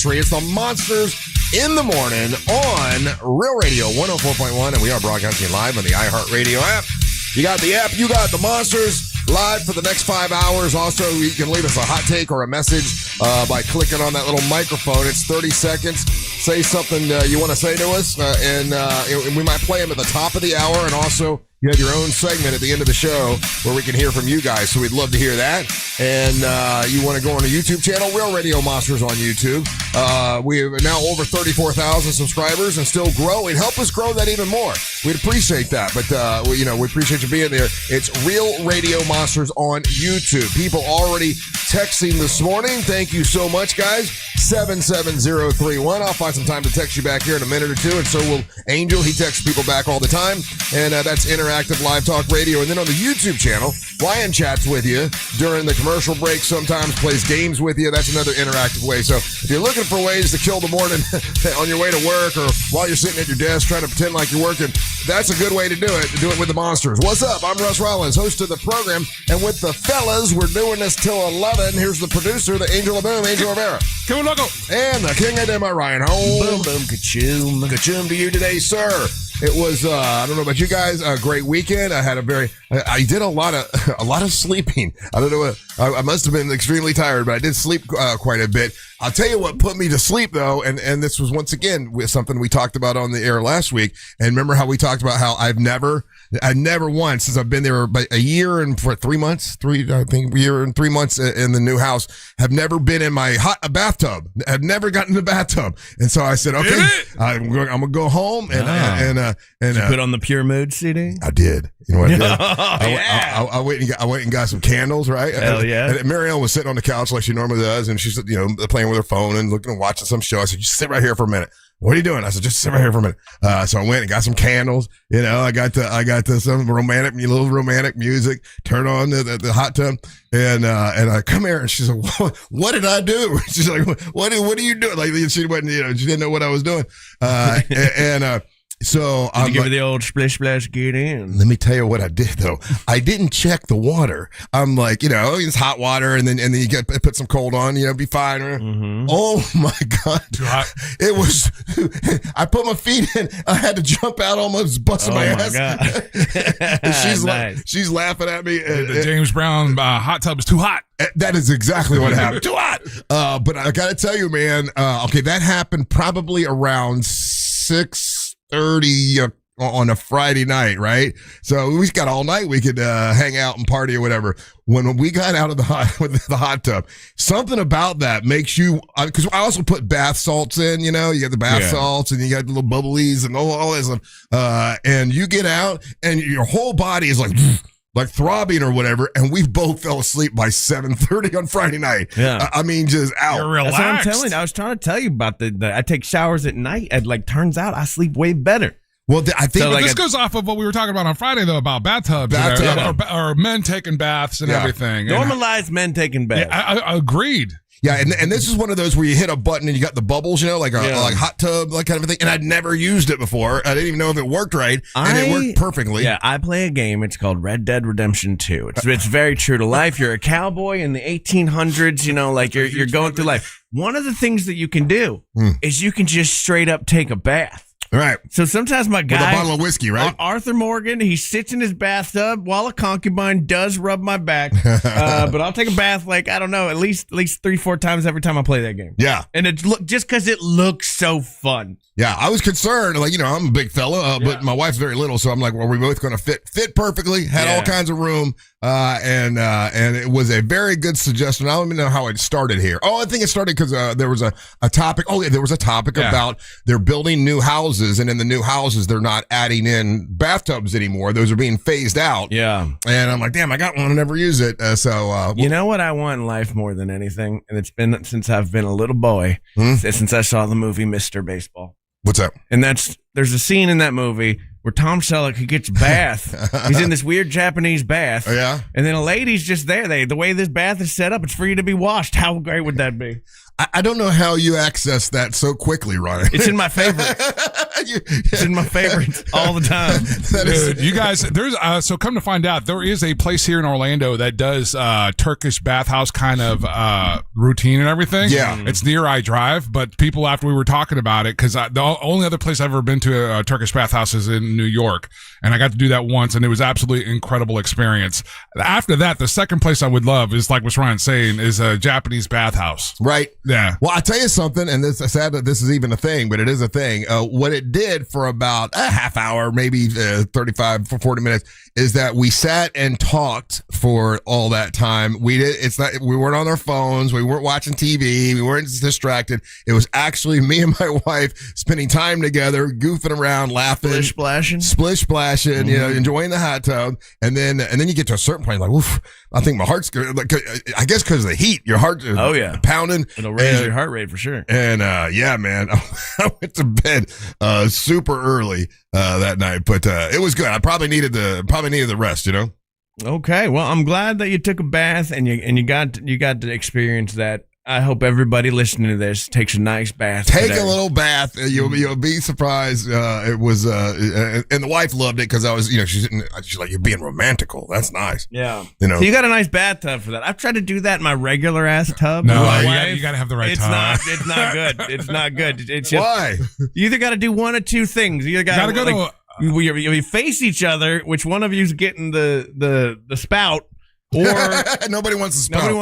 country. It's the Monsters in the Morning on Real Radio 104.1, and we are broadcasting live on the iHeartRadio app. You got the app, you got the Monsters live for the next 5 hours. Also, you can leave us a hot take or a message by clicking on that little microphone. It's 30 seconds. Say something you want to say to us, and we might play them at the top of the hour, and also you have your own segment at the end of the show where we can hear from you guys, so we'd love to hear that. And you want to go on the YouTube channel, Real Radio Monsters on YouTube. We have now over 34,000 subscribers and still growing. Help us grow that even more. We'd appreciate that. But, we appreciate you being there. It's Real Radio Monsters on YouTube. People already texting this morning. Thank you so much, guys. 77031. I'll find some time to text you back here in a minute or two. And so will Angel. He texts people back all the time. And that's interactive live talk radio. And then on the YouTube channel, Ryan chats with you during the commercial break, sometimes plays games with you. That's another interactive way. So if you're looking for ways to kill the morning on your way to work or while you're sitting at your desk trying to pretend like you're working, that's a good way to do it. Do it with the Monsters. What's up? I'm Russ Rollins, host of the program. And with the fellas, we're doing this till 11. Here's the producer, the Angel of Boom, Angel Rivera. Cool logo. And the king of them, Ryan Holmes. Boom, boom, ka-choom. Ka-choom to you today, sir. It was, I don't know about you guys, a great weekend. I had I did a lot of sleeping. I don't know what, I must have been extremely tired, but I did sleep quite a bit. I'll tell you what put me to sleep though, and this was once again with something we talked about on the air last week. And remember how we talked about how I never once, since I've been there about a year and for 3 months, year and 3 months in the new house, have never been in my bathtub. I've never gotten in the bathtub. And so I said, okay, I'm going to go home and Did you put on the Pure Mood CD? I did. You know what I did? I I went and got some candles, right? Hell yeah. And Marielle was sitting on the couch like she normally does, and she's, playing with her phone and looking and watching some show. I said, just sit right here for a minute. What are you doing? I said, just sit right here for a minute. So I went and got some candles. I got some little romantic music. Turn on the hot tub, and I come here, and she's like, "What did I do?" She's like, "What are you doing?" Like she wasn't, she didn't know what I was doing. So Did you give her the old splish splash get in? Let me tell you what I did though. I didn't check the water. I'm like, it's hot water, and then you put some cold on, be fine. Mm-hmm. Oh my God. Too hot. It was, I put my feet in, I had to jump out, almost busting my ass. God. She's laughing at me. The James Brown hot tub is too hot. That is exactly what happened. Too hot. But I got to tell you, man, that happened probably around 6:30 on a Friday night, right? So we got all night. We could hang out and party or whatever. When we got out of the hot tub, something about that makes you, because I also put bath salts in, you got the bath salts and you got the little bubblies and all that stuff. And you get out and your whole body is like throbbing or whatever, and we both fell asleep by 7:30 on Friday night. Yeah. Just out. You're relaxed. That's what I'm telling you. I was trying to tell you about I take showers at night, and turns out I sleep way better. Well, I think this goes off of what we were talking about on Friday, though, about bathtubs. Or men taking baths and everything. Normalize men taking baths. Yeah, I agreed. Yeah, and this is one of those where you hit a button and you got the bubbles, like a hot tub, like kind of a thing. And I'd never used it before. I didn't even know if it worked right, and it worked perfectly. Yeah, I play a game. It's called Red Dead Redemption 2. It's very true to life. You're a cowboy in the 1800s. You're going through life. One of the things that you can do is you can just straight up take a bath. Right. So sometimes my guy, with a bottle of whiskey, right? Arthur Morgan, he sits in his bathtub while a concubine does rub my back. But I'll take a bath at least 3-4 times every time I play that game. Yeah. And it's just because it looks so fun. Yeah, I was concerned. I'm a big fella, but my wife's very little, so I'm like, well, we're both going to fit perfectly. Had all kinds of room, and it was a very good suggestion. I don't even know how it started here. Oh, I think it started because there was a topic. Oh, yeah, there was a topic about they're building new houses, and in the new houses they're not adding in bathtubs anymore. Those are being phased out. Yeah, and I'm like, damn, I got one. I never use it. You know what I want in life more than anything, and it's been since I've been a little boy, since I saw the movie Mr. Baseball. What's up? And there's a scene in that movie where Tom Selleck, he gets a bath. He's in this weird Japanese bath. Oh, yeah. And then a lady's just there. The way this bath is set up, it's for you to be washed. How great would that be? I don't know how you access that so quickly, Ronnie. It's in my favorite. It's in my favorites all the time. Dude, you guys, there's so come to find out, there is a place here in Orlando that does Turkish bathhouse kind of routine and everything. Yeah. It's near iDrive, but people, after we were talking about it, because the only other place I've ever been to a Turkish bathhouse is in New York, and I got to do that once, and it was absolutely incredible experience. After that, the second place I would love is, like what Ryan's saying, is a Japanese bathhouse. Right. Yeah. Well, I'll tell you something, and it's sad that this is even a thing, but it is a thing. What it did for about a half hour, maybe 35 for 40 minutes, is that we sat and talked for all that time. We weren't on our phones. We weren't watching TV. We weren't distracted. It was actually me and my wife spending time together, goofing around, laughing, splish splashing, enjoying the hot tub. And then you get to a certain point, like, oof, I think my heart's good. Like, I guess because of the heat, your heart is pounding. It'll raise your heart rate for sure. And yeah, man, I went to bed super early that night, but it was good. I probably needed the rest, Okay, well, I'm glad that you took a bath and you got to experience that. I hope everybody listening to this takes a nice bath. Take a little bath. You'll be surprised. It was, and the wife loved it because I was, she's like, you're being romantical. That's nice. Yeah. So you got a nice bathtub for that. I've tried to do that in my regular ass tub. No, you got to have the right tub. It's not good. It's not good. It's just, why? You either got to do one of two things. You got to go to. You face each other. Which one of you's getting the spout? Or nobody wants to spout.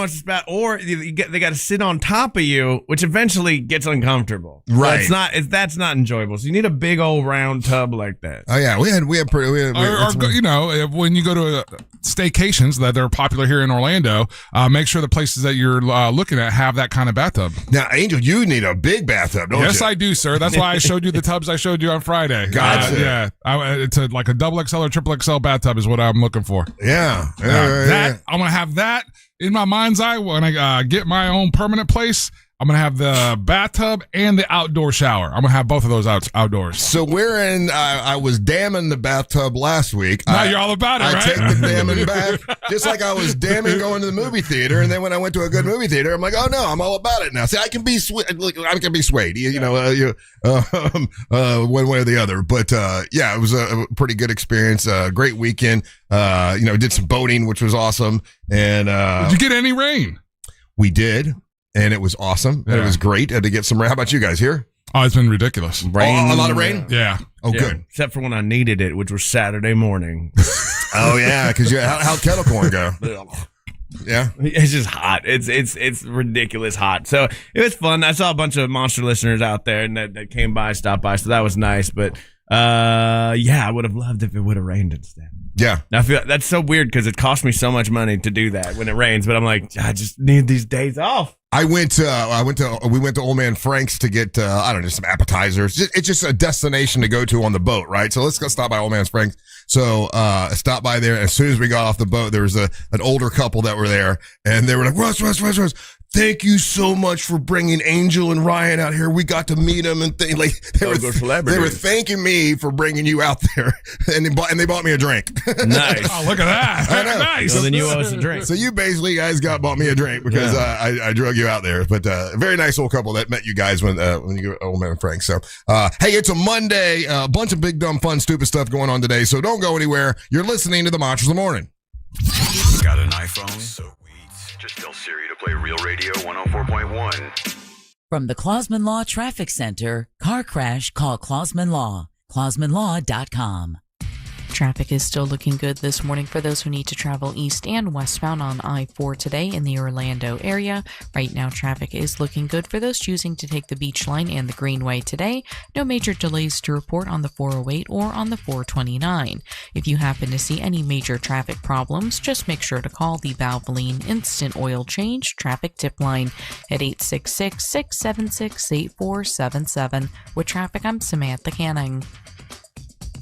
Or they got to sit on top of you, which eventually gets uncomfortable. Right. So that's not enjoyable. So you need a big old round tub like that. Oh yeah, we had when you go to staycations that are popular here in Orlando, make sure the places that you're looking at have that kind of bathtub. Now, Angel, you need a big bathtub, don't you? Yes, I do, sir. That's why I showed you the tubs I showed you on Friday. Gotcha. It's like a double XL or triple XL bathtub is what I'm looking for. Yeah. I'm going to have that in my mind's eye when I get my own permanent place. I'm going to have the bathtub and the outdoor shower. I'm going to have both of those outdoors. So I was damming the bathtub last week. Now you're all about it, right? I take the damming back, just like I was damming going to the movie theater. And then when I went to a good movie theater, I'm like, oh no, I'm all about it now. See, I can be swayed, one way or the other. But it was a pretty good experience. Great weekend. Did some boating, which was awesome. And did you get any rain? We did. And it was awesome. Yeah. It was great to get some rain. How about you guys here? Oh, it's been ridiculous. Rain. A lot of rain? Yeah. Oh, good. Except for when I needed it, which was Saturday morning. Oh, yeah. Because how'd kettle corn go? Yeah. It's just hot. It's ridiculous hot. So it was fun. I saw a bunch of Monster listeners out there and that came by, stopped by. So that was nice. But I would have loved if it would have rained instead. Yeah. Now, I feel that's so weird because it cost me so much money to do that when it rains. But I'm like, I just need these days off. We went to Old Man Frank's to get, some appetizers. It's just a destination to go to on the boat, right? So let's go stop by Old Man Frank's. So, stop by there. As soon as we got off the boat, there was an older couple that were there and they were like, Russ, thank you so much for bringing Angel and Ryan out here. We got to meet them and they were thanking me for bringing you out there, and they bought me a drink. Nice. Oh, look at that. I know. Nice. So then you owe us a drink. So you basically guys bought me a drink because I drug you out there. But a very nice old couple that met you guys when you go to Old Man Frank. So hey, it's a Monday. A bunch of big, dumb, fun, stupid stuff going on today. So don't go anywhere. You're listening to the Monsters of the Morning. Got an iPhone? So just tell Siri to play Real Radio 104.1. From the Clausman Law Traffic Center, car crash, call Clausman Law. ClausmanLaw.com. Traffic is still looking good this morning for those who need to travel east and westbound on I-4 today in the Orlando area. Right now, traffic is looking good for those choosing to take the Beach Line and the Greenway today. No major delays to report on the 408 or on the 429. If you happen to see any major traffic problems, just make sure to call the Valvoline Instant Oil Change Traffic Tip Line at 866-676-8477. With traffic, I'm Samantha Canning.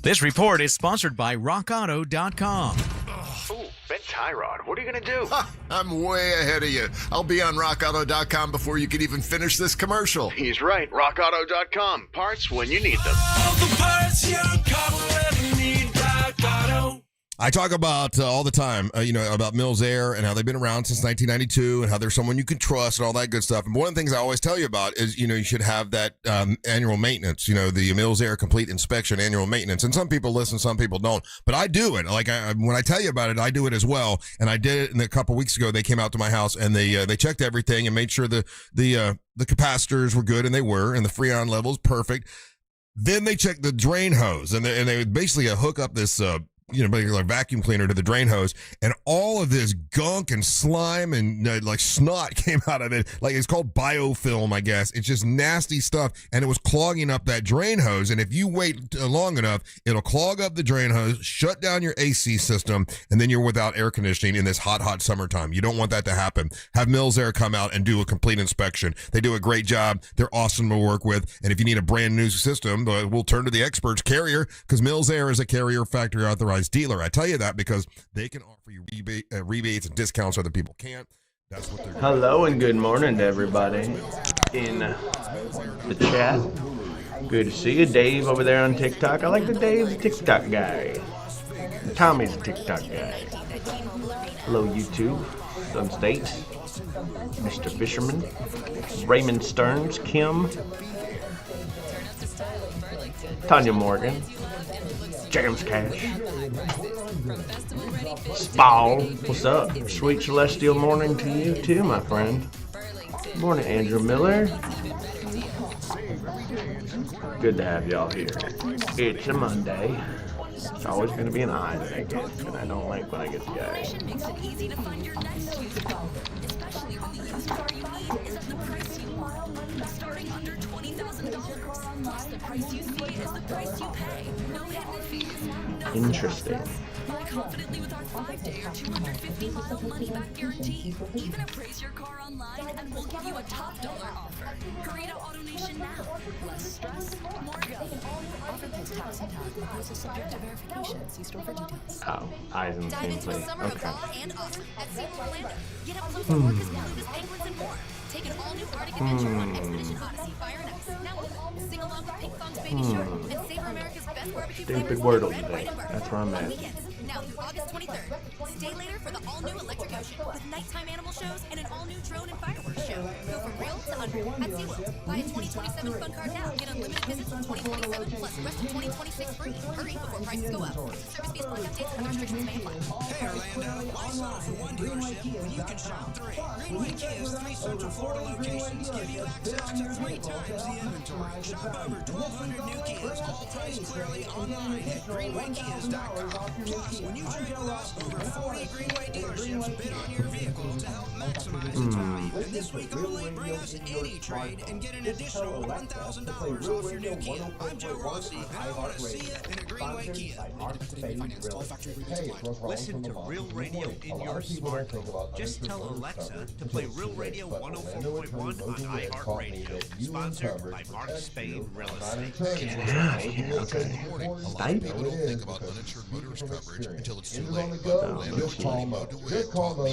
This report is sponsored by RockAuto.com. Ooh, bent tie rod. What are you going to do? I'm way ahead of you. I'll be on RockAuto.com before you can even finish this commercial. He's right. RockAuto.com. Parts when you need them. All the parts your car will ever need. Rock Auto. I talk about all the time, about Mills Air and how they've been around since 1992 and how they're someone you can trust and all that good stuff. And one of the things I always tell you about is, you should have that annual maintenance, the Mills Air complete inspection annual maintenance. And some people listen, some people don't. But I do it. Like when I tell you about it, I do it as well. And I did it a couple weeks ago. They came out to my house and they checked everything and made sure the capacitors were good, and they were, and the Freon level is perfect. Then they checked the drain hose, and they basically hook up this like vacuum cleaner to the drain hose, and all of this gunk and slime and like snot came out of it. Like, it's called biofilm, I guess. It's just nasty stuff, and it was clogging up that drain hose. And if you wait long enough, it'll clog up the drain hose, shut down your AC system, and then you're without air conditioning in this hot summertime. You don't want that to happen. Have Mills Air come out and do a complete inspection. They do a great job. They're awesome to work with. And if you need a brand new system, we'll turn to the experts, Carrier, because Mills Air is a Carrier factory authorized dealer. I tell you that because they can offer you rebates and discounts other people can't. That's what they're doing. Hello and good morning to everybody in the chat. Good to see you, Dave, over there on TikTok. I like the Dave TikTok guy. Tommy's a TikTok guy. Hello, YouTube, Sun State, Mr. Fisherman, Raymond Stearns, Kim, Tanya Morgan, James Cash, Spall, what's up? Sweet celestial morning to you too, my friend. Good morning, Andrew Miller. Good to have y'all here. It's a Monday. It's always going to be an eye that I get, and I don't like when I get the eye. Interesting. Confidently with our 5-day or 250-mile money-back guarantee. Even appraise your car online and we'll give you a top dollar offer. Hurry to AutoNation now. Less stress, more go. Offer pays tax and tag. Price is subject to verification. See store for details. Oh, eyes in the same place. Okay. Get up close to Orcas, Belugas, Penguins, and more. Take an all-new Arctic adventure on Expedition Odyssey Fire and Ice. Now sing along with Pink Fong's Baby Shark and savor America's best barbecue Stupid Wordle today. That's where I'm at. Now through August 23rd. Stay later for the all-new Electric Ocean with nighttime animal shows and an all-new drone and fireworks show. Go from real to unreal at SeaWorld. Buy a 2027 fun card now. Get unlimited visits in 2027 plus rest of 2026 free. Hurry before prices go up. Service fees plus updates and restrictions may apply. Hey Orlando, I saw for one dealership when you can shop 3. Greenway Kia's 3 Central Florida locations give you access to 3 times the inventory. Shop over 1,200 new Kias, all priced clearly online at greenwaykias.com. Plus, when you trade plus, over 40 Greenway dealerships bid on your vehicle to help maximize its value. And this week only, bring us any trade and get an additional $1,000 off your new Kia. I'm Joe Rossi, and I want to see it in a Greenway Kia. Listen to Real Radio in your smartphone. Just tell Alexa to play Real Radio 104.1 on iHeartRadio. Sponsored by Mark Spain Real Estate.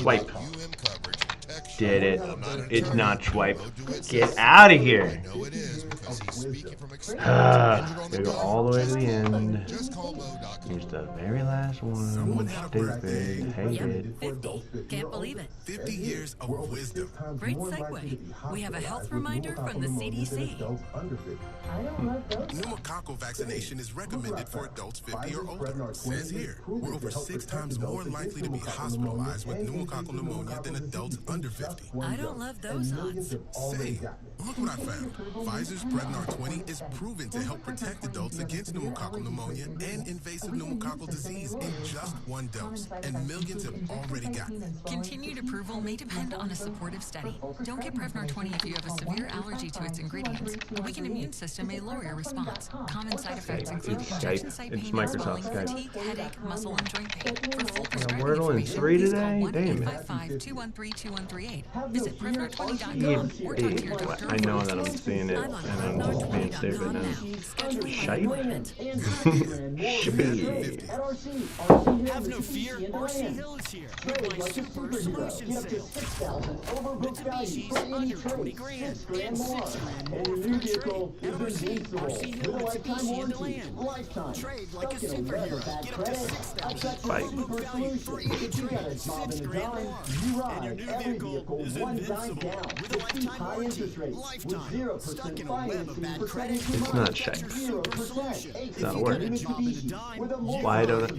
Swipe. Did it. It's not swipe. Get out of here. They go all the way to the end. Here's the very last one. Stupid. Hated. 50. Can't believe it. 50 years of wisdom. Great segue. We have a health reminder from the CDC. Pneumococcal vaccination is recommended for adults 50 or older. Says here, we're over 6 times more likely to be hospitalized with pneumococcal pneumonia than adults under 50. I don't love those odds. Say, look what I found. Pfizer's Prevnar 20 is proven to help protect adults against pneumococcal pneumonia and invasive pneumococcal disease in just 1 dose. And millions have already gotten it. Continued approval may depend on a supportive study. Don't get Prevnar 20 if you have a severe allergy to its ingredients. A weakened immune system may lower your response. Common side effects include injection site pain, swelling, fatigue, headache, muscle, and joint pain. For full prescribing Wordle in 3 today? Damn it. 1-855-213-2138. Visit Prevnar20.com or talk to your doctor. I know that I'm seeing it and I'm just being stupid now. Shape? Have no fear, RC Hill is here with my super solution sale. Mitsubishi's under 20 grand and 6 grand more for RC Hill Mitsubishi in DeLand. Trade like a superhero. Get up to $6,000 book value for each trade. $6,000 and your new vehicle is invincible with a lifetime warranty. Lifetime. Stuck in a web of bad credit? It's not shite. It's not working. Why don't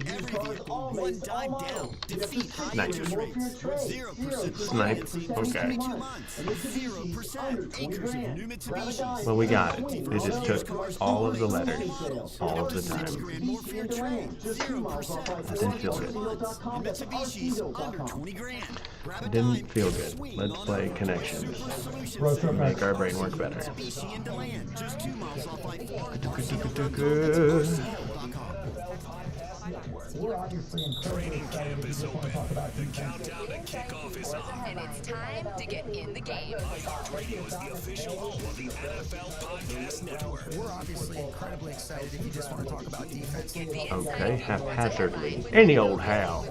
One dime down. Defeat high Nice. interest rates with 0% Snipe? Okay. 2 months. 0%. Acres of new Mitsubishis. Well, we got it. They just took all of the letters, all of the time. More fair trade. 0%. That didn't feel good. And Mitsubishi's under 20 grand. Grab a It didn't dime, feel get a good. swing Let's on play the connections. Super Solutions. Make our brain work better. Mitsubishi in DeLand. Just 2 miles off I-4. We're obviously incredibly excited to talk about The countdown to kickoff is on. And it's time to get in the game. iHeartRadio is the official home of the NFL Podcast Network. We're obviously incredibly excited if you just want to talk about defense. Okay, haphazardly. Any old how.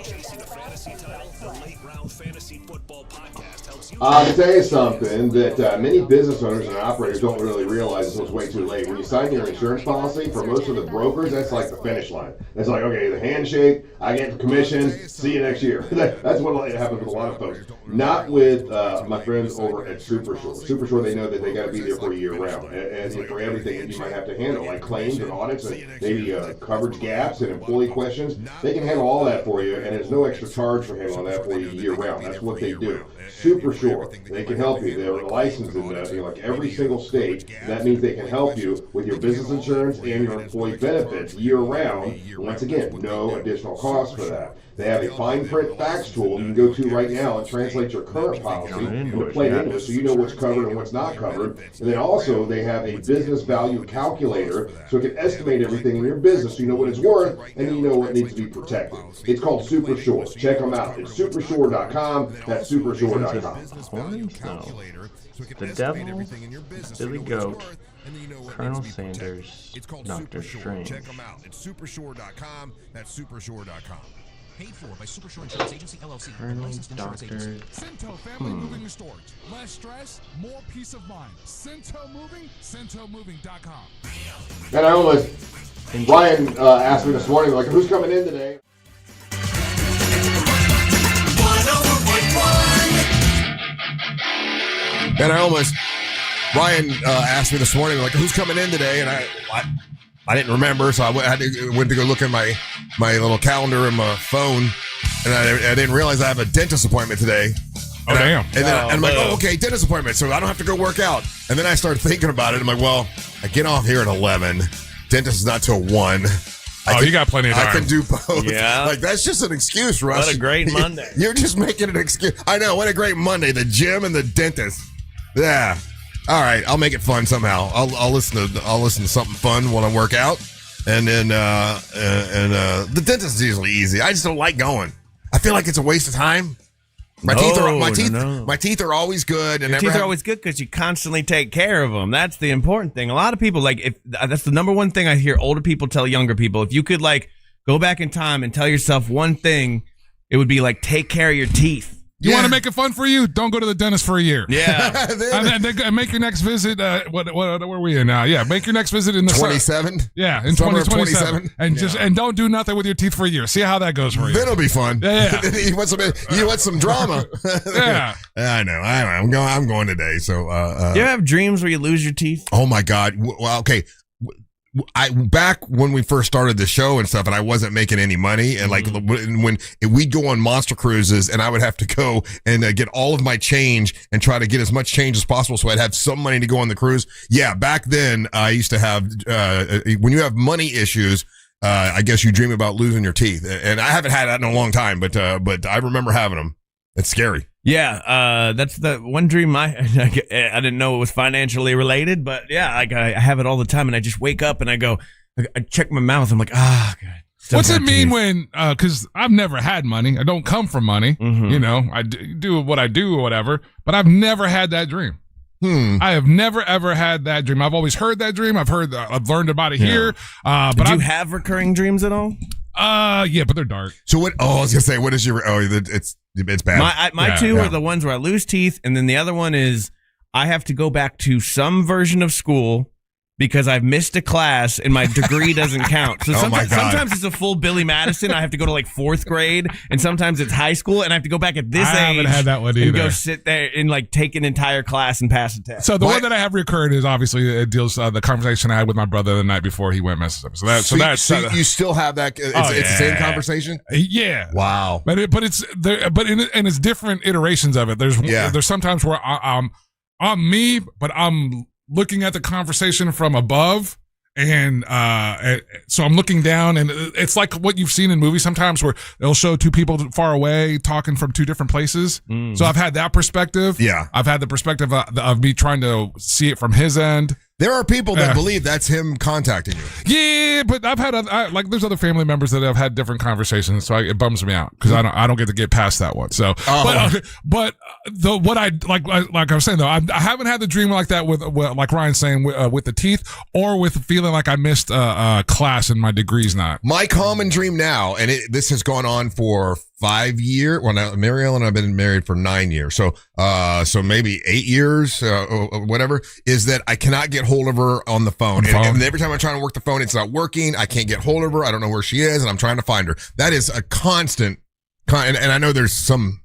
Chasing a fantasy title, the Late Round Fantasy Football Podcast helps you. I'll tell you something that many business owners and operators don't really realize until it's way too late. When you sign your insurance policy, for most of the brokers, that's like the finish line. It's like, okay, the handshake, I get the commission, see you next year. That's what happens with a lot of folks. Not with my friends over at Super Shore. Super Shore, they know that they got to be there for a year round. And for everything that you might have to handle, like claims and audits and maybe coverage gaps and employee questions, they can handle all that for you, and there's no extra charge for handling that for you year round. That's what they do. Super Shore, they can help you. They're licensed in like every single state. That means they can help you with your business insurance and your employee benefits year round. Once again, no additional cost for that. They have a fine print facts tool you can go to right now and translate your current policy into plain English so you know what's covered and what's not covered. And then also they have a business value calculator so it can estimate everything in your business so you know what it's worth and you know what needs to be protected. It's called Super Shore. Check them out. It's supershore.com. That's supershore.com. The Devil, Billy Goat, Colonel Sanders, Dr. Strange. Check them out. It's supershore.com. That's supershore.com. Paid for by Supershore Insurance Agency, LLC. Colonel Doctor. Cinto Family Moving and Storage. Less stress, more peace of mind. Cinto Moving, CintoMoving.com. And I almost, Ryan asked me this morning, like, who's coming in today? And Ryan asked me this morning, like, who's coming in today? And I didn't remember, so I went to go look at my little calendar and my phone, and I didn't realize I have a dentist appointment today. And damn. I'm like, oh, okay, dentist appointment, so I don't have to go work out. And then I started thinking about it. I'm like, well, I get off here at 11. Dentist is not till 1. You got plenty of time. I can do both. Yeah. Like, that's just an excuse, Russ. What a great Monday. You're just making an excuse. I know, what a great Monday. The gym and the dentist. Yeah. All right, I'll make it fun somehow. I'll listen to something fun while I work out, and then the dentist is usually easy. I just don't like going. I feel like it's a waste of time. My teeth are always good, and your teeth are always good because you constantly take care of them. That's the important thing. A lot of people that's the number one thing I hear older people tell younger people. If you could go back in time and tell yourself one thing, it would be take care of your teeth. You want to make it fun for you? Don't go to the dentist for a year. Yeah. and then make your next visit. What are we in now? Yeah, make your next visit in the 27. Yeah, in 2027. And don't do nothing with your teeth for a year. See how that goes for you. That'll be fun. Yeah. you want some drama? Yeah. I know. I'm going today. So. Do you have dreams where you lose your teeth? Oh my God. Well, okay. Back when we first started the show and stuff, and I wasn't making any money, and when we'd go on monster cruises, and I would have to go and get all of my change and try to get as much change as possible, so I'd have some money to go on the cruise. Yeah, back then I used to have when you have money issues. I guess you dream about losing your teeth, and I haven't had that in a long time, but I remember having them. It's scary. Yeah, that's the one dream I didn't know it was financially related, but yeah, I have it all the time, and I just wake up and I go, I check my mouth, I'm like, God. What's it mean when, because I've never had money, I don't come from money, I do what I do or whatever, but I've never had that dream. I have never ever had that dream. I've always heard that dream. I've learned about it here. But you have recurring dreams at all? Yeah, but they're dark. So what? Oh, I was gonna say, what is your? Oh, it's bad. My two are the ones where I lose teeth, and then the other one is I have to go back to some version of school because I've missed a class and my degree doesn't count. So sometimes it's a full Billy Madison. I have to go to like 4th grade, and sometimes it's high school, and I have to go back at this age. I haven't had that one and either. go sit there and like take an entire class and pass a test. So the one that I have recurred is obviously it deals the conversation I had with my brother the night before he went Mississippi. So you still have that? It's the same conversation. Yeah. Wow. But it's different iterations of it. There's sometimes where I'm me, but I'm looking at the conversation from above, and so I'm looking down, and it's like what you've seen in movies sometimes where they'll show two people far away talking from two different places. So I've had that perspective. Yeah. I've had the perspective of me trying to see it from his end. There are people that believe that's him contacting you. Yeah, but I've had there's other family members that have had different conversations, so it bums me out because I don't get to get past that one. So, but what I like I was saying though, I haven't had the dream like that with like Ryan's saying with the teeth, or with feeling like I missed a class and my degree's not. My common dream now, and this has gone on for 5 years. Well, now Mariel and I've been married for 9 years, so maybe 8 years, whatever. Is that I cannot get hold of her on the phone, and every time I'm trying to work the phone, it's not working. I can't get hold of her. I don't know where she is, and I'm trying to find her. That is a constant, and I know there's some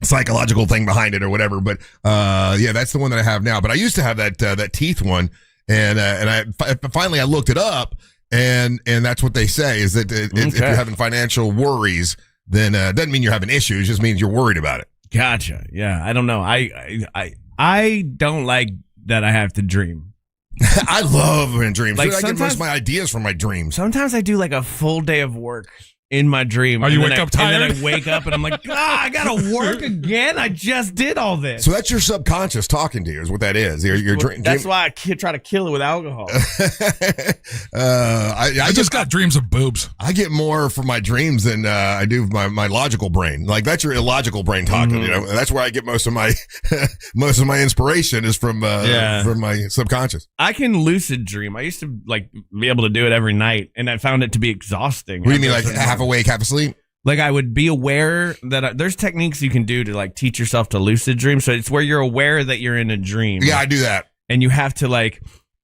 psychological thing behind it or whatever, but yeah, that's the one that I have now. But I used to have that teeth one, and I finally looked it up, and that's what they say is that if you're having financial worries, then it doesn't mean you're having issues. It just means you're worried about it. Gotcha. Yeah, I don't know. I don't like that I have to dream. I love dreams. Like I get most of my ideas from my dreams. Sometimes I do like a full day of work in my dream. You wake up tired? And then I wake up and I'm like, I gotta work again. I just did all this. So that's your subconscious talking to you, is what that is. Your dream. That's why I try to kill it with alcohol. I just got dreams of boobs. I get more from my dreams than I do my logical brain. Like that's your illogical brain talking. You know, that's where I get most of my inspiration is from my subconscious. I can lucid dream. I used to like be able to do it every night, and I found it to be exhausting. What do you mean, like half awake, half asleep? Like I would be aware that there's techniques you can do to like teach yourself to lucid dream. So it's where you're aware that you're in a dream. Yeah, I do that. And you have to like,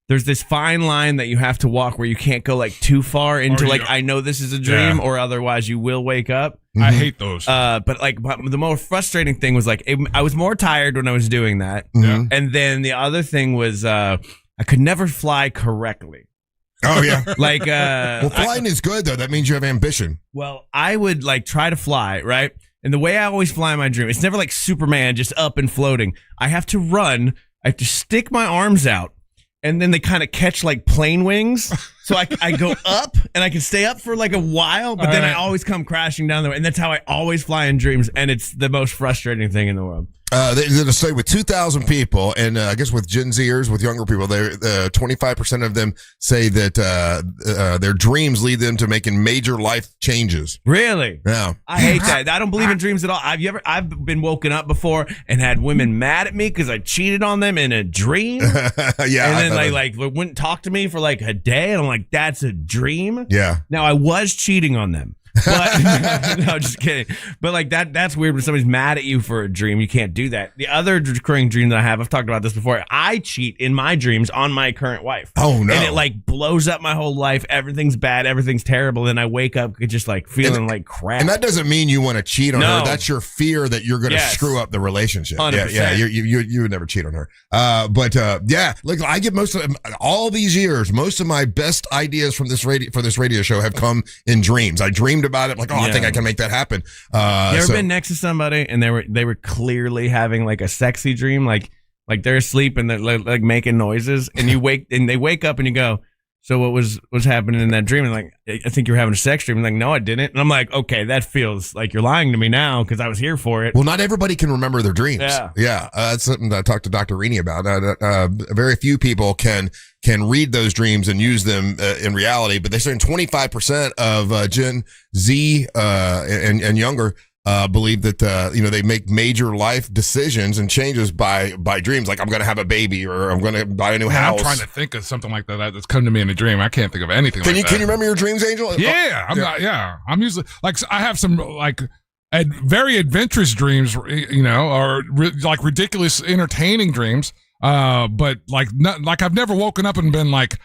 there's this fine line that you have to walk where you can't go like too far into I know this is a dream, or otherwise you will wake up. I hate those. But the more frustrating thing was like, I was more tired when I was doing that. And then the other thing was I could never fly correctly. Oh yeah. Like well, flying is good though. That means you have ambition. Well, I would like try to fly, right? And the way I always fly in my dream, it's never like Superman just up and floating. I have to run. I have to stick my arms out, and then they kind of catch like plane wings. So I go up, and I can stay up for like a while, but then I always come crashing down there. And that's how I always fly in dreams, and it's the most frustrating thing in the world. They say with 2,000 people, and I guess with Gen Zers, with younger people, 25% of them say that their dreams lead them to making major life changes. Really? Yeah. I hate that. I don't believe in dreams at all. I've been woken up before and had women mad at me because I cheated on them in a dream. Yeah. And then they wouldn't talk to me for like a day, and I'm like, that's a dream? Yeah. Now I was cheating on them. But no, just kidding. But like that's weird when somebody's mad at you for a dream. You can't do that. The other recurring dream that I've talked about this before, I cheat in my dreams on my current wife. Oh no. And it like blows up my whole life. Everything's bad, everything's terrible, and I wake up just like feeling like crap. And that doesn't mean you want to cheat on her. That's your fear that you're going to screw up the relationship. 100%. Yeah, you would never cheat on her. But look, I get most of all these years, most of my best ideas from this radio show have come in dreams. I dreamed about it, like, I think I can make that happen. You ever been next to somebody and they were clearly having like a sexy dream, like they're asleep and they're like making noises, and they wake up and you go, so what was happening in that dream? And like, I think you were having a sex dream. And like, no, I didn't. And I'm like, okay, that feels like you're lying to me now because I was here for it. Well, not everybody can remember their dreams. Yeah. That's something that I talked to Dr. Rini about. Very few people can read those dreams and use them in reality, but they're saying 25% of Gen Z and younger believe that they make major life decisions and changes by dreams. Like, I'm going to have a baby, or I'm going to buy a new house. I'm trying to think of something like that that's come to me in a dream. I can't think of anything. Can you remember your dreams, Angel? Yeah, I'm usually like, I have some like very adventurous dreams, or like ridiculous, entertaining dreams. But like I've never woken up and been like,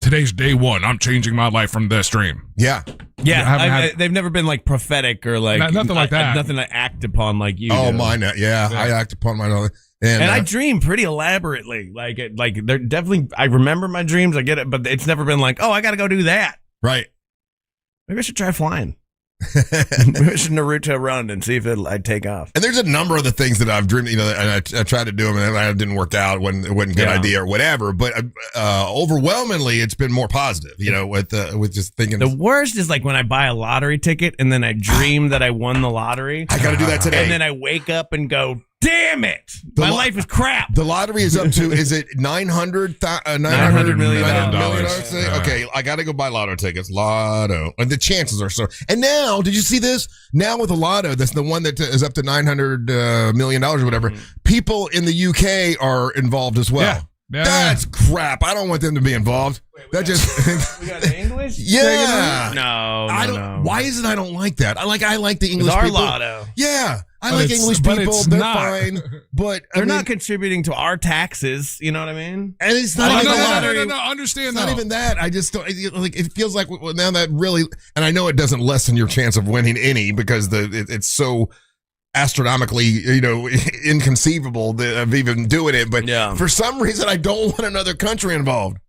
today's day one. I'm changing my life from this dream. Yeah. They've never been like prophetic or like nothing like that. Nothing to act upon like you. Oh, do. mine. Yeah, I act upon mine. And I dream pretty elaborately. Like they're definitely. I remember my dreams. I get it, but it's never been like, oh, I got to go do that. Right. Maybe I should try flying. Maybe I should Naruto run and see if I'd take off. And there's a number of the things that I've dreamed, and I tried to do them, and it didn't work out. It wasn't a good idea or whatever. But overwhelmingly, it's been more positive. With just thinking. The worst is like when I buy a lottery ticket and then I dream that I won the lottery. I got to do that today. And then I wake up and go, damn it! My life is crap. The lottery is up to, is it $900 million? Okay, I got to go buy lotto tickets. Lotto. And the chances are so. And now, did you see this? Now with the lotto, that's the one that is up to $900 million or whatever. People in the UK are involved as well. Yeah. That's crap. I don't want them to be involved. We got English? Yeah. No. Why is it I don't like that? I like the English our people. lotto. Yeah. I like English people. They're fine. But they're not contributing to our taxes. You know what I mean? And it's not even that. No. Understand it's not even that. I just don't like. It feels like now that really, and I know it doesn't lessen your chance of winning any because it's so astronomically, inconceivable of even doing it. But for some reason, I don't want another country involved.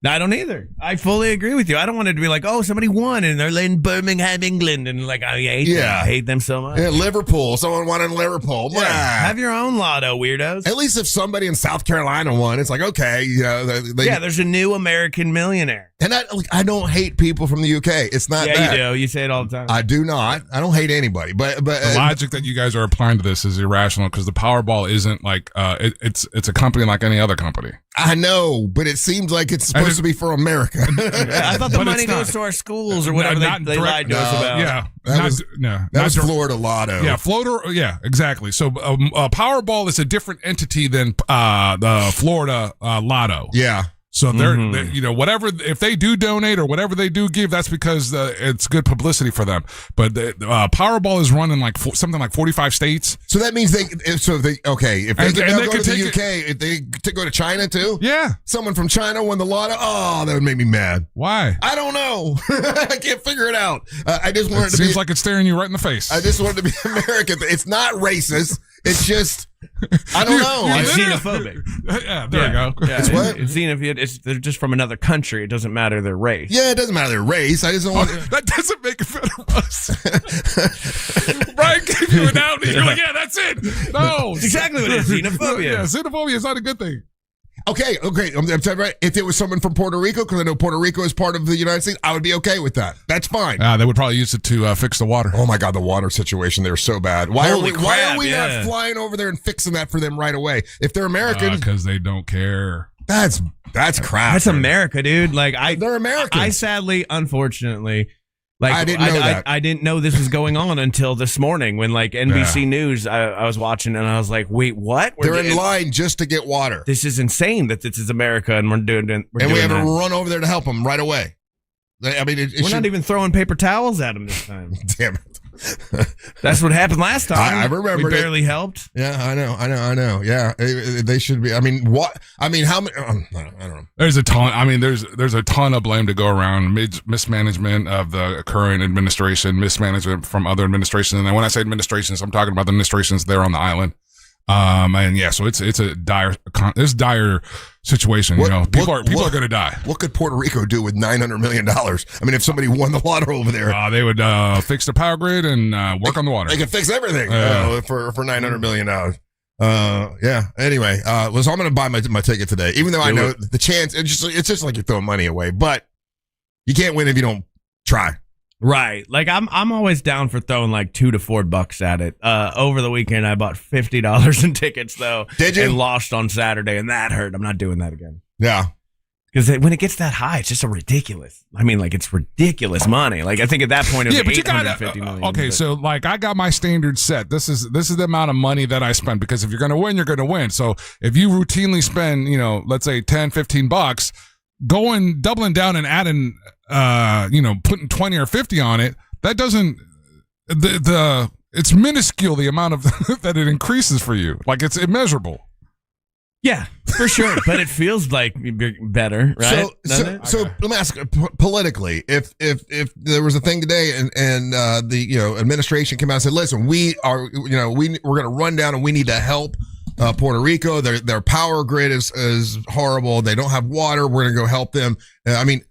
I don't either. I fully agree with you. I don't want it to be like, oh, somebody won and they're in Birmingham, England, and like I hate them. I hate them so much. Yeah, Liverpool. Someone won in Liverpool. Yeah. Have your own lotto, weirdos. At least if somebody in South Carolina won, it's like, okay, there's a new American millionaire. And I don't hate people from the UK. It's not that. You do. You say it all the time. I do not. I don't hate anybody. But the logic that you guys are applying to this is irrational because the Powerball isn't like it's a company like any other company. I know, but it seems like it's supposed to be for America. I thought the money goes to our schools or whatever they lied to us about. Yeah. That was Florida Lotto. Yeah, Florida. Yeah, exactly. So Powerball is a different entity than the Florida Lotto. Yeah. So they're whatever, if they do donate or whatever they do give, that's because it's good publicity for them. But the Powerball is run in like something like 45 states. So that means if they go to the UK, if they go to China too. Yeah, someone from China won the lotto. Oh, that would make me mad. Why? I don't know. I can't figure it out. I just want it to seems like it's staring you right in the face. I just want it to be American. It's not racist. It's just, I don't know. It's xenophobic. Yeah, there you go. Yeah, it's what? It's xenophobic. They're just from another country. It doesn't matter their race. Yeah, it doesn't matter their race. I just don't want that doesn't make it better, Russ. Brian gave you an out and you're like, yeah, that's it. No. It's exactly what it is. Xenophobia. Yeah, xenophobia is not a good thing. Okay. I'm telling you right. If it was someone from Puerto Rico, because I know Puerto Rico is part of the United States, I would be okay with that. That's fine. They would probably use it to fix the water. Oh my God, the water situation there is so bad. Why are we not flying over there and fixing that for them right away? If they're American, because they don't care. That's crap. That's America, dude. Like they're Americans. I sadly, unfortunately. Like I didn't know that. I didn't know this was going on until this morning when like NBC News I was watching and I was like, wait, what? They're in line just to get water. This is insane that this is America and we have to run over there to help them right away. I mean, we're not even throwing paper towels at them this time. Damn it. That's what happened last time. I remember. We barely helped. Yeah, I know. Yeah, they should be. I mean, what? I mean, how many? I don't know. There's a ton. I mean, there's a ton of blame to go around. Mismanagement of the current administration, mismanagement from other administrations. And when I say administrations, I'm talking about the administrations there on the island. And yeah, so it's a dire situation. People are going to die. What could Puerto Rico do with $900 million? I mean, if somebody won the lotto over there, they would fix the power grid and work on the water. They could fix everything for $900 million. Yeah. Anyway, so I'm going to buy my ticket today, even though I know the chance. It's just like you're throwing money away, but you can't win if you don't try. Right. Like I'm always down for throwing like $2 to $4 at it. Over the weekend I bought $50 in tickets though. Did you? And lost on Saturday and that hurt. I'm not doing that again. Yeah. Because when it gets that high, it's just ridiculous. I mean, like it's ridiculous money. Like I think at that point it was $850 million. Okay, so like I got my standard set. This is the amount of money that I spend because if you're going to win, you're going to win. So if you routinely spend, let's say $10, $15, doubling down and adding putting 20 or 50 on it, that doesn't it's minuscule the amount of that it increases for you. Like it's immeasurable. Yeah, for sure. But it feels like better, right? So let me ask politically, if there was a thing today and the administration came out and said, listen, we're going to run down and we need to help Puerto Rico. Their power grid is horrible. They don't have water. We're going to go help them. I mean,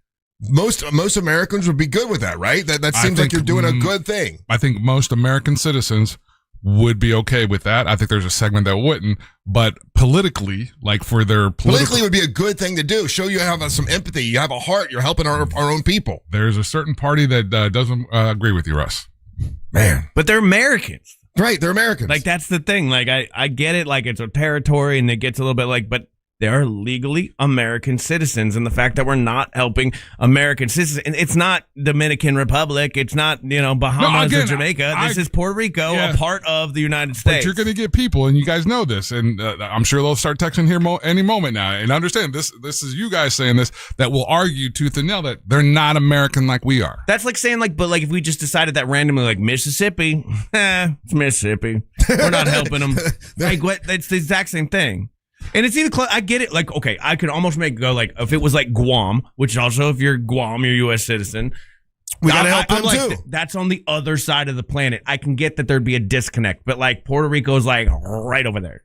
most Americans would be good with that, right? That seems like you're doing a good thing. I think most American citizens would be okay with that. I think there's a segment that wouldn't, but politically, like for their politically would be a good thing to do. Show you have some empathy. You have a heart. You're helping our own people. There's a certain party that doesn't agree with you, Russ. Man, but they're Americans, right? They're Americans. Like that's the thing. Like I get it. Like it's a territory, and it gets a little bit like, but they are legally American citizens, and the fact that we're not helping American citizens, and it's not Dominican Republic, it's not Bahamas or Jamaica. This is Puerto Rico, a part of the United States. But you're going to get people, and you guys know this, and I'm sure they'll start texting here any moment now. And understand this is you guys saying this that will argue tooth and nail that they're not American like we are. That's like saying but if we just decided that randomly, like Mississippi, it's Mississippi, we're not helping them. Like what? It's the exact same thing. And it's either I get it. Like, okay, I could almost make it go like if it was like Guam, which also if you're Guam, you're a U.S. citizen. We gotta help them too. That's on the other side of the planet. I can get that there'd be a disconnect, but like Puerto Rico's like right over there.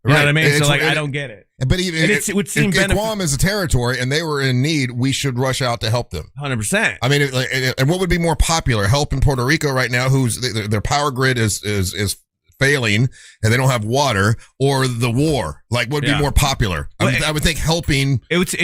You know what I mean? So like I don't get it. But even it would seem if Guam is a territory and they were in need, we should rush out to help them. 100%. I mean, and what would be more popular? Helping Puerto Rico right now, whose their power grid is failing and they don't have water, or the war? Like, what would be more popular? I would think helping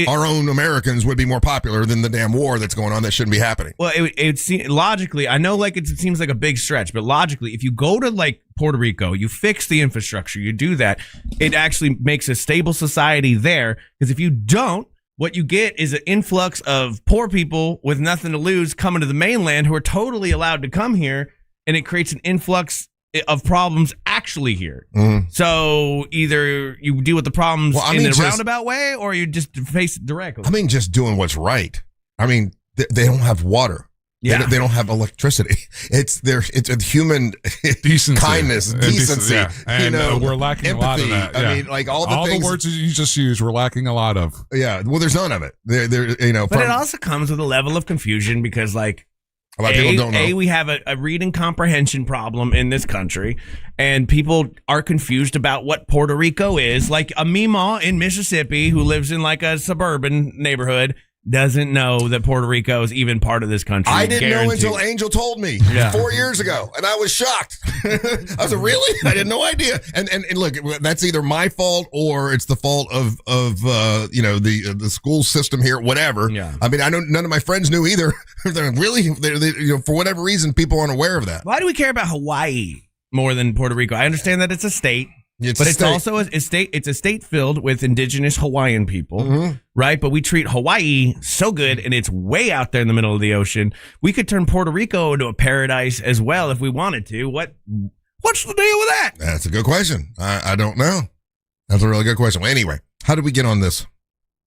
our own Americans would be more popular than the damn war that's going on that shouldn't be happening. Well, it seems logically, I know like it seems like a big stretch, but logically, if you go to like Puerto Rico, you fix the infrastructure, you do that, it actually makes a stable society there. Because if you don't, what you get is an influx of poor people with nothing to lose coming to the mainland who are totally allowed to come here, and it creates an influx of problems actually here. Mm-hmm. So either you deal with the problems in a roundabout way, or you just face it directly. I mean, just doing what's right. I mean, they don't have water. Yeah. They don't have electricity. It's a human decency, kindness, decency. Yeah. And we're lacking empathy. a lot of that. Yeah. I mean, like all the things, words you just used, we're lacking a lot of. Yeah. Well, there's none of it. But it also comes with a level of confusion because, like, a lot of people don't know. We have a reading comprehension problem in this country, and people are confused about what Puerto Rico is. Like a Meemaw in Mississippi who lives in like a suburban neighborhood doesn't know that Puerto Rico is even part of this country. I didn't know until Angel told me 4 years ago, and I was shocked. I was like, really? I had no idea. And look, that's either my fault or it's the fault of the school system here, whatever. Yeah. I mean, I know none of my friends knew either. They're really, for whatever reason, people aren't aware of that. Why do we care about Hawaii more than Puerto Rico? I understand that it's a state. It's also a state. It's a state filled with indigenous Hawaiian people, right? But we treat Hawaii so good, and it's way out there in the middle of the ocean. We could turn Puerto Rico into a paradise as well if we wanted to. What's the deal with that? That's a good question. I don't know. That's a really good question. Well, anyway, how did we get on this?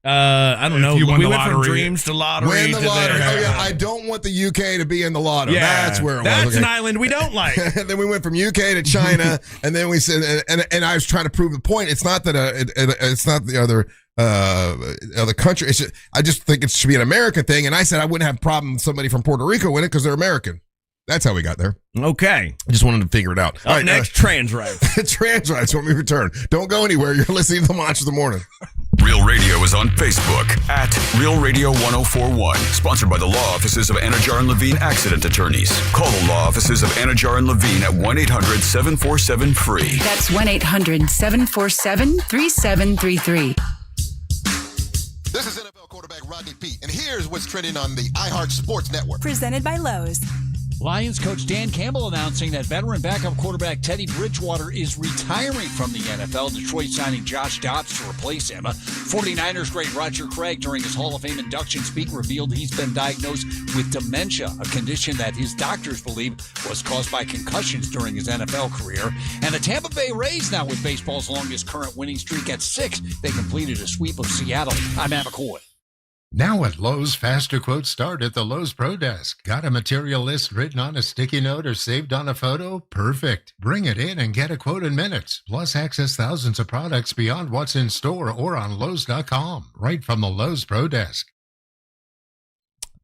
I don't know. We went from dreams to lottery. Win the lottery. Oh yeah, I don't want the UK to be in the lottery. Yeah, that's where it was. That's an island we don't like. Then we went from UK to China, and then we said, and I was trying to prove the point. It's not that it's not the other country. It's just, I just think it should be an American thing. And I said I wouldn't have a problem with somebody from Puerto Rico winning because they're American. That's how we got there. Okay. I just wanted to figure it out. All right, next, trans rights. Trans rights when we return. Don't go anywhere. You're listening to the Monsters of the Morning. Real Radio is on Facebook at Real Radio 1041. Sponsored by the law offices of Anajar and Levine Accident Attorneys. Call the law offices of Anajar and Levine at 1-800-747-FREE. That's 1-800-747-3733. This is NFL quarterback Rodney Peete, and here's what's trending on the iHeart Sports Network. Presented by Lowe's. Lions coach Dan Campbell announcing that veteran backup quarterback Teddy Bridgewater is retiring from the NFL. Detroit signing Josh Dobbs to replace him. 49ers great Roger Craig, during his Hall of Fame induction speak, revealed he's been diagnosed with dementia, a condition that his doctors believe was caused by concussions during his NFL career. And the Tampa Bay Rays now with baseball's longest current winning streak at 6. They completed a sweep of Seattle. I'm Matt McCoy. Now at Lowe's, faster quotes start at the Lowe's Pro Desk. Got a material list written on a sticky note or saved on a photo? Perfect. Bring it in and get a quote in minutes. Plus, access thousands of products beyond what's in store or on Lowe's.com. Right from the Lowe's Pro Desk.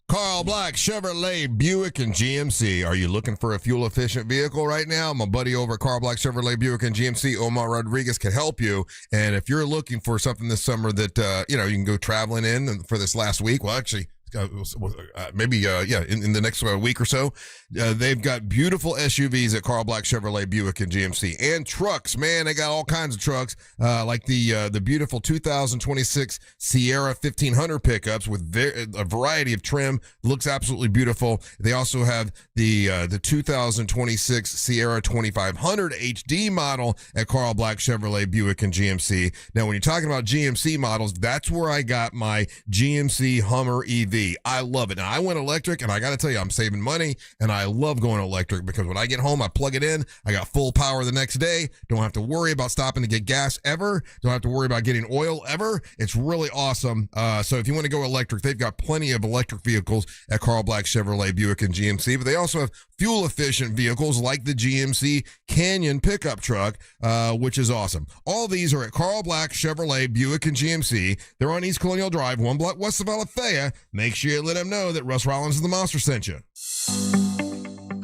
Carl Black, Chevrolet, Buick, and GMC. Are you looking for a fuel-efficient vehicle right now? My buddy over at Carl Black, Chevrolet, Buick, and GMC, Omar Rodriguez, can help you. And if you're looking for something this summer that, you can go traveling in for this last week, well, actually, maybe in the next week or so, they've got beautiful SUVs at Carl Black, Chevrolet, Buick, and GMC, and trucks. Man, they got all kinds of trucks, like the beautiful 2026 Sierra 1500 pickups with a variety of trim. Looks absolutely beautiful. They also have the 2026 Sierra 2500 HD model at Carl Black, Chevrolet, Buick, and GMC. Now, when you're talking about GMC models, that's where I got my GMC Hummer EV. I love it. Now, I went electric, and I got to tell you, I'm saving money, and I love going electric because when I get home, I plug it in. I got full power the next day. Don't have to worry about stopping to get gas ever. Don't have to worry about getting oil ever. It's really awesome. So if you want to go electric, they've got plenty of electric vehicles at Carl Black, Chevrolet, Buick, and GMC, but they also have fuel-efficient vehicles like the GMC Canyon pickup truck, which is awesome. All these are at Carl Black, Chevrolet, Buick, and GMC. They're on East Colonial Drive, 1 block west of Alafaya. Make sure you let them know that Russ Rollins and the Monster sent you.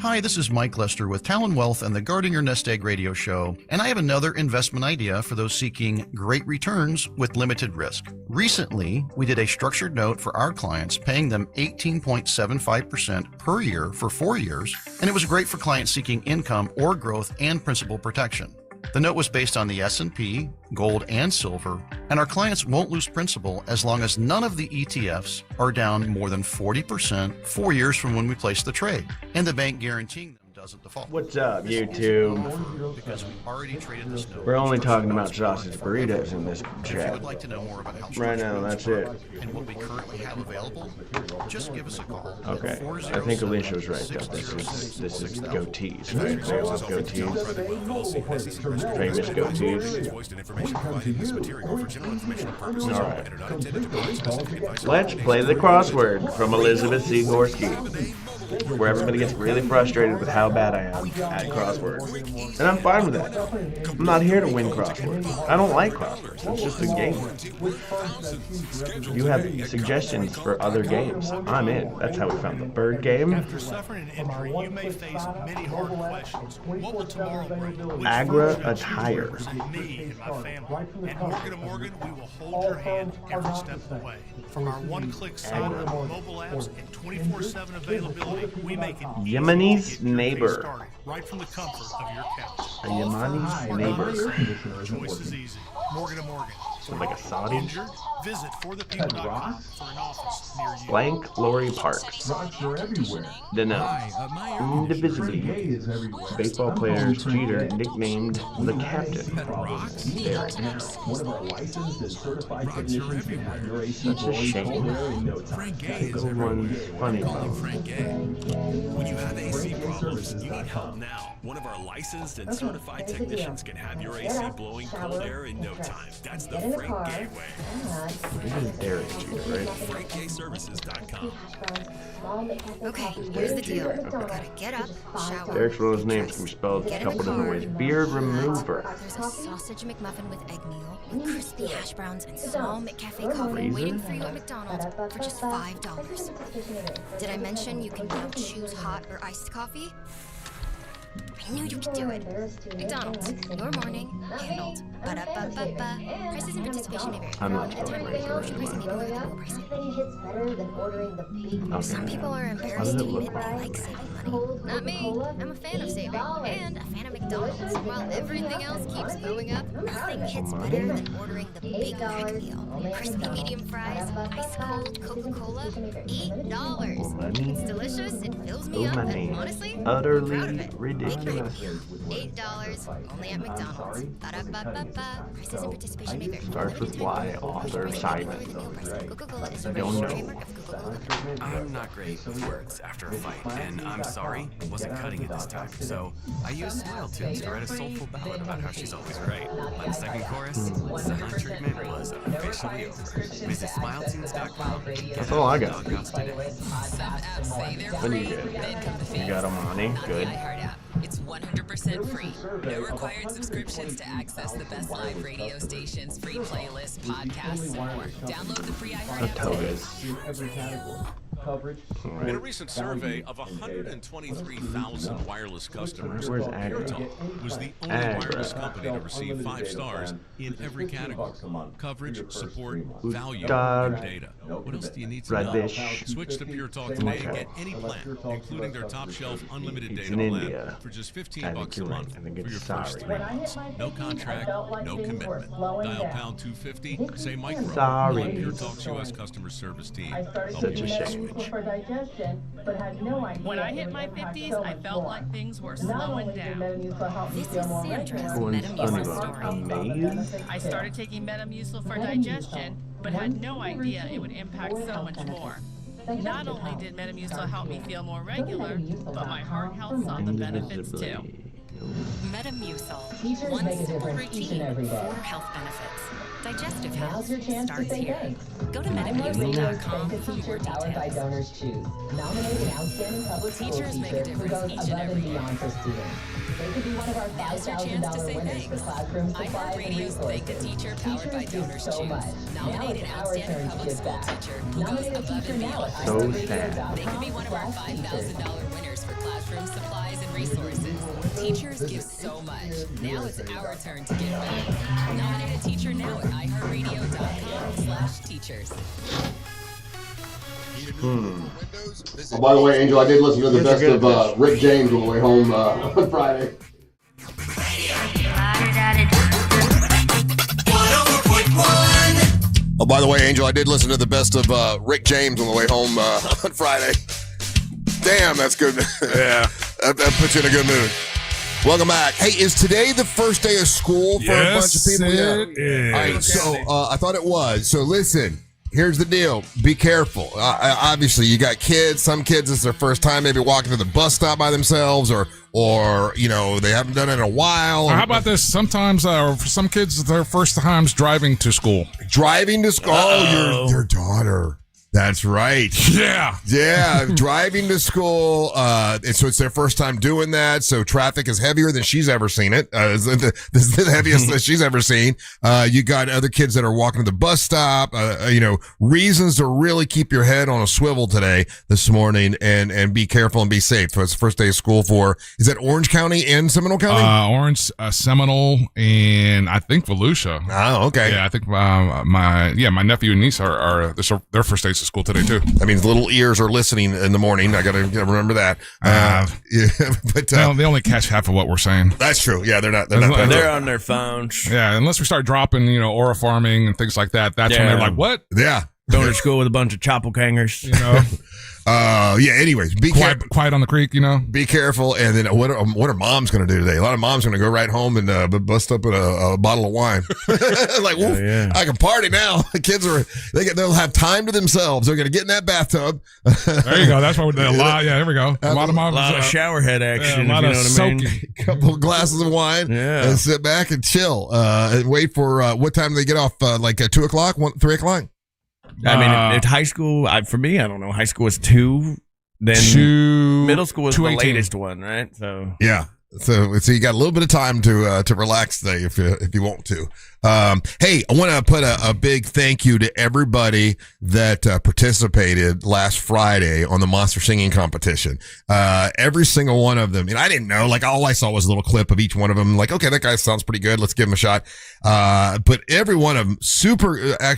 Hi, this is Mike Lester with Talon Wealth and the Guarding Your Nest Egg radio show, and I have another investment idea for those seeking great returns with limited risk. Recently, we did a structured note for our clients, paying them 18.75% per year for 4 years, and it was great for clients seeking income or growth and principal protection. The note was based on the S&P, gold, and silver, and our clients won't lose principal as long as none of the ETFs are down more than 40% 4 years from when we placed the trade, and the bank guaranteeing them doesn't default. What's up, YouTube? Because we already traded this note. We're only talking about sausage burritos in this If you chat. would like to know more about how Right now, that's it. and what we currently have available, just give us a call. Okay, I think Alicia was right though. This is goatees, right? They all have goatees. Famous goatees. Alright. Let's play the crossword from Elizabeth C. Gorski, where everybody gets really frustrated with how bad I am at crosswords. And I'm fine with that. I'm not here to win crosswords. I don't like crosswords. It's just a game. You have suggestions for other games, I'm in. That's how we found the bird game. After suffering an injury, you may face many hard questions. What will tomorrow bring? Agra attire. Me and my family. At Morgan & Morgan, we will hold your hand every step of the way. From our one-click sign up, mobile apps, and 24/7 availability, we make it easy Yemeni's to get your day neighbor. started, right from the comfort of your couch. A Yemeni's neighbor. Choice is easy. Morgan & Morgan. Like a Saudi? Injured? Visit forthepeople.com for an office near you. Blank Lori Parks. Dunno. Indivisibly. Baseball players cheater nicknamed the captain. Derek. Such a shame. Good one's funny though. When you have AC problems, you need help now. One of our licensed and certified technicians can have your AC blowing cold air in no time. That's the Frank Gay way. This is Derek cheater, right? FrankGayServices.com. Okay, here's the deal. You gotta get up, shower. Derek's one of those names can be spelled a couple different ways. Beard remover. There's a sausage McMuffin with egg meal, with crispy hash browns and small McCafe coffee Raisin? waiting for you at McDonald's for just $5. Did I mention you can now choose hot or iced coffee? I knew you could do it. McDonald's, your morning, handled. Ba-da-ba-ba-ba. Prices and participation may vary. I'm not Limited time totally promotion pricing may be lower than pricing. Okay. Some people are How embarrassed does to it look admit they like saving money. Not me. I'm a fan of saving and a fan of McDonald's. While everything else keeps going up, nothing hits better than ordering the Big Mac meal. Crispy medium fries, ice cold Coca-Cola, $8. It's delicious, it fills me up, and honestly, I'm proud of Utterly it. ridiculous. $8, only at McDonald's. Ba-da-ba-ba-ba. Prices and participation may vary. Starts with Y, author Simon. Coca-Cola is I a don't trademark know. of Coca-Cola I'm not great with words after a fight, and I'm sorry wasn't cutting it this time. So I used Smile Tunes to write a soulful ballad about how she's always right. By the second chorus, silent treatment was officially over. Visit SmileTunes.com. That's all I got. Some apps say they're What do you free, get? then come the You got them money? Good. It's 100% free. No required subscriptions to access the best live radio stations, free playlists, podcasts, and more. Download the free iHeart app today. In a recent survey of 123,000 wireless customers, Puerto was the only wireless company to receive 5 stars in every category: coverage, support, value, and data. What else do you need to know? Radish. Switch to Pure Talk today and get any plan, including their top shelf unlimited data in plan India. for just I $15 think a you're month right. I think for it's your first sorry. 3 months. No contract, no commitment. Dial pound 250, say micro. Sorry. Let Pure Talk's U.S. customer service team help Such you a make the shame. switch. When I hit my 50s, I felt like things were slowing down. This is Sandra's Going Metamucil funny, story. amazing. I started taking Metamucil for digestion, but had no idea it would impact so much more. Not only did Metamucil help me feel more regular, but my heart health saw the benefits too. Metamucil. One simple routine, 4 health benefits. Digestive health starts here. Go to Metamucil.com for more details. Teachers make a difference each and every day. Now's your chance to say thanks. iHeartRadio's Thank a Teacher powered by Donors Choose. Nominate an outstanding public school teacher who goes above and beyond for So students. sad. They could be one of our $5,000 winners for classroom supplies and resources. Teachers give so much. Now it's our turn to give back. Nominate a teacher now at iHeartRadio.com/teachers. Oh, by the way, Angel, I did listen to the best of Rick James on the way home on Friday. Oh, by the way, Angel, I did listen to the best of Rick James on the way home on Friday. Damn, that's good. Yeah. that puts you in a good mood. Welcome back. Hey, is today the first day of school for a bunch of people? It is. All right, so I thought it was. So listen, here's the deal. Be careful. Obviously, you got kids. Some kids, it's their first time maybe walking to the bus stop by themselves or you know, they haven't done it in a while. Or how about this? Sometimes, for some kids, it's their first times driving to school. Driving to school? Oh, your daughter. That's right. Yeah. Yeah. Driving to school. And so it's their first time doing that. So traffic is heavier than she's ever seen it. This is the heaviest that she's ever seen. You got other kids that are walking to the bus stop. You know, reasons to really keep your head on a swivel this morning and be careful and be safe. So it's the first day of school is that Orange County and Seminole County? Orange, Seminole, and I think Volusia. Oh, okay. Yeah, I think my nephew and niece are their first days of school today too. That means little ears are listening in the morning. I gotta remember that. Yeah, but they only catch half of what we're saying. That's true. Yeah, they're not. They're on their phones. Yeah, unless we start dropping, aura farming and things like that. That's when they're like, "What?" Yeah, going to school with a bunch of choppelgangers. Yeah. Anyways, be quiet on the creek. Be careful. And then what are moms going to do today? A lot of moms are going to go right home and bust up a bottle of wine. Like, woof, I can party now. The kids they'll have time to themselves. They're going to get in that bathtub. There you go. That's what a lot. Yeah, here we go. A lot of moms. A lot of shower head action. Yeah, a lot of soaking. A couple of glasses of wine. Yeah. And sit back and chill. And wait for what time do they get off? Like 2 o'clock, 3 o'clock. I mean, if high school, for me, I don't know. High school is 2, then middle school is the latest one, right? So yeah. So you got a little bit of time to relax today if you want to. Hey, I want to put a big thank you to everybody that participated last Friday on the Monster Singing Competition. Every single one of them. And I didn't know, like, all I saw was a little clip of each one of them. Like, okay, that guy sounds pretty good. Let's give him a shot. But every one of them,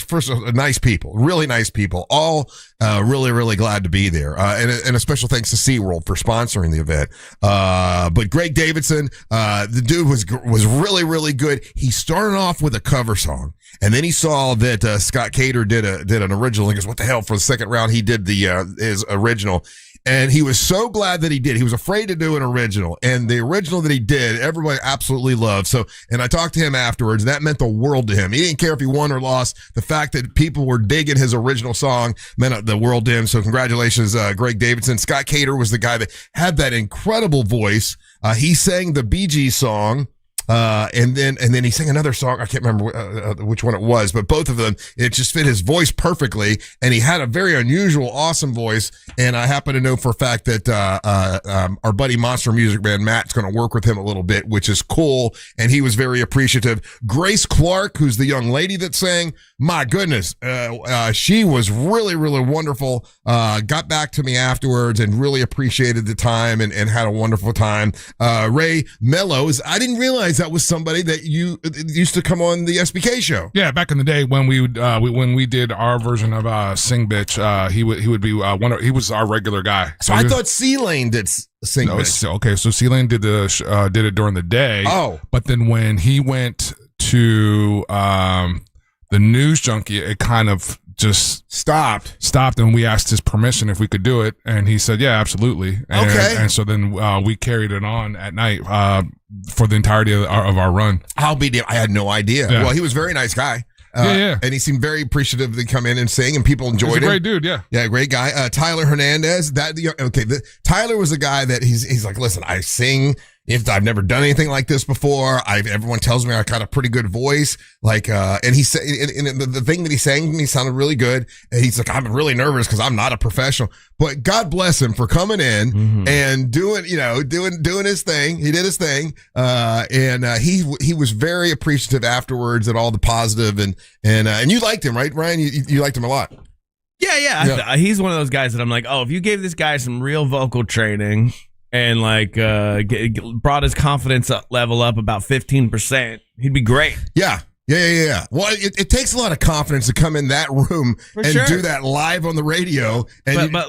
first, nice people, really nice people, all really, really glad to be there. And a special thanks to SeaWorld for sponsoring the event. But Greg Davidson, the dude was really, really good. He started off with a cover song, and then he saw that Scott Cater did an original. He goes, "What the hell?" For the second round, he did his original, And he was so glad that he did. He was afraid to do an original. And the original that he did, everybody absolutely loved. So, and I talked to him afterwards. That meant the world to him. He didn't care if he won or lost. The fact that people were digging his original song meant the world to him. So congratulations, Greg Davidson. Scott Cater was the guy that had that incredible voice. He sang the Bee Gees song. And then he sang another song. I can't remember which one it was, but both of them, it just fit his voice perfectly. And he had a very unusual, awesome voice. And I happen to know for a fact that, our buddy Monster Music Man, Matt's going to work with him a little bit, which is cool. And he was very appreciative. Grace Clark, who's the young lady that sang, my goodness, she was really, really wonderful. Got back to me afterwards and really appreciated the time and had a wonderful time. Ray Mellows, I didn't realize that was somebody that you used to come on the SBK show. Yeah, back in the day when we did our version of Sing Bitch, he would be he was our regular guy. So I thought C-Lane did Sing Bitch. Okay, so C-Lane did did it during the day. Oh, but then when he went to the News Junkie, it kind of just stopped, and we asked his permission if we could do it, and he said, "Yeah, absolutely." And so then we carried it on at night for the entirety of our run. I had no idea. Yeah. Well, he was a very nice guy. Yeah. And he seemed very appreciative to come in and sing, and people enjoyed He's a him. great dude, yeah. Yeah, great guy. Tyler Hernandez. Tyler was a guy that he's like, listen, I sing. If I've never done anything like this before, everyone tells me I got a pretty good voice. And he said, and the thing that he sang to me sounded really good. And he's like, I'm really nervous because I'm not a professional, but God bless him for coming in and doing his thing. He did his thing. He was very appreciative afterwards at all the positive and you liked him, right, Ryan? You liked him a lot. Yeah. He's one of those guys that I'm like, if you gave this guy some real vocal training and brought his confidence level up about 15%, he'd be great. Yeah. Well, it takes a lot of confidence to come in that room do that live on the radio. And but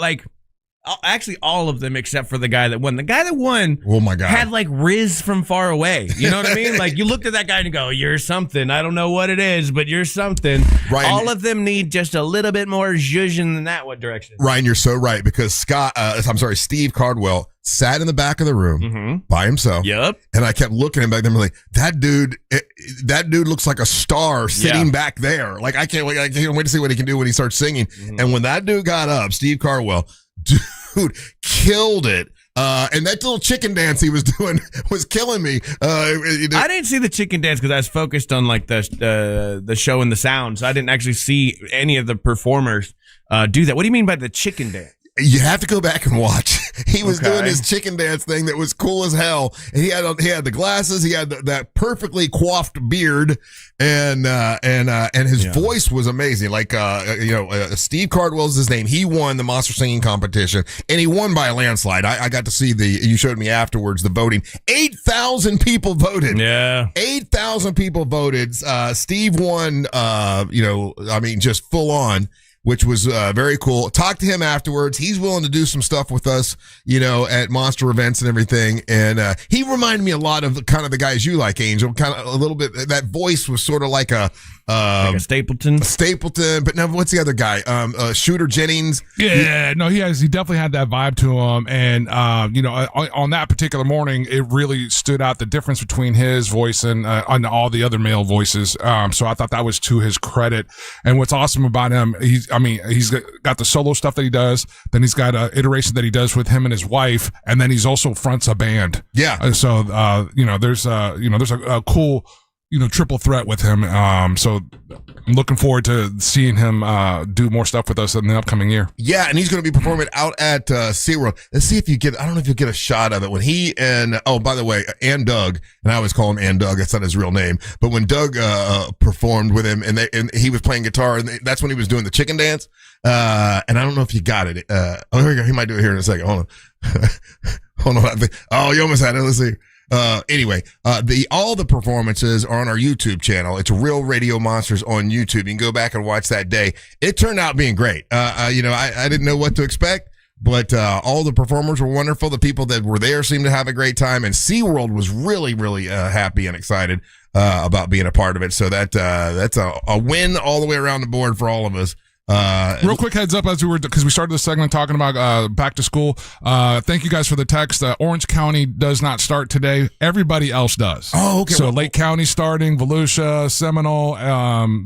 actually all of them except for the guy that won. The guy that won, oh my God, had Riz from far away. You know what I mean? You looked at that guy and you go, you're something. I don't know what it is, but you're something. Ryan, all of them need just a little bit more zhuzh in that direction. Ryan, you're so right, because Steve Cardwell sat in the back of the room by himself. Yep. And I kept looking at him back there and like, that dude looks like a star sitting back there. I can't wait to see what he can do when he starts singing. And when that dude got up, Steve Cardwell, dude, killed it. And that little chicken dance he was doing was killing me. I didn't see the chicken dance because I was focused on the show and the sound, so I didn't actually see any of the performers do that. What do you mean by the chicken dance? You have to go back and watch. He was doing his chicken dance thing that was cool as hell. And he had the glasses. He had that perfectly coiffed beard, and his voice was amazing. Steve Cardwell's his name. He won the monster singing competition, and he won by a landslide. I got to see you showed me afterwards the voting. 8,000 people voted. Yeah, 8,000 people voted. Steve won. Just full on, which was very cool. Talked to him afterwards. He's willing to do some stuff with us, at monster events and everything. And he reminded me a lot of kind of the guys you like, Angel. Kind of a little bit. That voice was sort of like a Stapleton. But no, what's the other guy? Shooter Jennings. Yeah, no, he definitely had that vibe to him. And on that particular morning, it really stood out the difference between his voice and on all the other male voices. So I thought that was to his credit. And what's awesome about him, he's got the solo stuff that he does. Then he's got an iteration that he does with him and his wife, and then he's also fronts a band. Yeah. So there's a cool triple threat with him. So I'm looking forward to seeing him do more stuff with us in the upcoming year. Yeah, and he's going to be performing out at SeaWorld. Let's see if I don't know if you'll get a shot of it. When he and, by the way, and Doug, and I always call him and Doug, that's not his real name, but when Doug performed with him and he was playing guitar, and that's when he was doing the chicken dance. And I don't know if you got it. Here we go. He might do it here in a second. Hold on. Hold on. Oh, you almost had it. Let's see. Anyway, all the performances are on our YouTube channel. It's Real Radio Monsters on YouTube. You can go back and watch that day. It turned out being great. I didn't know what to expect, but all the performers were wonderful. The people that were there seemed to have a great time, and SeaWorld was really, really happy and excited about being a part of it. So that's a win all the way around the board for all of us. Real quick heads up because we started the segment talking about back to school. Thank you guys for the text. Orange County does not start today. Everybody else does. Oh, okay. So Lake County starting, Volusia, Seminole.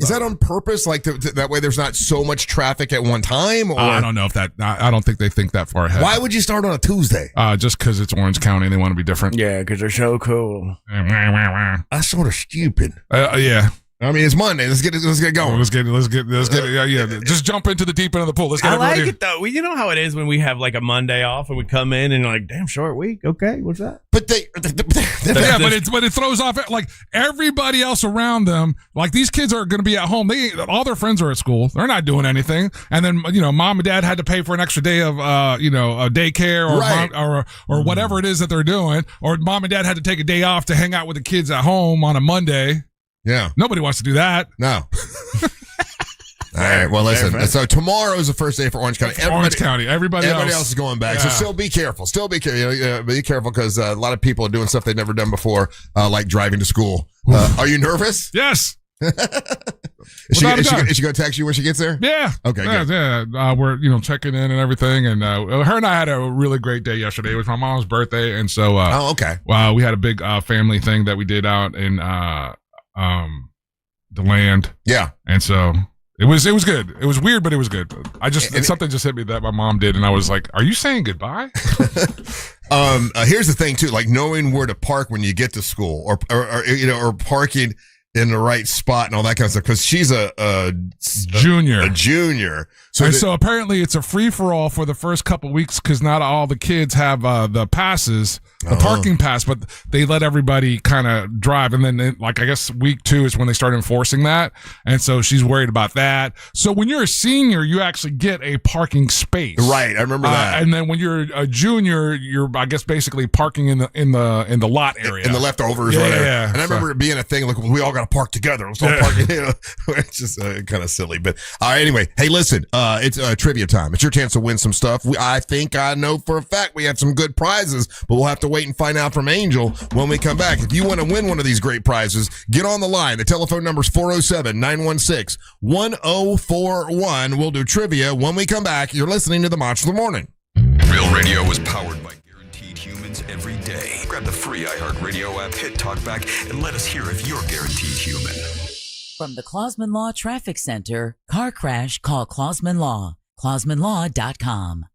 Is that on purpose? Like that way there's not so much traffic at one time? Or I don't know if that. I don't think they think that far ahead. Why would you start on a Tuesday? Just because it's Orange County and they want to be different. Yeah, because they're so cool. That's sort of stupid. Yeah. I mean, it's Monday. Let's get going. Let's get it. Yeah. Just jump into the deep end of the pool. Let's get I like ready. it though. You know how it is when we have like a Monday off and we come in and like, damn, short week. Okay, what's that? But but it throws off like everybody else around them. Like these kids are going to be at home. All their friends are at school. They're not doing anything. And then mom and dad had to pay for an extra day of a daycare or Right. or whatever it is that they're doing. Or mom and dad had to take a day off to hang out with the kids at home on a Monday. Yeah. Nobody wants to do that. No. All right. Well, listen. So tomorrow is the first day for Orange County. Everybody else is going back. Yeah. So still be careful. Be careful because a lot of people are doing stuff they've never done before, like driving to school. Are you nervous? Yes. Is she going to text you when she gets there? Yeah. Okay. Good. Yeah. We're checking in and everything, and her and I had a really great day yesterday. It was my mom's birthday, and so we had a big family thing that we did out in the land. Yeah. And so it was good. It was weird, but it was good. Something just hit me that my mom did, and I was like, "Are you saying goodbye?" Here's the thing too, like knowing where to park when you get to school, or parking in the right spot and all that kind of stuff. Because she's a junior. So apparently it's a free for all for the first couple weeks because not all the kids have the passes, the parking pass, but they let everybody kind of drive. And then I guess week 2 is when they start enforcing that. And so she's worried about that. So when you're a senior, you actually get a parking space. Right. I remember that. And then when you're a junior, you're, I guess, basically parking in the lot area. In the leftovers. Yeah, whatever. yeah. And I remember it being a thing, like, we all got to park together. Let's all park, it's just kind of silly. But all right, anyway, hey, listen, it's trivia time. It's your chance to win some stuff. I think I know for a fact we have some good prizes, but we'll have to wait and find out from Angel when we come back. If you want to win one of these great prizes, get on the line. The telephone number is 407-916-1041. We'll do trivia when we come back. You're listening to the Monster of the Morning. Real Radio is powered by guaranteed humans every day. Grab the free iHeartRadio app, hit TalkBack, and let us hear if you're guaranteed human. From the Clausman Law Traffic Center, car crash, call Clausman Law. ClausmanLaw.com.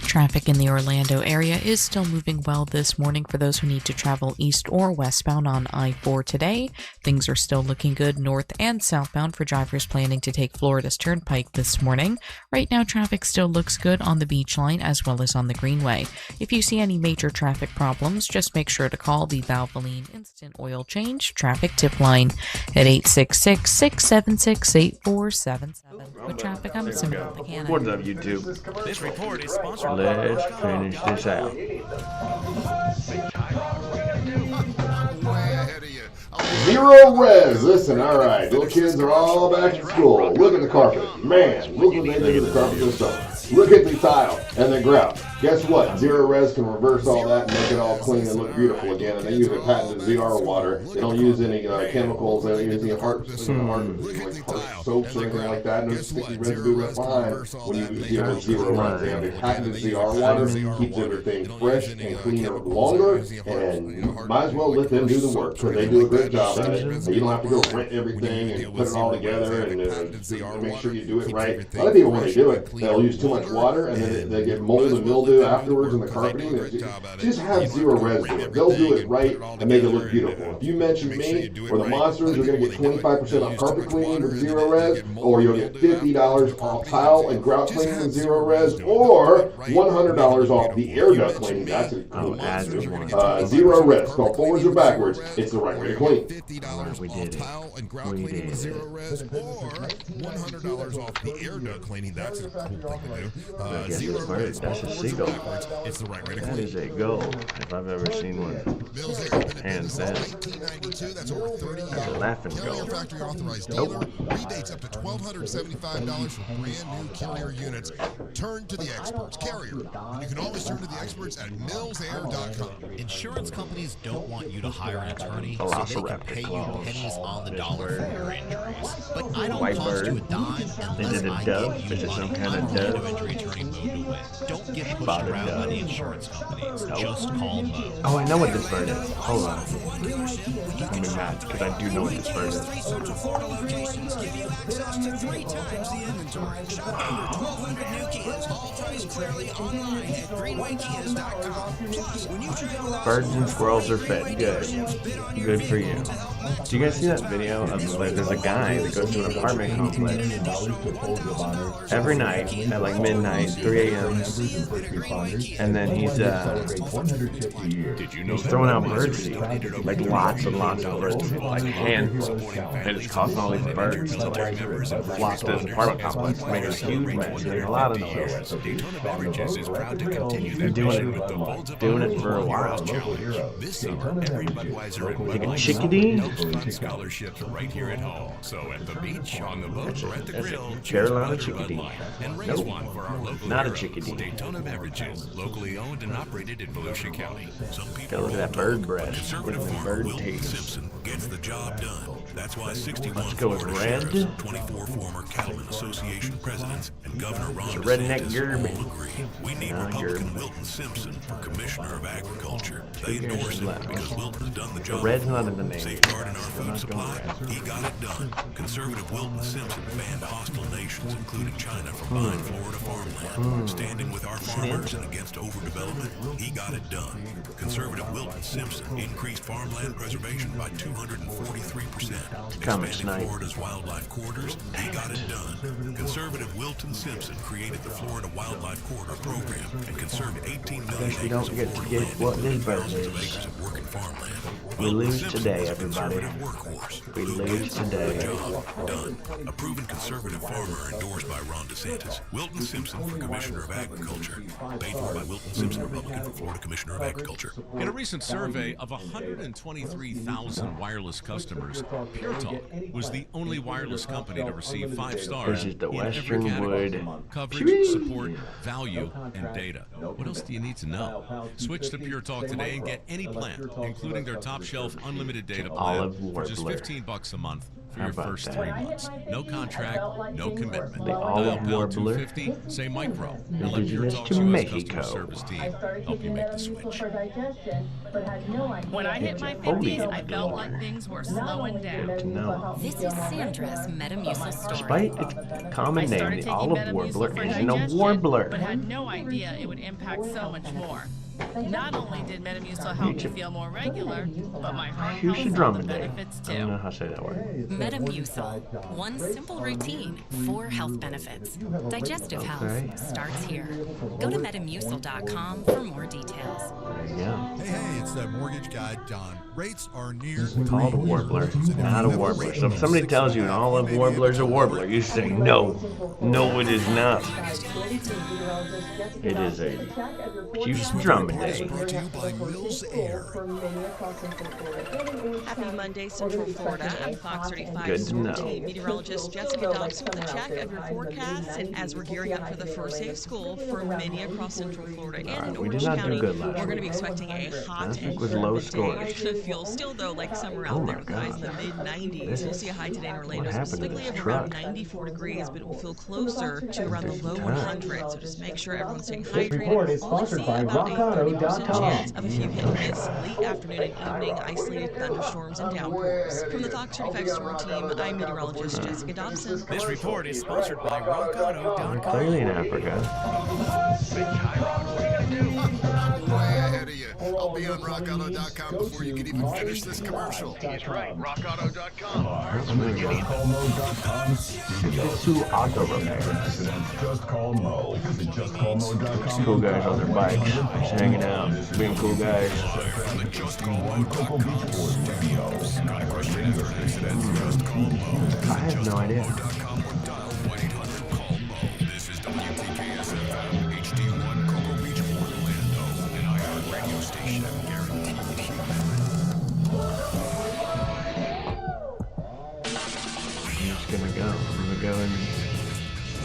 Traffic in the Orlando area is still moving well this morning for those who need to travel east or westbound on I-4 today. Things are still looking good north and southbound for drivers planning to take Florida's Turnpike this morning. Right now, traffic still looks good on the Beach Line as well as on the Greenway. If you see any major traffic problems, just make sure to call the Valvoline Instant Oil Change Traffic Tip Line at 866-676-8477. With traffic, I'm Samantha Cannon. What's up, YouTube? This report is sponsored. Let's finish this out. Zero res. Listen, all right. Little kids are all back at school. Look at the carpet. Man, look what they did to the carpet this summer. Look at the tile and the grout. Guess what? Zero res can reverse all that and make it all clean and look beautiful again. And they use a patented ZR water. They don't use any chemicals. They don't use any harsh soaps or anything like that. No sticky residue left behind when you deal with zero res. They have a patented ZR water. Keeps everything fresh and cleaner longer. And you might as well let them do the work because they do a great job at it. And you don't have to go rent everything and put it all together and make sure you do it right. A lot of people, when they do it, they'll use too much water and then they get mold and mildew afterwards in the carpeting. Just have zero res do it. They'll do it right and make it look beautiful. If you mention me or the Monsters, you're going to get 25% off carpet cleaning with zero res, or you'll get $50 off tile and grout cleaning with zero res, or $100 off the air duct cleaning. That's a cool one. Zero res. Call forwards or backwards. It's the right way to clean. We did it. We did it. Zero res, or $100 off the air duct cleaning. That's a cool thing to do. That's a seagull. goal. backwards. It's the right way to That clean. is a goal, if I've ever seen one. Mills Air has been in Hands business down. since 1992. That's over 30 That's a years. laughing The only goal. factory authorized dealer. Rebates up to $1,275 for brand new Carrier units. Turn to the experts. Carrier. And you can always turn to the experts at millsair.com. Insurance companies don't want you to hire an attorney so they can Velociraptor pay you claws. pennies on the This dollar bird. for your injuries. But I don't White cost you a bird. dime Is unless it a I dove? give Is you it some money. kind I'm of not dove? an injury attorney Mo to win. Don't get pushed Spotted around by dove. the insurance companies. Nope. Just call Mo. Oh, I know what this bird is. Hold on. I'm mad because I do know what this bird is. Central Florida locations give you access to 3 times the inventory. Shop over 1,200 new Kias, all priced clearly online at greenwaykias.com. Plus, when you trade a Birds and squirrels are fed. Good. Good for you. Do you guys see that video of like there's a guy that goes to an apartment complex every night at like midnight, 3 a.m. and then he's throwing out bird seed, like lots and lots of bird seed, like handfuls, and it's causing all these birds to like flock to this apartment complex, make a huge mess. There's a lot of those. Daytona Beverages is proud to continue They're that doing mission it, with the Bulls of doing Honor it for a while. Challenge. This summer, every Budweiser and Like a Bud Light chickadee? knows fun scholarships right here at home. So at the beach, on the boat, or at the That's a grill, choose Carolina Bud or chickadee. Bud Light and raise Nope. one for our local Not a heroes. chickadee. Daytona Beverages, locally owned and operated in Volusia County. Some people Look at that bird breath. conservative Look at the farmer bird Wilton taste. Simpson gets the job done. That's why 61 Let's go with Florida red. sheriffs, 24 former Cattlemen Association presidents, and Governor Ron It's a redneck DeSantis Gerb. all agree. We need Nah, Republican Gerb. Wilton Simpson for Commissioner of Agriculture. They Two endorse years him left. because Wilton's done the job. red's before. not in the name. Safeguarding our We're food not supply. going He got it done. Conservative Wilton Simpson banned hostile nations, including China, from buying Florida farmland. Standing with our farmers and against overdevelopment, he got it done. Conservative Wilton Simpson increased farmland preservation by 243%. Come, Expanding Snipe. Florida's wildlife corridors, he got it done. Conservative Wilton Simpson created the Florida Wildlife Corridor Program and conserved 18 million Guess we acres don't of get to woodland get land what and this bird thousands of is. acres of working farmland. We Wilton lose Simpson today, is a everybody. conservative workhorse. We Who lose gets today. the job done. A proven conservative farmer endorsed by Ron DeSantis. Wilton Simpson for Commissioner of Agriculture. Paid for by Wilton Simpson, Republican for Florida Commissioner of Agriculture. In a recent survey of 123,000 wireless customers, Pure Talk was the only wireless company to receive 5 stars This is the in Western every category. Wood. Coverage, support, value, and data. What else do you need to know? Switch to Pure Talk today and get any plan, including their top shelf unlimited data plan Olive for just Warbler. $15 a month for How your about first that? 3 months. No contract, no commitment. The Dial Olive pound Warbler. 250, say micro, and let Pure Indigenous Talk's to U.S. Mexico. customer service team help you make the switch. When I hit my 50s, I felt like things were slowing down. To know. This is Sandra's Metamucil story. Despite its common I name, started the taking olive Metamucil warbler for isn't a digestion, warbler. but had no idea it would impact so much more. Not only did Metamucil help me feel more regular, but my heart You health should saw drum the a day. benefits I don't know too. how to say that word. Metamucil. One simple routine, 4 health benefits. Digestive health Okay. starts here. Go to metamucil.com for more details. There you go. Hey, it's the mortgage guy, Don. Rates are near Called a warbler, not a warbler. So if somebody tells you an olive warbler is a warbler, you say no. No, it is not. It is a huge drum day. brought to you by Mills Air. Happy Monday, Central Florida. I'm Fox Good 35's to know. team meteorologist Jessica Dobson with a check of your forecasts. And as we're gearing up for the first day of school for many across Central Florida and in We did Orange not do County, good last we're going to week. be expecting a hot Last and week was humid low day. scores. It's going to feel still, though, like summer Oh out my there with highs in the God. mid-90s. We'll see a high today in Orlando, happened to specifically this of around truck? 94 degrees, but it will feel closer to around the low Truck. 100s. So just make sure everyone's staying This hydrated. report is Only sponsored see by about a 30% RockAuto.com. chance of a few hit and miss late afternoon and evening isolated thunderstorms and downpours. From the Fox 35 Storm Team, I'm meteorologist Jessica Dobson. This report is sponsored by RockAuto.com. Clearly in Africa. Way ahead of you. I'll be on rockauto.com before you can even finish this commercial. That's right, rockauto.com. Two auto repairs. Just call Mo. Visit justcallmo.com. Cool guys on their bikes, just hanging out, being cool guys. Cocoa Beach Ford Studios. Got a question? Just call Mo. I have no idea. This is WTKS-FM, HD1 Cocoa Beach, Florida.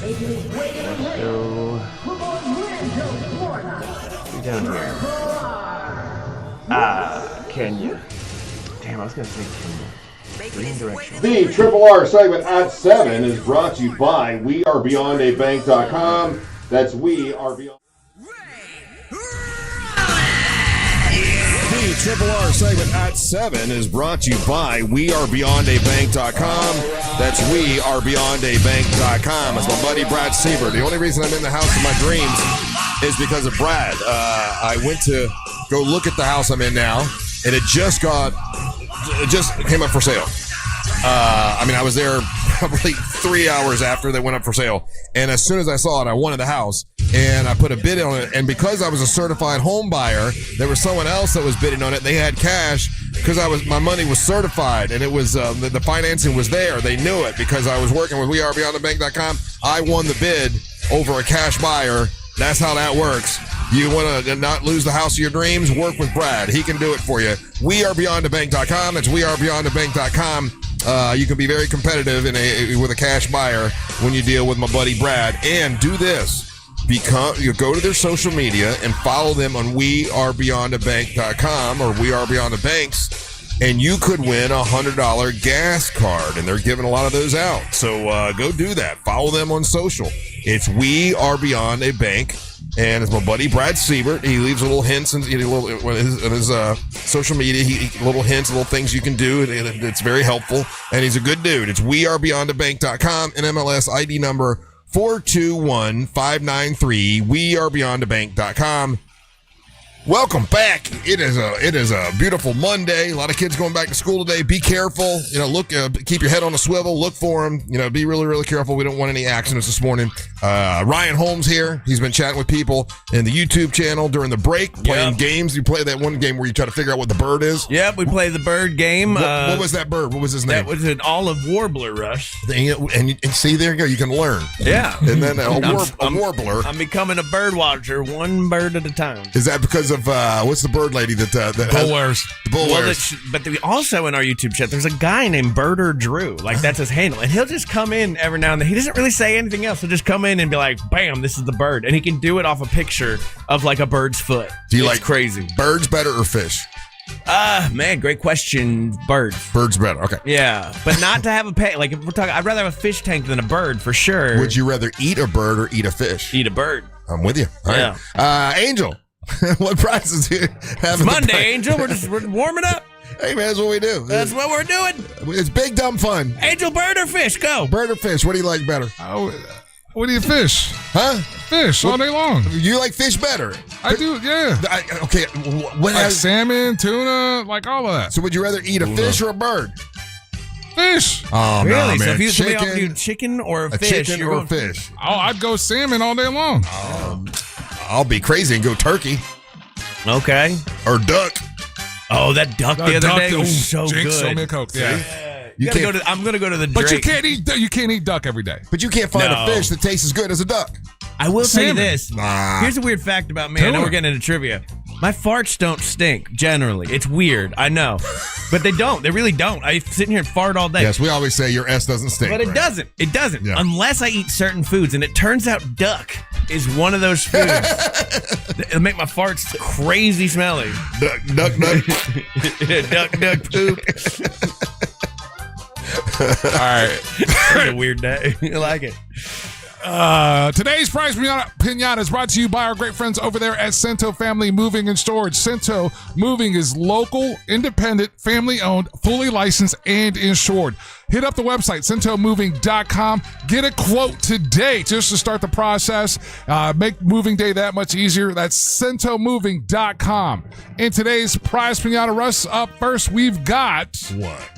Let's go. Down here. Kenya. Damn, I was gonna say Kenya. Green direction. The Triple R segment at 7 is brought to you by WeAreBeyondABank.com. That's We Are Beyond. The Triple R segment at 7 is brought to you by WeAreBeyondABank.com. That's WeAreBeyondABank.com. It's my buddy Brad Siebert. The only reason I'm in the house of my dreams is because of Brad. I went to go look at the house I'm in now, and it just came up for sale. I was there probably 3 hours after they went up for sale. And as soon as I saw it, I wanted the house. And I put a bid on it. And because I was a certified home buyer, there was someone else that was bidding on it. They had cash because my money was certified. And it was the financing was there. They knew it because I was working with WeAreBeyondTheBank.com. I won the bid over a cash buyer. That's how that works. You want to not lose the house of your dreams? Work with Brad. He can do it for you. WeAreBeyondTheBank.com. That's WeAreBeyondTheBank.com. You can be very competitive with a cash buyer when you deal with my buddy Brad. And do this. You go to their social media and follow them on WeAreBeyondTheBank.com or We Are Beyond the Banks, and you could win a $100 gas card, and they're giving a lot of those out. So go do that. Follow them on social. It's We Are Beyond a Bank, and it's my buddy Brad Siebert. He leaves little hints in his social media. Little hints, little things you can do. It's very helpful, and he's a good dude. It's WeAreBeyondTheBank.com, and MLS ID number 421-593. WeAreBeyondTheBank.com. Welcome back. It is a beautiful Monday. A lot of kids going back to school today. Be careful. Keep your head on a swivel. Look for them. Be really, really careful. We don't want any accidents this morning. Ryan Holmes here. He's been chatting with people in the YouTube channel during the break, playing games. You play that one game where you try to figure out what the bird is. Yep, we play the bird game. What was that bird? What was his name? That was an olive warbler, Russ. And see, there you go. You can learn. Yeah. And then a warbler. I'm becoming a bird watcher, one bird at a time. Is that because of what's the bird lady that bull wears? The bull wears. But also in our YouTube chat, there's a guy named Birder Drew. Like, that's his handle. And he'll just come in every now and then. He doesn't really say anything else. He'll just come in and be like, bam, this is the bird. And he can do it off a picture of like a bird's foot. Do you like crazy? Birds better or fish? Man, great question. Birds. Birds better. Okay. Yeah, but not to have a pet. Like, if we're talking, I'd rather have a fish tank than a bird for sure. Would you rather eat a bird or eat a fish? Eat a bird. I'm with you. All right. Angel. What prizes do you have? It's Monday, Angel. We're warming up. Hey, man, that's what we do. That's what we're doing. It's big, dumb fun. Angel, bird or fish? Go. Bird or fish? What do you like better? What do you fish? Huh? Fish all day long. You like fish better? I do, yeah. Okay. Like salmon, tuna, like all of that. So would you rather eat a fish or a bird? Fish. Oh, really? no, man. So if you chicken, offer you chicken or fish, chicken or fish? Oh, I'd go salmon all day long. I'll be crazy and go turkey. Okay. Or duck. Oh, that duck the other day was so Jinx, good. Sold me a Coke. Yeah. I'm gonna go to the. But Drake. you can't eat duck every day. But you can't find a fish that tastes as good as a duck. I will tell you Salmon. this. Nah. Here's a weird fact about me. I know we're getting into trivia. My farts don't stink, generally. It's weird, I know. But they don't. They really don't. I sit here and fart all day. Yes, we always say your S doesn't stink. But it right? doesn't. It doesn't. Yeah. Unless I eat certain foods. And it turns out duck is one of those foods that'll make my farts crazy smelly. Duck. Duck poop. All right. It's a weird day. I like it. Today's prize pinata is brought to you by our great friends over there at Cento Family Moving and Storage. Cento Moving is local, independent, family-owned, fully licensed, and insured. Hit up the website, centomoving.com. Get a quote today just to start the process. Make moving day that much easier. That's centomoving.com. In today's prize pinata, Russ, up first, we've got... What?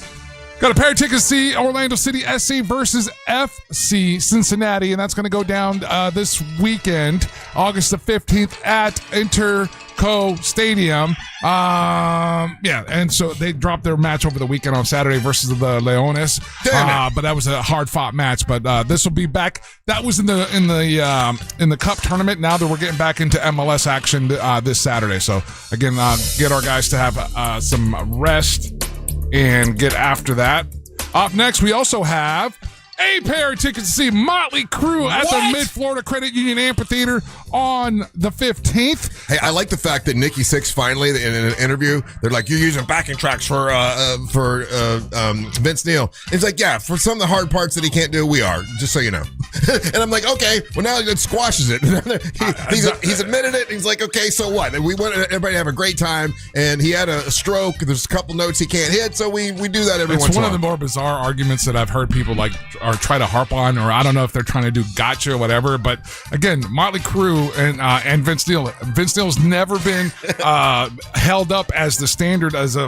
Got a pair of tickets to see Orlando City SC versus FC Cincinnati, and that's going to go down this weekend, August the 15th at Interco Stadium. And so they dropped their match over the weekend on Saturday versus the Leones. But that was a hard-fought match. But this will be back. That was in the Cup tournament. Now that we're getting back into MLS action this Saturday. So again, get our guys to have some rest and get after that. Up next, we also have a pair of tickets to see Motley Crue at the Mid-Florida Credit Union Amphitheater on the 15th. Hey, I like the fact that Nikki Sixx finally, in an interview, they're like, "You're using backing tracks for Vince Neil." He's like, "Yeah, for some of the hard parts that he can't do, we are. Just so you know." And I'm like, "Okay, well now it squashes it." he's admitted it. He's like, "Okay, so what? We want everybody to have a great time." And he had a stroke. There's a couple notes he can't hit, so we do that every once in a while. It's one of the more bizarre arguments that I've heard people like or try to harp on, or I don't know if they're trying to do gotcha or whatever. But again, Motley Crue and Vince Neil. Vince Neil's never been held up as the standard as a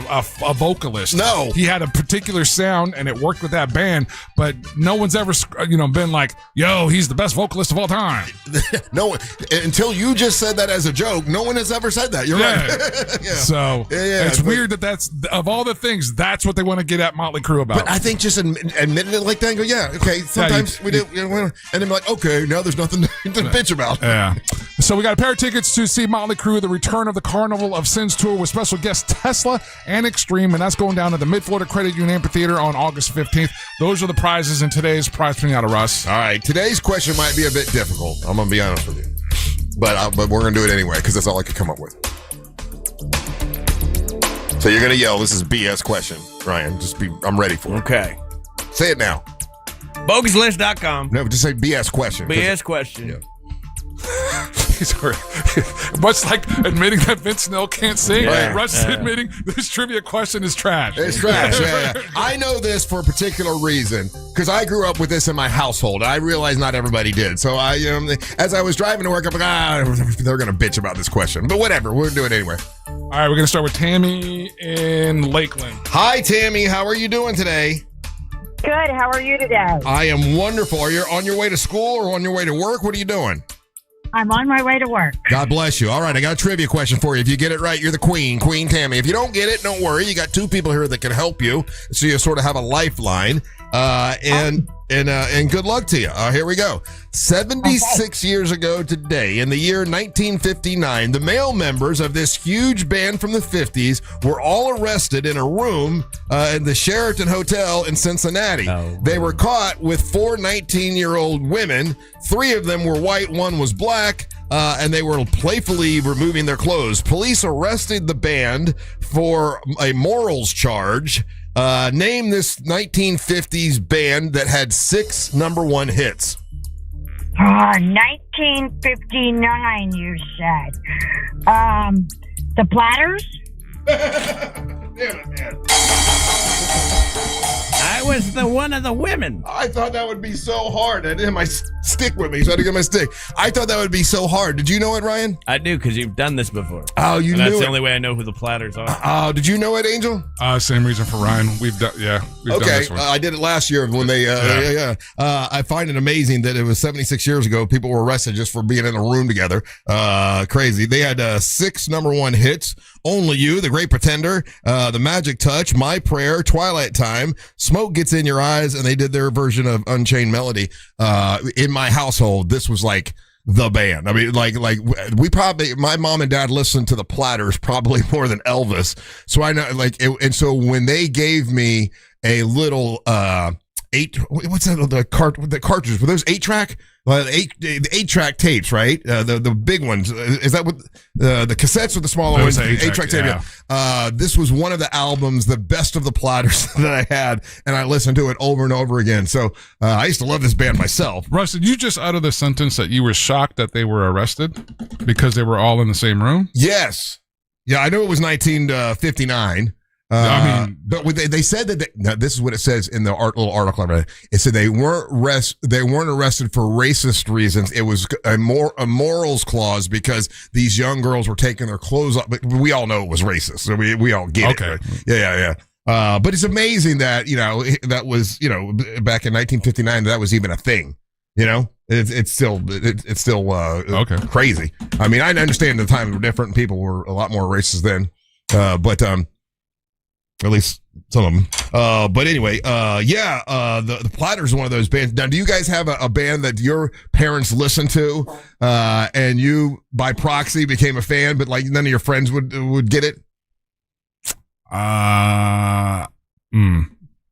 vocalist. No, he had a particular sound and it worked with that band, but no one's ever been like, "Yo, he's the best vocalist of all time." No, until you just said that as a joke, no one has ever said that. You're right. Yeah. So it's weird that's of all the things, that's what they want to get at Motley Crue about. But I think just admitting it like that and go, "Yeah, okay, sometimes we do," and then like, "Okay, now there's nothing to bitch about." Yeah. So we got a pair of tickets to see Motley Crue, the return of the Carnival of Sins tour with special guests Tesla and Extreme, and that's going down at the Mid-Florida Credit Union Amphitheater on August 15th. Those are the prizes in today's prize putting out of Russ. All right, today's question might be a bit difficult. I'm going to be honest with you. But we're going to do it anyway because that's all I could come up with. So you're going to yell, "This is BS question." Ryan, I'm ready for it. Okay. Say it now. Boguslist.com. No, just say BS question. BS question. Yeah. Much like admitting that Vince Neil can't sing, Yeah. Russ is admitting this trivia question is trash. It's trash. Yeah. I know this for a particular reason because I grew up with this in my household. I realized not everybody did. So as I was driving to work, I'm like, they're going to bitch about this question. But whatever, we'll do it anyway. All right, we're going to start with Tammy in Lakeland. Hi, Tammy. How are you doing today? Good. How are you today? I am wonderful. Are you on your way to school or on your way to work? What are you doing? I'm on my way to work. God bless you. All right, I got a trivia question for you. If you get it right, you're the queen, Queen Tammy. If you don't get it, don't worry. You got two people here that can help you, so you sort of have a lifeline. And good luck to you. Here we go. 76 years ago today, in the year 1959, the male members of this huge band from the 50s were all arrested in a room in the Sheraton Hotel in Cincinnati. They were caught with 4 19-year-old women. 3 of them were white, 1 was black. And they were playfully removing their clothes. Police arrested the band for a morals charge. Name this 1950s band that had 6 number 1 hits. 1959, you said. The Platters? Damn it, man. I was one of the women. I thought that would be so hard. I didn't have my stick with me, so I had to get my stick. I thought that would be so hard. Did you know it, Ryan? I do, because you've done this before. Oh, you knew it. That's the only way I know who the Platters are. Oh, did you know it, Angel? Same reason for Ryan. We've done this one. I did it last year when they. I find it amazing that it was 76 years ago. People were arrested just for being in a room together. Crazy. They had 6 number 1 hits. Only You, The Great Pretender, The Magic Touch, My Prayer, Twilight Time, Smoke Gets in Your Eyes, and they did their version of Unchained Melody. In my household, this was like the band. I mean, like we probably, my mom and dad listened to the Platters probably more than Elvis. So I know, and so when they gave me a little what's that? The cartridge? Were those 8-track? 8-track tapes, right? The big ones. Is that what the cassettes or the smaller ones? 8-track tape. Yeah. This was one of the albums, the best of the Platters that I had, and I listened to it over and over again. So I used to love this band myself. Russ, did you just utter the sentence that you were shocked that they were arrested because they were all in the same room? Yes. Yeah, I know it was 1959. But they said that now this is what it says in the little article I read. It said they weren't arrested for racist reasons. It was a morals clause because these young girls were taking their clothes off. But we all know it was racist, so we all get it. Right? Yeah. But it's amazing that that was back in 1959 that was even a thing. It's still crazy. I mean, I understand the times were different and people were a lot more racist then. But at least some of them. But anyway, the Platters are one of those bands. Now, do you guys have a band that your parents listened to, and you by proxy became a fan, but like none of your friends would get it?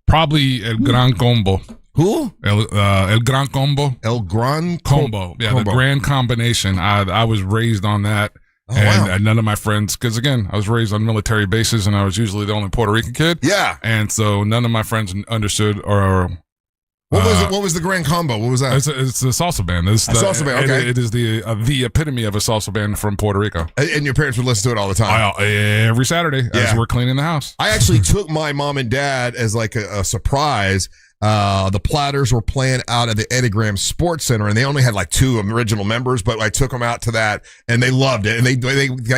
Probably El Gran Combo. Who? El Gran Combo. El Gran Combo. Yeah, Combo. the Grand Combination. I was raised on that. Oh, and wow. none of my friends, because again, I was raised on military bases and I was usually the only Puerto Rican kid. Yeah. And so none of my friends understood or. What was the Grand Combo? What was that? It's a salsa band. It's A salsa band, okay. It is the epitome of a salsa band from Puerto Rico. And your parents would listen to it all the time? Every Saturday as we're cleaning the house. I actually took my mom and dad as like a surprise. The Platters were playing out at the Eddie Graham Sports Center, and they only had like 2 original members, but I took them out to that, and they loved it. And they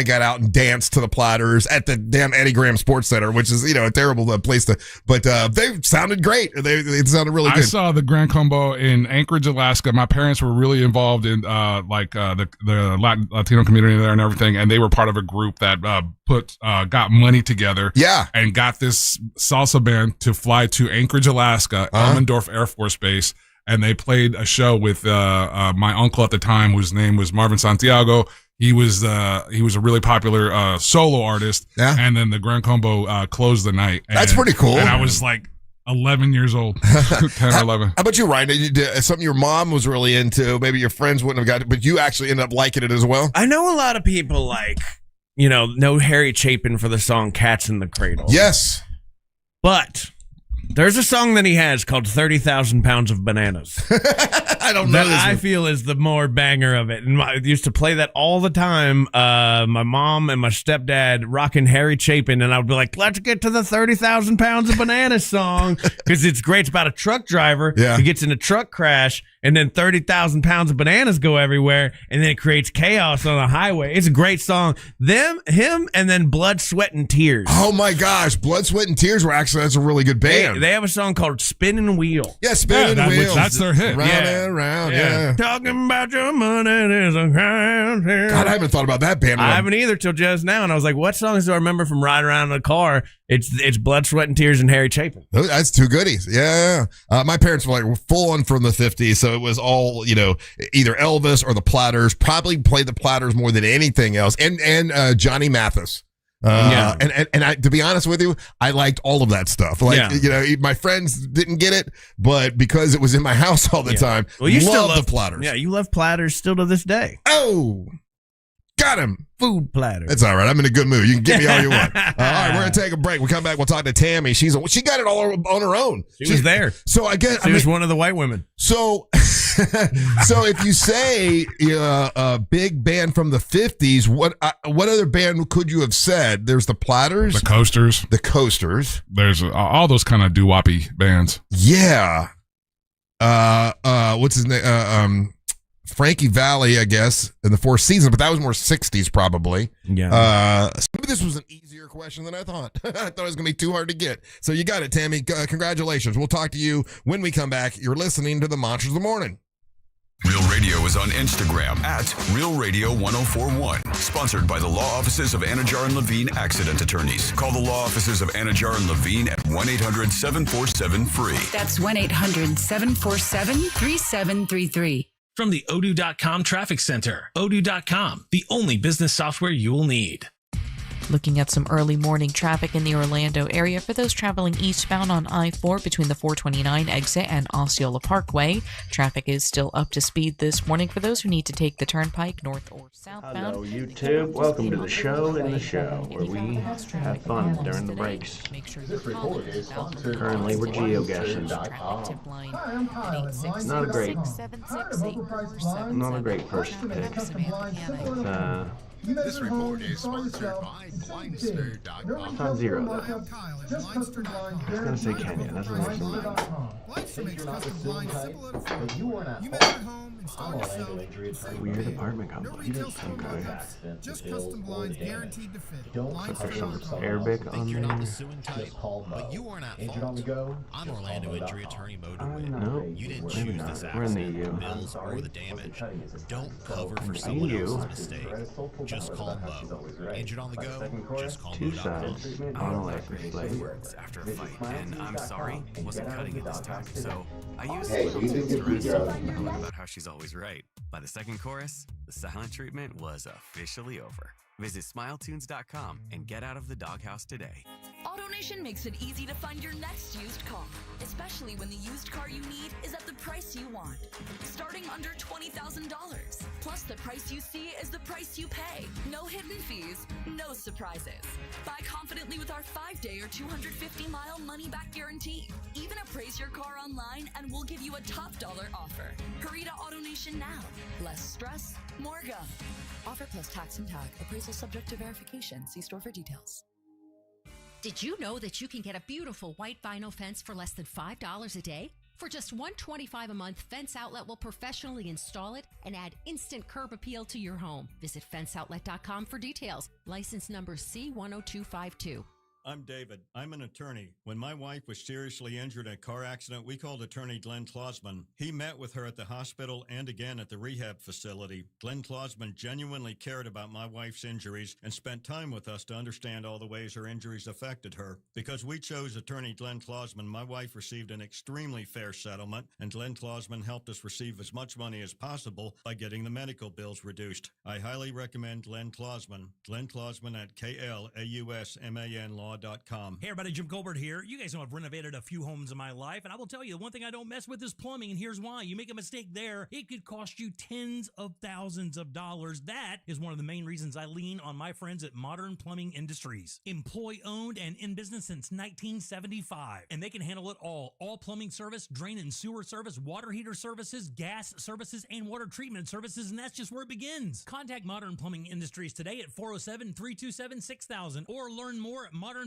got out and danced to the Platters at the damn Eddie Graham Sports Center, which is, a terrible place to, but they sounded great. They sounded really good. I saw the Grand Combo in Anchorage, Alaska. My parents were really involved in the Latino community there and everything, and they were part of a group that got money together, and got this salsa band to fly to Anchorage, Alaska, Elmendorf Air Force Base, and they played a show with my uncle at the time, whose name was Marvin Santiago. He was a really popular solo artist, and then the Grand Combo closed the night. That's pretty cool. And I was like 11 years old, 10 or 11. How about you, Ryan? It's something your mom was really into. Maybe your friends wouldn't have got it, but you actually ended up liking it as well. I know a lot of people know Harry Chapin for the song Cats in the Cradle. Yes. But there's a song that he has called 30,000 Pounds of Bananas. I don't know. That I feel is the more banger of it. And I used to play that all the time. My mom and my stepdad rocking Harry Chapin. And I would be like, let's get to the 30,000 Pounds of Bananas song. Because it's great. It's about a truck driver who gets in a truck crash. And then 30,000 pounds of bananas go everywhere. And then it creates chaos on the highway. It's a great song. Him, and then Blood, Sweat, and Tears. Oh, my gosh. Blood, Sweat, and Tears that's a really good band. They have a song called Spinning Wheel. Yeah, Spinning Wheel. That's their hit. Round and round, yeah. Talking about your money is a crime. God, I haven't thought about that band. I haven't either till just now. And I was like, what songs do I remember from riding around in the car? It's Blood, Sweat, and Tears and Harry Chapin. That's 2 goodies. Yeah. My parents were like full on from the 50s. So it was all, either Elvis or the Platters. Probably played the Platters more than anything else. And Johnny Mathis. And I, to be honest with you, I liked all of that stuff. My friends didn't get it, but because it was in my house all the time, well, you still love the Platters. Yeah, you love Platters still to this day. Oh, got him. Food platter. That's all right. I'm in a good mood. You can get me all you want. All right, we're gonna take a break. We come back. We'll talk to Tammy. She got it all on her own. She was there. So again, she was one of the white women. So, so if you say a big band from the 50s, what other band could you have said? There's the Platters, the Coasters. There's all those kind of doo-woppy bands. Yeah. What's his name? Frankie Valli, I guess, in the Four Seasons, but that was more 60s probably. Yeah. So maybe this was an easier question than I thought. I thought it was going to be too hard to get. So you got it, Tammy. Congratulations. We'll talk to you when we come back. You're listening to the Monsters of the Morning. Real Radio is on Instagram at Real Radio 1041. Sponsored by the law offices of Anajar and Levine Accident Attorneys. Call the law offices of Anajar and Levine at 1-800-747-FREE. That's 1-800-747-3733. From the Odoo.com Traffic Center. Odoo.com, the only business software you will need. Looking at some early morning traffic in the Orlando area for those traveling eastbound on I-4 between the 429 exit and Osceola Parkway. Traffic is still up to speed this morning for those who need to take the turnpike north or southbound. Hello, YouTube. Welcome to the show where we have fun during the breaks. Currently, we're geoguessing. Not a great first pick. This report is sponsored by Blindster.com. It's not zero, though. I was going to say Kenya. That's what makes them mad. Weird apartment complex. Okay. Just custom blinds guaranteed to fit. Put some Arabic on You're there. not the suing type, but you aren't at fault. I'm Orlando Injury Attorney Motorway. No, You didn't maybe choose not. this We're in the accident, EU. bills, or the damage. Don't cover for The someone EU. else's mistake. Just call Mo. Injured on the go? Just call Two Mo.com. sides on a life slate. Words after a fight, and I'm sorry, wasn't cutting it this time, so I used Hey, little you think tips to it's write a good, song Joe? ballad about how she's always right. By the second chorus, the silent treatment was officially over. Visit smiletunes.com and get out of the doghouse today. AutoNation makes it easy to find your next used car, especially when the used car you need is at the price you want. Starting under $20,000. Plus, the price you see is the price you pay. No hidden fees, no surprises. Buy confidently with our 5-day or 250-mile money-back guarantee. Even appraise your car online and we'll give you a top dollar offer. Hurry to AutoNation now. Less stress, more go. Offer plus tax and tag. Appraisal subject to verification. See store for details. Did you know that you can get a beautiful white vinyl fence for less than $5 a day? For just $125 a month, Fence Outlet will professionally install it and add instant curb appeal to your home. Visit fenceoutlet.com for details. License number C10252. I'm David. I'm an attorney. When my wife was seriously injured in a car accident, we called attorney Glenn Klausman. He met with her at the hospital and again at the rehab facility. Glenn Klausman genuinely cared about my wife's injuries and spent time with us to understand all the ways her injuries affected her. Because we chose attorney Glenn Klausman, my wife received an extremely fair settlement, and Glenn Klausman helped us receive as much money as possible by getting the medical bills reduced. I highly recommend Glenn Klausman. Glenn Klausman at KLAUSMANlaw.com. Hey everybody, Jim Colbert here. You guys know I've renovated a few homes in my life, and I will tell you, the one thing I don't mess with is plumbing, and here's why. You make a mistake there, it could cost you tens of thousands of dollars. That is one of the main reasons I lean on my friends at Modern Plumbing Industries. Employee-owned and in business since 1975, and they can handle it all. All plumbing service, drain and sewer service, water heater services, gas services, and water treatment services, and that's just where it begins. Contact Modern Plumbing Industries today at 407-327-6000 or learn more at modernpi.com.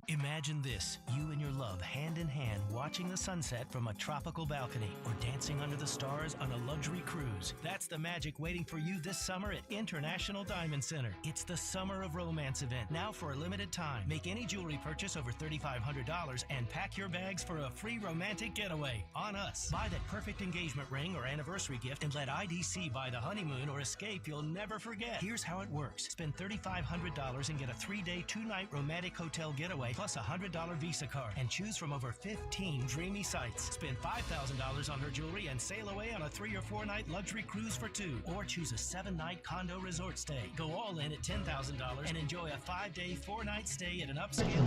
Imagine this, you and your love hand in hand watching the sunset from a tropical balcony or dancing under the stars on a luxury cruise. That's the magic waiting for you this summer at International Diamond Center. It's the Summer of Romance event, now for a limited time. Make any jewelry purchase over $3,500 and pack your bags for a free romantic getaway on us. Buy that perfect engagement ring or anniversary gift and let IDC buy the honeymoon or escape you'll never forget. Here's how it works. Spend $3,500 and get a 3-day, 2-night romantic hotel getaway plus a $100 Visa card and choose from over 15 dreamy sites. Spend $5,000 on her jewelry and sail away on a 3 or 4 night luxury cruise for 2, or choose a 7-night condo resort stay. Go all in at $10,000 and enjoy a 5-day, 4-night stay at an upscale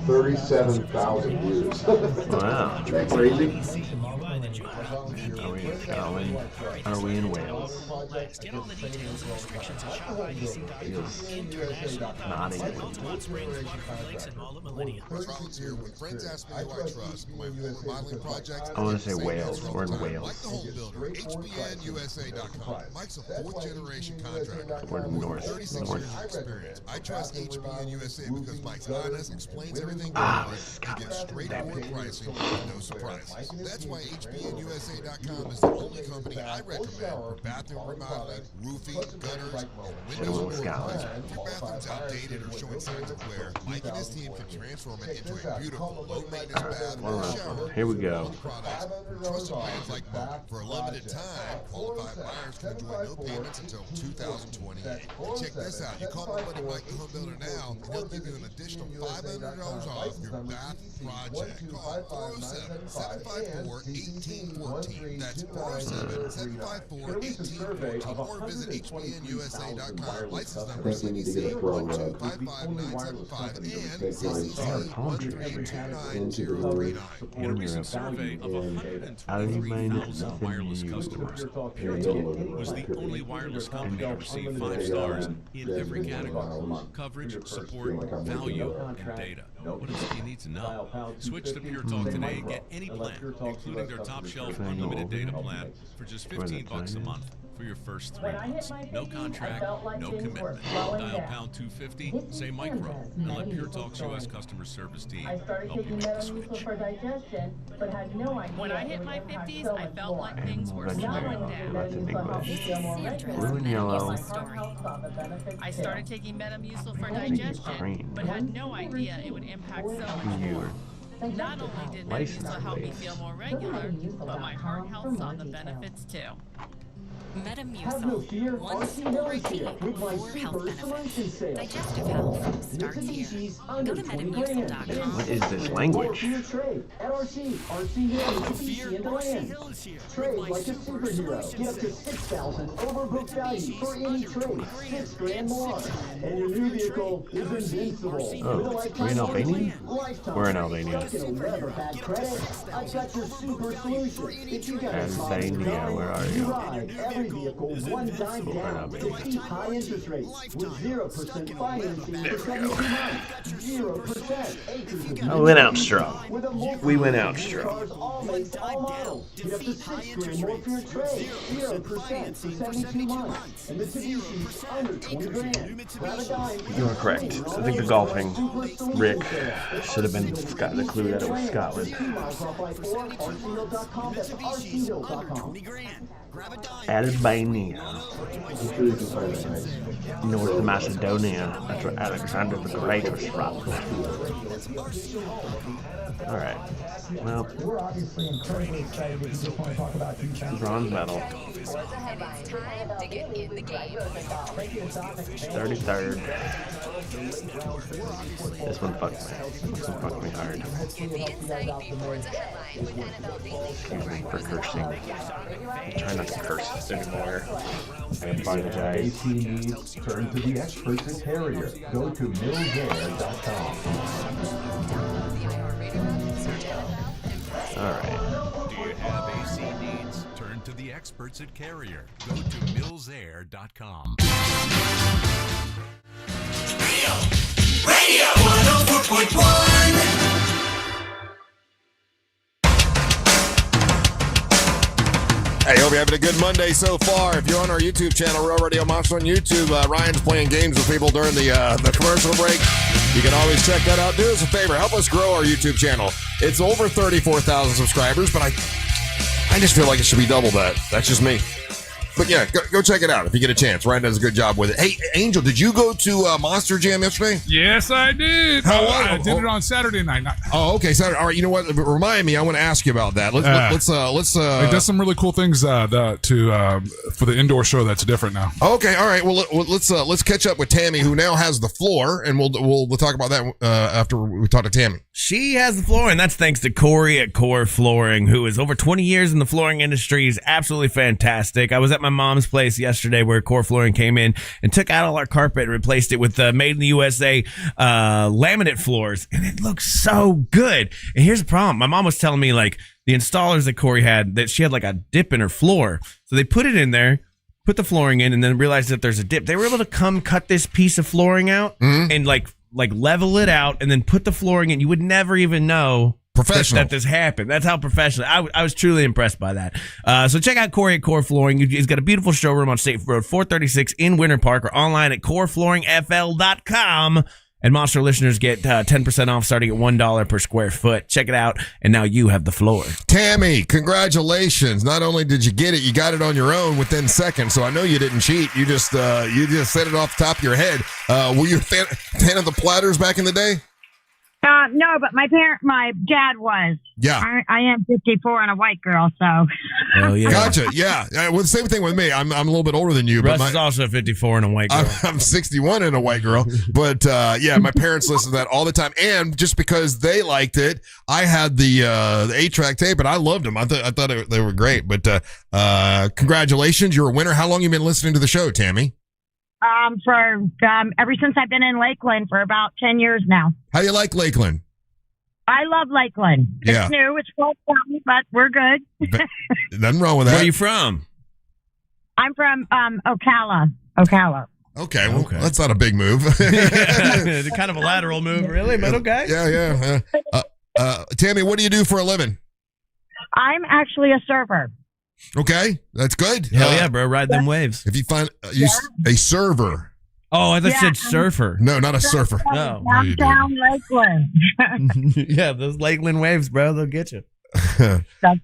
37,000 views. Wow. Is that crazy? Are we in Scotland? Are we in Wales? Get all the details and restrictions at shopidc.com. International Not Diamond England. Center, Springs, Waterford Lakes, and Mall at Millennium. Russ Rollins here. When friends ask me who I trust, my home remodeling projects. I want to say Wales. We're in Like Wales. the home builder, HBNUSA.com. Mike's a 4th-generation contractor. We're north. 36 years of experience. I trust HBNUSA because Mike's honest, explains everything Oh, clearly, and gives straightforward pricing with no surprises. That's why HBNUSA.com is the only company I recommend for bathroom remodeling, roofing, gutters, and windows and doors. If your bathroom's outdated or showing signs of wear, Mike and his team can transform it into a beautiful, low-maintenance bath or shower. Here we go. Products from trusted brands like Moen. For a limited time, qualified buyers can enjoy no payments until 2028. And check this out. You call my buddy Mike the Home Builder now, and he'll give you an additional $500 off your bath project. Call 407-754-1814. That's 407-754-1814. Or visit HBNUSA.com. License number CBC 1255975 and CCC 1382939. In a recent survey of 123,000 wireless customers, Puerto was the only wireless company to receive 5 stars in every category: coverage, support, value, and data. What else do you need to know? Switch to Pure Talk today and get any plan, including their top shelf unlimited data plan for just $15 a month for your first 3 months. No contract, no commitment. Dial pound 250, say micro, and let Pure Talk's U.S. customer service team help you make the switch. When I hit my 50s, I felt like things were slowing down. Blue and yellow. I started taking Metamucil for digestion, but had no idea it would impact so much more. Not only did Metamucil help me feel more regular, but my heart health saw the benefits too. Metamucil, one simple routine, 4 health benefits. Digestive health starts here. Go to metamucil.com. What is this language? NRC, RC Hill, Mitsubishi, and Deland. Trade like a superhero. Get up to $6,000 overbooked value for any trade. $6 grand more. And your new vehicle is invincible. Oh, we're in Albania? We're in Albania. I've got your super solution. If you got Albania, where are you? ride every vehicle one dime down to keep high interest rates with 0% financing for 72 months. 0% acres of I went out strong. We went out strong. all makes, all models. Get up to $6 grand more for your trade. 0% for 72 months. And Mitsubishi's under 20 grand. Grab a dime. You are correct. I think the golfing Rick should have been got the clue that it was Scotland. 2 miles off I-4, rchill.com. That's rchill.com. Albania. North Macedonia. That's where Alexander the Great was from. Alright. Well, bronze medal. 33rd. This one fucked me. This one fucked me hard. Excuse me for cursing. I'm trying not to curse anymore. I apologize. Turn to the experts at Carrier. Go to millsair.com. Alright. Do you have AC needs? Turn to the experts at Carrier. Go to millsair.com. Radio 104.1. Hey, hope you're having a good Monday so far. If you're on our YouTube channel, Real Radio Monster on YouTube, Ryan's playing games with people during the commercial break. You can always check that out. Do us a favor. Help us grow our YouTube channel. It's over 34,000 subscribers, but I just feel like it should be double that. That's just me. But yeah, go check it out if you get a chance. Ryan does a good job with it. Hey, Angel, did you go to Monster Jam yesterday? Yes, I did. I did it on Saturday night. Oh, okay. Saturday. All right. You know what? Remind me. I want to ask you about that. Let's. It does some really cool things for the indoor show. That's different now. Okay. All right. Well, let's catch up with Tammy, who now has the floor, and we'll talk about that after we talk to Tammy. She has the floor, and that's thanks to Corey at Core Flooring, who is over 20 years in the flooring industry. He's absolutely fantastic. I was at my mom's place yesterday where Core Flooring came in and took out all our carpet and replaced it with made in the USA laminate floors, and it looks so good. And here's the problem. My mom was telling me, like, the installers that Corey had, that she had like a dip in her floor. So they put it in there, put the flooring in, and then realized that there's a dip. They were able to come cut this piece of flooring out and like level it out and then put the flooring in. You would never even know that this happened. That's how professional. I was truly impressed by that. So check out Corey at Core Flooring. He's got a beautiful showroom on State Road 436 in Winter Park, or online at coreflooringfl.com. And Monster listeners get 10% off starting at $1 per square foot. Check it out, and now you have the floor. Tammy, congratulations! Not only did you get it, you got it on your own within seconds. So I know you didn't cheat. You just said it off the top of your head. Were you a fan of the Platters back in the day? No, but my dad was. Yeah. I am 54 and a white girl, so. Oh, yeah. Gotcha. Yeah. Well, the same thing with me. I'm a little bit older than you. Russ but is also 54 and a white girl. I'm 61 and a white girl. But yeah, my parents listened to that all the time. And just because they liked it, I had the 8-track tape, and I loved them. I thought they were great. But congratulations. You're a winner. How long have you been listening to the show, Tammy? Ever since I've been in Lakeland for about 10 years now. How do you like Lakeland? I love Lakeland. Yeah. It's new. It's cold, but we're good. Nothing wrong with that. Where are you from? I'm from Ocala. Okay, well, that's not a big move. Kind of a lateral move, really, but okay. Yeah. Tammy, what do you do for a living? I'm actually a server. Okay, that's good. Hell yeah, bro. Ride them waves. If you find a server. Oh, I thought you said surfer. No, not a surfer. No. Downtown Lakeland. Yeah, those Lakeland waves, bro, they'll get you. That's it.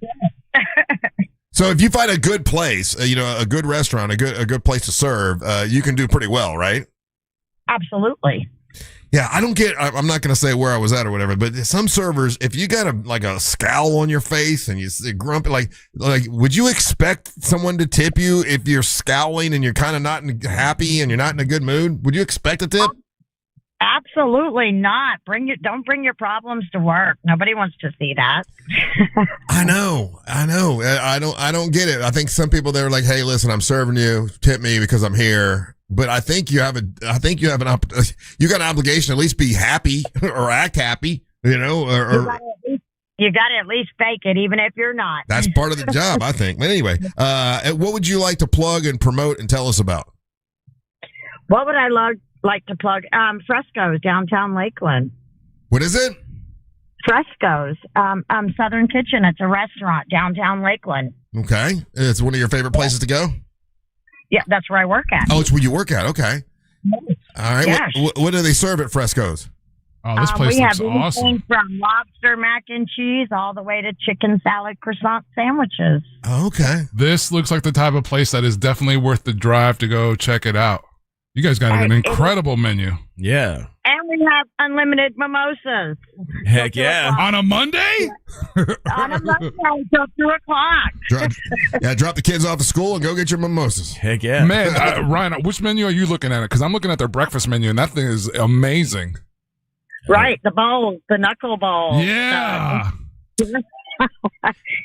So if you find a good place, a good restaurant, a good place to serve, you can do pretty well, right? Absolutely. Yeah, I don't get. I'm not going to say where I was at or whatever, but some servers, if you got a scowl on your face and you grumpy, like would you expect someone to tip you if you're scowling and you're kind of not happy and you're not in a good mood? Would you expect a tip? Absolutely not. Don't bring your problems to work. Nobody wants to see that. I know. I don't get it. I think some people they're like, "Hey, listen, I'm serving you. Tip me because I'm here." But I think you got an obligation to at least be happy or act happy, you know, or you got to at least fake it, even if you're not. That's part of the job, I think. But anyway, what would you like to plug and promote and tell us about? What would I like to plug? Fresco's, downtown Lakeland. What is it? Fresco's, Southern Kitchen. It's a restaurant, downtown Lakeland. Okay. It's one of your favorite places to go? Yeah, that's where I work at. Oh, it's where you work at. Okay. All right. Yes. What do they serve at Fresco's? Oh, this place looks we have awesome. from lobster mac and cheese all the way to chicken salad croissant sandwiches. Oh, okay. This looks like the type of place that is definitely worth the drive to go check it out. You guys got an incredible menu. Yeah. And we have unlimited mimosas. Heck yeah. On a Monday? On a Monday till 2 o'clock. Drop the kids off at school and go get your mimosas. Heck yeah. Man, Ryan, which menu are you looking at? Because I'm looking at their breakfast menu, and that thing is amazing. Right, the bowls, the knuckle bowls. Yeah.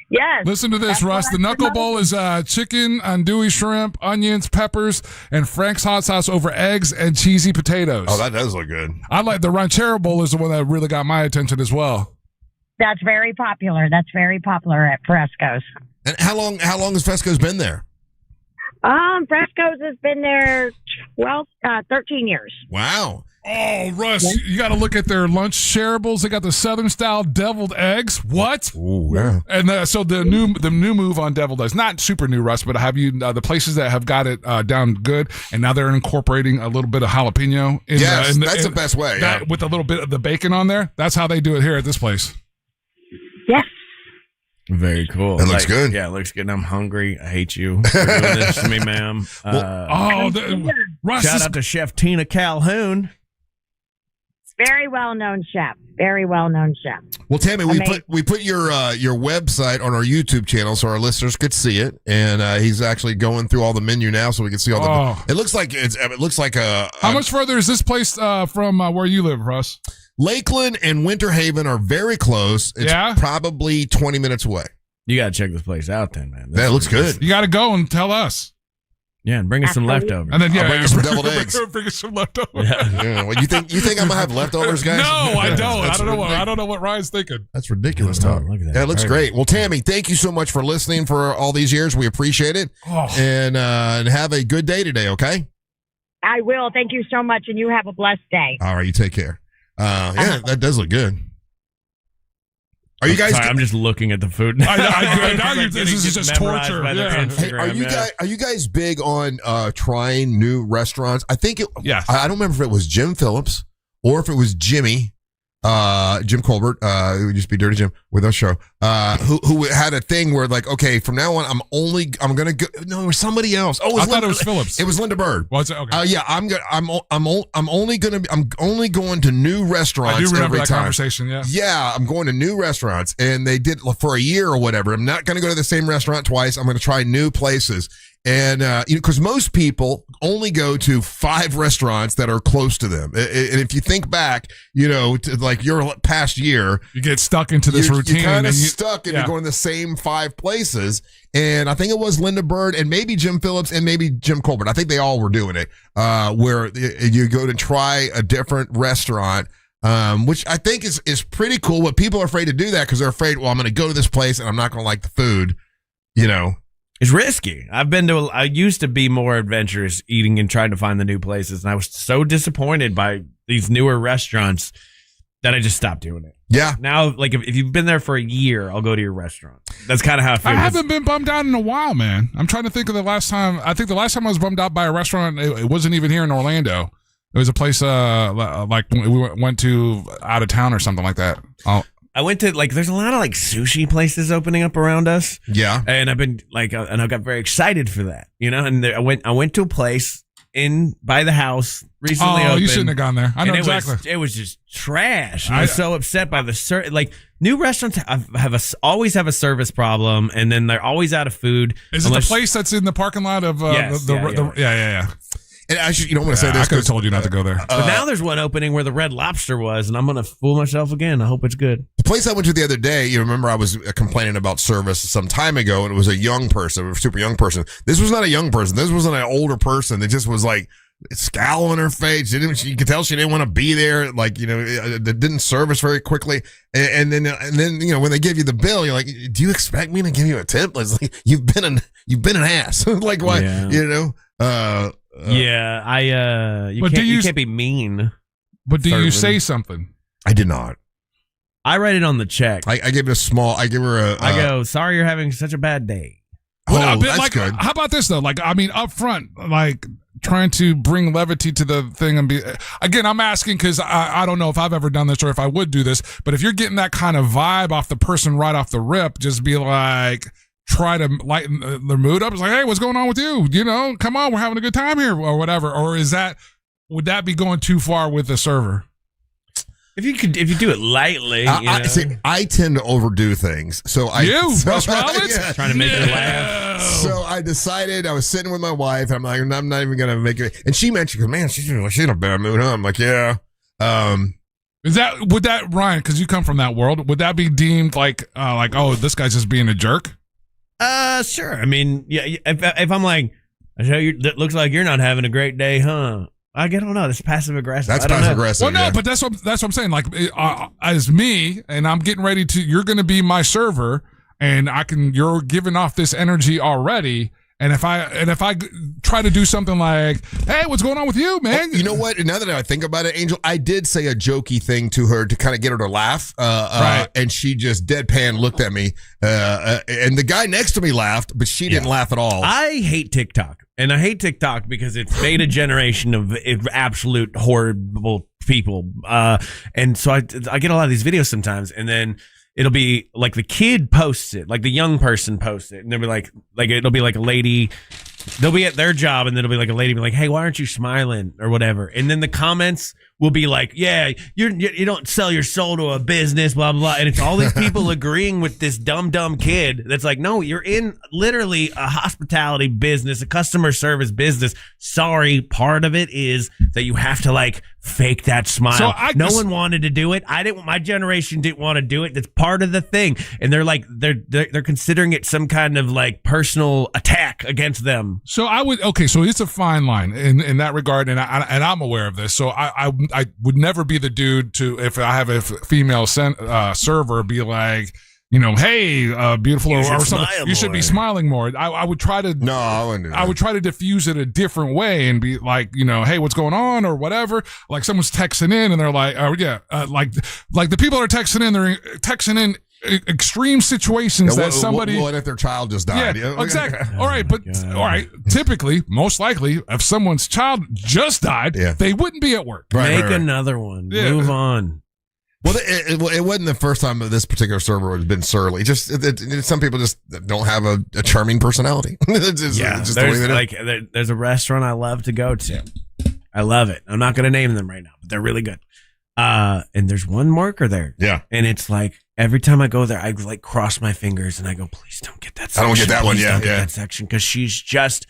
Yes. Listen to this, Russ. The knuckle bowl is chicken, andouille shrimp, onions, peppers, and Frank's hot sauce over eggs and cheesy potatoes. Oh, that does look good. I like the ranchero bowl is the one that really got my attention as well. That's very popular. That's very popular at Fresco's. And how long has Fresco's been there? Fresco's has been there 13 years. Wow. Oh, Russ, you got to look at their lunch shareables. They got the Southern style deviled eggs. What? Ooh, yeah. And so the new move on deviled eggs, not super new, Russ, but have you the places that have got it down good, and now they're incorporating a little bit of jalapeno. Yes, that's the best way. That, with a little bit of the bacon on there. That's how they do it here at this place. Yes. Very cool. It looks good. Yeah, it looks good. I'm hungry. I hate you for doing this to me, ma'am. Russ, shout out to Chef Tina Calhoun. Very well-known chef. Very well-known chef. Well, Tammy, we put your website on our YouTube channel so our listeners could see it, and he's actually going through all the menu now so we can see all the. It looks like a. How much further is this place from where you live, Russ? Lakeland and Winter Haven are very close. It's probably 20 minutes away. You got to check this place out then, man. That looks good. You got to go and tell us. Yeah, and bring us some leftovers. And then I'll bring us some deviled eggs. Bring us some leftovers. Yeah. Well, you think I'm gonna have leftovers, guys? No, I don't. I don't know what Ryan's thinking. That's ridiculous talk. Look at that. Yeah, it looks great. Well, Tammy, thank you so much for listening for all these years. We appreciate it. And have a good day today. Okay. I will. Thank you so much, and you have a blessed day. All right, you take care. Yeah, that does look good. Are you guys? Sorry, I'm just looking at the food. This is just torture. Yeah. Hey, are you guys big on trying new restaurants? I think I don't remember if it was Jim Phillips or if it was Jimmy, Jim Colbert, it would just be Dirty Jim with our show, who had a thing where like, okay, from now on, I'm gonna go. No, it was somebody else. Oh, I thought it was Phillips. It was Linda Bird. Was it? Okay. Yeah, I'm only going to new restaurants. I do remember every that time. Conversation. Yeah. Yeah, I'm going to new restaurants, and they did for a year or whatever. I'm not going to go to the same restaurant twice. I'm going to try new places. And, because most people only go to 5 restaurants that are close to them. And if you think back, to like your past year, you get stuck into this routine. You're kind of stuck into going to the same 5 places. And I think it was Linda Bird and maybe Jim Phillips and maybe Jim Colbert. I think they all were doing it, where you go to try a different restaurant. Which I think is pretty cool, but people are afraid to do that because they're afraid, well, I'm going to go to this place and I'm not going to like the food, It's risky. I used to be more adventurous eating and trying to find the new places, and I was so disappointed by these newer restaurants that I just stopped doing it. Yeah. Now, like if you've been there for a year, I'll go to your restaurant. That's kind of how I feel. I haven't been bummed out in a while, man. I'm trying to think of the last time. I think the last time I was bummed out by a restaurant, it wasn't even here in Orlando. It was a place like we went to out of town or something like that. I went to there's a lot of sushi places opening up around us. Yeah. And I've been and I got very excited for that, and I went to a place in by the house recently. Oh, opened, you shouldn't have gone there. I know exactly. It was just trash. I was so upset by the like new restaurants always have a service problem, and then they're always out of food. Is it the place that's in the parking lot of Yes, yeah. And actually, you don't want to say this. I could have told you not to go there. But now there's one opening where the Red Lobster was, and I'm going to fool myself again. I hope it's good. The place I went to the other day, you remember I was complaining about service some time ago, and it was a young person, a super young person. This was not a young person. This wasn't an older person. It just was like a scowl on her face. You could tell she didn't want to be there. Like, it didn't service very quickly. And then when they give you the bill, you're like, do you expect me to give you a tip? It's like, you've been an ass. Like, why? Yeah. You can't be mean. But do you say something? I did not. I write it on the check. I gave it a small. I give her a. I go, sorry, you're having such a bad day. That's good. How about this though? Like, I mean, up front, like trying to bring levity to the thing and be. Again, I'm asking because I don't know if I've ever done this or if I would do this. But if you're getting that kind of vibe off the person right off the rip, just be like. Try to lighten their mood up. It's like, hey, what's going on with you? Come on, we're having a good time here, or whatever. Or would that be going too far with the server? If you do it lightly, I tend to overdo things. So Russ Rollins? Trying to make her laugh. So I decided I was sitting with my wife. And I'm like, I'm not even gonna make it. And she mentioned, man, she's in a bad mood. Huh? I'm like, yeah. Ryan? Because you come from that world, would that be deemed like, oh, this guy's just being a jerk? Sure. I mean, yeah. If I'm like, it looks like you're not having a great day, huh? I don't know. That's passive aggressive. That's passive aggressive. Well, no, but that's what I'm saying. Like, as me, and I'm getting ready to. You're going to be my server, and you're giving off this energy already. And if I try to do something like, hey, what's going on with you, man? Oh, you know what? Now that I think about it, Angel, I did say a jokey thing to her to kind of get her to laugh. Right. And she just deadpan looked at me. And the guy next to me laughed, but she didn't laugh at all. I hate TikTok. And I hate TikTok because it's made a generation of absolute horrible people. And so I get a lot of these videos sometimes, and then it'll be like the kid posts it, like the young person posts it, and they'll be like it'll be like a lady. They'll be at their job, and then it'll be like a lady be like, "Hey, why aren't you smiling?" or whatever. And then the comments will be like, "Yeah, you don't sell your soul to a business, blah blah blah." And it's all these people agreeing with this dumb kid that's like, "No, you're in literally a hospitality business, a customer service business. Sorry, part of it is that you have to like fake that smile. So no one wanted to do it. My generation didn't want to do it. That's part of the thing." And they're like, they're considering it some kind of like personal attack against them. So so it's a fine line in that regard, and I'm aware of this. So I would never be the dude to, if I have a female server, be like, hey, beautiful, or something. You should be smiling more. I would try to. No, I wouldn't do that. I would try to diffuse it a different way and be like, hey, what's going on, or whatever. Like someone's texting in, and they're like, like the people that are texting in, they're texting in extreme situations that somebody. What if their child just died? Yeah, exactly. All right. Typically, most likely, if someone's child just died, they wouldn't be at work. Make another one. Yeah. Move on. Well, it wasn't the first time that this particular server has been surly. Just some people just don't have a charming personality. It's just the way they do. There's a restaurant I love to go to. I love it. I'm not going to name them right now, but they're really good. And there's one worker there. Yeah. And it's like every time I go there, I like cross my fingers and I go, please don't get that section. I don't get that one. Please Yeah. don't get that section, because she's just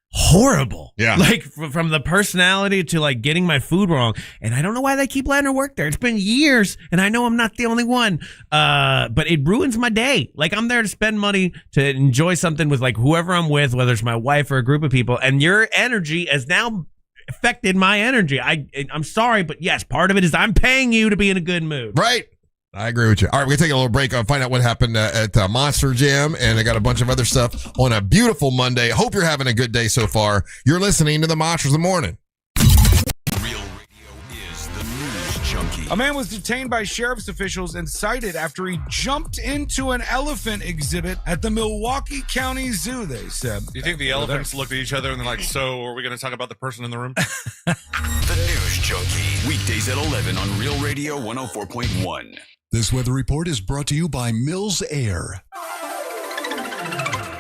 horrible. Yeah. Like from the personality to like getting my food wrong. And I don't know why they keep letting her work there. It's been years, and I know I'm not the only one. But it ruins my day. Like, I'm there to spend money to enjoy something with like whoever I'm with, whether it's my wife or a group of people. And your energy has now affected my energy. I'm sorry, but yes, part of it is I'm paying you to be in a good mood. Right. I agree with you. All right, we're going to take a little break. I'll find out what happened at Monster Jam, and I got a bunch of other stuff on a beautiful Monday. Hope you're having a good day so far. You're listening to the Monsters of the Morning. Real Radio is the news junkie. A man was detained by sheriff's officials and cited after he jumped into an elephant exhibit at the Milwaukee County Zoo, they said. Do you think the elephants looked at each other and they're like, so are we going to talk about the person in the room? The News Junkie. Weekdays at 11 on Real Radio 104.1. This weather report is brought to you by Mills Air.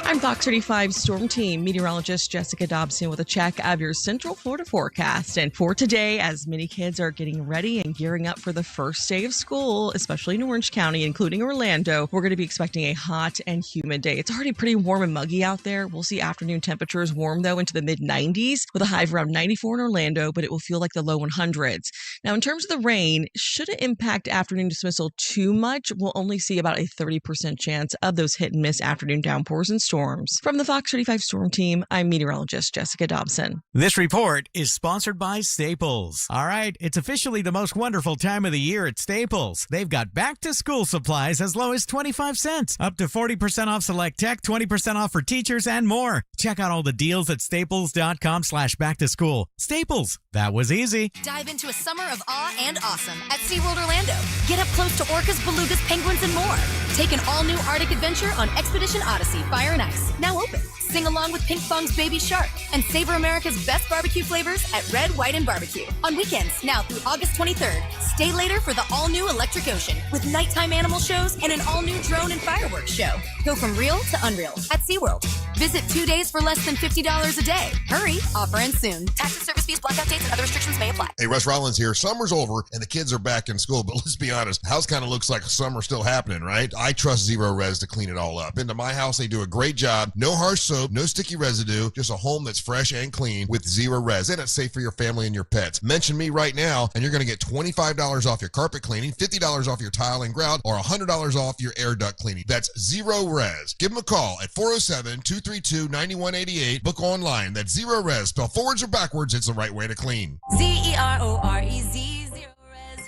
I'm I'm Fox 35 Storm Team meteorologist Jessica Dobson with a check of your Central Florida forecast. And for today, as many kids are getting ready and gearing up for the first day of school, especially in Orange County, including Orlando, we're going to be expecting a hot and humid day. It's already pretty warm and muggy out there. We'll see afternoon temperatures warm, though, into the mid-90s with a high of around 94 in Orlando, but it will feel like the low 100s. Now, in terms of the rain, shouldn't impact afternoon dismissal too much. We'll only see about a 30% chance of those hit and miss afternoon downpours and storms. From the Fox 35 Storm Team, I'm meteorologist Jessica Dobson. This report is sponsored by Staples. All right, it's officially the most wonderful time of the year at Staples. They've got back-to-school supplies as low as 25 cents, up to 40% off select tech, 20% off for teachers, and more. Check out all the deals at staples.com/back-to-school. Staples, that was easy. Dive into a summer of awe and awesome at SeaWorld Orlando. Get up close to orcas, belugas, penguins, and more. Take an all-new Arctic adventure on Expedition Odyssey Fire and Ice, now open. Sing along with Pink Fong's Baby Shark and savor America's best barbecue flavors at Red, White, and Barbecue. On weekends, now through August 23rd. Stay later for the all-new Electric Ocean with nighttime animal shows and an all-new drone and fireworks show. Go from real to unreal at SeaWorld. Visit 2 days for less than $50 a day. Hurry, offer ends soon. Taxes, service fees, blackout dates, and other restrictions may apply. Hey, Russ Rollins here. Summer's over and the kids are back in school, but let's be honest, the house kind of looks like summer's still happening, right? I trust Zero Res to clean it all up. Into my house, they do a great job. No harsh soap, no sticky residue, just a home that's fresh and clean with Zero Res. And it's safe for your family and your pets. Mention me right now, and you're going to get $25 off your carpet cleaning, $50 off your tile and grout, or $100 off your air duct cleaning. That's Zero Res. Give them a call at 407-232-9188. Book online. That's Zero Res. Spell forwards or backwards. It's the right way to clean. ZEROREZ, Zero Res.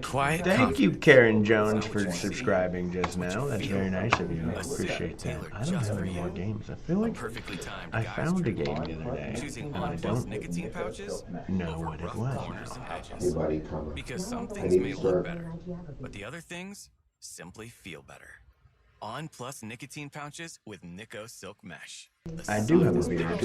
Quiet. Thank you, Karen Jones, for subscribing just now. That's very nice of you. I appreciate that. I don't have any more games. I feel like I found a game the other day. And I don't know what it was. Hey, buddy, come on. Because some things may look better, but the other things simply feel better. On Plus nicotine pouches with Nico Silk Mesh. I do have a beard.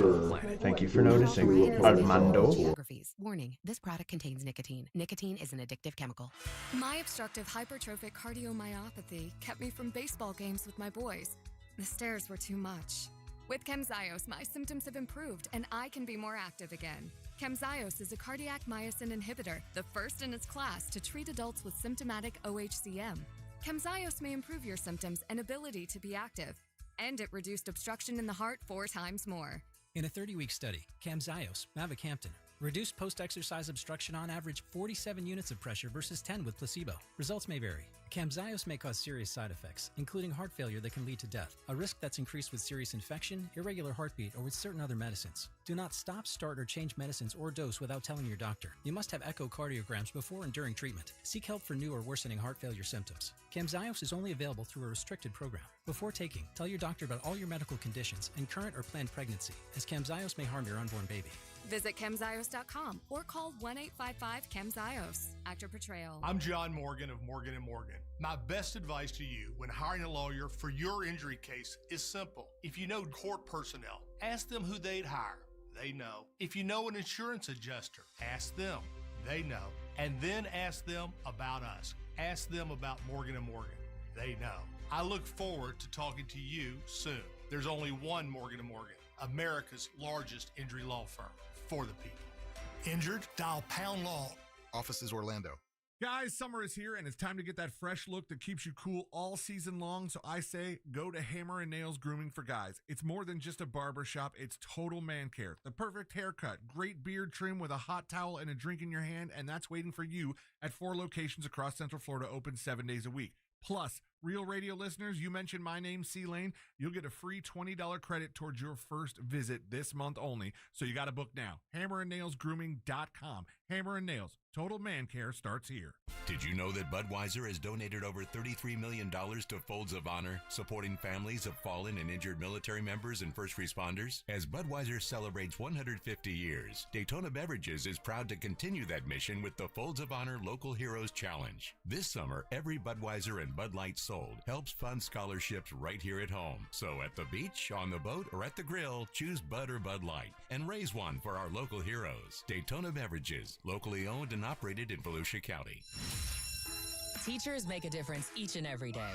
Thank you for noticing, Armando. Geographies. Warning, this product contains nicotine. Nicotine is an addictive chemical. My obstructive hypertrophic cardiomyopathy kept me from baseball games with my boys. The stairs were too much. With Camzyos, my symptoms have improved and I can be more active again. Camzyos is a cardiac myosin inhibitor, the first in its class to treat adults with symptomatic OHCM. Camzyos may improve your symptoms and ability to be active, and it reduced obstruction in the heart 4 times more. In a 30-week study, Camzyos, mavacamten, reduced post-exercise obstruction on average 47 units of pressure versus 10 with placebo. Results may vary. Camzyos may cause serious side effects, including heart failure that can lead to death, a risk that's increased with serious infection, irregular heartbeat, or with certain other medicines. Do not stop, start, or change medicines or dose without telling your doctor. You must have echocardiograms before and during treatment. Seek help for new or worsening heart failure symptoms. Camzyos is only available through a restricted program. Before taking, tell your doctor about all your medical conditions and current or planned pregnancy, as Camzyos may harm your unborn baby. Visit Camzyos.com or call 1-855-CAMZYOS. Actor Portrayal. I'm John Morgan of Morgan & Morgan. My best advice to you when hiring a lawyer for your injury case is simple. If you know court personnel, ask them who they'd hire. They know. If you know an insurance adjuster, ask them. They know. And then ask them about us. Ask them about Morgan & Morgan. They know. I look forward to talking to you soon. There's only one Morgan & Morgan, America's largest injury law firm. For the people. Injured? Dial Pound Law. Offices Orlando. Guys, summer is here, and it's time to get that fresh look that keeps you cool all season long, so I say go to Hammer & Nails Grooming for Guys. It's more than just a barber shop, it's total man care. The perfect haircut, great beard trim with a hot towel and a drink in your hand, and that's waiting for you at 4 locations across Central Florida, open 7 days a week. Plus, Real Radio listeners, you mention my name, C-Lane, you'll get a free $20 credit towards your first visit this month only, so you got to book now. HammerandNailsGrooming.com. Hammer & Nails. Total man care starts here. Did you know that Budweiser has donated over $33 million to Folds of Honor, supporting families of fallen and injured military members and first responders? As Budweiser celebrates 150 years, Daytona Beverages is proud to continue that mission with the Folds of Honor Local Heroes Challenge. This summer, every Budweiser and Bud Light sold helps fund scholarships right here at home. So at the beach, on the boat, or at the grill, choose Bud or Bud Light and raise one for our local heroes. Daytona Beverages, locally owned and operated in Volusia County. Teachers make a difference each and every day.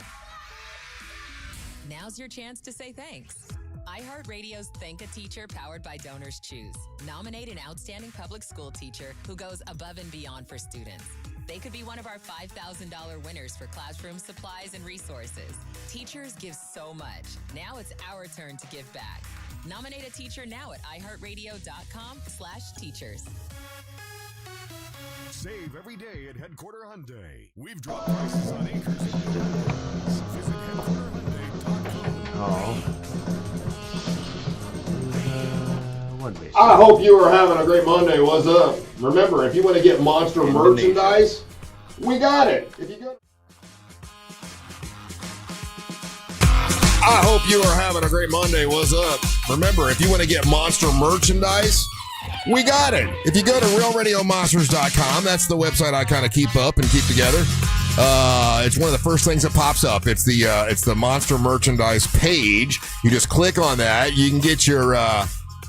Now's your chance to say thanks. iHeartRadio's Thank a Teacher powered by Donors Choose. Nominate an outstanding public school teacher who goes above and beyond for students. They could be one of our $5,000 winners for classroom supplies and resources. Teachers give so much. Now it's our turn to give back. Nominate a teacher now at iHeartRadio.com/teachers. Save every day at Headquarter Hyundai. We've dropped prices on acres and millions. Visit headquarterhyundai.com. I hope you are having a great Monday. What's up? Remember, if you want to get Monster merchandise, we got it. If you go. I hope you are having a great Monday. What's up? Remember, if you want to get Monster merchandise, we got it. If you go to realradiomonsters.com, that's the website I kind of keep up and keep together. It's one of the first things that pops up. It's the Monster merchandise page. You just click on that. You can get your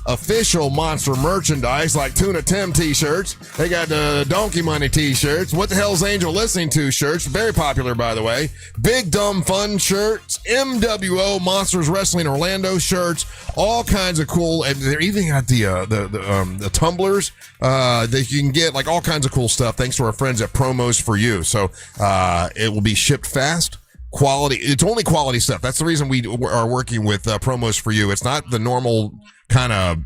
official Monster merchandise like Tuna Tim t-shirts. They got the Donkey Money t-shirts. What the Hell's Angel Listening To shirts. Very popular, by the way. Big Dumb Fun shirts. MWO Monsters Wrestling Orlando shirts. All kinds of cool. And they're even got the tumblers that you can get, like all kinds of cool stuff thanks to our friends at Promos For You. So it will be shipped fast. Quality. It's only quality stuff. That's the reason we are working with Promos For You. It's not the normal kind of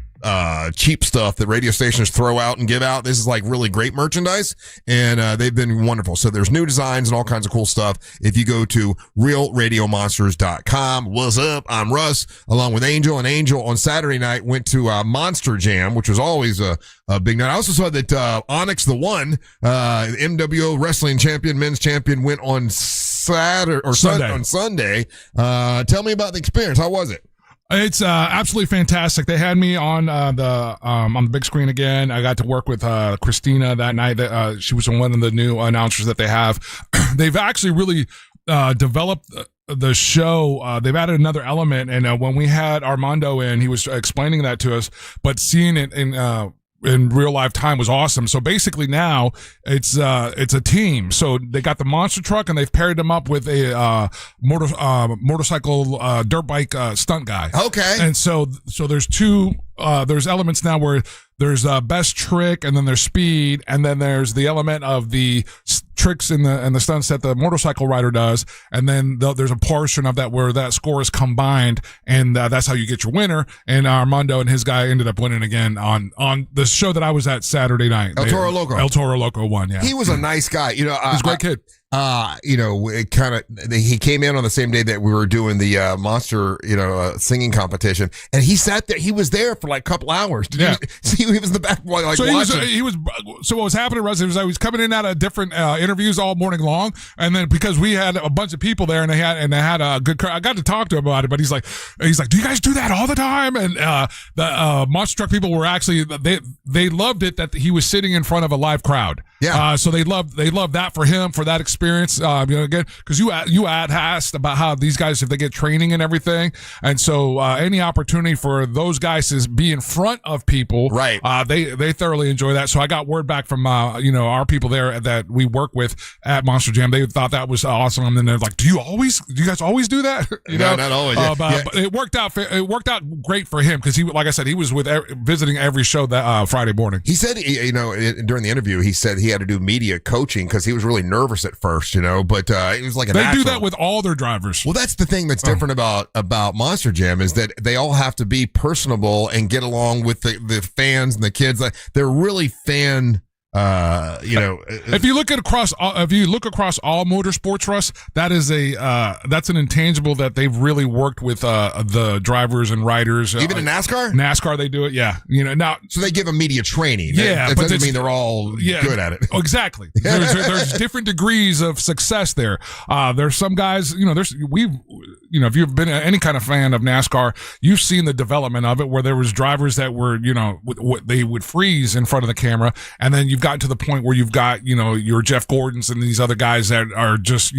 cheap stuff that radio stations throw out and give out. This is like really great merchandise, and they've been wonderful. So there's new designs and all kinds of cool stuff. If you go to realradiomonsters.com. What's up? I'm Russ, along with Angel. And Angel on Saturday night went to Monster Jam, which was always a big night. I also saw that Onyx the One, MWO wrestling champion, men's champion, went on Saturday or Sunday. On Sunday. Tell me about the experience. How was it? It's absolutely fantastic. They had me on the big screen again. I got to work with Christina that night. She was one of the new announcers that they have. They've actually really developed the show. They've added another element, and when we had Armando in, he was explaining that to us. But seeing it in real life time was awesome. So basically now it's a team. So they got the monster truck and they've paired them up with a motorcycle dirt bike stunt guy. Okay. And so there's there's elements now where there's best trick, and then there's speed, and then there's the element of the tricks and the stunts that the motorcycle rider does, and then there's a portion of that where that score is combined, and that's how you get your winner. And Armando and his guy ended up winning again on the show that I was at Saturday night. El Toro Loco won. Yeah, he was a nice guy. He's a great kid. He came in on the same day that we were doing the monster, singing competition, and he sat there. He was there for like a couple hours. Did you see? He was in the back, like so watching. So what was happening, Russ, was I was coming in out of different interviews all morning long, and then because we had a bunch of people there, and they had a good crowd, I got to talk to him about it. But he's like, do you guys do that all the time? And the monster truck people were actually they loved it that he was sitting in front of a live crowd. Yeah. So they loved that for him, for that experience. Again, because you asked about how these guys, if they get training and everything, and so any opportunity for those guys to be in front of people, right? They thoroughly enjoy that. So I got word back from our people there that we work with at Monster Jam. They thought that was awesome, and then they're like, "Do you guys always do that?" No, not always. But it worked out. It worked out great for him because he, like I said, he was visiting every show that Friday morning. He said, during the interview, he said he had to do media coaching because he was really nervous at first, but it was like they do that with all their drivers. Well, that's the thing that's different about Monster Jam is that they all have to be personable and get along with the fans and the kids. They're really fan. If you look across all motorsports, Russ, that's an intangible that they've really worked with the drivers and riders. Even in NASCAR? NASCAR, they do it. Yeah, now so they give them media training. Yeah, that doesn't mean they're all good at it. Exactly. There's different degrees of success there. There's some guys. If you've been any kind of fan of NASCAR, you've seen the development of it where there was drivers that were they would freeze in front of the camera, and then you've gotten to the point where you've got your Jeff Gordons and these other guys that are just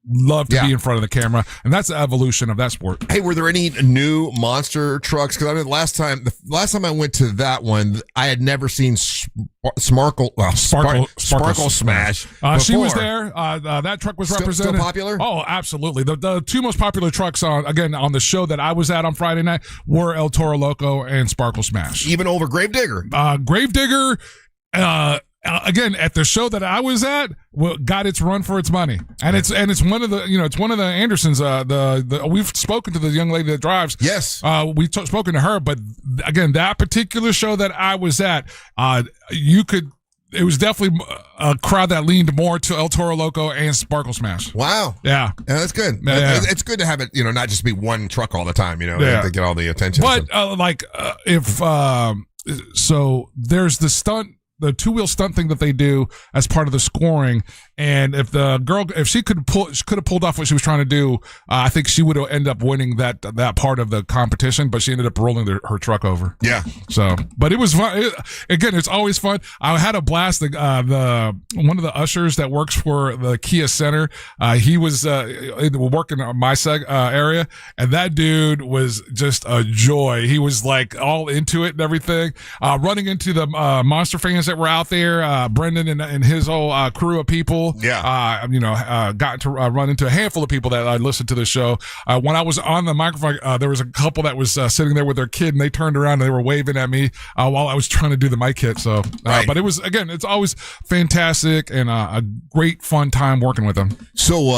love to be in front of the camera, and that's the evolution of that sport. Hey, were there any new monster trucks? Because I mean, the last time I went to that one, I had never seen Sparkle Smash. She was there. That truck was represented. Still popular? Oh, absolutely. The two most popular trucks on the show that I was at on Friday night were El Toro Loco and Sparkle Smash. Even over Gravedigger. Gravedigger. Again, at the show that I was at, got its run for its money, and it's one of the Andersons. We've spoken to the young lady that drives. Yes, we've spoken to her. But again, that particular show that I was at, it was definitely a crowd that leaned more to El Toro Loco and Sparkle Smash. Wow. Yeah, that's good. Yeah. It's good to have it, not just be one truck all the time. To get all the attention. But so there's the stunt. The two-wheel stunt thing that they do as part of the scoring, and if she could have pulled off what she was trying to do, I think she would have ended up winning that part of the competition. But she ended up rolling her truck over. Yeah. So, but it was fun. Again, it's always fun. I had a blast. One of the ushers that works for the Kia Center, he was working on my area, and that dude was just a joy. He was like all into it and everything. Running into the monster fans that were out there, Brendan and his whole crew of people. Yeah. Got to run into a handful of people that listened to the show. When I was on the microphone, there was a couple that was sitting there with their kid, and they turned around and they were waving at me while I was trying to do the mic hit. So, but it was, again, it's always fantastic and a great fun time working with them. So,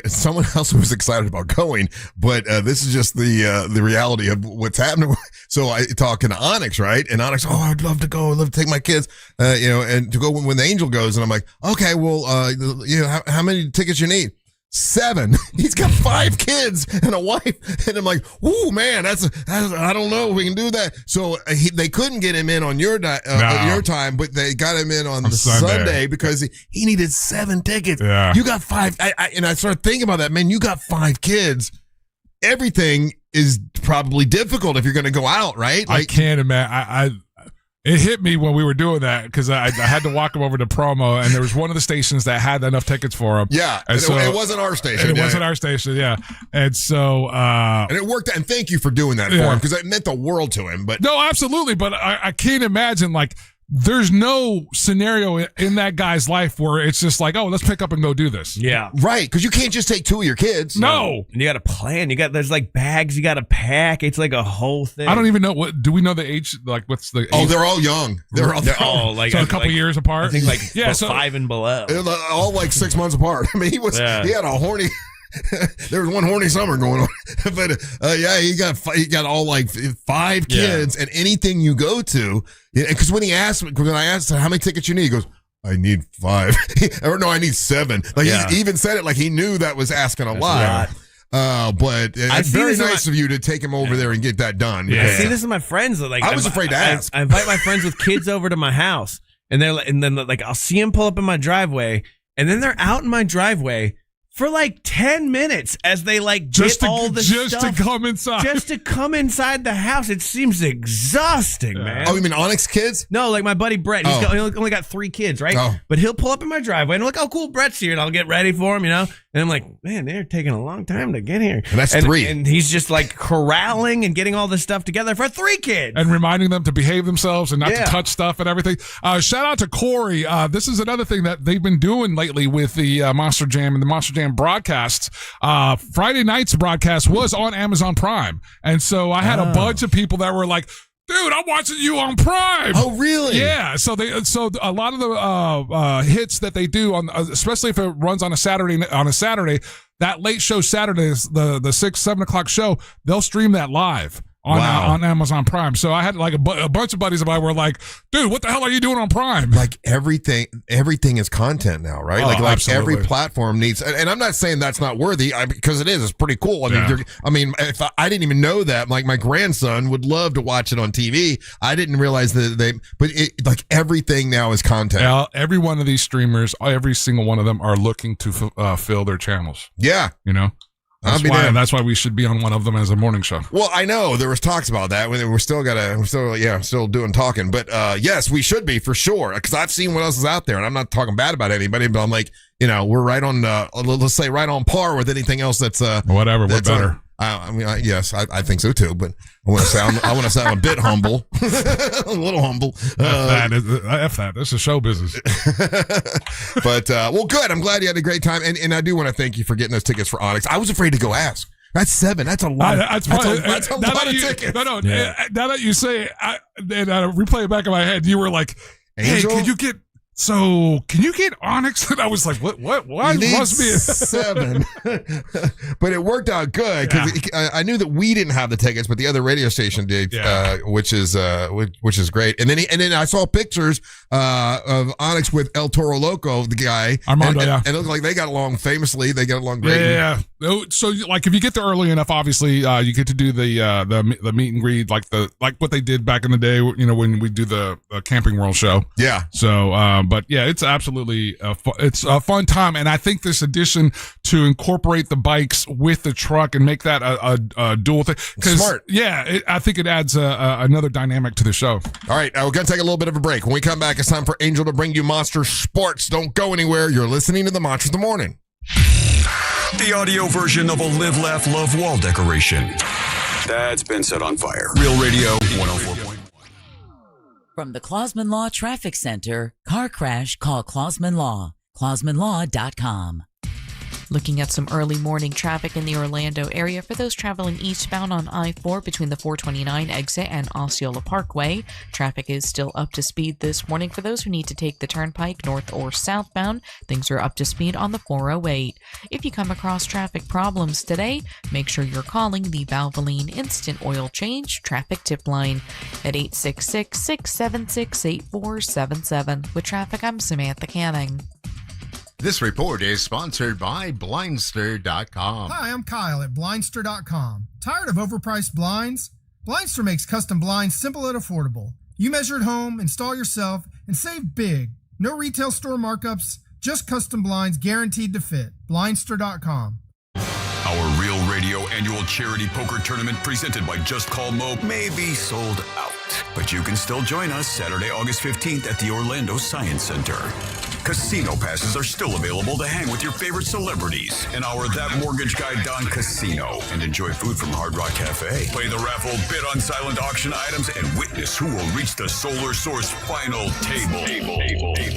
someone else was excited about going, but this is just the reality of what's happening. So I talking to Onyx, right? And Onyx, I'd love to go. I'd love to take my kids, and to go when the Angel goes. And I'm like, okay, well, how many tickets you need? 7. He's got 5 kids and a wife. And I'm like, ooh, man, that's I don't know if we can do that. So they couldn't get him in on your time, but they got him in on the Sunday because he needed 7 tickets. Yeah. You got 5. And I started thinking about that, man, you got 5 kids. Everything is probably difficult if you're going to go out, right? I can't imagine. It hit me when we were doing that because I had to walk him over to promo, and there was one of the stations that had enough tickets for him. Yeah, and so, it wasn't our station. It wasn't our station, yeah. And so, and it worked. And thank you for doing that for him because it meant the world to him. But no, absolutely. But I can't imagine there's no scenario in that guy's life where it's just like, oh, let's pick up and go do this. Yeah. Right. Because you can't just take 2 of your kids. No. And you got to plan. There's bags you got to pack. It's like a whole thing. I don't even know do we know the age? What's the age? Oh, they're all young. They're all so a couple years apart. I think 5 and below. All 6 months apart. I mean, he had a horny. There was one horny summer going on, but he got all 5 kids, and anything you go to, because when I asked him how many tickets you need, he goes, I need 5, or no, I need 7. He even said it like he knew that was asking a lot. But it's very nice of you to take him over there and get that done. I see this with my friends. I was afraid to ask. I invite my friends with kids over to my house, and then I'll see them pull up in my driveway, and then they're out in my driveway for 10 minutes as they get all the stuff. Just to come inside. Just to come inside the house. It seems exhausting, man. Oh, you mean Onyx kids? No, my buddy Brett. He only got 3 kids, right? Oh. But he'll pull up in my driveway and I'm like, oh, cool, Brett's here. And I'll get ready for him, And I'm like, man, they're taking a long time to get here. And that's 3. And he's just corralling and getting all this stuff together for 3 kids. And reminding them to behave themselves and not to touch stuff and everything. Shout out to Corey. This is another thing that they've been doing lately with the Monster Jam and the Monster Jam broadcasts. Friday night's broadcast was on Amazon Prime. And so I had a bunch of people that were like, dude, I'm watching you on Prime. Oh, really? Yeah. So a lot of the hits that they do especially if it runs on a Saturday, that late show Saturdays, the 6, 7 o'clock show, they'll stream that live on Amazon Prime. So I had a bunch of buddies of mine were like, dude, what the hell are you doing on Prime? Everything is content now, right? Absolutely. Every platform needs, and I'm not saying that's not worthy because it is. It's pretty cool. I mean, if I didn't even know that, my grandson would love to watch it on TV. I didn't realize but everything now is content. Yeah, every one of these streamers, every single one of them are looking to fill their channels. Yeah. That's why we should be on one of them as a morning show. Well, I know there was talks about that. We're still doing talking, but yes, we should be for sure. Because I've seen what else is out there, and I'm not talking bad about anybody, but I'm like, we're right on let's say right on par with anything else that's whatever. We're better. Yes, I think so too. But I want to sound a bit humble, a little humble. F that. This is show business. But well, good. I'm glad you had a great time, and I do want to thank you for getting those tickets for Onyx. I was afraid to go ask. That's 7. That's a lot. That's a lot of tickets. No. Yeah. Now that you say, and I replay it back in my head, you were like, Angel? "Hey, can you get Onyx?" And I was like, "What? Why must be 7?" But it worked out good because I knew that we didn't have the tickets, but the other radio station did, which is great. And then I saw pictures of Onyx with El Toro Loco, the guy, Armando. And it looked like they got along famously. They got along great. Yeah. So like if you get there early enough, obviously you get to do the meet and greet like what they did back in the day. When we do the Camping World show. Yeah. So. But yeah, it's absolutely it's a fun time, and I think this addition to incorporate the bikes with the truck and make that a dual thing. Smart. Yeah, I think it adds another dynamic to the show. All right, we're gonna take a little bit of a break. When we come back, it's time for Angel to bring you Monster Sports. Don't go anywhere. You're listening to the Monsters of the Morning. The audio version of a Live, Laugh, Love wall decoration that's been set on fire. Real Radio 104.1. From the Clausman Law Traffic Center, car crash, call Clausman Law. ClausmanLaw.com. Looking at some early morning traffic in the Orlando area for those traveling eastbound on I-4 between the 429 exit and Osceola Parkway. Traffic is still up to speed this morning for those who need to take the turnpike north or southbound. Things are up to speed on the 408. If you come across traffic problems today, make sure you're calling the Valvoline Instant Oil Change Traffic Tip Line at 866-676-8477. With traffic, I'm Samantha Canning. This report is sponsored by Blindster.com. Hi, I'm Kyle at Blindster.com. Tired of overpriced blinds? Blindster makes custom blinds simple and affordable. You measure at home, install yourself, and save big. No retail store markups, just custom blinds guaranteed to fit. Blindster.com. Our Real Radio annual charity poker tournament presented by Just Call Mo may be sold out, but you can still join us Saturday, August 15th at the Orlando Science Center. Casino passes are still available to hang with your favorite celebrities in our That Mortgage Guy Don Casino and enjoy food from Hard Rock Cafe. Play the raffle, bid on silent auction items, and witness who will reach the Solar Source final table.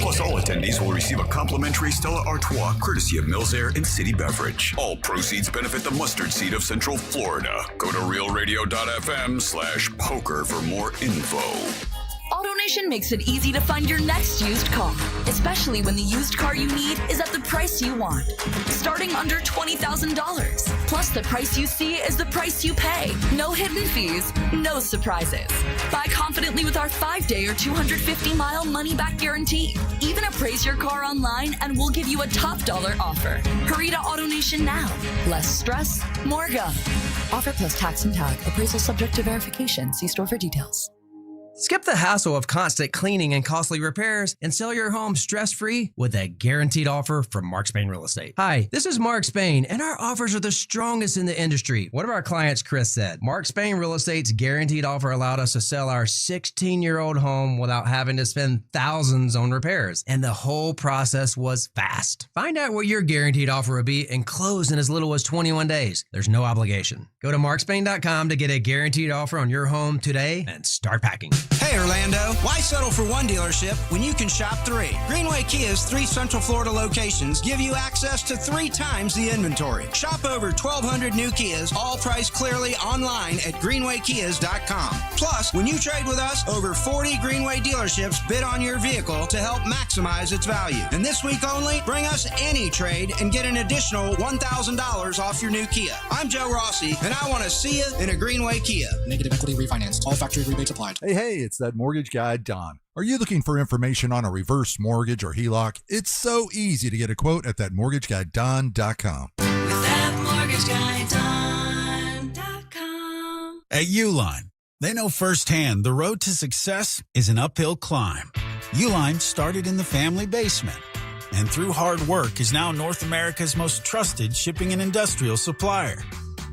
Plus, all attendees will receive a complimentary Stella Artois courtesy of Mills Air and City Beverage. All proceeds benefit the mustard seed of Central Florida. Go to realradio.fm/poker for more info. AutoNation makes it easy to find your next used car, especially when the used car you need is at the price you want. Starting under $20,000. Plus, the price you see is the price you pay. No hidden fees, no surprises. Buy confidently with our 5-day or 250-mile money-back guarantee. Even appraise your car online and we'll give you a top dollar offer. Hurry to AutoNation now. Less stress, more go. Offer plus tax and tag. Appraisal subject to verification. See store for details. Skip the hassle of constant cleaning and costly repairs and sell your home stress-free with a guaranteed offer from Mark Spain Real Estate. Hi, this is Mark Spain, and our offers are the strongest in the industry. One of our clients, Chris, said, Mark Spain Real Estate's guaranteed offer allowed us to sell our 16-year-old home without having to spend thousands on repairs, and the whole process was fast. Find out what your guaranteed offer would be and close in as little as 21 days. There's no obligation. Go to markspain.com to get a guaranteed offer on your home today and start packing. Hey, Orlando, why settle for one dealership when you can shop 3? Greenway Kia's 3 Central Florida locations give you access to 3 times the inventory. Shop over 1,200 new Kias, all priced clearly online at greenwaykias.com. Plus, when you trade with us, over 40 Greenway dealerships bid on your vehicle to help maximize its value. And this week only, bring us any trade and get an additional $1,000 off your new Kia. I'm Joe Rossi, and I want to see you in a Greenway Kia. Negative equity refinanced. All factory rebates applied. Hey, it's that mortgage guy, Don. Are you looking for information on a reverse mortgage or HELOC? It's so easy to get a quote at thatmortgageguyDon.com. With thatmortgageguyDon.com. At Uline, they know firsthand the road to success is an uphill climb. Uline started in the family basement and through hard work is now North America's most trusted shipping and industrial supplier.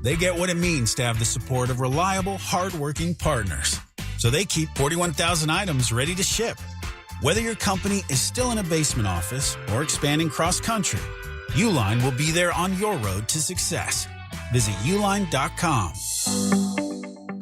They get what it means to have the support of reliable, hardworking partners. So they keep 41,000 items ready to ship. Whether your company is still in a basement office or expanding cross-country, Uline will be there on your road to success. Visit uline.com.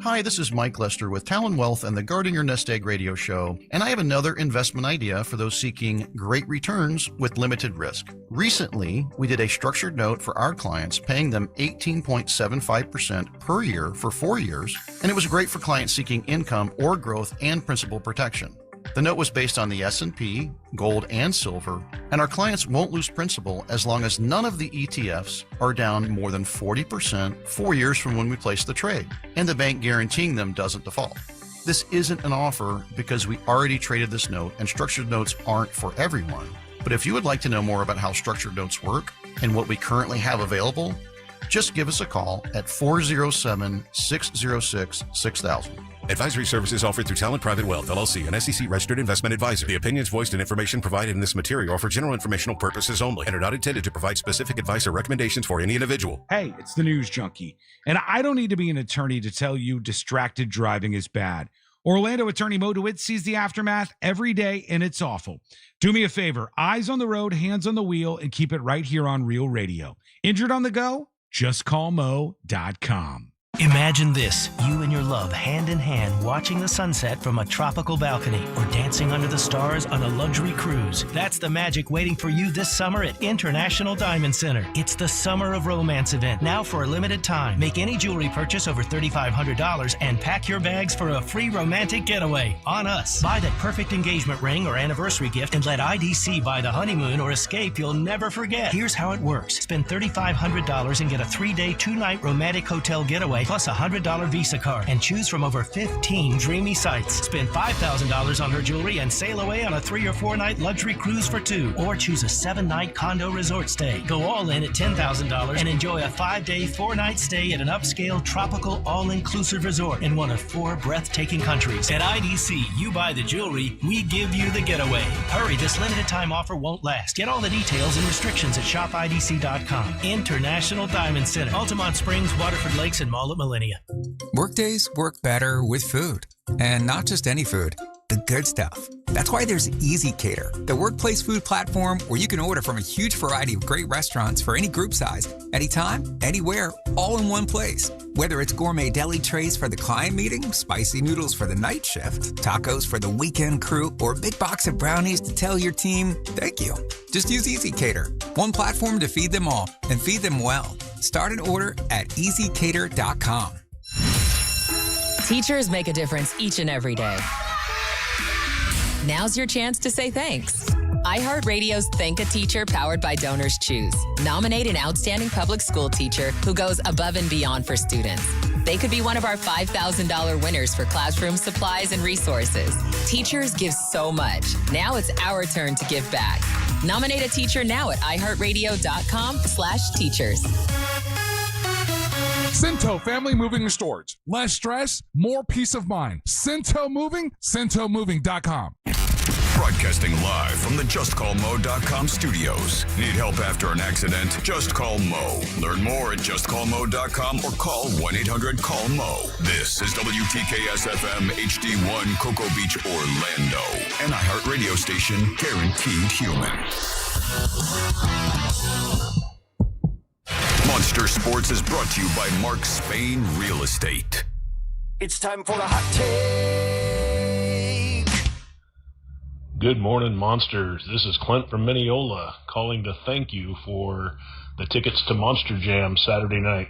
Hi, this is Mike Lester with Talon Wealth and the Guarding Your Nest Egg radio show, and I have another investment idea for those seeking great returns with limited risk. Recently, we did a structured note for our clients, paying them 18.75% per year for 4 years, and it was great for clients seeking income or growth and principal protection. The note was based on the S&P, gold, and silver, and our clients won't lose principal as long as none of the ETFs are down more than 40% 4 years from when we placed the trade, and the bank guaranteeing them doesn't default. This isn't an offer because we already traded this note, and structured notes aren't for everyone. But if you would like to know more about how structured notes work and what we currently have available, just give us a call at 407-606-6000. Advisory services offered through Talent Private Wealth, LLC, an SEC-registered investment advisor. The opinions voiced and information provided in this material are for general informational purposes only and are not intended to provide specific advice or recommendations for any individual. Hey, it's the News Junkie, and I don't need to be an attorney to tell you distracted driving is bad. Orlando attorney Mo DeWitt sees the aftermath every day, and it's awful. Do me a favor, eyes on the road, hands on the wheel, and keep it right here on Real Radio. Injured on the go? Just call Mo.com. Imagine this, you and your love hand in hand watching the sunset from a tropical balcony or dancing under the stars on a luxury cruise. That's the magic waiting for you this summer at International Diamond Center. It's the Summer of Romance event, now for a limited time. Make any jewelry purchase over $3,500 and pack your bags for a free romantic getaway on us. Buy that perfect engagement ring or anniversary gift and let IDC buy the honeymoon or escape you'll never forget. Here's how it works. Spend $3,500 and get a 3-day, 2-night romantic hotel getaway plus a $100 Visa card and choose from over 15 dreamy sites. Spend $5,000 on her jewelry and sail away on a 3 or 4 night luxury cruise for 2, or choose a 7-night condo resort stay. Go all in at $10,000 and enjoy a 5-day, 4-night stay at an upscale tropical all-inclusive resort in one of 4 breathtaking countries. At IDC, you buy the jewelry, we give you the getaway. Hurry, this limited time offer won't last. Get all the details and restrictions at shopidc.com. International Diamond Center, Altamont Springs, Waterford Lakes, and Mall at Millennia. Workdays work better with food, and not just any food, the good stuff. That's why there's Easy Cater, the workplace food platform where you can order from a huge variety of great restaurants for any group size, anytime, anywhere, all in one place. Whether it's gourmet deli trays for the client meeting, spicy noodles for the night shift, tacos for the weekend crew, or a big box of brownies to tell your team, thank you. Just use Easy Cater, one platform to feed them all and feed them well. Start an order at easycater.com. Teachers make a difference each and every day. Now's your chance to say thanks. iHeartRadio's Thank a Teacher powered by Donors Choose. Nominate an outstanding public school teacher who goes above and beyond for students. They could be one of our $5,000 winners for classroom supplies and resources. Teachers give so much. Now it's our turn to give back. Nominate a teacher now at iHeartRadio.com/teachers. Cinto Family Moving and Storage. Less stress, more peace of mind. Cinto Moving, CintoMoving.com. Broadcasting live from the JustCallMo.com studios. Need help after an accident? Just call Mo. Learn more at JustCallMo.com or call 1-800-CALL-MO. This is WTKS-FM HD1 Cocoa Beach, Orlando. An iHeart radio station guaranteed human. Monster Sports is brought to you by Mark Spain Real Estate. It's time for the hot take. Good morning, Monsters. This is Clint from Mineola calling to thank you for the tickets to Monster Jam Saturday night.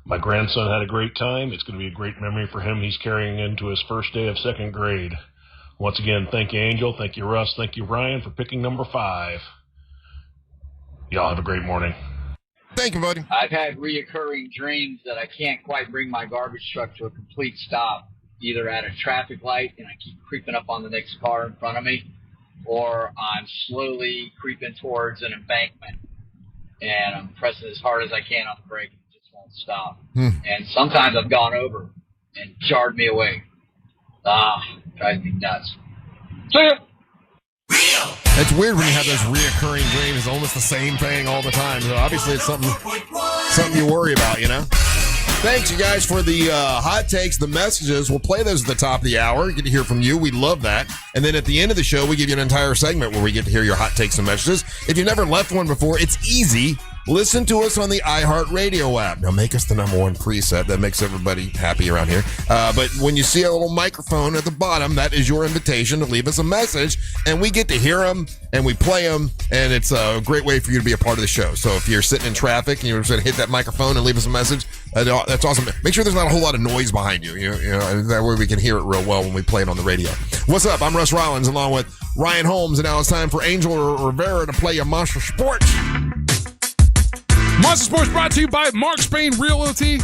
My grandson had a great time. It's going to be a great memory for him. He's carrying into his first day of second grade. Once again, thank you, Angel. Thank you, Russ. Thank you, Ryan, for picking number 5. Y'all have a great morning. Thank you, buddy. I've had reoccurring dreams that I can't quite bring my garbage truck to a complete stop, either at a traffic light and I keep creeping up on the next car in front of me, or I'm slowly creeping towards an embankment and I'm pressing as hard as I can on the brake and it just won't stop. And sometimes I've gone over and jarred me away. Drives me nuts. See ya! It's weird when you have those reoccurring dreams. It's almost the same thing all the time. So obviously, it's something you worry about, you know? Thanks, you guys, for the hot takes, the messages. We'll play those at the top of the hour. Get to hear from you. We love that. And then at the end of the show, we give you an entire segment where we get to hear your hot takes and messages. If you've never left one before, it's easy. Listen to us on the iHeartRadio app. Now, make us the number one preset. That makes everybody happy around here. But when you see a little microphone at the bottom, that is your invitation to leave us a message, and we get to hear them, and we play them, and it's a great way for you to be a part of the show. So if you're sitting in traffic and you're just going to hit that microphone and leave us a message, that's awesome. Make sure there's not a whole lot of noise behind you. You know, that way we can hear it real well when we play it on the radio. What's up? I'm Russ Rollins along with Ryan Holmes, and now it's time for Angel Rivera to play your Monster Sports. Monster Sports brought to you by Mark Spain Realty.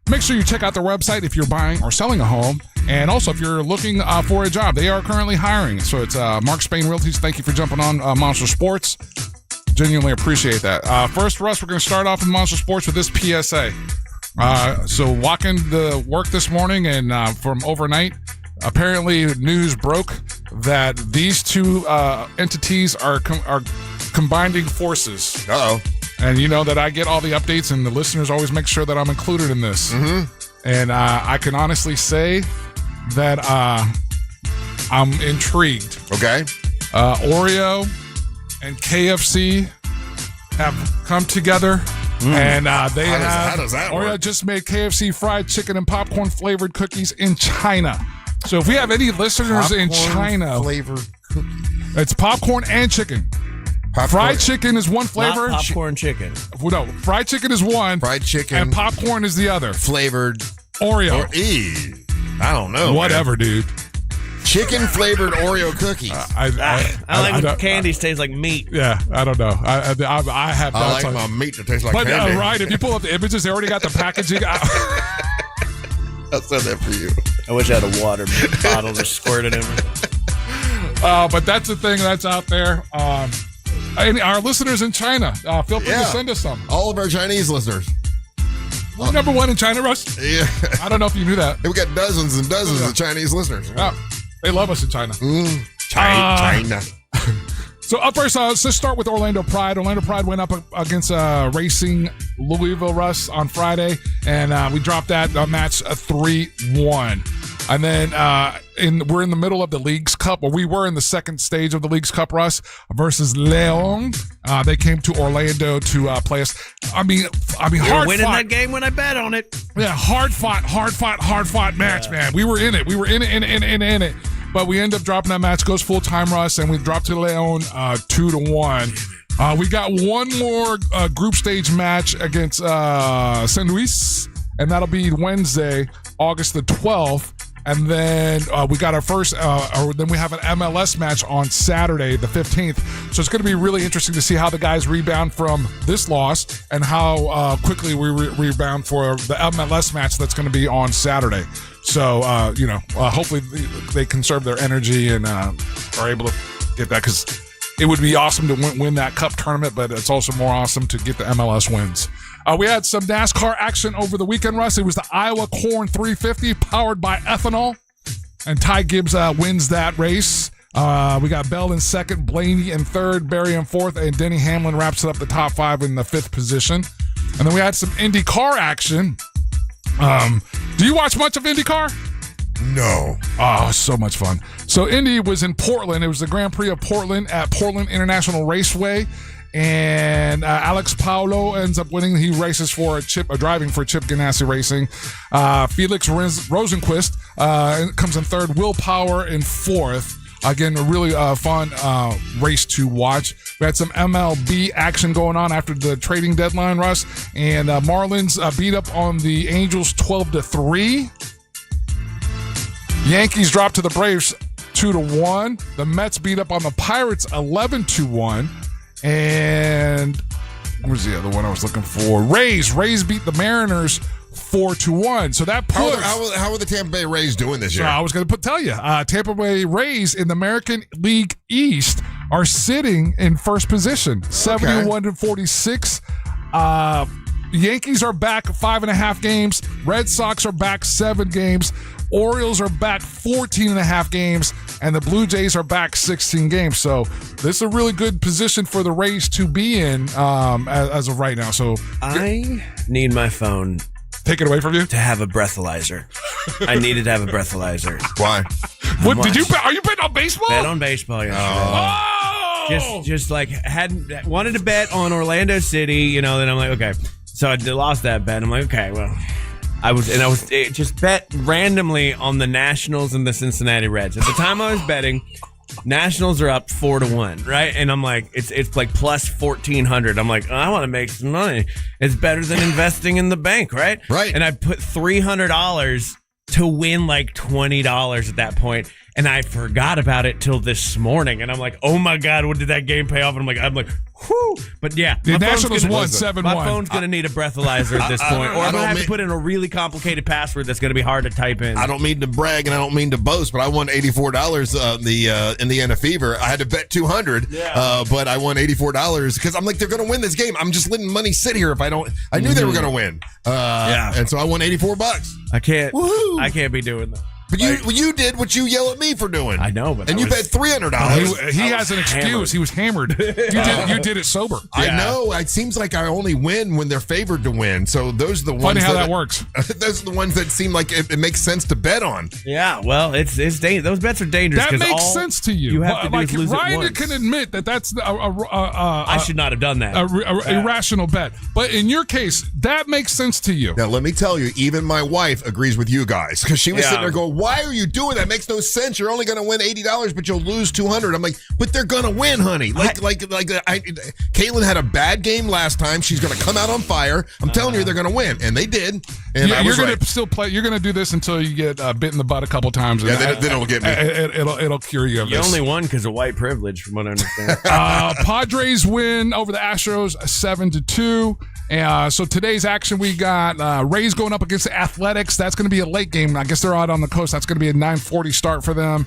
Make sure you check out their website if you're buying or selling a home. And also, if you're looking for a job, they are currently hiring. So it's Mark Spain Realty. Thank you for jumping on Monster Sports. Genuinely appreciate that. First, Russ, we're going to start off in Monster Sports with this PSA. So walking to work this morning and from overnight, apparently news broke that these two entities are combining forces. Uh-oh. And you know that I get all the updates, and the listeners always make sure that I'm included in this. Mm-hmm. And I can honestly say that I'm intrigued. Okay. Oreo and KFC have come together, and they how does that Oreo work? just made KFC fried chicken and popcorn flavored cookies in China. So if we have any listeners in China, flavored cookies. It's popcorn and chicken. Fried chicken is one flavor. Not popcorn chicken. No, fried chicken is one. Fried chicken. And popcorn is the other. Flavored. Oreo. I don't know. Whatever, man. dude. Chicken flavored Oreo cookies. I like when candies taste like meat. Yeah, I don't know. I have. I like my meat to taste like candy. Right, if you pull up the images, they already got the packaging. I said that for you. I wish I had a water bottle to squirt it in. But that's the thing that's out there. And our listeners in China, feel free to send us some. All of our Chinese listeners. We're number one in China, Russ. Yeah. I don't know if you knew that. We got dozens and dozens of Chinese listeners. They love us in China. China. So up first, let's just start with Orlando Pride. Orlando Pride went up against Racing Louisville, Russ, on Friday, and we dropped that match 3-1. And then we're in the middle of the Leagues Cup, or we were in the second stage of the Leagues Cup, Russ, versus Leon. They came to Orlando to play us. I mean, hard winning fought. that game when I bet on it. Yeah, hard fought match, man. We were in it. We were in it. But we end up dropping that match. Goes full time, Russ, and we dropped to Leon 2-1. We got one more group stage match against San Luis, and that'll be Wednesday, August the 12th. And then we got our first, then we have an MLS match on Saturday, the 15th. So it's going to be really interesting to see how the guys rebound from this loss and how quickly we rebound for the MLS match that's going to be on Saturday. So, hopefully they conserve their energy and are able to get that, because it would be awesome to win that cup tournament, but it's also more awesome to get the MLS wins. We had some NASCAR action over the weekend, Russ. It was the Iowa Corn 350 powered by ethanol, and Ty Gibbs wins that race. We got Bell in second, Blaney in third, Barry in fourth, and Denny Hamlin wraps it up the top five in the fifth position. And then we had some IndyCar action. Do you watch much of IndyCar? No. Oh, so much fun. So Indy was in Portland. It was the Grand Prix of Portland at Portland International Raceway. And Alex Paulo ends up winning. He races for driving for Chip Ganassi Racing. Felix Rosenquist comes in third. Will Power in fourth. Again, a really fun race to watch. We had some MLB action going on after the trading deadline, Russ. And Marlins beat up on the Angels 12-3. Yankees dropped to the Braves 2-1. The Mets beat up on the Pirates 11-1. And where's the other one I was looking for? Rays beat the Mariners 4-1. So that puts... How are the Tampa Bay Rays doing this year? I was going to tell you. Tampa Bay Rays in the American League East are sitting in first position, 71-46. Yankees are back 5.5 games. Red Sox are back 7 games. Orioles are back 14.5 games, and the Blue Jays are back 16 games. So this is a really good position for the Rays to be in as of right now. So I need my phone take it away from you? To have a breathalyzer. I needed to have a breathalyzer. Why? What did you? Are you betting on baseball? Bet on baseball yesterday. Just like wanted to bet on Orlando City. Then I'm like, okay. So I lost that bet. I'm like, okay, well, I was just bet randomly on the Nationals and the Cincinnati Reds. At the time I was betting, Nationals are up 4-1, right? And I'm like, it's like plus 1,400. I'm like, I want to make some money. It's better than investing in the bank, right? Right. And I put $300 to win like $20 at that point, and I forgot about it till this morning. And I'm like, oh my god, what did that game pay off? And I'm like, whew. But yeah, the Nationals won 7-1. My phone's gonna need a breathalyzer at this point, or I'm gonna have to put in a really complicated password that's gonna be hard to type in. I don't mean to brag and I don't mean to boast, but I won $84 in the End Fever. I had to bet $200, but I won $84 because I'm like, they're gonna win this game. I'm just letting money sit here if I don't. I knew they were gonna win, and so I won $84. I can't. Woohoo. I can't be doing that. But you did what you yell at me for doing. I know, but and you bet $300. He has an excuse. Hammered. He was hammered. You did it sober. I know. It seems like I only win when they're favored to win. So those are the ones. Funny how that works. Those are the ones that seem like it makes sense to bet on. Yeah, well, it's dangerous. Those bets are dangerous. That makes sense to you. You have to do is lose Ryan it once. can admit that's I should not have done that. Irrational bet. But in your case, that makes sense to you. Now, let me tell you, even my wife agrees with you guys because she was sitting there going, "Why are you doing that? Makes no sense. You're only going to win $80, but you'll lose $200." I'm like, but they're going to win, honey. Caitlin had a bad game last time. She's going to come out on fire. I'm telling you, they're going to win, and they did. And you're going to still play. You're going to do this until you get bit in the butt a couple times. Yeah, then it'll get me. It'll cure you of this. You only won because of white privilege, from what I understand. Padres win over the Astros 7-2. So today's action, we got Rays going up against the Athletics. That's going to be a late game. I guess they're out on the coast. That's going to be a 9:40 start for them.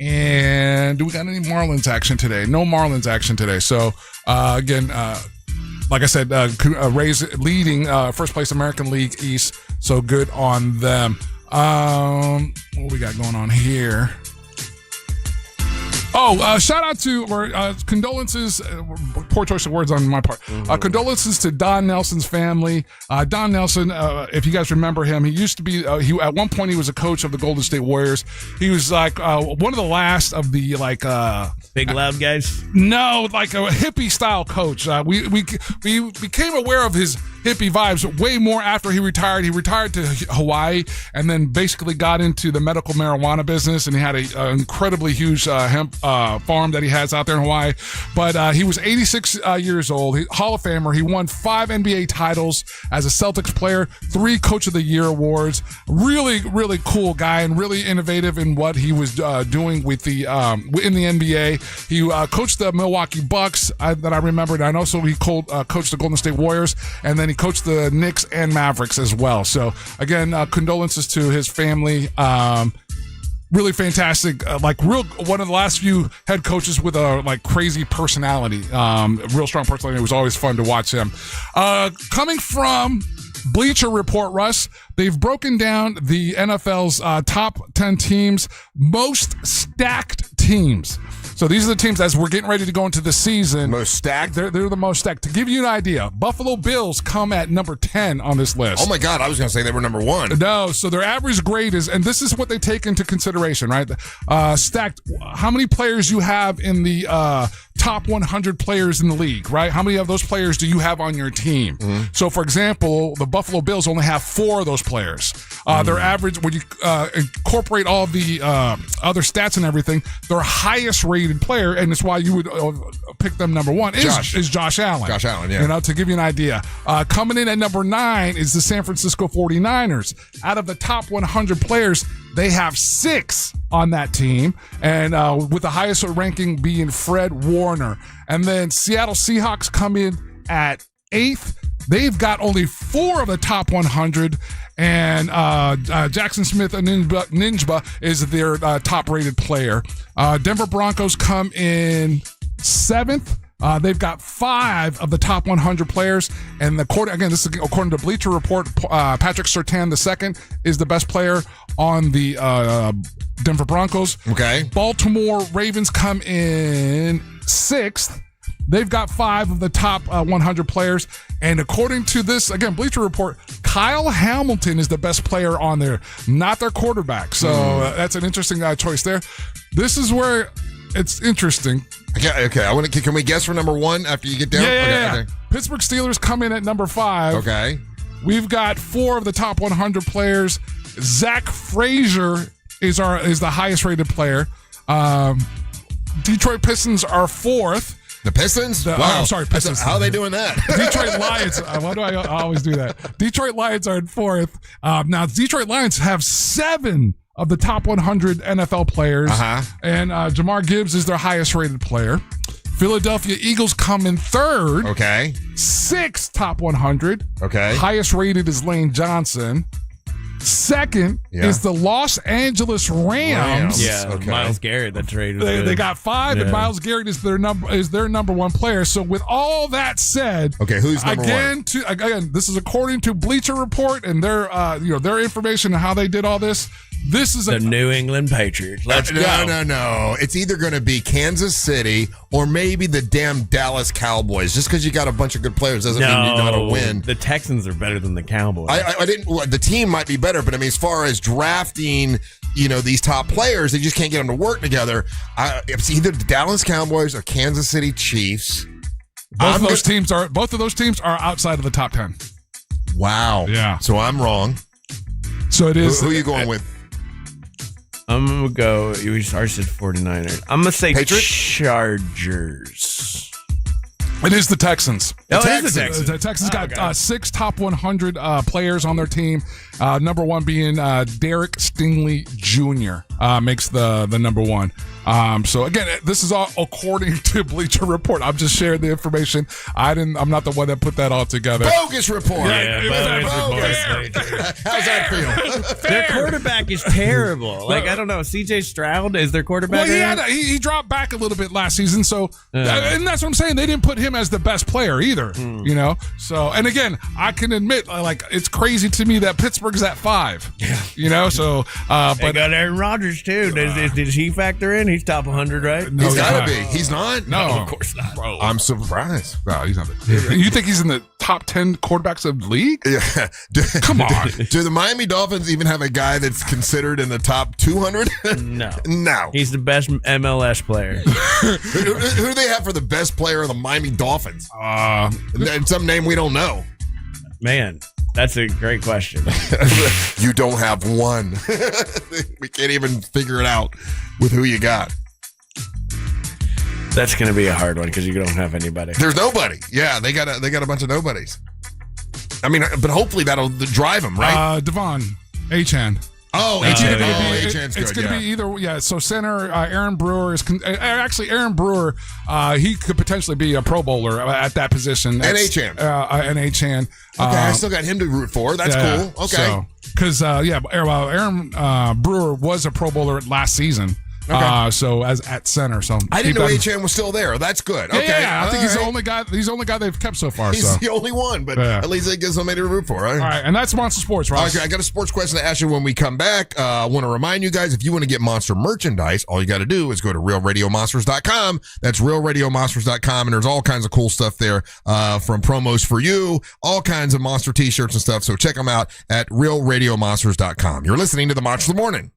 And do we got any Marlins action today? No Marlins action today. So again, like I said, Rays leading first place American League East. So good on them. What we got going on here? Shout out to condolences. Poor choice of words on my part. Condolences to Don Nelson's family. Don Nelson, if you guys remember him, he used to be. At one point he was a coach of the Golden State Warriors. He was like one of the last of the big loud guys. No, like a hippie style coach. We became aware of his hippie vibes way more after he retired. He retired to Hawaii and then basically got into the medical marijuana business, and he had an incredibly huge hemp farm that he has out there in Hawaii. But he was 86 years old. Hall of Famer. He won 5 NBA titles as a Celtics player, 3 Coach of the Year awards. Really, really cool guy and really innovative in what he was doing with the in the NBA. He coached the Milwaukee Bucks that I remembered, and also he coached the Golden State Warriors, and then he coached the Knicks and Mavericks as well. So again, condolences to his family. Really fantastic, one of the last few head coaches with a crazy personality, real strong personality. It was always fun to watch him. Coming from Bleacher Report, Russ, they've broken down the NFL's top 10 teams, most stacked teams. So these are the teams as we're getting ready to go into the season. Most stacked? They're the most stacked. To give you an idea, Buffalo Bills come at number 10 on this list. Oh my God, I was going to say they were number 1. No, so their average grade is, and this is what they take into consideration, right? Stacked, how many players you have in the top 100 players in the league, right? How many of those players do you have on your team? Mm-hmm. So, for example, the Buffalo Bills only have 4 of those players. Their average, when you incorporate all the other stats and everything, their highest rated player, and it's why you would pick them number 1, is Josh Allen. Josh Allen, yeah. To give you an idea. Coming in at number 9 is the San Francisco 49ers. Out of the top 100 players, they have 6 on that team, and with the highest ranking being Fred Warner. And then Seattle Seahawks come in at 8th. They've got only 4 of the top 100, and Jackson Smith Ninja is their top-rated player. Denver Broncos come in 7th. They've got 5 of the top 100 players, and this is according to Bleacher Report. Patrick Surtain II is the best player on the Denver Broncos. Okay. Baltimore Ravens come in 6th. they've got 5 of the top 100 players. And according to this, again, Bleacher Report, Kyle Hamilton is the best player on there, not their quarterback. So that's an interesting choice there. This is where it's interesting. Okay. I want to. Can we guess for number 1 after you get down? Yeah. Okay. Pittsburgh Steelers come in at number 5. Okay. We've got 4 of the top 100 players. Zach Frazier is the highest rated player. Detroit Pistons are 4th. The Pistons? Wow. I'm sorry, Pistons. How are they doing that? Detroit Lions. Why do I always do that? Detroit Lions are in 4th. Now, Detroit Lions have 7 of the top 100 NFL players. And Jamar Gibbs is their highest rated player. Philadelphia Eagles come in 3rd. Okay. 6 top 100. Okay. Highest rated is Lane Johnson. 2nd is the Los Angeles Rams. Yeah, okay. Myles Garrett, that trade was They got 5, and Myles Garrett is their number 1 player. So with all that said, who's number 1? Again, this is according to Bleacher Report and their their information and how they did all this. This is the New England Patriots. Let's go. No. It's either going to be Kansas City or maybe the damn Dallas Cowboys. Just because you got a bunch of good players doesn't mean you know how to win. The Texans are better than the Cowboys. I didn't. The team might be better, but I mean, as far as drafting, these top players, they just can't get them to work together. It's either the Dallas Cowboys or Kansas City Chiefs. Both of those teams are outside of the top 10. Wow. Yeah. So I'm wrong. So it is. Who are you going with? I'm going to go. You said 49ers. I'm going to say Patriots? Chargers. It is the Texans. It is the Texans. The Texans got 6 top 100 players on their team. Number 1 being Derek Stingley Jr. Makes the number 1. So again, this is all according to Bleacher Report. I'm just sharing the information. I'm not the one that put that all together. Bogus report. Bogus. How's that feel? Their quarterback is terrible. I don't know. CJ Stroud is their quarterback. Well, he dropped back a little bit last season. So, and that's what I'm saying. They didn't put him as the best player either. So, and again, I can admit, it's crazy to me that Pittsburgh's at 5. So, but they got Aaron Rodgers too. Did he factor in? He's top 100, right? No, he's got to be. He's not? No, of course not. Bro. I'm surprised. No, he's not. You think he's in the top 10 quarterbacks of the league? Yeah. Come on. Do the Miami Dolphins even have a guy that's considered in the top 200? No. He's the best MLS player. Who do they have for the best player of the Miami Dolphins? Some name we don't know. Man, that's a great question. You don't have one. We can't even figure it out with who you got. That's going to be a hard one because you don't have anybody. There's nobody. Yeah, they got a bunch of nobodies. I mean, but hopefully that'll drive them, right? Devon Achane. Oh, Achane's good. It's going to be either, so center Aaron Brewer is actually Aaron Brewer. He could potentially be a Pro Bowler at that position. And Achane. Okay, I still got him to root for. That's cool. Okay, because Aaron Brewer was a Pro Bowler last season. Okay. So as at center, so I didn't know Achane was still there. That's good. Okay, yeah, I think he's the only guy. He's the only guy they've kept so far. He's the only one, but at least it gives somebody to root for. Right? All right, and that's Monster Sports, right? Okay, I got a sports question to ask you when we come back. I want to remind you guys, if you want to get Monster merchandise, all you got to do is go to RealRadioMonsters.com. That's RealRadioMonsters.com, and there's all kinds of cool stuff there from promos for you, all kinds of Monster t-shirts and stuff. So check them out at RealRadioMonsters.com. You're listening to the Monster of the Morning.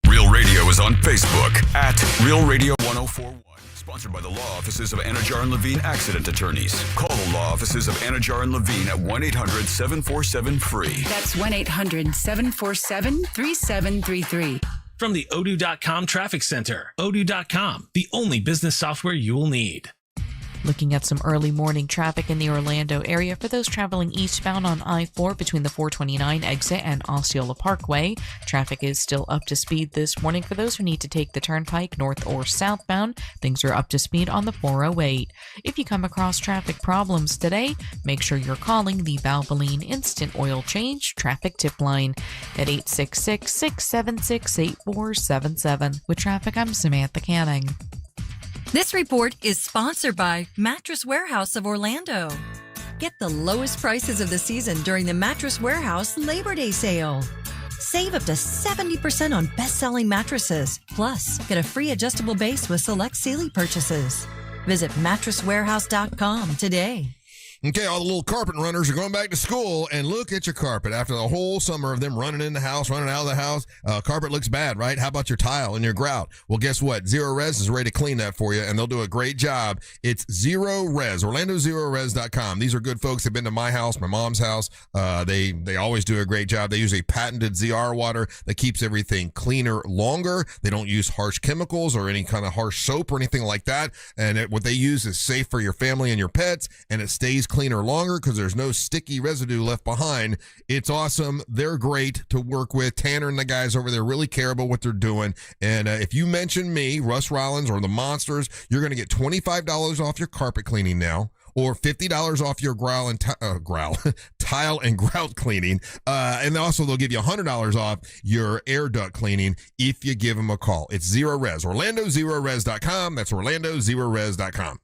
Real Radio is on Facebook at Real Radio 1041. Sponsored by the law offices of Anajar and Levine Accident Attorneys. Call the law offices of Anajar and Levine at 1-800-747-FREE. That's 1-800-747-3733. From the Odoo.com Traffic Center. Odoo.com, the only business software you will need. Looking at some early morning traffic in the Orlando area for those traveling eastbound on I-4 between the 429 exit and Osceola Parkway. Traffic is still up to speed this morning for those who need to take the turnpike north or southbound. Things are up to speed on the 408. If you come across traffic problems today, make sure you're calling the Valvoline Instant Oil Change Traffic Tip Line at 866-676-8477. With traffic, I'm Samantha Canning. This report is sponsored by Mattress Warehouse of Orlando. Get the lowest prices of the season during the Mattress Warehouse Labor Day sale. Save up to 70% on best-selling mattresses. Plus, get a free adjustable base with select Sealy purchases. Visit mattresswarehouse.com today. Okay, all the little carpet runners are going back to school, and look at your carpet. After the whole summer of them running in the house, running out of the house, carpet looks bad, right? How about your tile and your grout? Well, guess what? Zero Res is ready to clean that for you, and they'll do a great job. It's Zero Res, OrlandoZeroRes.com. These are good folks. They've been to my house, my mom's house. They always do a great job. They use a patented ZR water that keeps everything cleaner longer. They don't use harsh chemicals or any kind of harsh soap or anything like that. And what they use is safe for your family and your pets, and it stays cleaner longer because there's no sticky residue left behind. It's awesome. They're great to work with. Tanner and the guys over there really care about what they're doing. And if you mention me, Russ Rollins, or the Monsters, you're going to get $25 off your carpet cleaning now, or $50 off your tile and grout cleaning. And also they'll give you $100 off your air duct cleaning if you give them a call. It's Zero Res, OrlandoZeroRes.com. That's OrlandoZeroRes.com.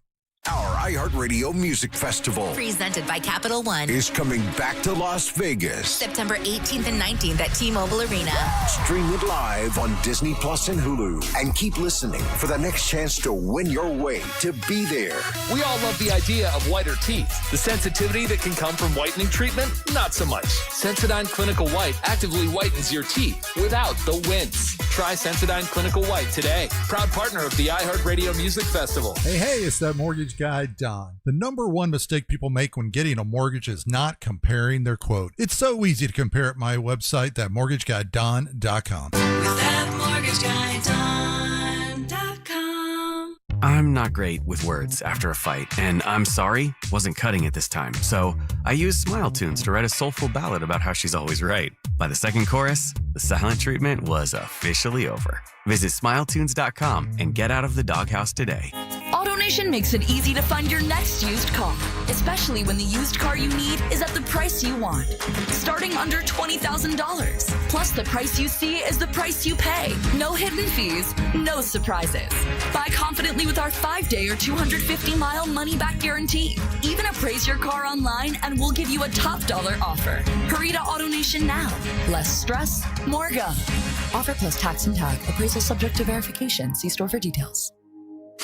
Our iHeartRadio Music Festival Presented by Capital One. is coming back to Las Vegas. September 18th and 19th at T-Mobile Arena. Stream it live on Disney Plus and Hulu. And keep listening for the next chance to win your way to be there. We all love the idea of whiter teeth. The sensitivity that can come from whitening treatment, not so much. Sensodyne Clinical White actively whitens your teeth without the wince. Try Sensodyne Clinical White today. Proud partner of the iHeartRadio Music Festival. Hey, it's that mortgage guy, Don. The number one mistake people make when getting a mortgage is not comparing their quote. It's so easy to compare at my website, thatmortgageguydon.com. With thatmortgageguydon.com. I'm not great with words after a fight, and I'm sorry wasn't cutting it this time. So I used Smile Tunes to write a soulful ballad about how she's always right. By the second chorus, the silent treatment was officially over. Visit smiletunes.com and get out of the doghouse today. AutoNation makes it easy to find your next used car, especially when the used car you need is at the price you want. Starting under $20,000. Plus, the price you see is the price you pay. No hidden fees, no surprises. Buy confidently with our 5-day or 250-mile money-back guarantee. Even appraise your car online and we'll give you a top dollar offer. Hurry to AutoNation now. Less stress, more go. Offer plus tax and tag. Appraisal subject to verification. See store for details.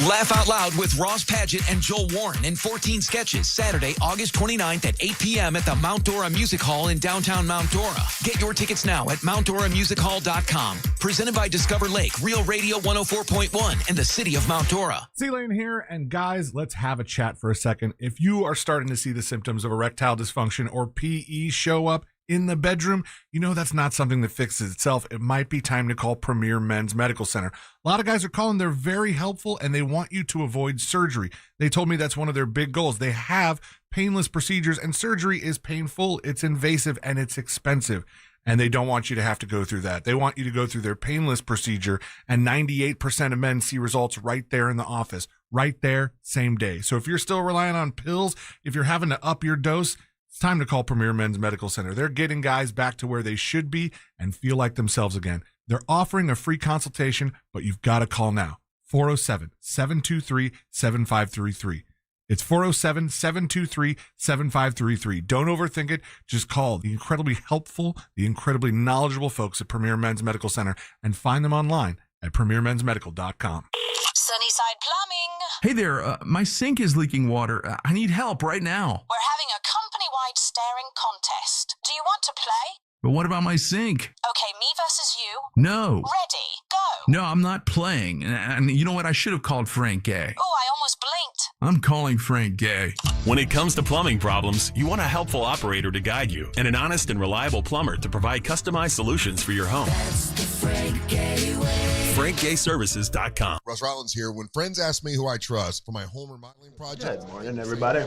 Laugh out loud with Ross Padgett and Joel Warren in 14 sketches, Saturday, August 29th at 8 p.m. at the Mount Dora Music Hall in downtown Mount Dora. Get your tickets now at MountDoraMusicHall.com. Presented by Discover Lake, Real Radio 104.1, and the city of Mount Dora. C-Lane here, and guys, let's have a chat for a second. If you are starting to see the symptoms of erectile dysfunction or PE show up in the bedroom, you know that's not something that fixes itself. It might be time to call Premier Men's Medical Center. A lot of guys are calling. They're very helpful, and they want you to avoid surgery. They told me that's one of their big goals. They have painless procedures, and surgery is painful, it's invasive, and it's expensive. And they don't want you to have to go through that. They want you to go through their painless procedure, and 98% of men see results right there in the office, right there, same day. So if you're still relying on pills, if you're having to up your dose, it's time to call Premier Men's Medical Center. They're getting guys back to where they should be and feel like themselves again. They're offering a free consultation, but you've got to call now. 407-723-7533. It's 407-723-7533. Don't overthink it. Just call the incredibly helpful, the incredibly knowledgeable folks at Premier Men's Medical Center and find them online at premiermensmedical.com. Sunnyside Plumbing. Hey there, my sink is leaking water. I need help right now. We're having a company-wide staring contest. Do you want to play? But what about my sink? Okay, me versus you. No. Ready, go. No, I'm not playing. And you know what? I should have called Frank Gay. Oh, I almost blinked. I'm calling Frank Gay. When it comes to plumbing problems, you want a helpful operator to guide you and an honest and reliable plumber to provide customized solutions for your home. That's the Frank Gay way. FrankGayServices.com. Russ Rollins here. When friends ask me who I trust for my home remodeling project, good morning, everybody.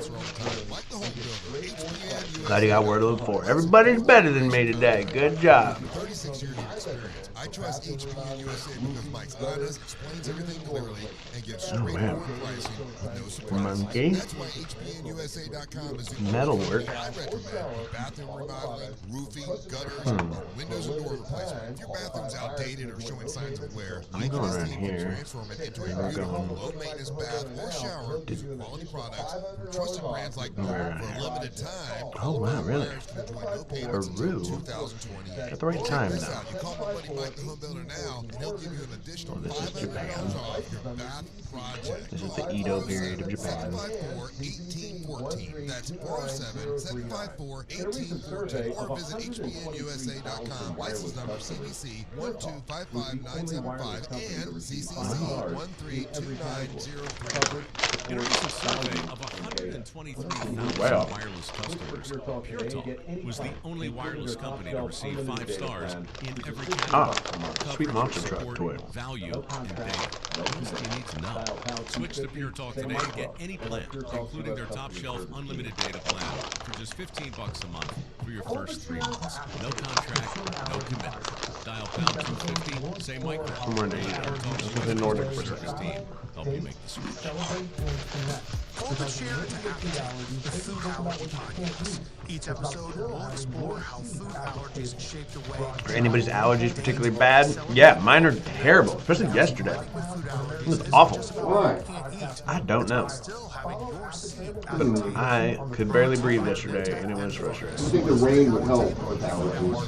Glad you got where to look for. Everybody's better than me today. Good job. 36 years of experience. I trust HPN USA because Mike's honest, explains everything clearly, and gives straightforward pricing with no surprises. Monkey. That's why HPNUSA.com is the Metalwork. I recommend bathroom remodeling, roofing, gutters, windows and door replacement. If your bathroom's outdated or showing signs of wear, I'm going right here. I'm going. Low maintenance bath or shower with quality products from trusted brands like Roo for a limited time. Oh wow, really? For Roo? At the right time now. You call my buddy Mike the Home Builder now, and he'll give you an additional $500 off your bath project. This is the Edo period of Japan. 754-1814. That's 407-754-1814. Or visit hbnusa.com. License number CBC 1255975 and CCC 132903. In a recent survey of 123,000 wireless customers, Puerto was the only wireless company to receive 5 stars in every category. Sweet monster truck support, toy. value, and data. What else do you need to know? Switch to Pure Talk today and get any plan, including their top shelf unlimited data plan, for just $15 a month for your first 3 months. No contract, no commitment. Dial pound 250, say Mike. I'm running the Nordic service team. Help you make the switch. Pull the chair to Appetite, the Food Allergy Podcast. Each episode will explore how food allergies shape the way. Are anybody's allergies particularly bad? Yeah, mine are terrible, especially yesterday. It was awful. Why? I don't know. But I could barely breathe yesterday, and it was frustrating. I think the rain would help with allergies.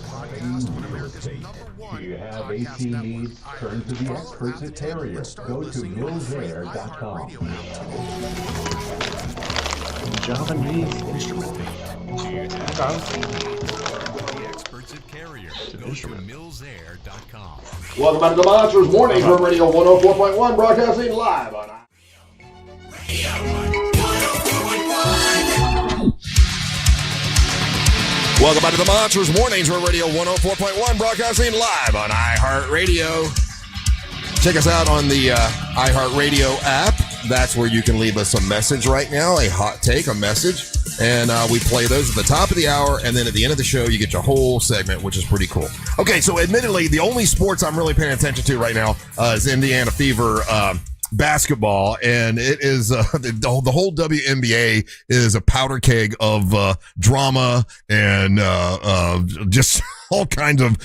Do you have AC needs? Turn to the experts at Terrier. Go to millsair.com. Javanese instrument. The experts at Carrier. Go to millsair.com. Welcome back to the Monsters Morning from Radio 104.1, broadcasting live on Welcome back to the Monsters Mornings from Radio 104.1, broadcasting live on iHeartRadio. Check us out on the iHeartRadio app. That's where you can leave us a message right now, a hot take, a message. And we play those at the top of the hour, and then at the end of the show, you get your whole segment, which is pretty cool. Okay, so admittedly, the only sports I'm really paying attention to right now is Indiana Fever basketball, and it is the whole WNBA is a powder keg of drama and just all kinds of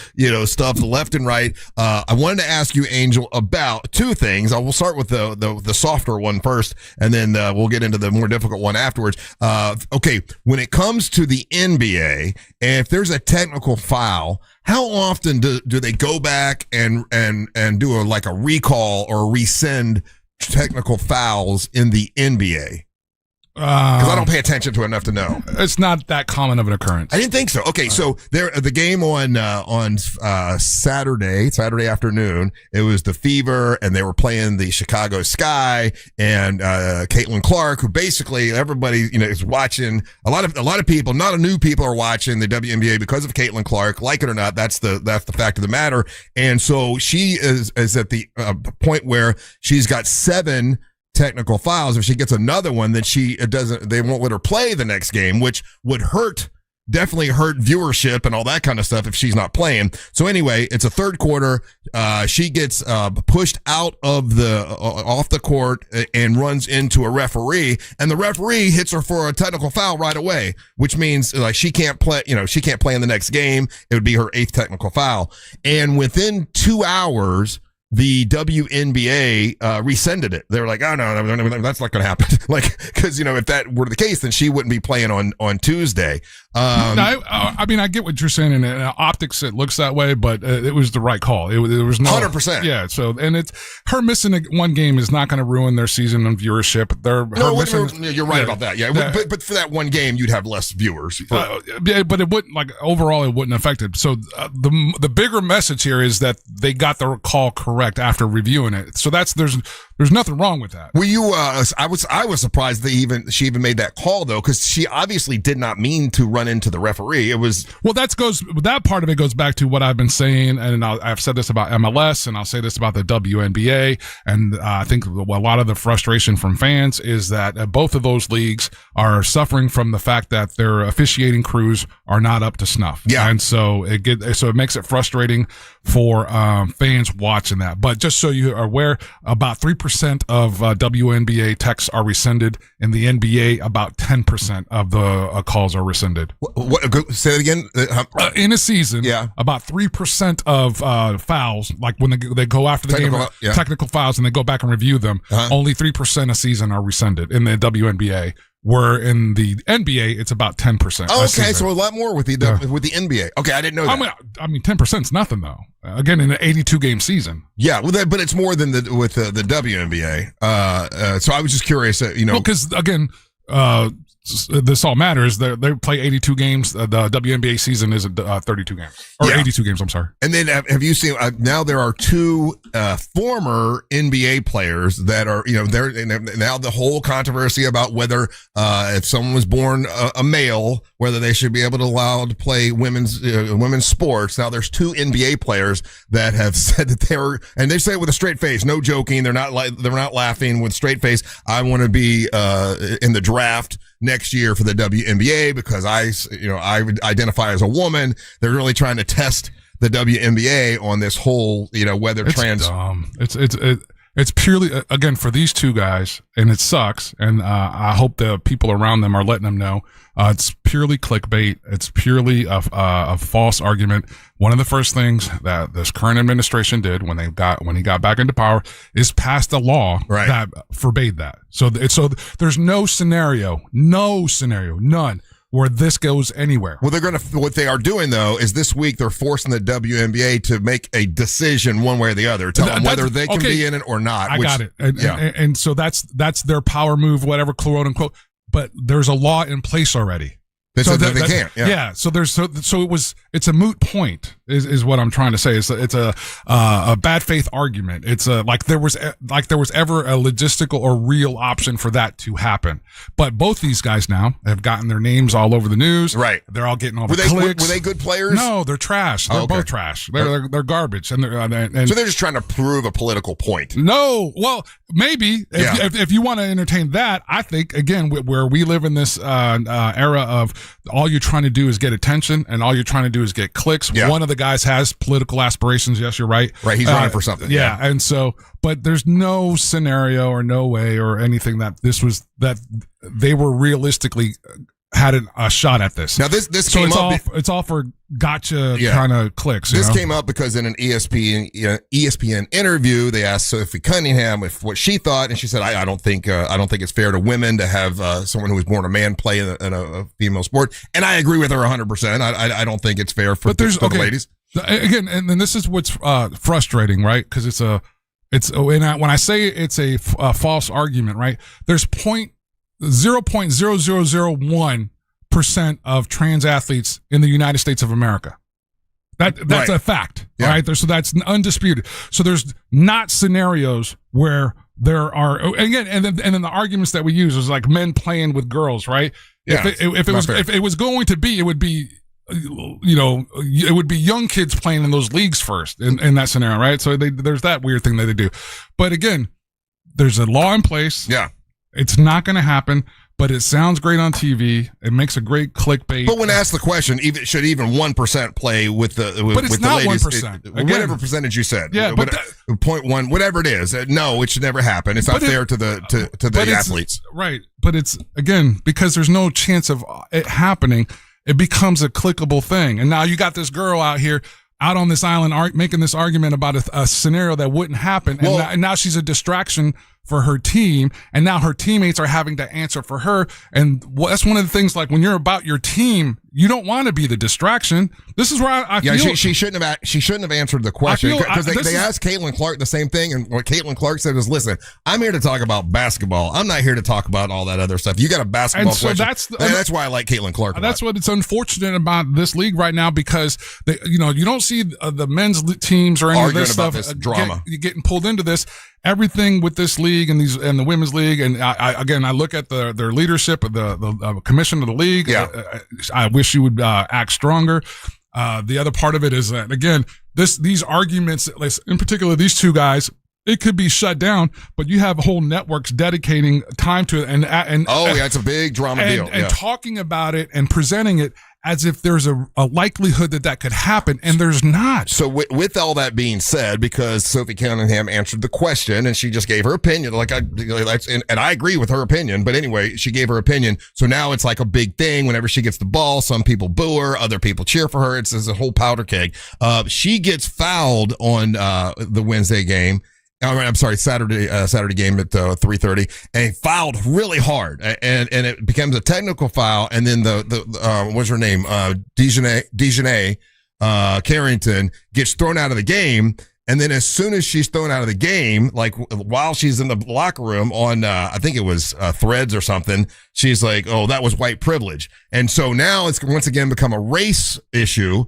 stuff left and right. I wanted to ask you, Angel, about two things. I will start with the softer one first, and then we'll get into the more difficult one afterwards. Okay, when it comes to the NBA, and if there's a technical foul, how often do they go back and do a recall or rescind technical fouls in the NBA? Because I don't pay attention to it enough to know. It's not that common of an occurrence. I didn't think so. Okay, so the game on Saturday afternoon, it was the Fever, and they were playing the Chicago Sky, and Caitlin Clark, who basically everybody is watching. A lot of people, not new people, are watching the WNBA because of Caitlin Clark. Like it or not, that's the fact of the matter. And so she is at the point where she's got 7 technical fouls. If she gets another one, then they won't let her play the next game, which would definitely hurt viewership and all that kind of stuff if she's not playing. So anyway, it's a third quarter. She gets pushed out of off the court and runs into a referee, and the referee hits her for a technical foul right away, which means she can't play. She can't play in the next game. It would be her 8th technical foul, and within 2 hours, the WNBA rescinded it. They were like, oh, no, that's not going to happen. Because, if that were the case, then she wouldn't be playing on Tuesday. I mean, I get what you're saying. In optics, it looks that way, but it was the right call. It was no 100%. Yeah. So, and it's her missing one game is not going to ruin their season on viewership. You're right about that. Yeah. But for that one game, you'd have less viewers. Yeah, but it wouldn't overall. It wouldn't affect it. So the bigger message here is that they got the call correct after reviewing it. So there's nothing wrong with that. Were you? I was surprised she even made that call though, because she obviously did not mean to run into the referee. It was that part of it goes back to what I've been saying, and I've said this about MLS, and I'll say this about the WNBA, and I think a lot of the frustration from fans is that both of those leagues are suffering from the fact that their officiating crews are not up to snuff. Yeah, and so it makes it frustrating for fans watching that. But just so you are aware, about 3% 90% of WNBA texts are rescinded. In the NBA, about 10% of the calls are rescinded. Say it again. In a season, about 3% of fouls, like when they go after the technical fouls and they go back and review them, only 3% a season are rescinded in the WNBA. Where in the NBA, it's about 10%. Oh, okay, so a lot more with the NBA. Okay, I didn't know that. I mean, 10% is nothing though. Again, in an 82-game season. Yeah, well, but it's more than the WNBA. So I was just curious, because again, this all matters. They play 82 games. The WNBA season is 32 games or 82 games. I'm sorry. And then have you seen? Now there are two former NBA players that are they're now the whole controversy about whether if someone was born a male, whether they should be able to allow to play women's sports. Now there's two NBA players that have said that and they say it with a straight face, no joking. They're not laughing, with straight face. I want to be in the draft next year for the WNBA because I identify as a woman. They're really trying to test the WNBA on this whole, whether it's trans. Dumb. It's purely, again, for these two guys, and it sucks. And I hope the people around them are letting them know. It's purely clickbait. It's purely a false argument. One of the first things that this current administration did when he got back into power is passed a law that forbade that. So there's no scenario, none, where this goes anywhere. Well, what they are doing though is this week they're forcing the WNBA to make a decision one way or the other, tell them whether they can be in it or not. I got it. And so that's their power move, whatever, quote unquote. But there's a law in place already. They said that they can't. Yeah. So it's a moot point is what I'm trying to say. It's a bad faith argument. It's like there was ever a logistical or real option for that to happen. But both these guys now have gotten their names all over the news. Right. They're all getting all the clicks. Were they good players? No, they're trash. They're both trash. They're garbage. And so they're just trying to prove a political point. No. Well, maybe if you want to entertain that, I think again where we live in this era of all you're trying to do is get attention and all you're trying to do is get clicks. Yeah. One of the guys has political aspirations. Yes, you're right. Right. He's running for something. Yeah. And so, but there's no scenario or no way or anything that they were realistically had a shot at this. Now this came up. It's all for gotcha kind of clicks. This came up because in an ESPN interview, they asked Sophie Cunningham what she thought, and she said, "I don't think it's fair to women to have someone who was born a man play in a female sport." And I agree with her 100%. I don't think it's fair for the ladies. Again, and then this is what's frustrating, right? Because when I say it's a false argument, right? There's 0.0001% of trans athletes in the United States of America. That's a fact, right? So that's undisputed. So there's not scenarios where there are, again, and then the arguments that we use is like men playing with girls, right? Yeah, if it was going to be, it would be, it would be young kids playing in those leagues first in that scenario, right? So there's that weird thing that they do. But again, there's a law in place. Yeah. It's not going to happen, but it sounds great on TV. It makes a great clickbait. But when asked the question, should even 1% play with the ladies? 1%. Whatever percentage you said. Yeah, but 0.1, whatever it is. No, it should never happen. It's not fair to the athletes. Right. But it's, again, because there's no chance of it happening, it becomes a clickable thing. And now you got this girl out on this island making this argument about a scenario that wouldn't happen. And now she's a distraction for her team, and now her teammates are having to answer for her. And that's one of the things, like when you're about your team, you don't want to be the distraction. This is where I feel she shouldn't have answered the question because they asked Caitlin Clark the same thing, and what Caitlin Clark said was, "Listen, I'm here to talk about basketball. I'm not here to talk about all that other stuff. You got a basketball question." That's why I like Caitlin Clark. That's what it's unfortunate about this league right now, because you don't see the men's teams or any of this stuff drama getting pulled into this. Everything with this league and the women's league, and I look at their leadership of the commission of the league. I wish you would act stronger. The other part of it is that, again, these arguments, in particular these two guys, it could be shut down, but you have whole networks dedicating time to it, and it's a big drama deal, and talking about it and presenting it as if there's a likelihood that could happen, and there's not. So with all that being said, because Sophie Cunningham answered the question and she just gave her opinion, and I agree with her opinion, but anyway, she gave her opinion. So now it's like a big thing. Whenever she gets the ball, some people boo her, other people cheer for her. It's a whole powder keg. She gets fouled on the Wednesday game. I'm sorry, Saturday game at 3:30, and he fouled really hard, and it becomes a technical foul, and then the what's her name, Dejanay Carrington gets thrown out of the game, and then as soon as she's thrown out of the game, like while she's in the locker room on I think it was Threads or something, she's like, "Oh, that was white privilege," and so now it's once again become a race issue.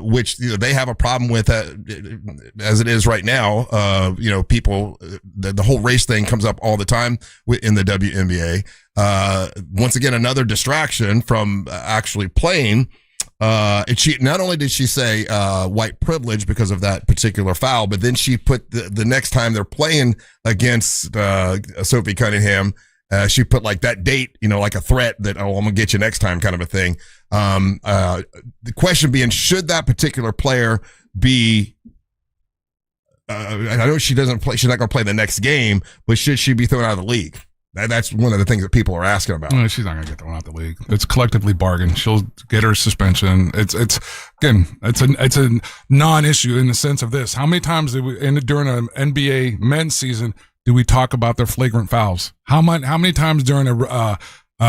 Which they have a problem with as it is right now. People, the whole race thing comes up all the time in the WNBA. Once again, another distraction from actually playing. And she not only did she say white privilege because of that particular foul, but then she put the next time they're playing against Sophie Cunningham. She put like that date, like a threat that, I'm going to get you next time kind of a thing. The question being, should that particular player be, I know she doesn't play, she's not going to play the next game, but should she be thrown out of the league? That's one of the things that people are asking about. No, she's not going to get thrown out of the league. It's collectively bargained. She'll get her suspension. It's a non-issue in the sense of this. How many times during an NBA men's season do we talk about their flagrant fouls? How many times during a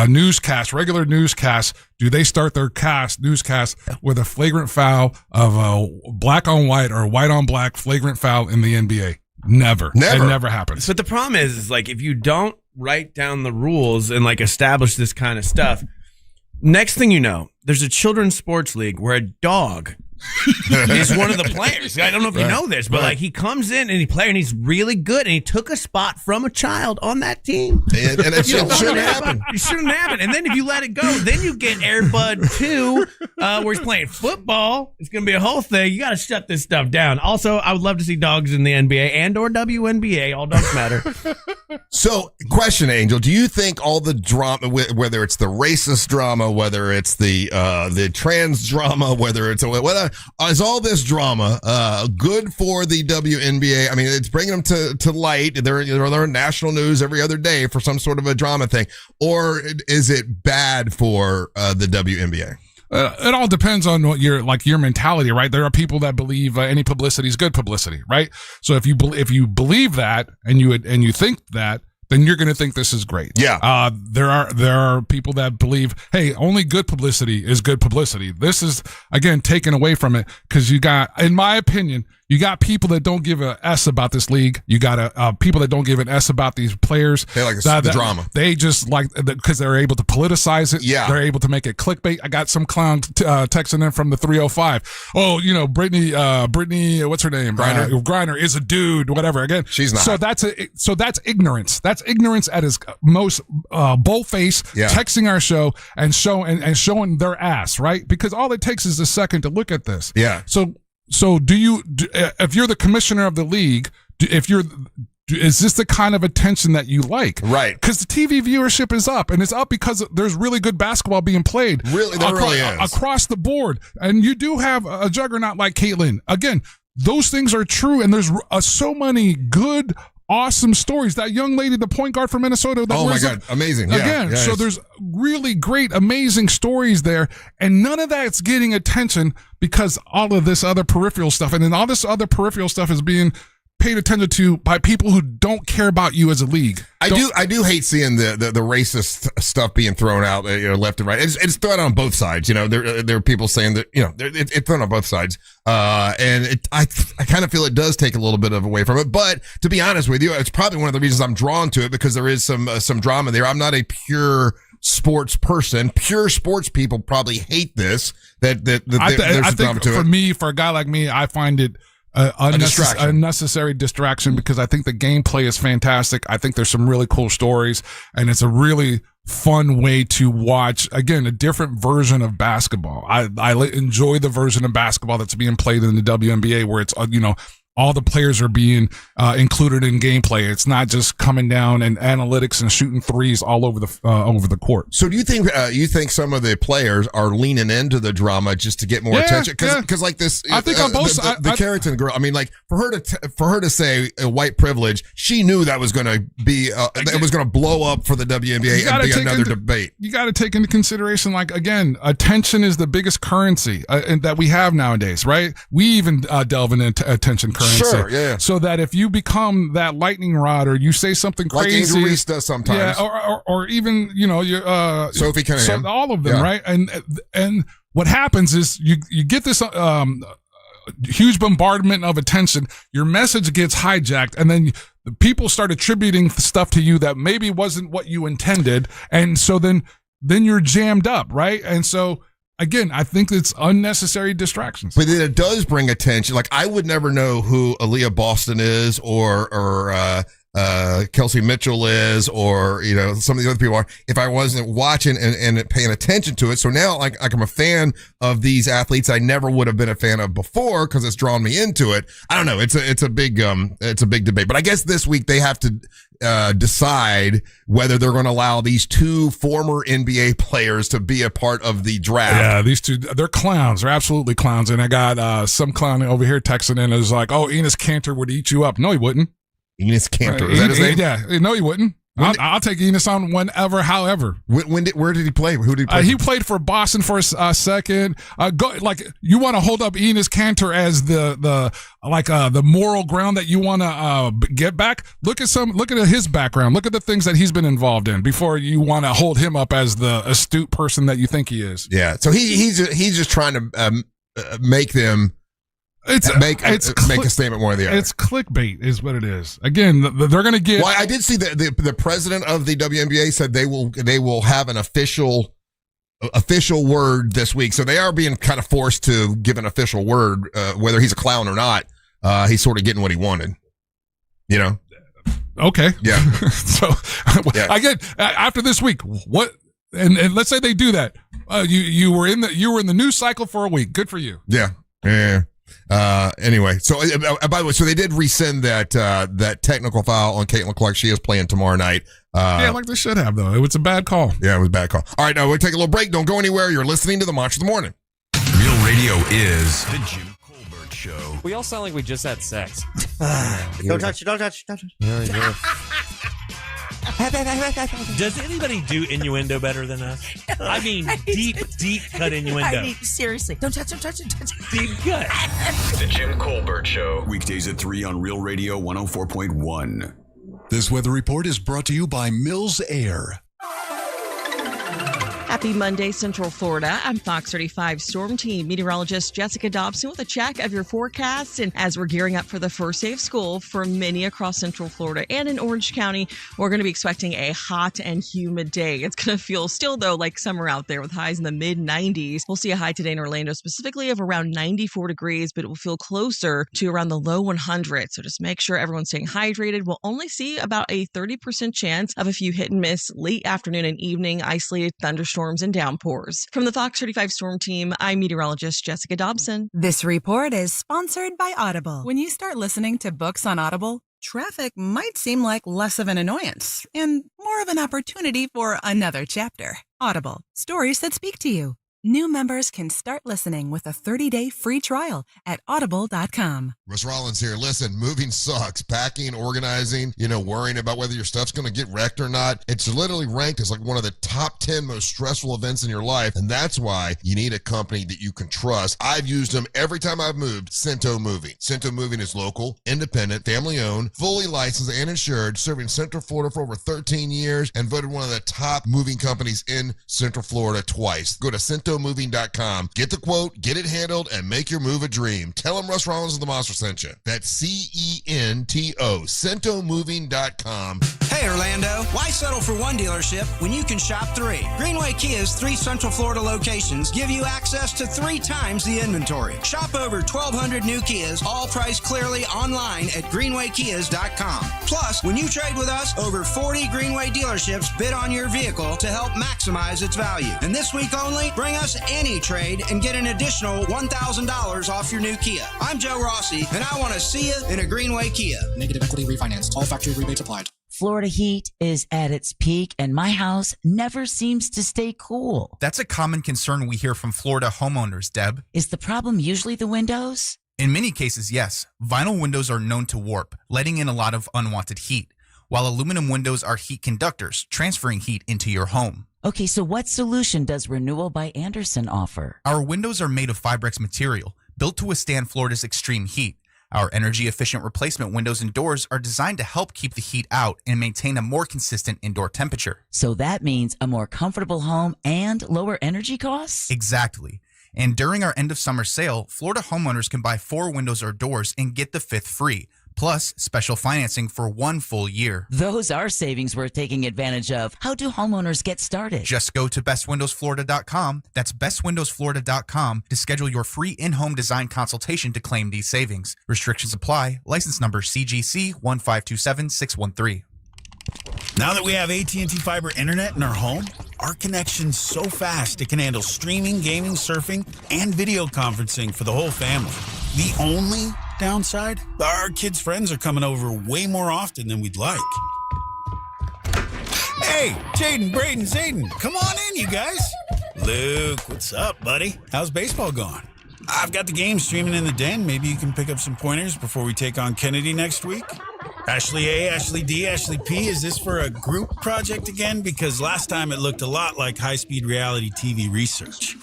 newscast, regular newscast, do they start their newscast with a flagrant foul of a black on white or white on black flagrant foul in the NBA? Never. It never happens. But the problem is like if you don't write down the rules and like establish this kind of stuff, next thing you know, there's a children's sports league where a dog is one of the players. I don't know if you know this, but like he comes in and he plays and he's really good and he took a spot from a child on that team. And it shouldn't happen. It shouldn't happen. And then if you let it go, then you get Air Bud 2 where he's playing football. It's going to be a whole thing. You got to shut this stuff down. Also, I would love to see dogs in the NBA and or WNBA. All dogs matter. So, question, Angel, do you think all the drama, whether it's the racist drama, whether it's the trans drama, whether it's is all this drama good for the WNBA? I mean, it's bringing them to light. They're in national news every other day for some sort of a drama thing, or is it bad for the WNBA? It all depends on what your mentality, right? There are people that believe any publicity is good publicity, right? So if you believe that and you think that, then you're going to think this is great. Yeah. There are people that believe, hey, only good publicity is good publicity. This is, again, taken away from it because you got, in my opinion, you got people that don't give a S about this league. You got people that don't give an S about these players. They like the drama. They just like, because they're able to politicize it. Yeah. They're able to make it clickbait. I got some clown texting in from the 305. Oh, Brittany, what's her name? Griner is a dude, whatever. Again, she's not. So that's ignorance. That's ignorance at its most bold-faced, texting our show and showing their ass, right? Because all it takes is a second to look at this. Yeah. So if you're the commissioner of the league, is this the kind of attention that you like? Right. Because the TV viewership is up, and it's up because there's really good basketball being played. Really, there really is. Across the board. And you do have a juggernaut like Caitlin. Again, those things are true, and there's so many good, awesome stories. That young lady, the point guard from Minnesota. Oh my God, amazing! Again, so there's really great, amazing stories there, and none of that's getting attention because all of this other peripheral stuff, and then all this other peripheral stuff is being paid attention to by people who don't care about you as a league. I do hate seeing the racist stuff being thrown out, left and right. It's thrown on both sides. There are people saying that it's thrown on both sides, and I kind of feel it does take a little bit away from it. But to be honest with you, it's probably one of the reasons I'm drawn to it because there is some drama there. I'm not a pure sports person. Pure sports people probably hate this. There's drama to it. For me, for a guy like me, I find it unnecessary distraction because I think the gameplay is fantastic. I think there's some really cool stories, and it's a really fun way to watch, again, a different version of basketball. I enjoy the version of basketball that's being played in the WNBA where it's, all the players are being included in gameplay. It's not just coming down and analytics and shooting threes all over the court. So do you think some of the players are leaning into the drama just to get more attention? Because like this, I think on both sides, the Carrington girl. I mean, like for her to say white privilege, she knew that was going to be it was going to blow up for the WNBA and be another debate. You got to take into consideration, like again, attention is the biggest currency that we have nowadays, right? We even delve into attention currency. Sure, yeah. So that if you become that lightning rod or you say something crazy, like Angel Reese does sometimes, or even your Sophie Cunningham, all of them, right? And what happens is you get this huge bombardment of attention. Your message gets hijacked, and then the people start attributing stuff to you that maybe wasn't what you intended, and so then you're jammed up, right? And so. Again, I think it's unnecessary distractions. But then it does bring attention. Like, I would never know who Aaliyah Boston is or Kelsey Mitchell is or, some of the other people are if I wasn't watching and paying attention to it. So now, like I'm a fan of these athletes I never would have been a fan of before because it's drawn me into it. I don't know. It's a big debate. But I guess this week they have to decide whether they're going to allow these two former NBA players to be a part of the draft. Yeah, these two, they're clowns. They're absolutely clowns. And I got some clown over here texting in is like, oh, Enes Kanter would eat you up. No, he wouldn't. Enes Kanter. Is that his name? Yeah. No, he wouldn't. I'll take Enes on whenever, however. Where did he play? Who did he play? He played for Boston for a second. You want to hold up Enes Kanter as the moral ground that you want to get back? Look at his background. Look at the things that he's been involved in before you want to hold him up as the astute person that you think he is. Yeah. So he's just trying to make them. Make a statement more than the other. It's clickbait is what it is. Again, they're going to get. Well, I did see the president of the WNBA said they will have an official word this week. So they are being kind of forced to give an official word, whether he's a clown or not. He's sort of getting what he wanted. Okay. Yeah. So again, after this week, what? And let's say they do that. You were in the news cycle for a week. Good for you. Yeah. Yeah. Anyway, so by the way, so they did rescind that technical foul on Caitlin Clark. She is playing tomorrow night. Like they should have, though. It was a bad call. Yeah, it was a bad call. All right, now we'll take a little break. Don't go anywhere. You're listening to the Monster of the Morning. Real radio is the Jim Colbert Show. We all sound like we just had sex. Don't touch it. Does anybody do innuendo better than us? I mean, deep cut innuendo. I mean, seriously. Don't touch it. Deep cut. The Jim Colbert Show. Weekdays at 3 on Real Radio 104.1. This weather report is brought to you by Mills Air. Happy Monday, Central Florida. I'm Fox 35 Storm Team meteorologist Jessica Dobson with a check of your forecasts. And as we're gearing up for the first day of school for many across Central Florida and in Orange County, we're going to be expecting a hot and humid day. It's going to feel still, though, like summer out there with highs in the mid-90s. We'll see a high today in Orlando specifically of around 94 degrees, but it will feel closer to around the low 100s. So just make sure everyone's staying hydrated. We'll only see about a 30% chance of a few hit and miss late afternoon and evening isolated thunderstorms and downpours. From the Fox 35 Storm Team, I'm meteorologist Jessica Dobson. This report is sponsored by Audible. When you start listening to books on Audible, traffic might seem like less of an annoyance and more of an opportunity for another chapter. Audible, stories that speak to you. New members can start listening with a 30-day free trial at audible.com. Russ Rollins here. Listen, moving sucks. Packing, organizing, worrying about whether your stuff's going to get wrecked or not. It's literally ranked as like one of the top 10 most stressful events in your life. And that's why you need a company that you can trust. I've used them every time I've moved. Cento Moving. Cento Moving is local, independent, family-owned, fully licensed and insured, serving Central Florida for over 13 years and voted one of the top moving companies in Central Florida twice. Go to CentoMoving.com. Get the quote, get it handled, and make your move a dream. Tell them Russ Rollins and the Monster sent you. That's CENTO, CentoMoving.com. Hey, Orlando, why settle for one dealership when you can shop three? Greenway Kia's 3 Central Florida locations give you access to 3 times the inventory. Shop over 1,200 new Kias, all priced clearly online at greenwaykias.com. Plus, when you trade with us, over 40 Greenway dealerships bid on your vehicle to help maximize its value. And this week only, bring us any trade and get an additional $1,000 off your new Kia. I'm Joe Rossi, and I want to see you in a Greenway Kia. Negative equity refinance. All factory rebates applied. Florida heat is at its peak, and my house never seems to stay cool. That's a common concern we hear from Florida homeowners, Deb. Is the problem usually the windows? In many cases, yes. Vinyl windows are known to warp, letting in a lot of unwanted heat, while aluminum windows are heat conductors, transferring heat into your home. Okay, so what solution does Renewal by Andersen offer? Our windows are made of Fibrex material, built to withstand Florida's extreme heat. Our energy-efficient replacement windows and doors are designed to help keep the heat out and maintain a more consistent indoor temperature. So that means a more comfortable home and lower energy costs? Exactly. And during our end-of-summer sale, Florida homeowners can buy 4 windows or doors and get the 5th free, plus special financing for 1 full year. Those are savings worth taking advantage of. How do homeowners get started? Just go to bestwindowsflorida.com. That's bestwindowsflorida.com to schedule your free in-home design consultation to claim these savings. Restrictions apply. License number CGC 1527613. Now that we have AT&T Fiber Internet in our home, our connection's so fast it can handle streaming, gaming, surfing, and video conferencing for the whole family. The only downside? Our kids' friends are coming over way more often than we'd like. Hey, Jaden, Braden, Zayden, come on in, you guys. Luke, what's up, buddy? How's baseball going? I've got the game streaming in the den. Maybe you can pick up some pointers before we take on Kennedy next week. Ashley A, Ashley D, Ashley P, is this for a group project again? Because last time it looked a lot like high-speed reality TV research.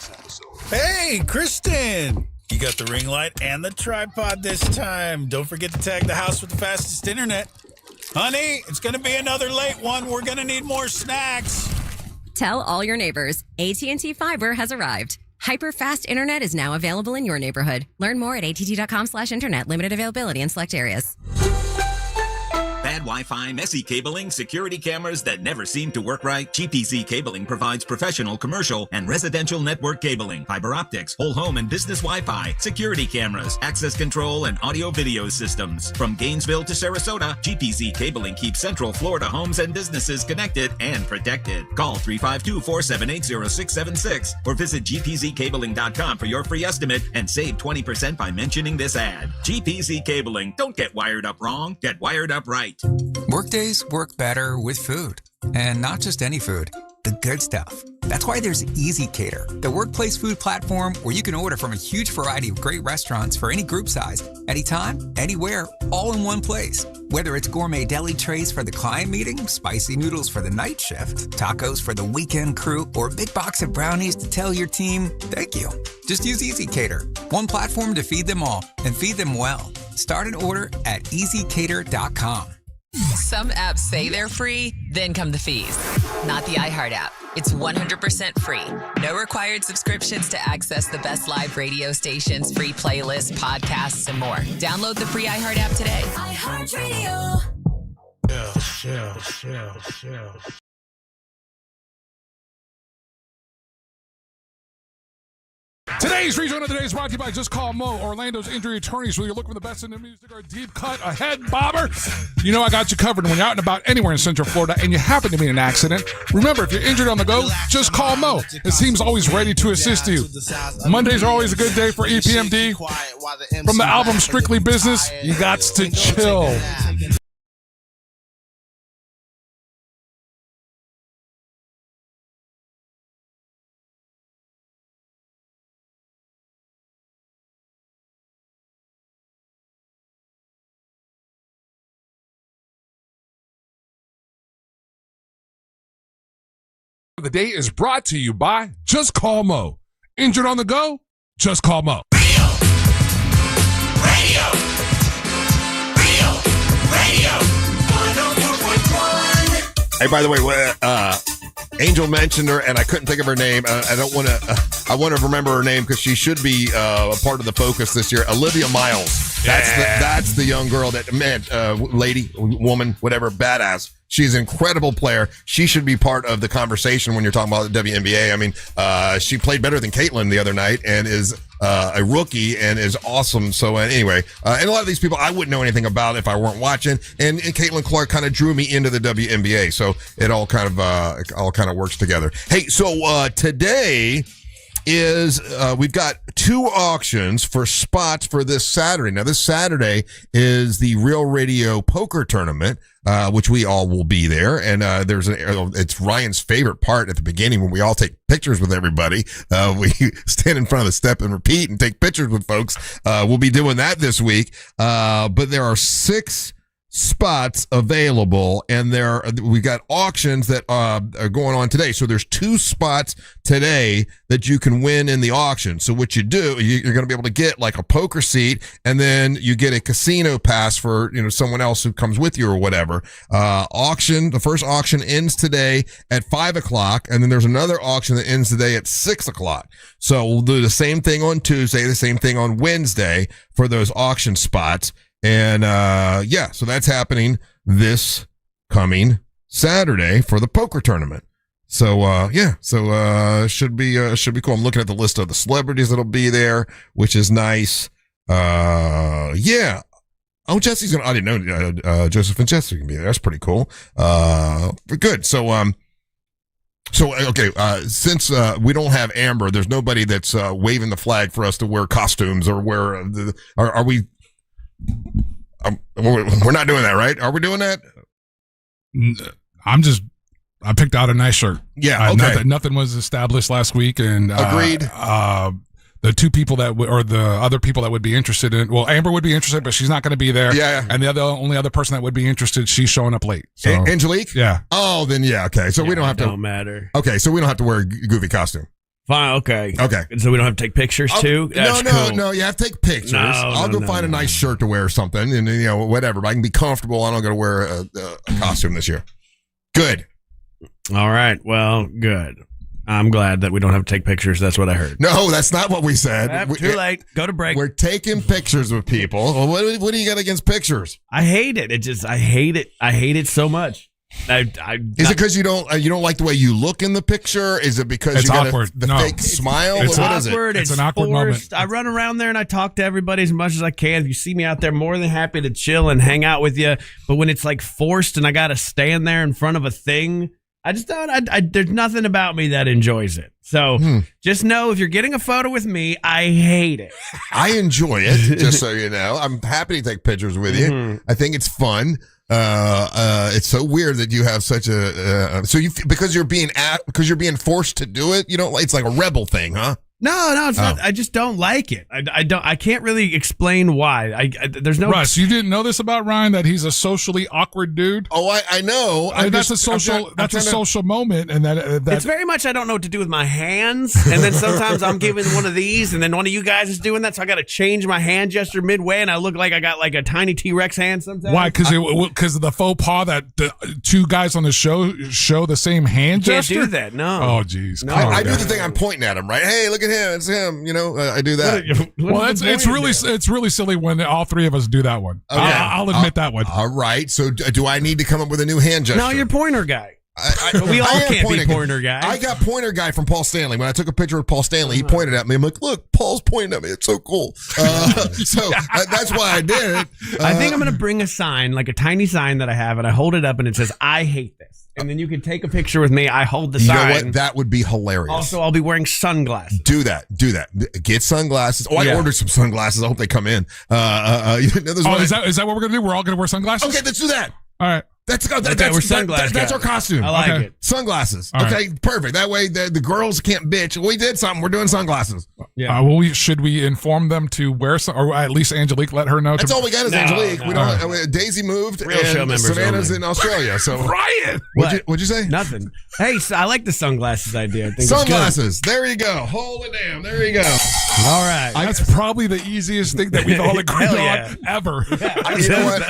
Hey, Kristen! You got the ring light and the tripod this time. Don't forget to tag the house with the fastest internet. Honey, it's going to be another late one. We're going to need more snacks. Tell all your neighbors, AT&T Fiber has arrived. Hyper-fast internet is now available in your neighborhood. Learn more at att.com/internet. Limited availability in select areas. Bad Wi-Fi, messy cabling, security cameras that never seem to work right? GPC Cabling provides professional, commercial, and residential network cabling, fiber optics, whole home and business Wi-Fi, security cameras, access control, and audio-video systems. From Gainesville to Sarasota, GPC Cabling keeps Central Florida homes and businesses connected and protected. Call 352-478-0676 or visit gpzcabling.com for your free estimate and save 20% by mentioning this ad. GPC Cabling. Don't get wired up wrong. Get wired up right. Workdays work better with food, and not just any food, the good stuff. That's why there's Easy Cater, the workplace food platform where you can order from a huge variety of great restaurants for any group size, anytime, anywhere, all in one place. Whether it's gourmet deli trays for the client meeting, spicy noodles for the night shift, tacos for the weekend crew, or a big box of brownies to tell your team, thank you. Just use Easy Cater, one platform to feed them all, and feed them well. Start an order at easycater.com. Some apps say they're free, then come the fees. Not the iHeart app. It's 100% free. No required subscriptions to access the best live radio stations, free playlists, podcasts, and more. Download the free iHeart app today. iHeartRadio. Shell. Today's Reason of the Day is brought to you by Just Call Mo, Orlando's injury attorneys. Whether you're looking for the best in the music or a deep cut, a head bobber, you know I got you covered. When you're out and about anywhere in Central Florida and you happen to be in an accident, remember, if you're injured on the go, just call Mo. His team's always ready to assist you. Mondays are always a good day for EPMD. From the album Strictly Business, you gots to chill. The day is brought to you by Just Call Mo. Injured on the go? Just call Mo. Radio. Hey, by the way, Angel mentioned her, and I couldn't think of her name. I don't want to. I want to remember her name because she should be a part of the focus this year. Olivia Miles. That's the young girl that lady, woman, whatever, badass. She's an incredible player. She should be part of the conversation when you're talking about the WNBA. I mean, she played better than Caitlin the other night and is a rookie and is awesome. So anyway, and a lot of these people I wouldn't know anything about if I weren't watching. And Caitlin Clark kind of drew me into the WNBA. So it all kind of works together. Hey, so today is we've got 2 auctions for spots for this Saturday. Now, this Saturday is the Real Radio Poker Tournament, which we all will be there. And it's Ryan's favorite part at the beginning when we all take pictures with everybody. We stand in front of the step and repeat and take pictures with folks. We'll be doing that this week. But there are 6 spots available, and we've got auctions that are going on today. So there's 2 spots today that you can win in the auction. So what you do, you're going to be able to get like a poker seat, and then you get a casino pass for someone else who comes with you or whatever. The first auction ends today at 5:00, and then there's another auction that ends today at 6:00. So we'll do the same thing on Tuesday, the same thing on Wednesday for those auction spots. And, so that's happening this coming Saturday for the poker tournament. So, should be cool. I'm looking at the list of the celebrities that'll be there, which is nice. Oh, Jesse's I didn't know, Joseph and Jesse can be there. That's pretty cool. Good. So, since we don't have Amber, there's nobody that's waving the flag for us to wear costumes or wear, are we? We're not doing that, right? Are we doing that? I picked out a nice shirt. Yeah, okay. Nothing was established last week, and agreed. The 2 people or the other people that would be interested in, well, Amber would be interested, but she's not going to be there. Yeah. And the only other person that would be interested, she's showing up late. So. Angelique? Yeah. Oh, then yeah, okay. So we don't have to. Don't matter. Okay, so we don't have to wear a goofy costume. Fine, okay. Okay. So we don't have to take pictures too? That's cool. No, you have to take pictures. I'll go find a nice shirt to wear or something, and whatever. But I can be comfortable. I don't got to wear a costume this year. Good. All right. Well, good. I'm glad that we don't have to take pictures. That's what I heard. No, that's not what we said. Too late. Go to break. We're taking pictures with people. Well, what do you got against pictures? I hate it. I hate it. I hate it so much. Is it because you don't like the way you look in the picture? Is it because it's you got awkward? the fake smile? It's what awkward. Is it? It's an awkward moment. I run around there and I talk to everybody as much as I can. If you see me out there, more than happy to chill and hang out with you. But when it's like forced and I got to stand there in front of a thing, I just don't. There's nothing about me that enjoys it. So just know if you're getting a photo with me, I hate it. I enjoy it. Just so you know, I'm happy to take pictures with you. I think it's fun. It's so weird that you have such a because you're being forced to do it. You don't. It's like a rebel thing, huh? No, it's not. I just don't like it. I can't really explain why. There's no. Russ, you didn't know this about Ryan, that he's a socially awkward dude? Oh, I know. That's a social moment, and that it's very much I don't know what to do with my hands, and then sometimes I'm giving one of these, and then one of you guys is doing that, so I got to change my hand gesture midway, and I look like I got like a tiny T-Rex hand sometimes. Why? Because of the faux pas that the 2 guys on the show the same hand gesture? Can't do that. No. Oh, geez. No, I do the thing. I'm pointing at him, right? Hey, look at him. It's him. I do that. Well, it's really silly when all 3 of us do that one. Okay. I'll admit that one. All right. So do I need to come up with a new hand gesture? No, you're pointer guy. We all can't be pointer guys. I got pointer guy from Paul Stanley. When I took a picture with Paul Stanley, he pointed at me. I'm like, look, Paul's pointing at me. It's so cool. So that's why I did it. I think I'm going to bring a sign, like a tiny sign that I have, and I hold it up and it says, I hate this. And then you can take a picture with me. I hold the sign. You know what? That would be hilarious. Also, I'll be wearing sunglasses. Do that. Get sunglasses. Oh, I ordered some sunglasses. I hope they come in. Is that what we're going to do? We're all going to wear sunglasses? Okay, let's do that. All right. That's our costume. I like it. Sunglasses. All okay, perfect. That way the girls can't bitch. We did something. We're doing sunglasses. Yeah. Should we inform them to wear some, or at least Angelique let her know? That's all we got is Angelique. No. We don't. Daisy moved. Real show members. Savannah's in Australia. So Ryan, what'd you say? Nothing. Hey, so I like the sunglasses idea. I think sunglasses. There you go. Hold it down. There you go. All right. That's probably the easiest thing that we've all agreed on ever. Yeah. You know what?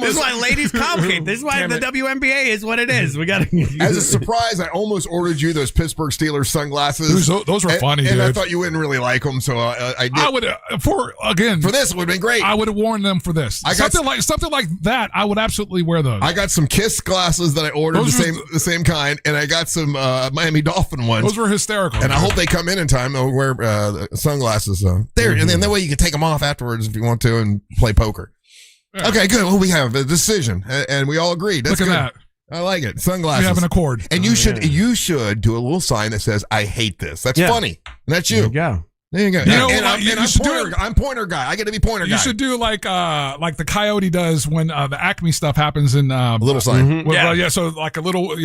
This is why ladies complicate. This is why the WNBA is what it is. We got as a surprise, I almost ordered you those Pittsburgh Steelers sunglasses. Those were funny, and dude. I thought you wouldn't really like them, so I did. I would for this it would have been great. I would have worn them for this. Something like that. I would absolutely wear those. I got some Kiss glasses that I ordered the same kind, and I got some Miami Dolphin ones. Those were hysterical, and I hope they come in time. I'll wear sunglasses there, and then that way you can take them off afterwards if you want to and play poker. Yeah. Okay, good. Well, we have a decision, and we all agreed. That's Look at good. that. I like it. Sunglasses. We have an accord. And you should do a little sign that says, I hate this. That's funny. And that's you. There you go. There you go. You know, I'm pointer guy. I get to be pointer guy. You should do like the Coyote does when the Acme stuff happens in little sign. So like a little,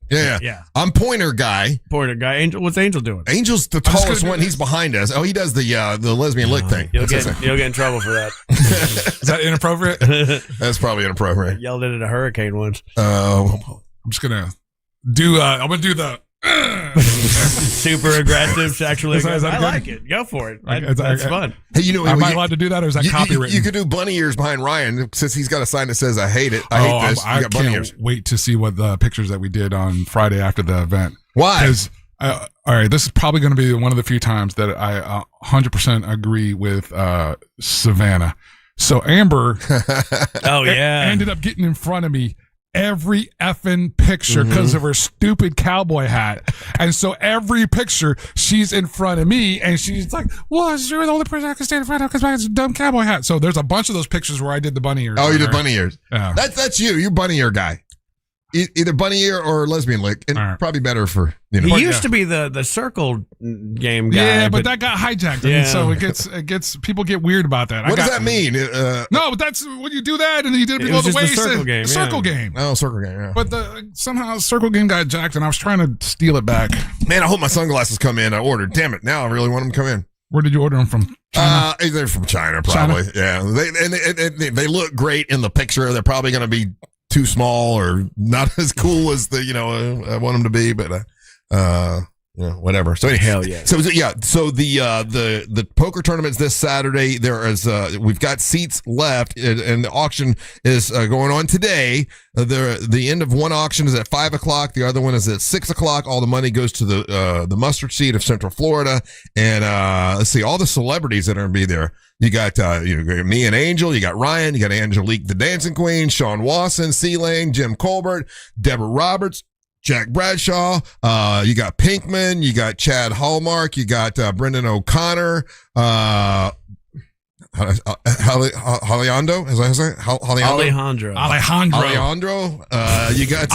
Yeah. I'm pointer guy. Pointer guy. Angel, what's Angel doing? Angel's the tallest one. He's behind us. Oh, he does the lesbian lick thing. You'll get in trouble for that. Is that inappropriate? That's probably inappropriate. Yelled it at a hurricane once. I'm just gonna do. I'm gonna do the super aggressive sexually. Is that I good? like it. Go for it. That's fun. Hey, you know, am I allowed to do that, or is that copywritten? You could do bunny ears behind Ryan since he's got a sign that says, I hate it. I hate this. I got bunny can't ears. wait to see what the pictures that we did on Friday after the event. Why? Because, all right, this is probably going to be one of the few times that I 100% agree with Savannah. So Amber ended up getting in front of me every effing picture because of her stupid cowboy hat. And so every picture, she's in front of me and she's like, well, you're the only person I can stand in front of because I have a dumb cowboy hat. So there's a bunch of those pictures where I did the bunny ears. Oh, you did bunny ears. Yeah. That's you. You're bunny ear guy. Either bunny ear or lesbian lick. And probably better for, He used to be the circle game guy. Yeah, but that got hijacked. And so it gets people get weird about that. What does that mean? No, but that's when you do that and then you did people the way circle game. Circle game. Oh, circle game, yeah. But somehow circle game got jacked and I was trying to steal it back. Man, I hope my sunglasses come in. I ordered. Damn it. Now I really want them to come in. Where did you order them from? China? They're from China, probably. Yeah. They look great in the picture. They're probably going to be too small or not as cool as I want them to be, but whatever. So hell yeah. So the poker tournament's this Saturday. There is we've got seats left, and the auction is going on today. The end of one auction is at 5:00. The other one is at 6:00. All the money goes to the mustard seed of Central Florida, and let's see all the celebrities that are going to be there. You got me and Angel. You got Ryan. You got Angelique, the dancing queen. Sean Wasson, C-Lane, Jim Colbert, Deborah Roberts, Jack Bradshaw. You got Pinkman. You got Chad Hallmark. You got Brendan O'Connor. Alejandro. Is that his name? Alejandro. You got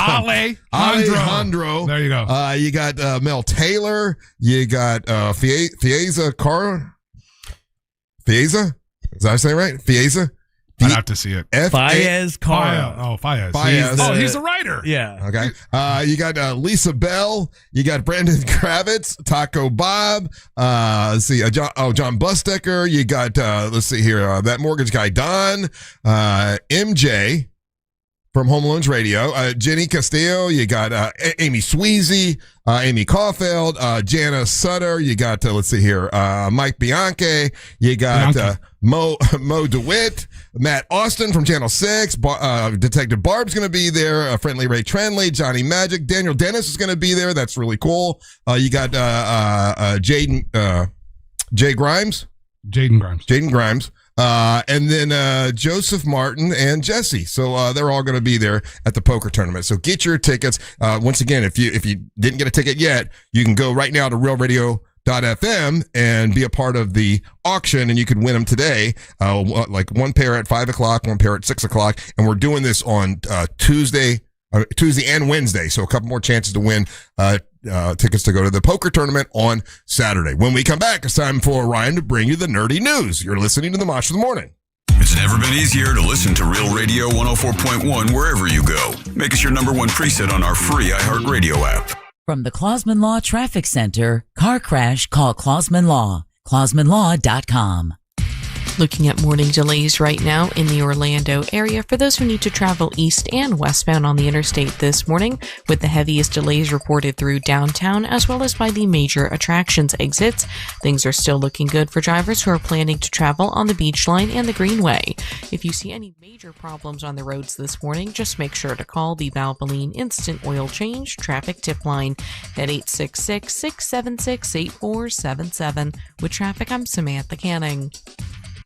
Alejandro. There you go. You got Mel Taylor. You got Fieza Carr. Fieza? Is that how I say it right? Fieza? I'd have to see it. Faez Carr. Oh, Faez. He's the writer. Yeah. Okay. You got Lisa Bell. You got Brandon Kravitz, Taco Bob. Let's see. John Bustecker. You got, let's see here, that mortgage guy, Don. MJ from Home Loans Radio. Jenny Castillo. You got Amy Sweezy. Amy Caulfield. Jana Sutter. You got, let's see here, Mike Bianchi. You got Mo DeWitt. Matt Austin from Channel 6. Detective Barb's going to be there. Friendly Ray Tranley. Johnny Magic. Daniel Dennis is going to be there. That's really cool. You got Jaden Grimes. Jaden Grimes. And then Joseph Martin and Jesse. So they're all going to be there at the poker tournament. So get your tickets. Once again, if you didn't get a ticket yet, you can go right now to realradio.fm and be a part of the auction, and you can win them today. Like one pair at 5:00, one pair at 6:00, and we're doing this on Tuesday and Wednesday. So a couple more chances to win tickets to go to the poker tournament on Saturday. When we come back, it's time for Ryan to bring you the nerdy news. You're listening to the Mosh of the Morning. It's never been easier to listen to Real Radio 104.1 wherever you go. Make us your number one preset on our free iHeartRadio app. From the Clausman Law Traffic Center, car crash, call Clausman Law. ClausmanLaw.com. Looking at morning delays right now in the Orlando area for those who need to travel east and westbound on the interstate this morning, with the heaviest delays reported through downtown as well as by the major attractions exits. Things are still looking good for drivers who are planning to travel on the Beach Line and the Greenway. If you see any major problems on the roads this morning, just make sure to call the Valvoline Instant Oil Change Traffic Tip Line at 866-676-8477. With traffic, I'm Samantha Canning.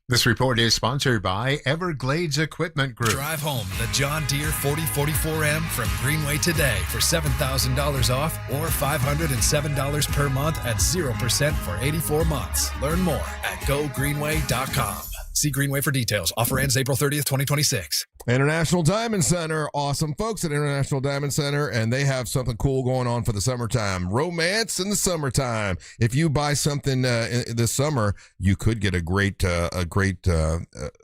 This report is sponsored by Everglades Equipment Group. Drive home the John Deere 4044M from Greenway today for $7,000 off or $507 per month at 0% for 84 months. Learn more at gogreenway.com. See Greenway for details. Offer ends April 30th, 2026. International Diamond Center. Awesome folks at International Diamond Center, and they have something cool going on for the summertime. Romance in the summertime. If you buy something this summer, you could get a great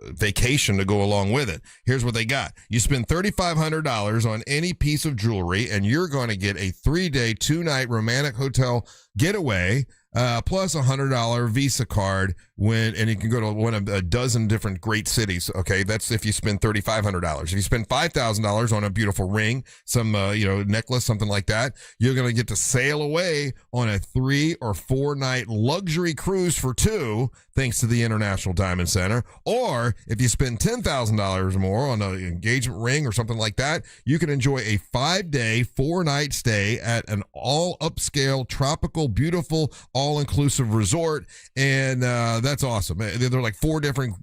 vacation to go along with it. Here's what they got. You spend $3,500 on any piece of jewelry, and you're going to get a 3-day, 2-night romantic hotel getaway, plus $100 Visa card and you can go to one of a dozen different great cities. Okay, that's if you spend $3,500. If you spend $5,000 on a beautiful ring, some necklace, something like that, you're going to get to sail away on a 3 or 4 night luxury cruise for 2, thanks to the International Diamond Center. Or if you spend $10,000 more on an engagement ring or something like that, you can enjoy a 5-day, 4-night stay at an all upscale, tropical, beautiful, all-inclusive resort. And that's awesome. There are like 4 different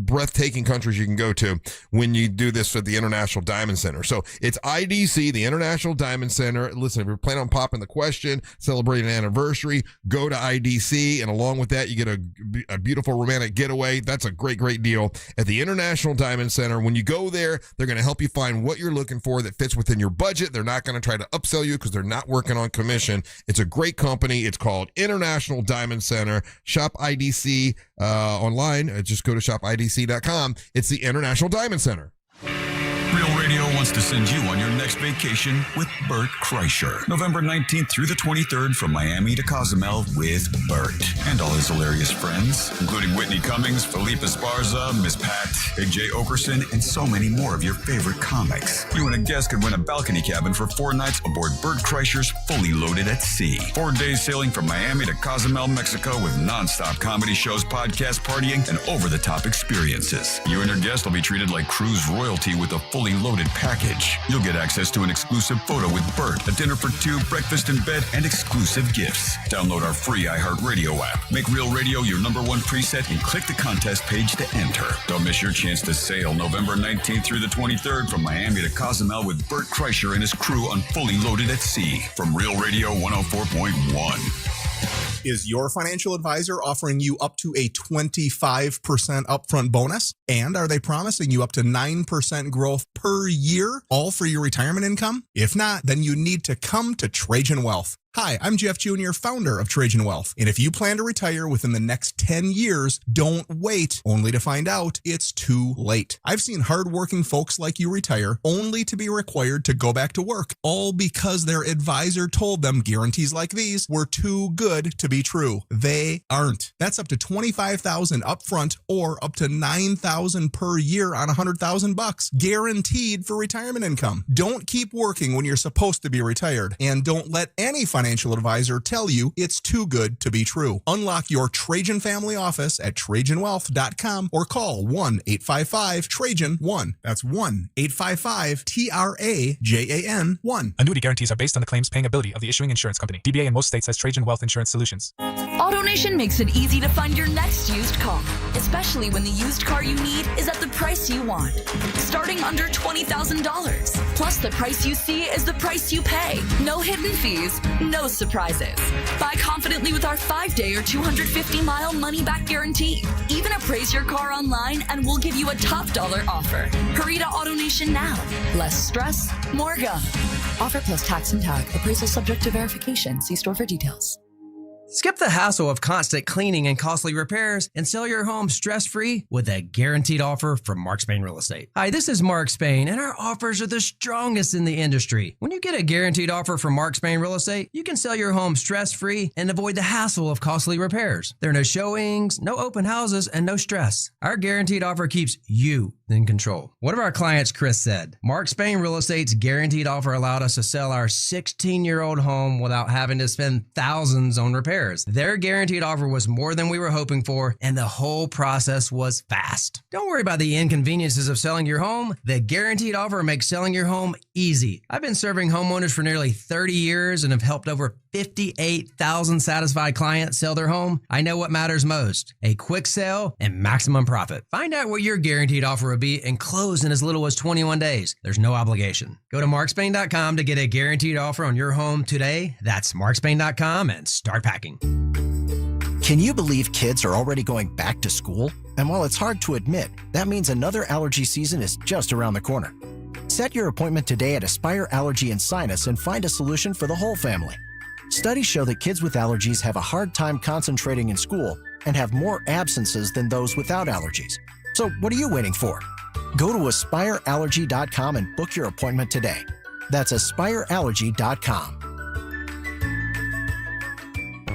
breathtaking countries you can go to when you do this at the International Diamond Center. So it's IDC, the International Diamond Center. Listen, if you're planning on popping the question, celebrating an anniversary, go to IDC. And along with that, you get a beautiful romantic getaway. That's a great, great deal at the International Diamond Center. When you go there, they're going to help you find what you're looking for that fits within your budget. They're not going to try to upsell you because they're not working on commission. It's a great company. It's called International Diamond Center. Shop IDC online. Just go to shopidc.com. It's the International Diamond Center. Real Radio wants to send you on your next vacation with Bert Kreischer. November 19th through the 23rd from Miami to Cozumel with Bert and all his hilarious friends, including Whitney Cummings, Felipe Esparza, Miss Pat, Big J. Okerson, and so many more of your favorite comics. You and a guest could win a balcony cabin for 4 nights aboard Bert Kreischer's Fully Loaded at Sea. 4 days sailing from Miami to Cozumel, Mexico with nonstop comedy shows, podcast, partying, and over-the-top experiences. You and your guest will be treated like cruise royalty with a fully loaded package. You'll get access to an exclusive photo with Bert, a dinner for 2, breakfast in bed, and exclusive gifts. Download our free iHeartRadio app. Make Real Radio your #1 preset and click the contest page to enter. Don't miss your chance to sail November 19th through the 23rd from Miami to Cozumel with Bert Kreischer and his crew on Fully Loaded at Sea from Real Radio 104.1. Is your financial advisor offering you up to a 25% upfront bonus? And are they promising you up to 9% growth per year, all for your retirement income? If not, then you need to come to Trajan Wealth. Hi, I'm Jeff Jr., founder of Trajan Wealth. And if you plan to retire within the next 10 years, don't wait only to find out it's too late. I've seen hardworking folks like you retire only to be required to go back to work, all because their advisor told them guarantees like these were too good to be true. They aren't. That's up to $25,000 upfront or up to $9,000 per year on $100,000 guaranteed for retirement income. Don't keep working when you're supposed to be retired, and don't let any financial advisor tell you it's too good to be true. Unlock your Trajan family office at TrajanWealth.com or call 1-855-TRAJAN-1. That's 1-855-TRAJAN-1. Annuity guarantees are based on the claims paying ability of the issuing insurance company. DBA in most states has Trajan Wealth Insurance Solutions. AutoNation makes it easy to find your next used car, especially when the used car you need is at the price you want. Starting under $20,000. Plus, the price you see is the price you pay. No hidden fees, no surprises. Buy confidently with our 5-day or 250-mile money-back guarantee. Even appraise your car online and we'll give you a top dollar offer. Hurry to AutoNation now. Less stress, more go. Offer plus tax and tag. Appraisal subject to verification. See store for details. Skip the hassle of constant cleaning and costly repairs and sell your home stress-free with a guaranteed offer from Mark Spain Real Estate. Hi, this is Mark Spain, and our offers are the strongest in the industry. When you get a guaranteed offer from Mark Spain Real Estate, you can sell your home stress-free and avoid the hassle of costly repairs. There are no showings, no open houses, and no stress. Our guaranteed offer keeps you in control. One of our clients, Chris, said, Mark Spain Real Estate's guaranteed offer allowed us to sell our 16-year-old home without having to spend thousands on repairs. Their guaranteed offer was more than we were hoping for, and the whole process was fast. Don't worry about the inconveniences of selling your home. The guaranteed offer makes selling your home easy. I've been serving homeowners for nearly 30 years and have helped over 58,000 satisfied clients sell their home. I know what matters most: a quick sale and maximum profit. Find out what your guaranteed offer would be and close in as little as 21 days. There's no obligation. Go to markspain.com to get a guaranteed offer on your home today. That's markspain.com and start packing. Can you believe kids are already going back to school? And while it's hard to admit, that means another allergy season is just around the corner. Set your appointment today at Aspire Allergy and Sinus and find a solution for the whole family. Studies show that kids with allergies have a hard time concentrating in school and have more absences than those without allergies. So what are you waiting for? Go to aspireallergy.com and book your appointment today. That's aspireallergy.com.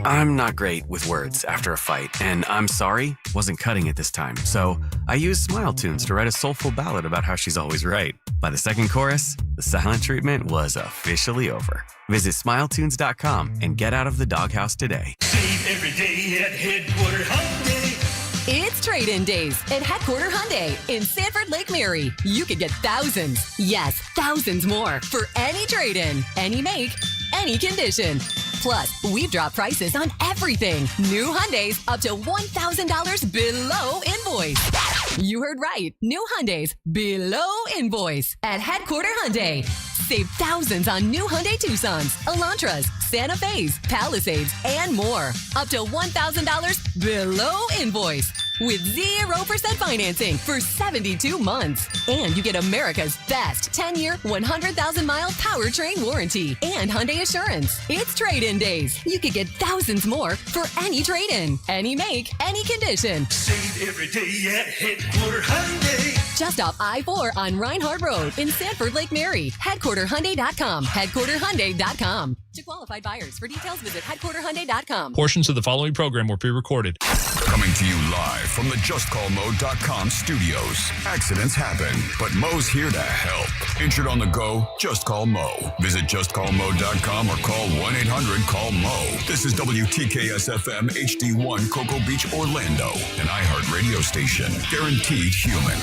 I'm not great with words after a fight, and I'm sorry wasn't cutting it this time. So I used Smile Tunes to write a soulful ballad about how she's always right. By the second chorus, the silent treatment was officially over. Visit smiletunes.com and get out of the doghouse today. Save every day at Headquarter Hyundai. It's trade-in days at Headquarter Hyundai in Sanford Lake Mary. You could get thousands, yes, thousands more for any trade-in, any make, any condition. Plus, we've dropped prices on everything. New Hyundais up to $1,000 below invoice. You heard right. New Hyundais below invoice at Headquarter Hyundai. Save thousands on new Hyundai Tucsons, Elantras, Santa Fe's, Palisades, and more. Up to $1,000 below invoice. With 0% financing for 72 months. And you get America's best 10-year, 100,000-mile powertrain warranty and Hyundai Assurance. It's trade-in days. You could get thousands more for any trade-in, any make, any condition. Save every day at Headquarter Hyundai. Just off I-4 on Reinhardt Road in Sanford Lake Mary. HeadquarterHyundai.com. HeadquarterHyundai.com. To qualified buyers. For details, visit HeadquarterHyundai.com. Portions of the following program were pre-recorded. Coming to you live from the JustCallMo.com studios. Accidents happen, but Mo's here to help. Injured on the go? Just call Mo. Visit JustCallMo.com or call 1-800-CALL-MO. This is WTKS-FM HD1 Cocoa Beach, Orlando, an iHeart radio station. Guaranteed human.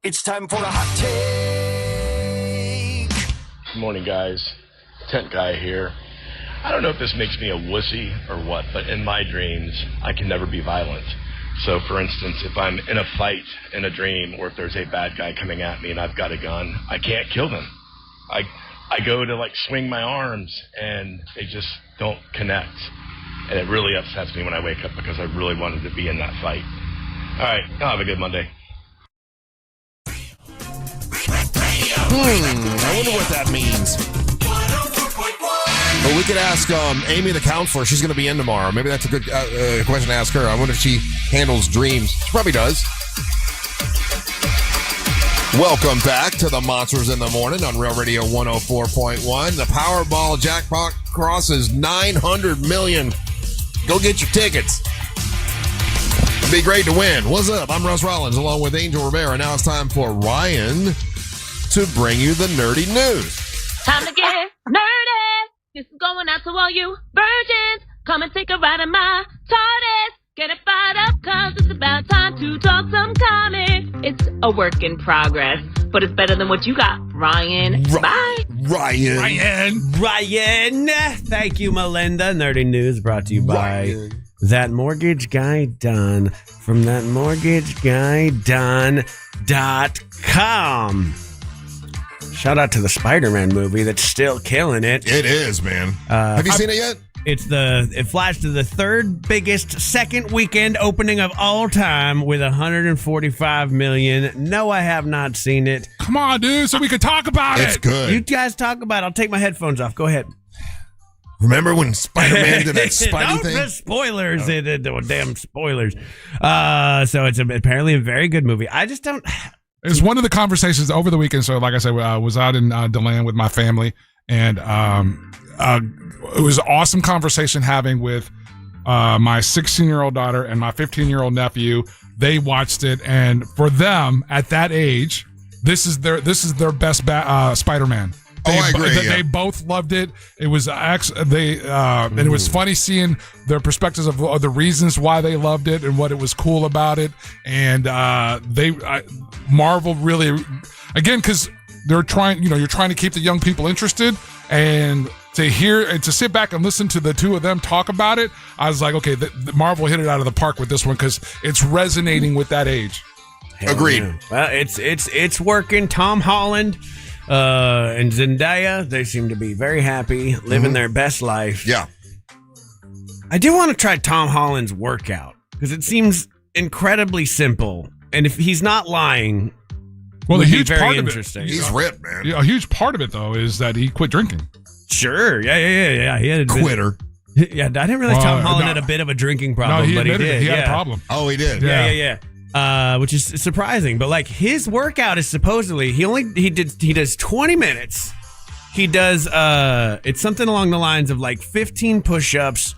It's time for a hot take. Good morning, guys. Tent guy here. I don't know if this makes me a wussy or what, but in my dreams, I can never be violent. So, for instance, if I'm in a fight in a dream, or if there's a bad guy coming at me and I've got a gun, I can't kill them. I go to, swing my arms, and they just don't connect. And it really upsets me when I wake up because I really wanted to be in that fight. All right, y'all have a good Monday. I wonder what that means. But we could ask Amy, the counselor. She's going to be in tomorrow. Maybe that's a good question to ask her. I wonder if she handles dreams. She probably does. Welcome back to the Monsters in the Morning on Real Radio 104.1. The Powerball jackpot crosses $900 million. Go get your tickets. It'd be great to win. What's up? I'm Russ Rollins along with Angel Rivera. Now it's time for Ryan to bring you the nerdy news. Time to get nerdy. This is going out to all you virgins. Come and take a ride in my TARDIS. Get it fired up, cause it's about time to talk some comics. It's a work in progress, but it's better than what you got, Ryan. Bye. Ryan. Thank you, Melinda. Nerdy news brought to you by That Mortgage Guy Done from thatmortgageguyDone.com. Shout out to the Spider-Man movie that's still killing it. It is, man. Have you seen it yet? It flashed to the third biggest second weekend opening of all time with $145 million. No, I have not seen it. Come on, dude, so we could talk about it. It's good. You guys talk about it. I'll take my headphones off. Go ahead. Remember when Spider-Man did that Spidey thing? Don't spoilers. Damn spoilers. So it's apparently a very good movie. I just don't... It's one of the conversations over the weekend. So, like I said, I was out in DeLand with my family, and it was an awesome conversation having with my 16-year-old daughter and my 15-year-old nephew. They watched it, and for them at that age, this is their best Spider-Man. I agree. They both loved it. It was and it was funny seeing their perspectives of the reasons why they loved it and what it was cool about it. And Marvel really, again, because they're trying. You're trying to keep the young people interested, and to hear and to sit back and listen to the two of them talk about it, I was like, okay, the Marvel hit it out of the park with this one because it's resonating with that age. Agreed. Yeah. Well, it's working. Tom Holland. And Zendaya, they seem to be very happy, living their best life. Yeah. I do want to try Tom Holland's workout because it seems incredibly simple. And if he's not lying, well, the huge very part of interesting. He's ripped, man. Yeah, a huge part of it though is that he quit drinking. Sure. Yeah. He had a Quitter. Yeah, I didn't realize Tom Holland had a bit of a drinking problem, he but he admitted did. He had a problem. Oh, he did. Yeah. Which is surprising, but like his workout is supposedly he does 20 minutes. He does it's something along the lines of like 15 push-ups,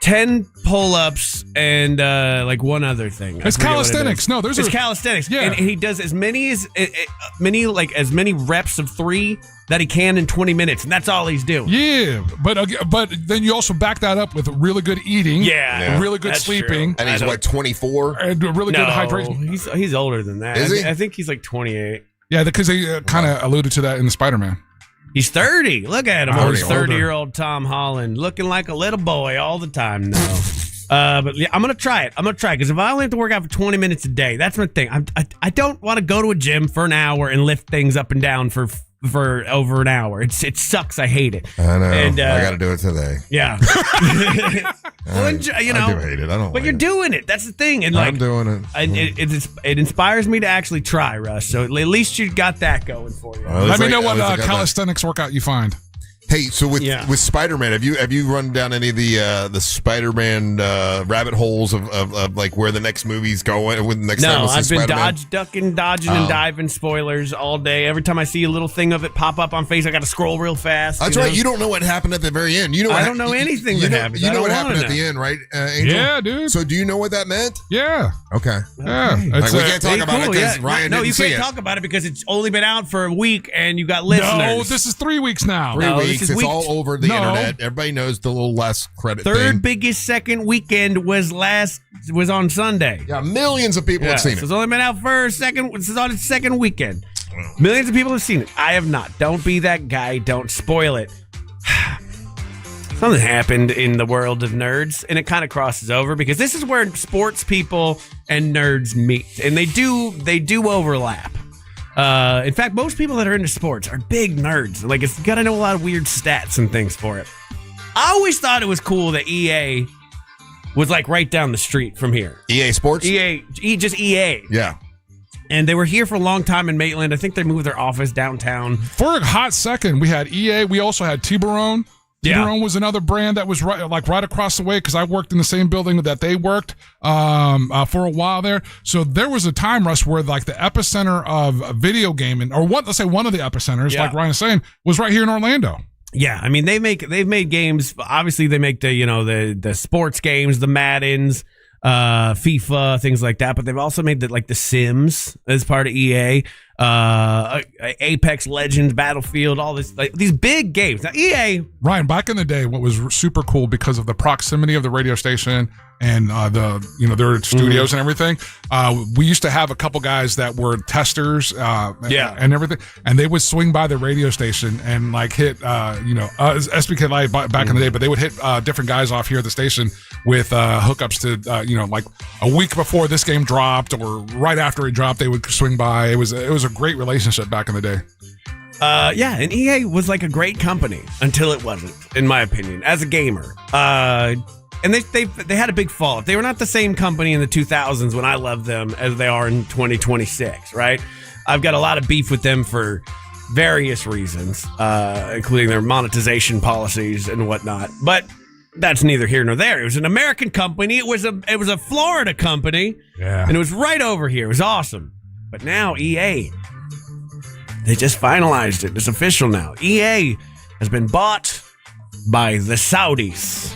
10 pull-ups, and like one other thing. It's calisthenics. No, it's calisthenics. Yeah. And he does as many reps of 3 that he can in 20 minutes, and that's all he's doing. Yeah, but then you also back that up with really good eating. Yeah. Really good sleeping. And he's 24? And really good hydration. He's older than that. Is he? I think he's like 28. Yeah, because they kind of alluded to that in the Spider-Man. He's 30. Look at him. Already 30-year-old Tom Holland, looking like a little boy all the time now. But yeah, I'm gonna try it. Because if I only have to work out for 20 minutes a day, that's my thing. I don't want to go to a gym for an hour and lift things up and down for over an hour. It sucks. I hate it. I know. And, I got to do it today. Yeah. Well, I do hate it. I don't. But like you're it. doing it. That's the thing. And like, I'm doing it. It inspires me to actually try, Russ. So at least you got that going for you. Let me know what calisthenics workout you find. Hey, so with Spider-Man, have you run down any of the Spider-Man rabbit holes of like where the next movie's going? When the next time we'll see I've been Spider-Man? dodging and diving spoilers all day. Every time I see a little thing of it pop up on Facebook, I got to scroll real fast. That's right. You don't know what happened at the very end. You know, I don't know anything that happened. You know what happened at the end, right, Angel? Yeah, dude. So do you know what that meant? Yeah. Okay. Yeah. Like, we can't talk about it because Ryan No, didn't you see can't it. talk about it because it's only been out for a week and you got listeners. No, this is 3 weeks now. 3 weeks. This is It's week- all over the internet. Everybody knows the little less credit Third thing. biggest second weekend was on Sunday. Yeah, millions of people have seen So it. it's only been out for this is on its second weekend. Millions of people have seen it. I have not. Don't be that guy. Don't spoil it. Something happened in the world of nerds, and it kind of crosses over because this is where sports people and nerds meet, and they do overlap. In fact, most people that are into sports are big nerds. Like, it's got to know a lot of weird stats and things for it. I always thought it was cool that EA was like right down the street from here. EA Sports? Just EA. Yeah. And they were here for a long time in Maitland. I think they moved their office downtown. For a hot second, we had EA. We also had Tiburon. Tiburon was another brand that was right across the way because I worked in the same building that they worked for a while there. So there was a time, Russ, where like the epicenter of video gaming, or let's say one of the epicenters, like Ryan is saying, was right here in Orlando. Yeah, I mean they've made games. Obviously, they make the sports games, the Maddens, FIFA, things like that. But they've also made the Sims as part of EA, Apex Legends, Battlefield, all this these big games. Now EA, Ryan, back in the day, what was super cool because of the proximity of the radio station and their studios and everything. We used to have a couple guys that were testers, and everything, and they would swing by the radio station and like hit, SBK Live back in the day, but they would hit different guys off here at the station with hookups to, like a week before this game dropped or right after it dropped, they would swing by. It was a great relationship back in the day. And EA was like a great company until it wasn't, in my opinion, as a gamer. And they had a big fall. They were not the same company in the 2000s when I loved them as they are in 2026, right? I've got a lot of beef with them for various reasons, including their monetization policies and whatnot. But that's neither here nor there. It was an American company. It was a Florida company. Yeah. And it was right over here. It was awesome. But now EA, they just finalized it. It's official now. EA has been bought by the Saudis.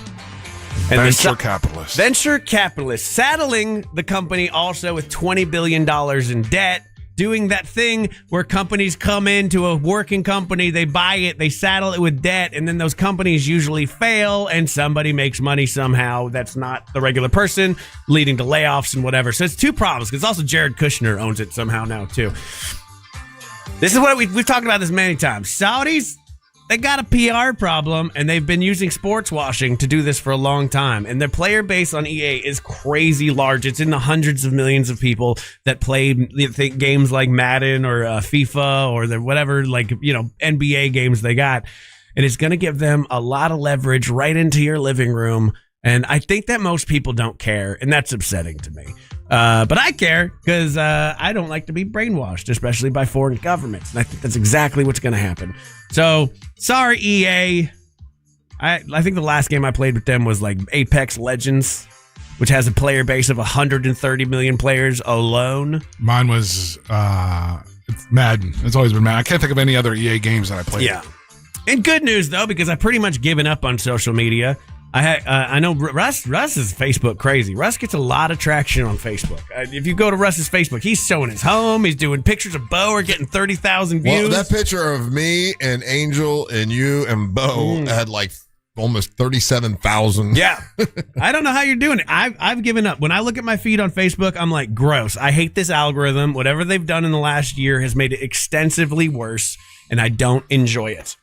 And venture capitalists, saddling the company also with $20 billion in debt, doing that thing where companies come into a working company, they buy it, they saddle it with debt, and then those companies usually fail and somebody makes money somehow that's not the regular person, leading to layoffs and whatever. So it's two problems, because also Jared Kushner owns it somehow now too. This is what we've talked about this many times. Saudis, they got a PR problem, and they've been using sports washing to do this for a long time. And their player base on EA is crazy large. It's in the hundreds of millions of people that play games like Madden or FIFA or the whatever, NBA games they got. And it's going to give them a lot of leverage right into your living room And I think that most people don't care, and that's upsetting to me. But I care because I don't like to be brainwashed, especially by foreign governments. And I think that's exactly what's going to happen. So, sorry, EA. I think the last game I played with them was like Apex Legends, which has a player base of 130 million players alone. Mine was Madden. It's always been Madden. I can't think of any other EA games that I played. Yeah. And good news, though, because I've pretty much given up on social media. I know Russ is Facebook crazy. Russ gets a lot of traction on Facebook. If you go to Russ's Facebook, he's showing his home. He's doing pictures of Bo are getting 30,000 views. Well, that picture of me and Angel and you and Bo had like almost 37,000. Yeah. I don't know how you're doing it. I've given up. When I look at my feed on Facebook, I'm like, gross. I hate this algorithm. Whatever they've done in the last year has made it extensively worse, and I don't enjoy it.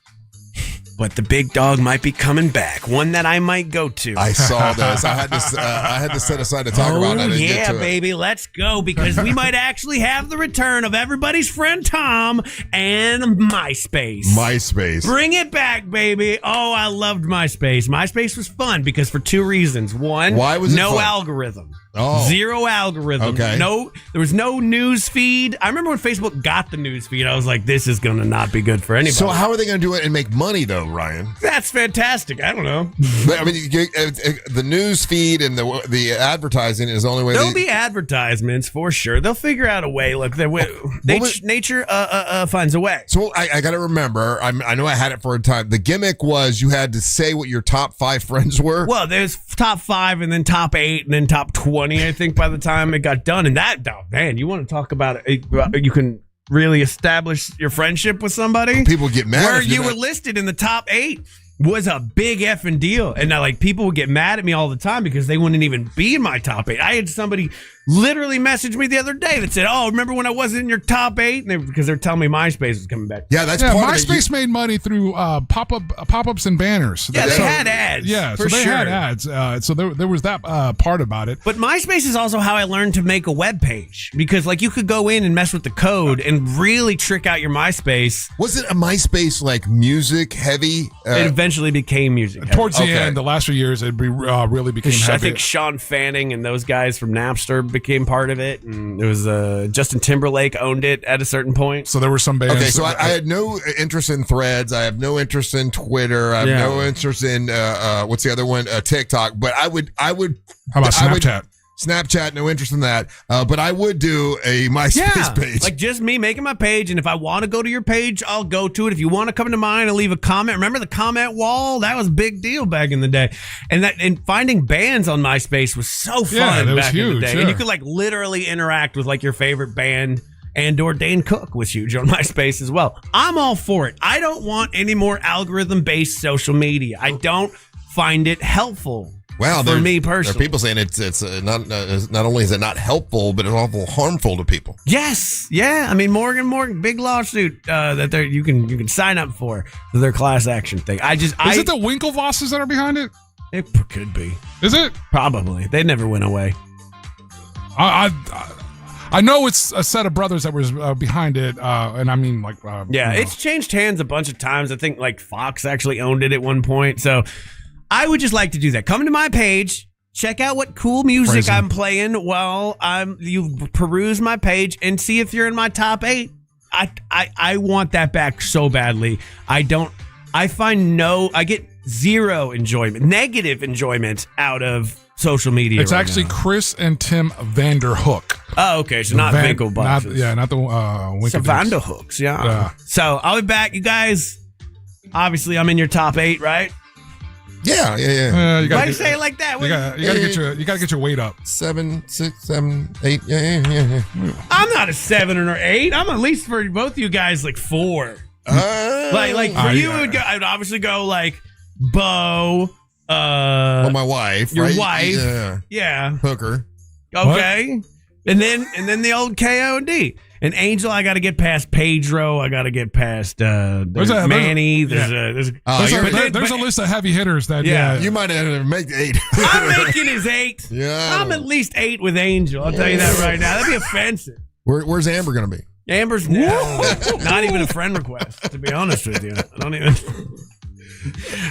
But the big dog might be coming back. One that I might go to. I saw this. I had to set aside to talk about it. Yeah, baby. Let's go, because we might actually have the return of everybody's friend Tom and MySpace. Bring it back, baby. Oh, I loved MySpace. MySpace was fun because for two reasons. One, why was it no fun? Algorithm. Oh. Zero algorithm. Okay. There was no news feed. I remember when Facebook got the news feed, I was like, this is going to not be good for anybody. So how are they going to do it and make money, though, Ryan? That's fantastic. I don't know. But, I mean, the news feed and the advertising is the only way. There'll be advertisements for sure. They'll figure out a way. Look, nature finds a way. So I got to remember, I know I had it for a time. The gimmick was you had to say what your top 5 friends were. Well, there's top 5 and then top 8 and then top 20, I think, by the time it got done. And that, oh, man, you want to talk about it? You can really establish your friendship with somebody. People get mad. Where you were listed in the top 8 was a big effing deal. And now, like, people would get mad at me all the time because they wouldn't even be in my top 8. I had somebody literally message me the other day that said, oh, remember when I wasn't in your top 8? And because they're telling me MySpace was coming back. Yeah, that's part of it. MySpace made money through pop-ups and banners. Yeah, they had ads. Yeah, so they had ads. So there was that part about it. But MySpace is also how I learned to make a web page, because like you could go in and mess with the code and really trick out your MySpace. Was it a MySpace like music heavy? It eventually became music heavy. Towards the end, the last few years, it really became heavy. I think Sean Fanning and those guys from Napster became part of it, and it was Justin Timberlake owned it at a certain point. So there were some bands. Okay, so I had no interest in Threads. I have no interest in Twitter. I have no interest in what's the other one? TikTok. But I would. How about Snapchat? Snapchat, no interest in that. But I would do a MySpace page. Like just me making my page, and if I want to go to your page, I'll go to it. If you want to come to mine and leave a comment, remember the comment wall? That was a big deal back in the day. And finding bands on MySpace was so fun back in the day. And you could like literally interact with like your favorite band. And or Dane Cook was huge on MySpace as well. I'm all for it. I don't want any more algorithm-based social media. I don't find it helpful. Wow, for me personally, there are people saying it's not only is it not helpful, but it's awful harmful to people. Yes, yeah. I mean, Morgan, big lawsuit that you can sign up for their class action thing. Is it the Winklevosses that are behind it? It could be. Is it? Probably. They never went away. I know it's a set of brothers that was behind it, and I mean, like, it's changed hands a bunch of times. I think like Fox actually owned it at one point. So I would just like to do that. Come to my page, check out what cool music I'm playing while you peruse my page and see if you're in my top 8. I want that back so badly. I get zero enjoyment, negative enjoyment out of social media. It's actually now Chris and Tim Vanderhook. Oh, okay. So not Winklevosses. Not the Winkle. So Vanderhooks, yeah. So I'll be back, you guys. Obviously, I'm in your top 8, right? Yeah. Why do you say it like that? You gotta get your weight up. 7, 6, 7, 8. Yeah. I'm not a 7 or 8. I'm at least for both of you guys like 4. Like for you, I would obviously go like Bo. My wife. Your right? wife. Yeah. Hooker. Okay. What? And then the old KOD. And Angel, I got to get past Pedro. I got to get past Manny. There's a list of heavy hitters that. Yeah, you might have make 8. I'm making his 8. Yeah, I'm at least 8 with Angel. I'll tell you that right now. That'd be offensive. Where's Amber going to be? Amber's not even a friend request. To be honest with you, I don't even.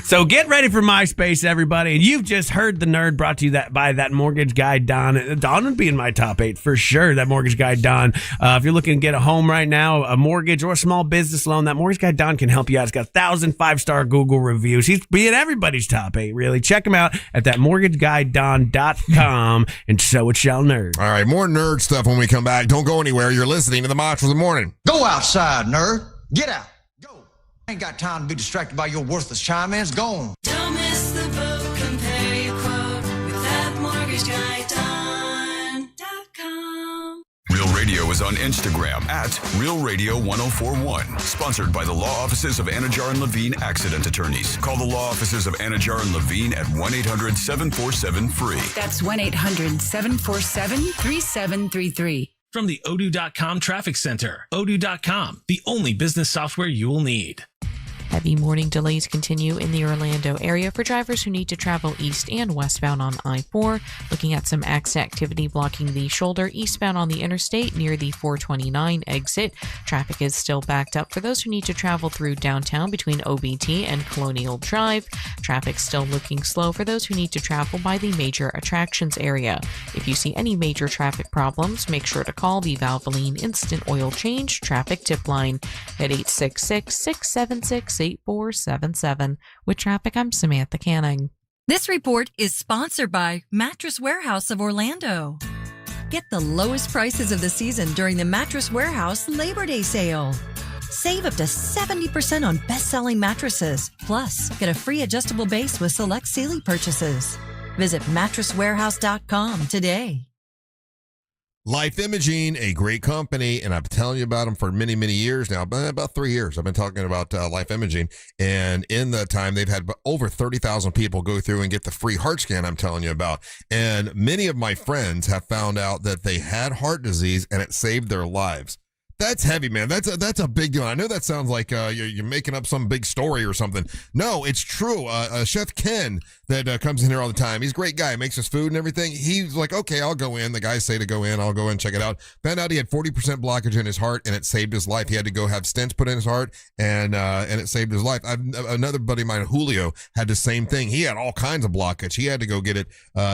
So get ready for MySpace, everybody. And you've just heard the nerd brought to you by that mortgage guy, Don. Don would be in my top 8 for sure, that mortgage guy, Don. If you're looking to get a home right now, a mortgage or a small business loan, that mortgage guy, Don, can help you out. He's got 1,000 5-star Google reviews. He's being everybody's top 8, really. Check him out at thatmortgageguyDon.com, and so it shall nerd. All right, more nerd stuff when we come back. Don't go anywhere. You're listening to the Monsters of the Morning. Go outside, nerd. Get out. Go. I ain't got time to be distracted by your worthless chime-ins. Go on. Don't miss the boat. Compare your quote with thatmortgageguyDon.com. Real Radio is on Instagram at Real Radio 1041. Sponsored by the law offices of Anajar and Levine Accident Attorneys. Call the law offices of Anajar and Levine at 1-800-747-FREE. That's 1-800-747-3733. From the Odoo.com Traffic Center. Odoo.com, the only business software you will need. Heavy morning delays continue in the Orlando area for drivers who need to travel east and westbound on I-4. Looking at some accident activity blocking the shoulder eastbound on the interstate near the 429 exit. Traffic is still backed up for those who need to travel through downtown between OBT and Colonial Drive. Traffic still looking slow for those who need to travel by the major attractions area. If you see any major traffic problems, make sure to call the Valvoline Instant Oil Change Traffic Tip Line at 866-676-8477. With traffic, I'm Samantha Canning. This report is sponsored by Mattress Warehouse of Orlando. Get the lowest prices of the season during the Mattress Warehouse Labor Day sale. Save up to 70% on best-selling mattresses. Plus, get a free adjustable base with select Sealy purchases. Visit mattresswarehouse.com today. Life Imaging, a great company, and I've been telling you about them for many, many years now. About 3 years I've been talking about Life Imaging, and in the time they've had over 30,000 people go through and get the free heart scan I'm telling you about. And many of my friends have found out that they had heart disease and it saved their lives. That's heavy, man. That's a big deal. I know that sounds like you're making up some big story or something. No, it's true. Chef Ken that comes in here all the time. He's a great guy. Makes us food and everything. He's like, okay, I'll go in. The guys say to go in. I'll go in and check it out. Found out he had 40% blockage in his heart, and it saved his life. He had to go have stents put in his heart, and it saved his life. Another buddy of mine, Julio, had the same thing. He had all kinds of blockage. He had to go get it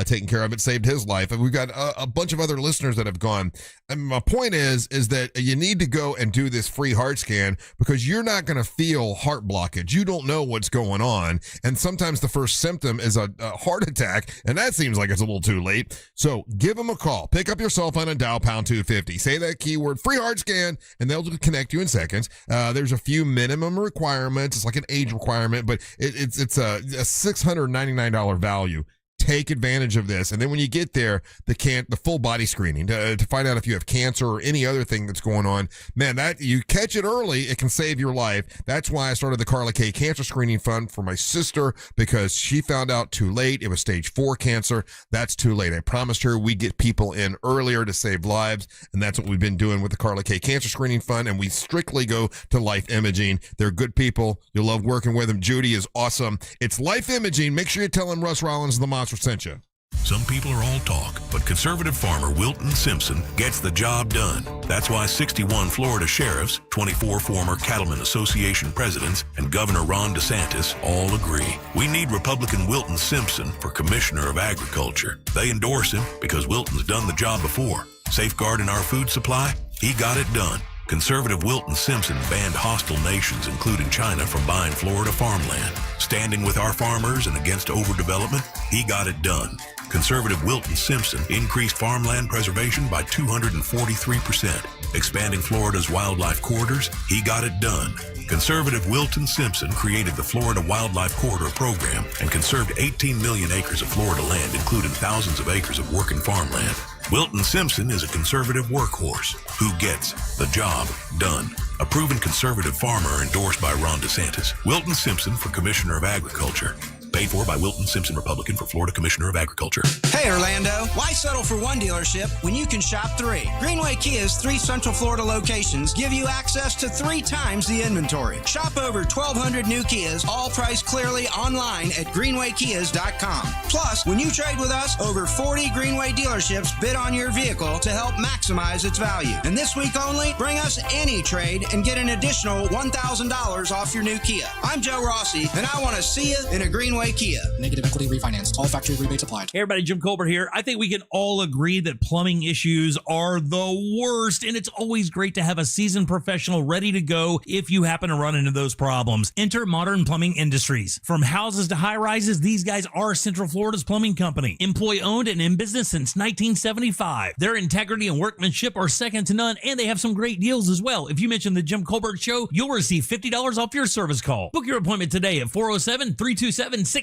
taken care of. It saved his life. And we've got a bunch of other listeners that have gone. And my point is that you need to go and do this free heart scan because you're not going to feel heart blockage. You don't know what's going on. And sometimes the first symptom is a heart attack, and that seems like it's a little too late. So give them a call. Pick up your cell phone and dial pound 250. Say that keyword, free heart scan, and they'll connect you in seconds. There's a few minimum requirements. It's like an age requirement, but it's a $699 value. Take advantage of this. And then when you get there, the full body screening to find out if you have cancer or any other thing that's going on, man, that you catch it early, it can save your life. That's why I started the Carla K Cancer Screening Fund for my sister, because she found out too late. It was stage 4 cancer. That's too late. I promised her we get people in earlier to save lives. And that's what we've been doing with the Carla K Cancer Screening Fund. And we strictly go to Life Imaging. They're good people. You'll love working with them. Judy is awesome. It's Life Imaging. Make sure you tell them Russ Rollins, the Monster, sent you. Some people are all talk, but conservative farmer Wilton Simpson gets the job done. That's why 61 Florida sheriffs, 24 former Cattlemen Association presidents, and Governor Ron DeSantis all agree. We need Republican Wilton Simpson for Commissioner of Agriculture. They endorse him because Wilton's done the job before. Safeguarding our food supply, he got it done. Conservative Wilton Simpson banned hostile nations, including China, from buying Florida farmland. Standing with our farmers and against overdevelopment, he got it done. Conservative Wilton Simpson increased farmland preservation by 243%. Expanding Florida's wildlife corridors, he got it done. Conservative Wilton Simpson created the Florida Wildlife Corridor Program and conserved 18 million acres of Florida land, including thousands of acres of working farmland. Wilton Simpson is a conservative workhorse who gets the job done. A proven conservative farmer endorsed by Ron DeSantis. Wilton Simpson for Commissioner of Agriculture. Paid for by Wilton Simpson, Republican, for Florida Commissioner of Agriculture. Hey, Orlando. Why settle for one dealership when you can shop 3? Greenway Kia's 3 Central Florida locations give you access to 3 times the inventory. Shop over 1,200 new Kias, all priced clearly online at greenwaykias.com. Plus, when you trade with us, over 40 Greenway dealerships bid on your vehicle to help maximize its value. And this week only, bring us any trade and get an additional $1,000 off your new Kia. I'm Joe Rossi, and I want to see you in a Greenway Kia. Negative equity refinance. All factory rebates applied. Hey everybody, Jim Colbert here. I think we can all agree that plumbing issues are the worst, and it's always great to have a seasoned professional ready to go if you happen to run into those problems. Enter Modern Plumbing Industries. From houses to high-rises, these guys are Central Florida's plumbing company. Employee-owned and in business since 1975. Their integrity and workmanship are second to none, and they have some great deals as well. If you mention the Jim Colbert Show, you'll receive $50 off your service call. Book your appointment today at 407-327-6000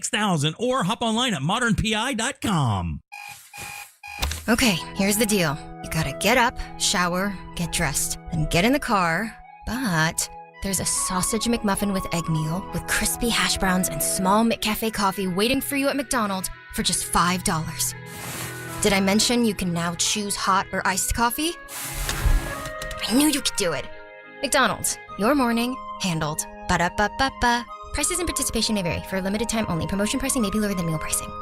or hop online at modernpi.com. Okay, here's the deal. You gotta get up, shower, get dressed, then get in the car, but there's a sausage McMuffin with egg meal with crispy hash browns and small McCafe coffee waiting for you at McDonald's for just $5. Did I mention you can now choose hot or iced coffee? I knew you could do it. McDonald's, your morning, handled. Ba-da-ba-ba-ba. Prices and participation may vary. For a limited time only. Promotion pricing may be lower than meal pricing.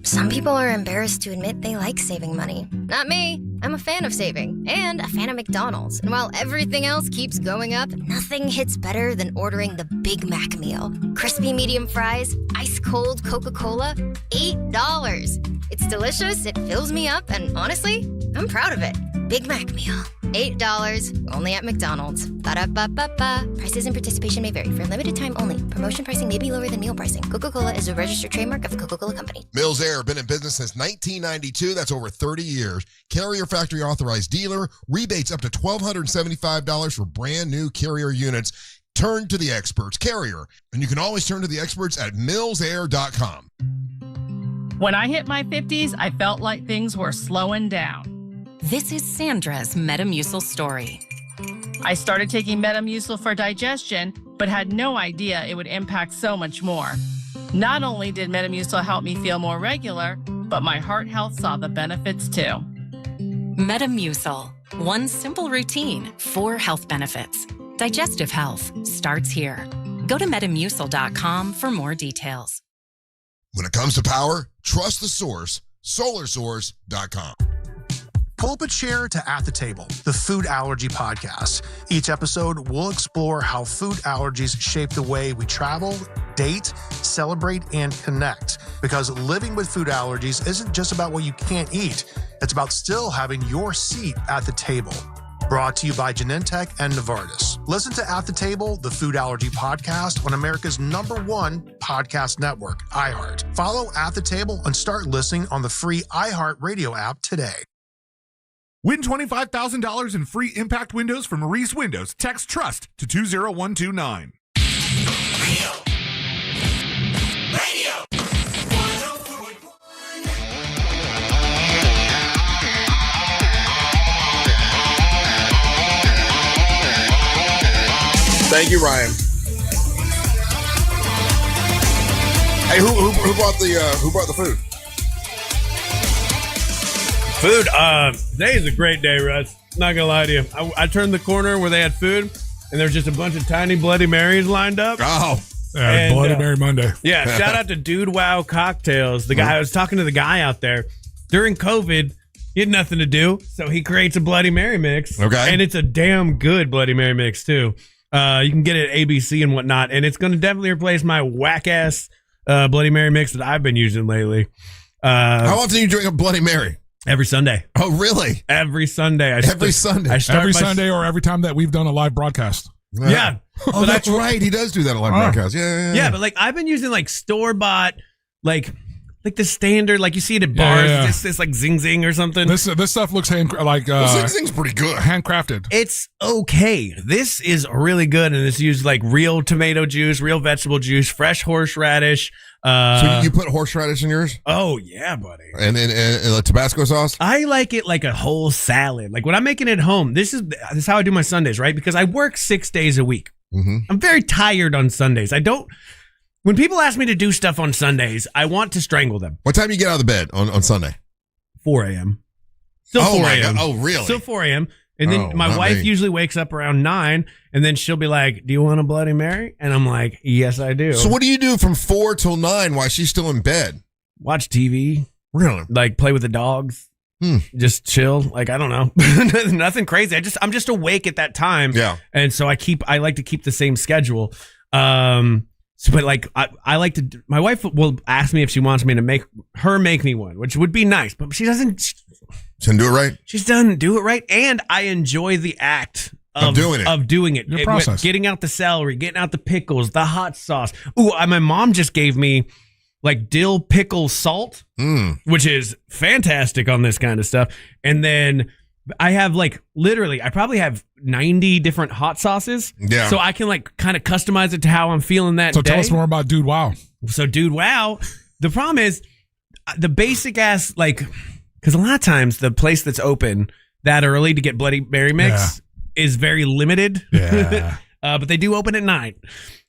Some people are embarrassed to admit they like saving money. Not me. I'm a fan of saving and a fan of McDonald's. And while everything else keeps going up, nothing hits better than ordering the Big Mac meal. Crispy medium fries, ice cold Coca-Cola, $8. It's delicious, it fills me up, and honestly, I'm proud of it. Big Mac meal. $8, only at McDonald's. Ba-da-ba-ba-ba. Prices and participation may vary. For a limited time only. Promotion pricing may be lower than meal pricing. Coca-Cola is a registered trademark of the Coca-Cola Company. Mills Air, been in business since 1992. That's over 30 years. Carrier factory authorized dealer. Rebates up to $1,275 for brand new Carrier units. Turn to the experts. Carrier. And you can always turn to the experts at millsair.com. When I hit my 50s, I felt like things were slowing down. This is Sandra's Metamucil story. I started taking Metamucil for digestion, but had no idea it would impact so much more. Not only did Metamucil help me feel more regular, but my heart health saw the benefits too. Metamucil. One simple routine, 4 health benefits. Digestive health starts here. Go to Metamucil.com for more details. When it comes to power, trust the source, solarsource.com. Pull up a chair to At the Table, the food allergy podcast. Each episode, we'll explore how food allergies shape the way we travel, date, celebrate, and connect. Because living with food allergies isn't just about what you can't eat. It's about still having your seat at the table. Brought to you by Genentech and Novartis. Listen to At the Table, the food allergy podcast on America's #1 podcast network, iHeart. Follow At the Table and start listening on the free iHeart Radio app today. Win $25,000 in free impact windows from Reese Windows. Text TRUST to 20129. Thank you, Ryan. Hey, who brought the food? Food. Today is a great day, Russ. Not gonna lie to you. I turned the corner where they had food, and there's just a bunch of tiny Bloody Marys lined up. Oh, and, Bloody Mary Monday. Yeah. Shout out to Dude Wow Cocktails. The guy I was talking to the guy out there during COVID. He had nothing to do, so he creates a Bloody Mary mix. Okay, and it's a damn good Bloody Mary mix too. You can get it at ABC and whatnot, and it's going to definitely replace my whack ass Bloody Mary mix that I've been using lately. How often do you drink a Bloody Mary? Every Sunday. Oh, really? Every Sunday. Every Sunday or every time that we've done a live broadcast. Yeah. Oh, that's right. He does do that on live broadcast. Yeah, but like I've been using like store-bought, like the standard, like you see it at bars. Yeah. It's like Zing Zing or something. This stuff looks Zing Zing's pretty good. Handcrafted. It's okay. This is really good, and it's used like real tomato juice, real vegetable juice, fresh horseradish. So you put horseradish in yours? Oh yeah, buddy. And then and Tabasco sauce? I like it like a whole salad. Like when I'm making it at home, this is how I do my Sundays, right? Because I work 6 days a week. Mm-hmm. I'm very tired on Sundays. When people ask me to do stuff on Sundays, I want to strangle them. What time do you get out of the bed on Sunday? 4 a.m. Still 4 a.m. Oh, really? Still 4 a.m. And then my not wife me. usually wakes up around 9, and then she'll be like, do you want a Bloody Mary? And I'm like, yes, I do. So what do you do from 4 till 9 while she's still in bed? Watch TV. Really? Like play with the dogs. Just chill. Like, I don't know. Nothing crazy. I'm just awake at that time. Yeah. And so I like to keep the same schedule. But like I like to, my wife will ask me if she wants me to make me one, which would be nice, but she doesn't. She doesn't do it right? She doesn't do it right. And I enjoy the act of doing it. Your process. Getting out the celery, getting out the pickles, the hot sauce. Ooh, my mom just gave me like dill pickle salt, which is fantastic on this kind of stuff. And then I have like literally, I probably have 90 different hot sauces. Yeah. So I can like kind of customize it to how I'm feeling that day. So tell us more about Dude Wow. So Dude Wow, the problem is the basic ass, like, because a lot of times the place that's open that early to get Bloody Mary mix is very limited. Yeah. But they do open at 9.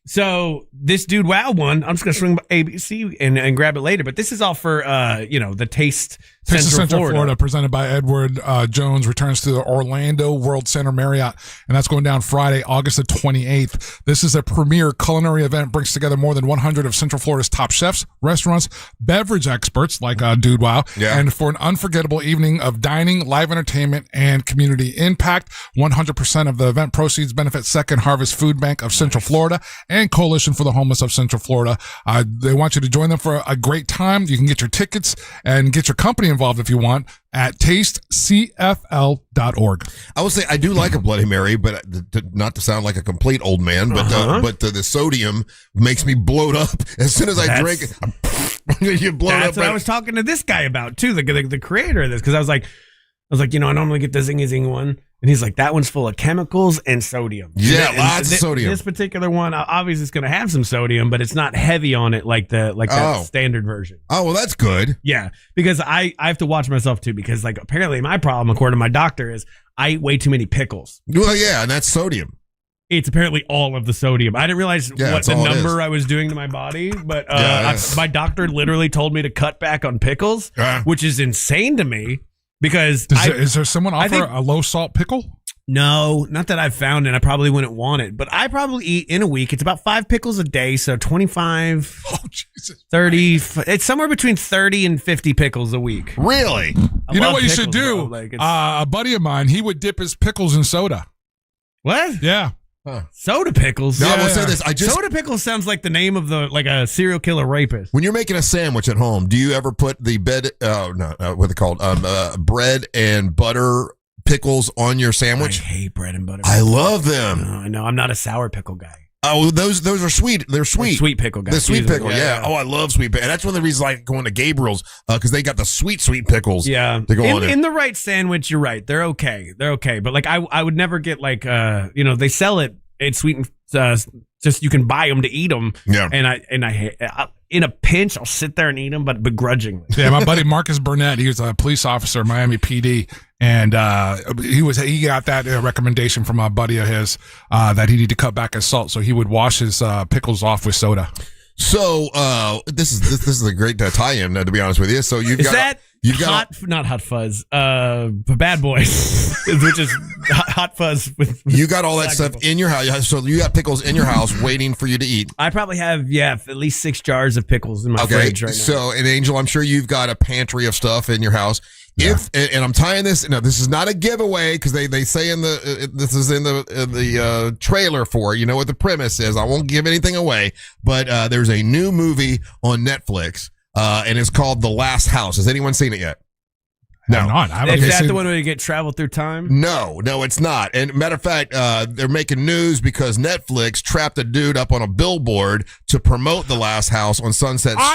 So this Dude Wow one, I'm just going to swing by ABC and grab it later. But this is all for, the Taste Central Florida. Presented by Edward Jones, returns to the Orlando World Center Marriott, and that's going down Friday, August the 28th. This is a premier culinary event, brings together more than 100 of Central Florida's top chefs, restaurants, beverage experts like Dude Wow, and for an unforgettable evening of dining, live entertainment, and community impact. 100% of the event proceeds benefit Second Harvest Food Bank of Central Florida and Coalition for the Homeless of Central Florida. They want you to join them for a great time. You can get your tickets and get your company involved if you want at tastecfl.org. I will say I do like a Bloody Mary, but not to sound like a complete old man, but the sodium makes me bloat up as soon as I drink it. You blow up. That's what I was talking to this guy about too, the creator of this, because I was like, I normally get the Zingy Zing one. And he's like, that one's full of chemicals and sodium. Yeah, lots of sodium. This particular one, obviously, it's going to have some sodium, but it's not heavy on it like that standard version. Oh, well, that's good. Yeah, because I have to watch myself too, because like apparently my problem, according to my doctor, is I eat way too many pickles. Well, yeah, and that's sodium. It's apparently all of the sodium. I didn't realize what the number I was doing to my body, but my doctor literally told me to cut back on pickles, which is insane to me. Because is there someone offer a low salt pickle? No, not that I've found, and I probably wouldn't want it. But I probably eat in a week. It's about 5 pickles a day, so 25, 30. It's somewhere between 30 and 50 pickles a week. Really? You know what you should do? A buddy of mine, he would dip his pickles in soda. What? Yeah. Soda pickles. No, I will say this. Soda pickles sounds like the name of a serial killer rapist. When you're making a sandwich at home, do you ever put the what are they called? Bread and butter pickles on your sandwich? I hate bread and butter. I love them. No, I know. I'm not a sour pickle guy. Oh, those are sweet. They're sweet. Sweet pickle guys. The sweet pickle, yeah. Oh, I love sweet pickle. And that's one of the reasons I like going to Gabriel's, because they got the sweet pickles. Yeah. To go on it. In the right sandwich, you're right. They're okay. But like I would never get like they sell it. It's sweet and just you can buy them to eat them. Yeah. And I in a pinch, I'll sit there and eat them, but begrudgingly. Yeah, my buddy Marcus Burnett, he was a police officer at Miami PD, and he got that recommendation from a buddy of his that he needed to cut back his salt, so he would wash his pickles off with soda. So this is a great tie-in, to be honest with you. So you've got not Hot Fuzz, Bad Boys, which is Hot Fuzz. You got all that stuff in your house. So you got pickles in your house waiting for you to eat. I probably have at least 6 jars of pickles in my fridge right now. So, and Angel, I'm sure you've got a pantry of stuff in your house. Yeah. And I'm tying this. No, this is not a giveaway, because they say this is in the trailer for it. You know what the premise is. I won't give anything away, but there's a new movie on Netflix, and it's called The Last House. Has anyone seen it yet? No. Is that the one where you get travel through time? No, it's not. And matter of fact, they're making news because Netflix trapped a dude up on a billboard to promote The Last House on Sunset Strip.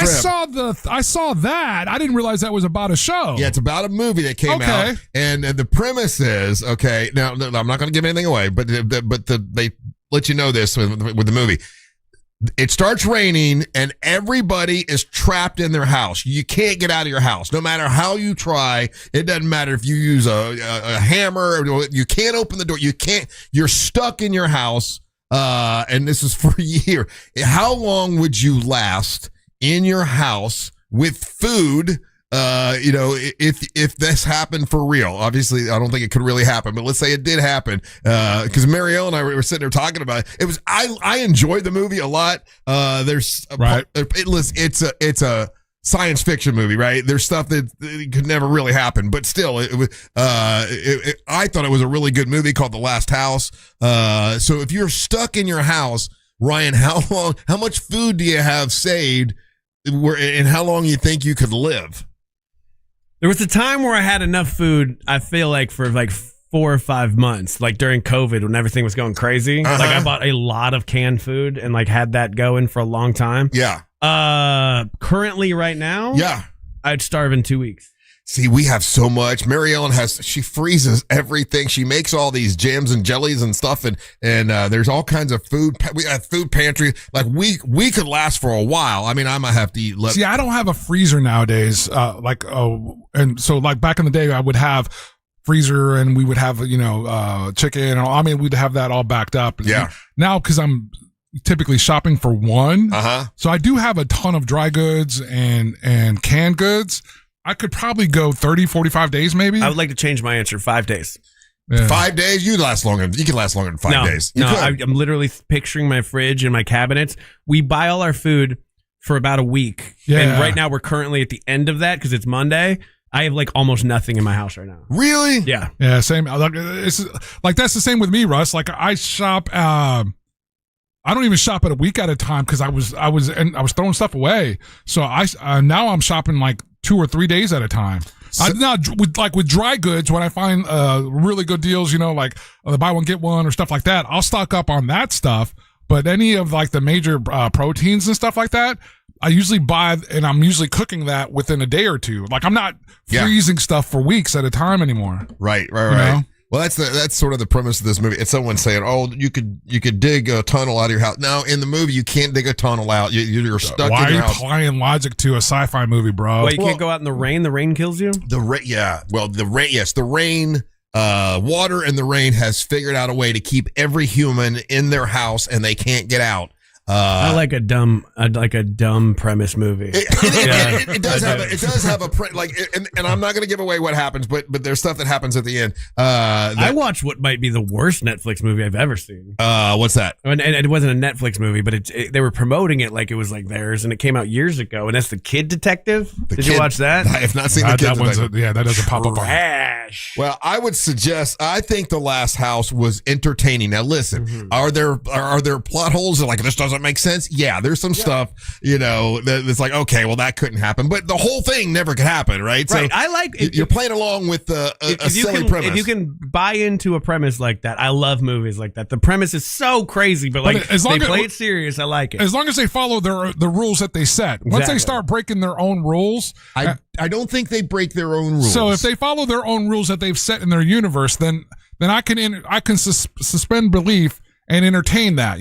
I saw that. I didn't realize that was about a show. Yeah, it's about a movie that came out. And the premise is, now I'm not going to give anything away, but they let you know this with the movie. It starts raining and everybody is trapped in their house. You can't get out of your house. No matter how you try, it doesn't matter if you use a hammer. You can't open the door. You're stuck in your house. and this is for a year. How long would you last in your house with food? If this happened for real, obviously I don't think it could really happen, but let's say it did happen. Because Marielle and I were sitting there talking about it. I enjoyed the movie a lot. It's a science fiction movie, right? There's stuff that could never really happen, but still, I thought it was a really good movie called The Last House. So if you're stuck in your house, Ryan, how much food do you have saved, and how long you think you could live? There was a time where I had enough food, I feel like, for like 4 or 5 months, like during COVID when everything was going crazy. Like I bought a lot of canned food and like had that going for a long time. Yeah. Currently right now, I'd starve in 2 weeks. See, we have so much. Mary Ellen she freezes everything. She makes all these jams and jellies and stuff, and there's all kinds of food. We have food pantry. Like we could last for a while. I mean, I might have to eat. See, I don't have a freezer nowadays. And so like back in the day, I would have freezer, and we would have chicken, and all. I mean, we'd have that all backed up. Yeah. Now, because I'm typically shopping for one, so I do have a ton of dry goods and canned goods. I could probably go 30, 45 days maybe. I would like to change my answer. 5 days. Yeah. 5 days? You last longer. You can last longer than 5 days. I'm literally picturing my fridge and my cabinets. We buy all our food for about a week. Yeah. And right now we're currently at the end of that because it's Monday. I have like almost nothing in my house right now. Really? Yeah. Yeah, same. It's like that's the same with me, Russ. Like I shop I don't even shop at a week at a time because I was throwing stuff away. So now I'm shopping like 2 or 3 days at a time. Now with dry goods, when I find really good deals, like the buy one get one or stuff like that, I'll stock up on that stuff. But any of like the major proteins and stuff like that, I usually buy, and I'm usually cooking that within a day or two. Like I'm not freezing stuff for weeks at a time anymore. Right. Well, that's sort of the premise of this movie. It's someone saying, "Oh, you could dig a tunnel out of your house." Now, in the movie, you can't dig a tunnel out. You're stuck Why in your are house. you applying logic to a sci-fi movie, bro? Well, you can't go out in the rain. The rain kills you. The rain. Yes, the rain. Water and the rain has figured out a way to keep every human in their house, and they can't get out. I like a dumb premise movie. It does have and I'm not going to give away what happens, but there's stuff that happens at the end. I watched what might be the worst Netflix movie I've ever seen. What's that? And it wasn't a Netflix movie, but they were promoting it like it was like theirs, and it came out years ago. And that's The Kid Detective. Did you watch that? I have not seen The Kid Detective. That doesn't pop up on. Trash. Well, I would suggest. I think The Last House was entertaining. Now, listen, are there plot holes that like this doesn't make sense? Yeah, there's some stuff, that's like, okay, well, that couldn't happen. But the whole thing never could happen, right? Right. So I like it. You're playing along with a silly premise. If you can buy into a premise like that, I love movies like that. The premise is so crazy, but like they play it serious, I like it. As long as they follow the rules that they set. Once they start breaking their own rules, I don't think they break their own rules. So if they follow their own rules that they've set in their universe, then I can suspend belief and entertain that,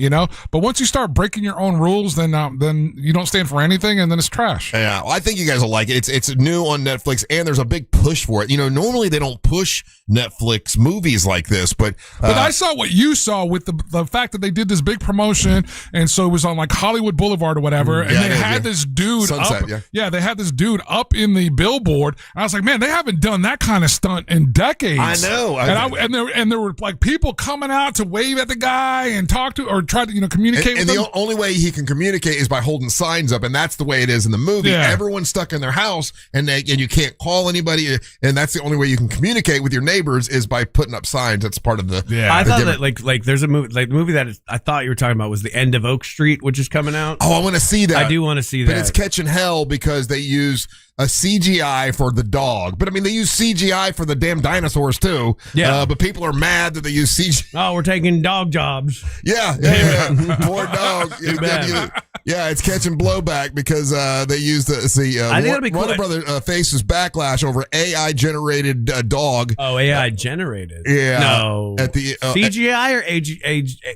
But once you start breaking your own rules, then you don't stand for anything, and then it's trash. Yeah, well, I think you guys will like it. It's new on Netflix, and there's a big push for it. Normally they don't push Netflix movies like this, but I saw what you saw with the fact that they did this big promotion, and so it was on like Hollywood Boulevard or whatever, and they had this dude Sunset, up. They had this dude up in the billboard. And I was like, man, they haven't done that kind of stunt in decades. I know. And there were like people coming out to wave at the guy and talk to or try to communicate with and him. the only way he can communicate is by holding signs up, and that's the way it is in the movie. Yeah. Everyone's stuck in their house, and you can't call anybody, and that's the only way you can communicate with your neighbors is by putting up signs. That's part of the. Yeah, I thought that like there's a movie like the movie that I thought you were talking about was The End of Oak Street, which is coming out. Oh, I want to see that. I do want to see that, but it's catching hell because they use a CGI for the dog. But I mean, they use CGI for the damn dinosaurs too. Yeah. But people are mad that they use CGI. Oh, we're taking dog jobs. Yeah. Poor dog. Yeah, it's catching blowback because they used I think it'll be cool. Warner Brothers faces backlash over AI generated dog. Oh, AI generated. Yeah. No. At the CGI or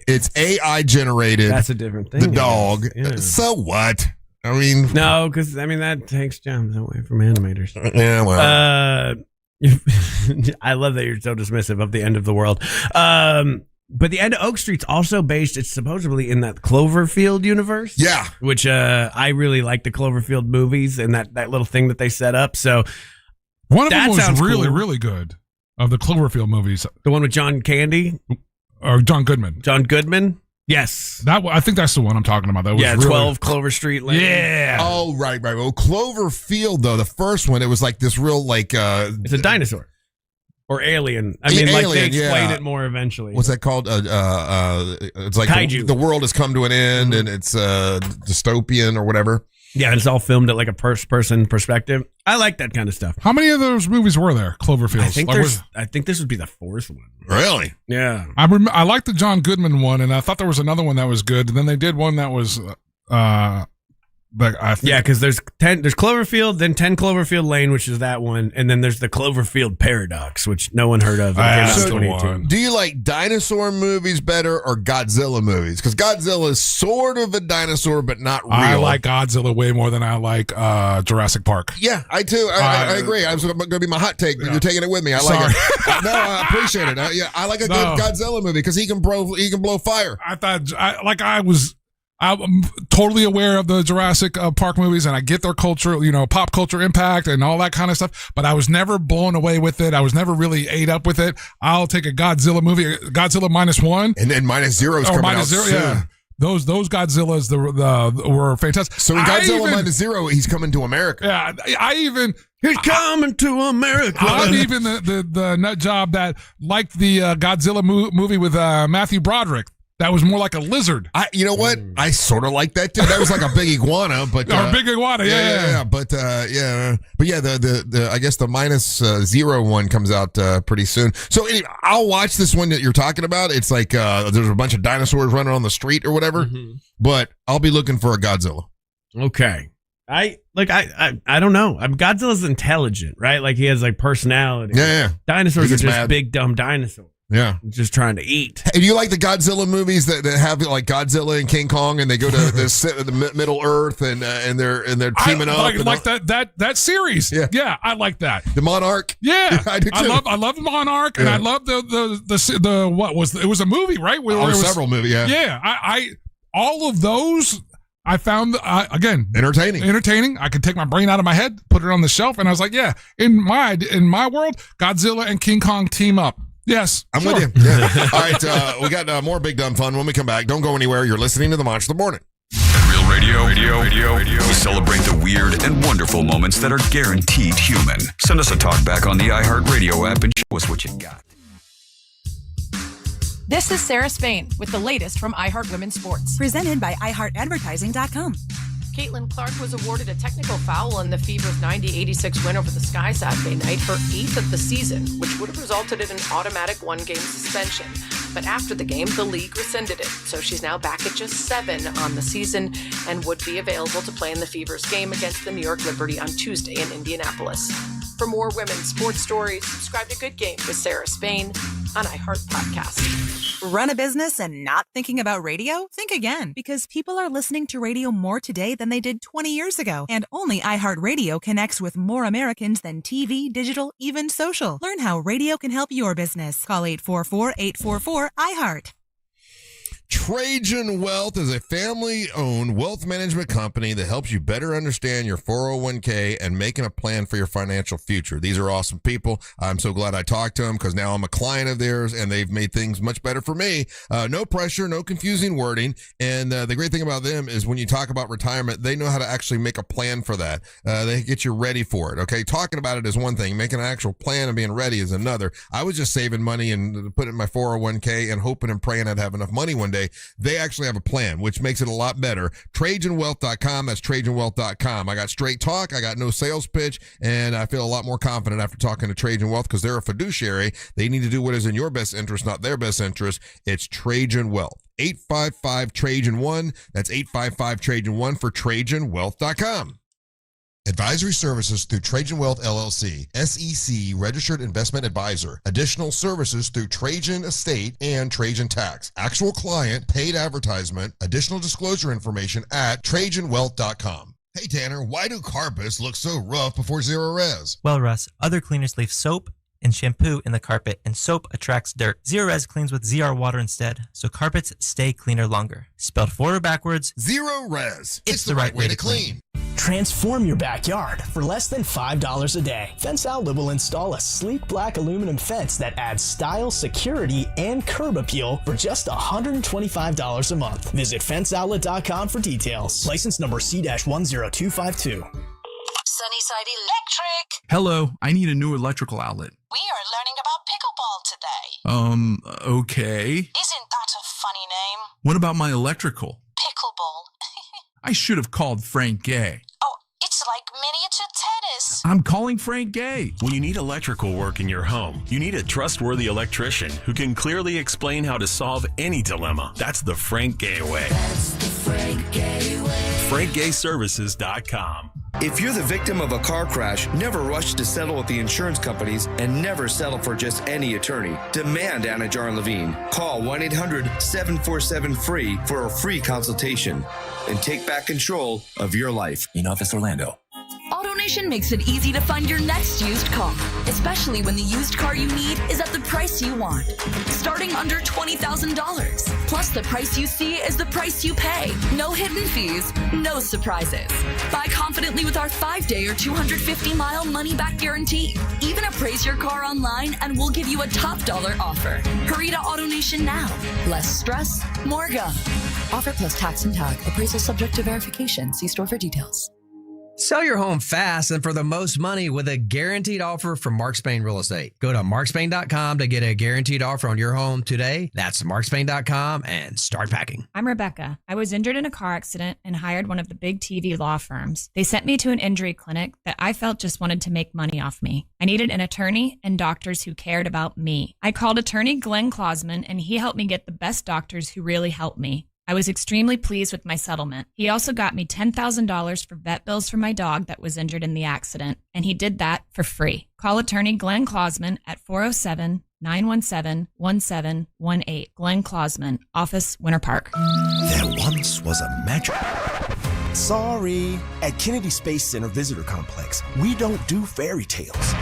it's AI generated. That's a different thing. The dog. Yeah. So what? I mean, no, because that takes jobs away from animators. Yeah, well, I love that you're so dismissive of the end of the world. But the end of Oak Street's also based, it's supposedly in that Cloverfield universe. Yeah. Which I really like the Cloverfield movies and that little thing that they set up. So one of them was sounds really, cool. really good of the Cloverfield movies. The one with John Candy? Or John Goodman. John Goodman? Yes. I think that's the one I'm talking about. That was really, 12 Clover Street Lane. Yeah. Oh, right. Well, Cloverfield, though, the first one, it was like this real, like... it's a dinosaur. Or alien. I mean, like they explain it more eventually. What's that called? It's like Kaiju. the world has come to an end and it's dystopian or whatever. Yeah, it's all filmed at like a first-person perspective. I like that kind of stuff. How many of those movies were there? Cloverfield. I think this would be the fourth one. Really? Yeah. I liked the John Goodman one, and I thought there was another one that was good. And then they did one that was, because there's Cloverfield, then 10 Cloverfield Lane, which is that one, and then there's the Cloverfield Paradox, which no one heard of. Do you like dinosaur movies better or Godzilla movies? Because Godzilla is sort of a dinosaur, but not real. I like Godzilla way more than I like Jurassic Park. Yeah, I do. I agree. I'm going to be my hot take, but you're taking it with me. I like it. No, I appreciate it. I like a good Godzilla movie because he can blow fire. I'm totally aware of the Jurassic Park movies, and I get their culture, pop culture impact and all that kind of stuff, but I was never blown away with it. I was never really ate up with it. I'll take a Godzilla movie, Godzilla -1. And then -0's coming out soon. Yeah. Those Godzillas were fantastic. So in Godzilla -0, he's coming to America. Yeah, he's coming to America. I'm even the nut job that liked the Godzilla movie with Matthew Broderick. That was more like a lizard. You know what? I sort of like that too. That was like a big iguana, but or big iguana, yeah. But the I guess the -0 one comes out pretty soon. So anyway, I'll watch this one that you're talking about. It's like there's a bunch of dinosaurs running on the street or whatever. But I'll be looking for a Godzilla. Okay. I don't know. Godzilla's intelligent, right? Like he has like personality. Yeah. Dinosaurs are just big dumb dinosaurs. Yeah. Just trying to eat. Hey, do you like the Godzilla movies that have like Godzilla and King Kong and they go to the Middle Earth and they're teaming up? Like that series. Yeah, I like that. The Monarch. Yeah. I do too. I love the Monarch and I love the what was it was a movie, right? Several movies, yeah. Yeah, I all of those I found again entertaining. I could take my brain out of my head, put it on the shelf, and I was like, yeah, in my world, Godzilla and King Kong team up. Yes, I'm with you. Yeah. All right, we got more Big Dumb Fun when we come back. Don't go anywhere. You're listening to the Monster of the Morning. At Real Radio, we celebrate the weird and wonderful moments that are guaranteed human. Send us a talk back on the iHeartRadio app and show us what you got. This is Sarah Spain with the latest from iHeart Women's Sports. Presented by iHeartAdvertising.com. Caitlin Clark was awarded a technical foul in the Fever's 90-86 win over the Sky Saturday night, her 8th of the season, which would have resulted in an automatic one-game suspension. But after the game, the league rescinded it, so she's now back at just 7 on the season and would be available to play in the Fever's game against the New York Liberty on Tuesday in Indianapolis. For more women's sports stories, subscribe to Good Game with Sarah Spain on iHeart Podcast. Run a business and not thinking about radio? Think again, because people are listening to radio more today than they did 20 years ago. And only iHeartRadio connects with more Americans than TV, digital, even social. Learn how radio can help your business. Call 844-844-iHeart. Trajan Wealth is a family-owned wealth management company that helps you better understand your 401k and making a plan for your financial future. These are awesome people. I'm so glad I talked to them because now I'm a client of theirs and they've made things much better for me. No pressure, no confusing wording. And the great thing about them is when you talk about retirement, they know how to actually make a plan for that. They get you ready for it. Okay. Talking about it is one thing. Making an actual plan and being ready is another. I was just saving money and putting it in my 401k and hoping and praying I'd have enough money one day. They actually have a plan, which makes it a lot better. TrajanWealth.com. That's TrajanWealth.com. I got straight talk. I got no sales pitch, and I feel a lot more confident after talking to Trajan Wealth because they're a fiduciary. They need to do what is in your best interest, not their best interest. It's Trajan Wealth. 855-TRAJAN-1. That's 855-TRAJAN-1 for TrajanWealth.com. Advisory services through Trajan Wealth LLC, SEC registered investment advisor. Additional services through Trajan Estate and Trajan Tax. Actual client, paid advertisement, additional disclosure information at TrajanWealth.com. Hey Tanner, why do carpets look so rough before zero res? Well, Russ, other cleaners leave soap and shampoo in the carpet, and soap attracts dirt. Zero-Res cleans with ZR water instead, so carpets stay cleaner longer. Spelled forward or backwards, Zero-Res. It's the right way to clean. Transform your backyard for less than $5 a day. Fence Outlet will install a sleek black aluminum fence that adds style, security, and curb appeal for just $125 a month. Visit fenceoutlet.com for details. License number C-10252. Sunnyside Electric. Hello, I need a new electrical outlet. We are learning about pickleball today. Okay. Isn't that a funny name? What about my electrical? Pickleball. I should have called Frank Gay. Oh, it's like miniature tennis. I'm calling Frank Gay. When you need electrical work in your home, you need a trustworthy electrician who can clearly explain how to solve any dilemma. That's the Frank Gay way. That's the Frank Gay way. FrankGayServices.com. If you're the victim of a car crash, never rush to settle with the insurance companies and never settle for just any attorney. Demand Anna Jar Levine. Call 1-800-747-FREE for a free consultation and take back control of your life. In Office Orlando. AutoNation makes it easy to find your next used car, especially when the used car you need is at the price you want. Starting under $20,000. Plus, the price you see is the price you pay. No hidden fees, no surprises. Buy confidently with our 5-day or 250-mile money-back guarantee. Even appraise your car online and we'll give you a top dollar offer. Hurry to AutoNation now. Less stress, more go. Offer plus tax and tag. Appraisal subject to verification. See store for details. Sell your home fast and for the most money with a guaranteed offer from Mark Spain Real Estate. Go to markspain.com to get a guaranteed offer on your home today. That's markspain.com and start packing. I'm Rebecca. I was injured in a car accident and hired one of the big TV law firms. They sent me to an injury clinic that I felt just wanted to make money off me. I needed an attorney and doctors who cared about me. I called attorney Glenn Klausman and he helped me get the best doctors who really helped me. I was extremely pleased with my settlement. He also got me $10,000 for vet bills for my dog that was injured in the accident, and he did that for free. Call attorney Glenn Klausman at 407-917-1718. Glenn Klausman, Office, Winter Park. There once was a magic... Sorry. At Kennedy Space Center Visitor Complex, we don't do fairy tales.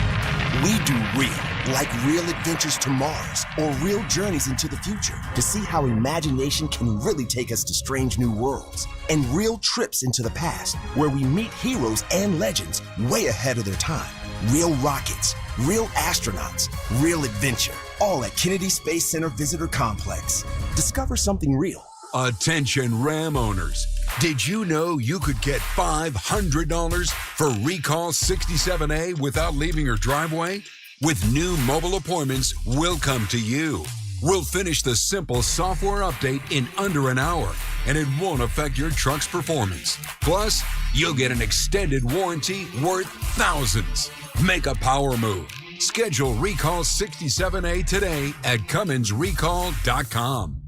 We do real, like real adventures to Mars or real journeys into the future to see how imagination can really take us to strange new worlds, and real trips into the past where we meet heroes and legends way ahead of their time. Real rockets, real astronauts, real adventure, all at Kennedy Space Center Visitor Complex. Discover something real. Attention Ram owners. Did you know you could get $500 for Recall 67A without leaving your driveway? With new mobile appointments, we'll come to you. We'll finish the simple software update in under an hour, and it won't affect your truck's performance. Plus, you'll get an extended warranty worth thousands. Make a power move. Schedule Recall 67A today at CumminsRecall.com.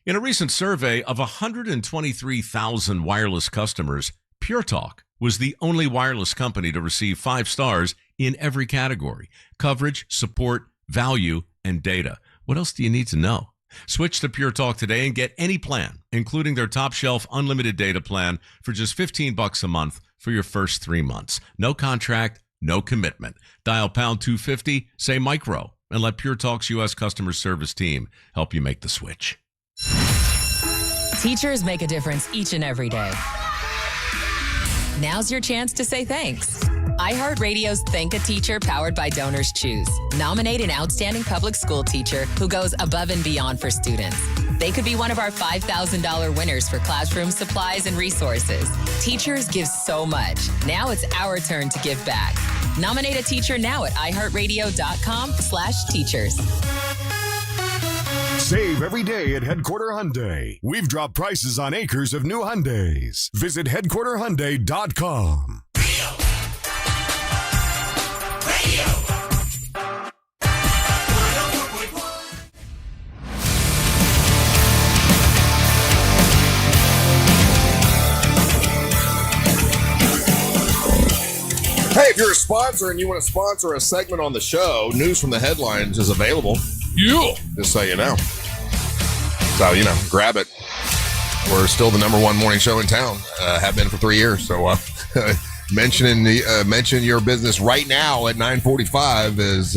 In a recent survey of 123,000 wireless customers, Pure Talk was the only wireless company to receive 5 stars in every category: coverage, support, value, and data. What else do you need to know? Switch to Pure Talk today and get any plan, including their top shelf unlimited data plan for just $15 a month for your first 3 months. No contract, no commitment. Dial pound 250, say micro, and let Pure Talk's U.S. customer service team help you make the switch. Teachers make a difference each and every day. Now's your chance to say thanks. iHeartRadio's Thank a Teacher powered by Donors Choose. Nominate an outstanding public school teacher who goes above and beyond for students. They could be one of our $5,000 winners for classroom supplies and resources. Teachers give so much. Now it's our turn to give back. Nominate a teacher now at iHeartRadio.com/teachers. Save every day at Headquarter Hyundai. We've dropped prices on acres of new Hyundais. Visit headquarterhyundai.com. Hey, if you're a sponsor and you want to sponsor a segment on the show, News from the Headlines is available. Yeah. Just so you know. So, grab it. We're still the #1 morning show in town. Have been for 3 years. So mention your business right now at 9:45 is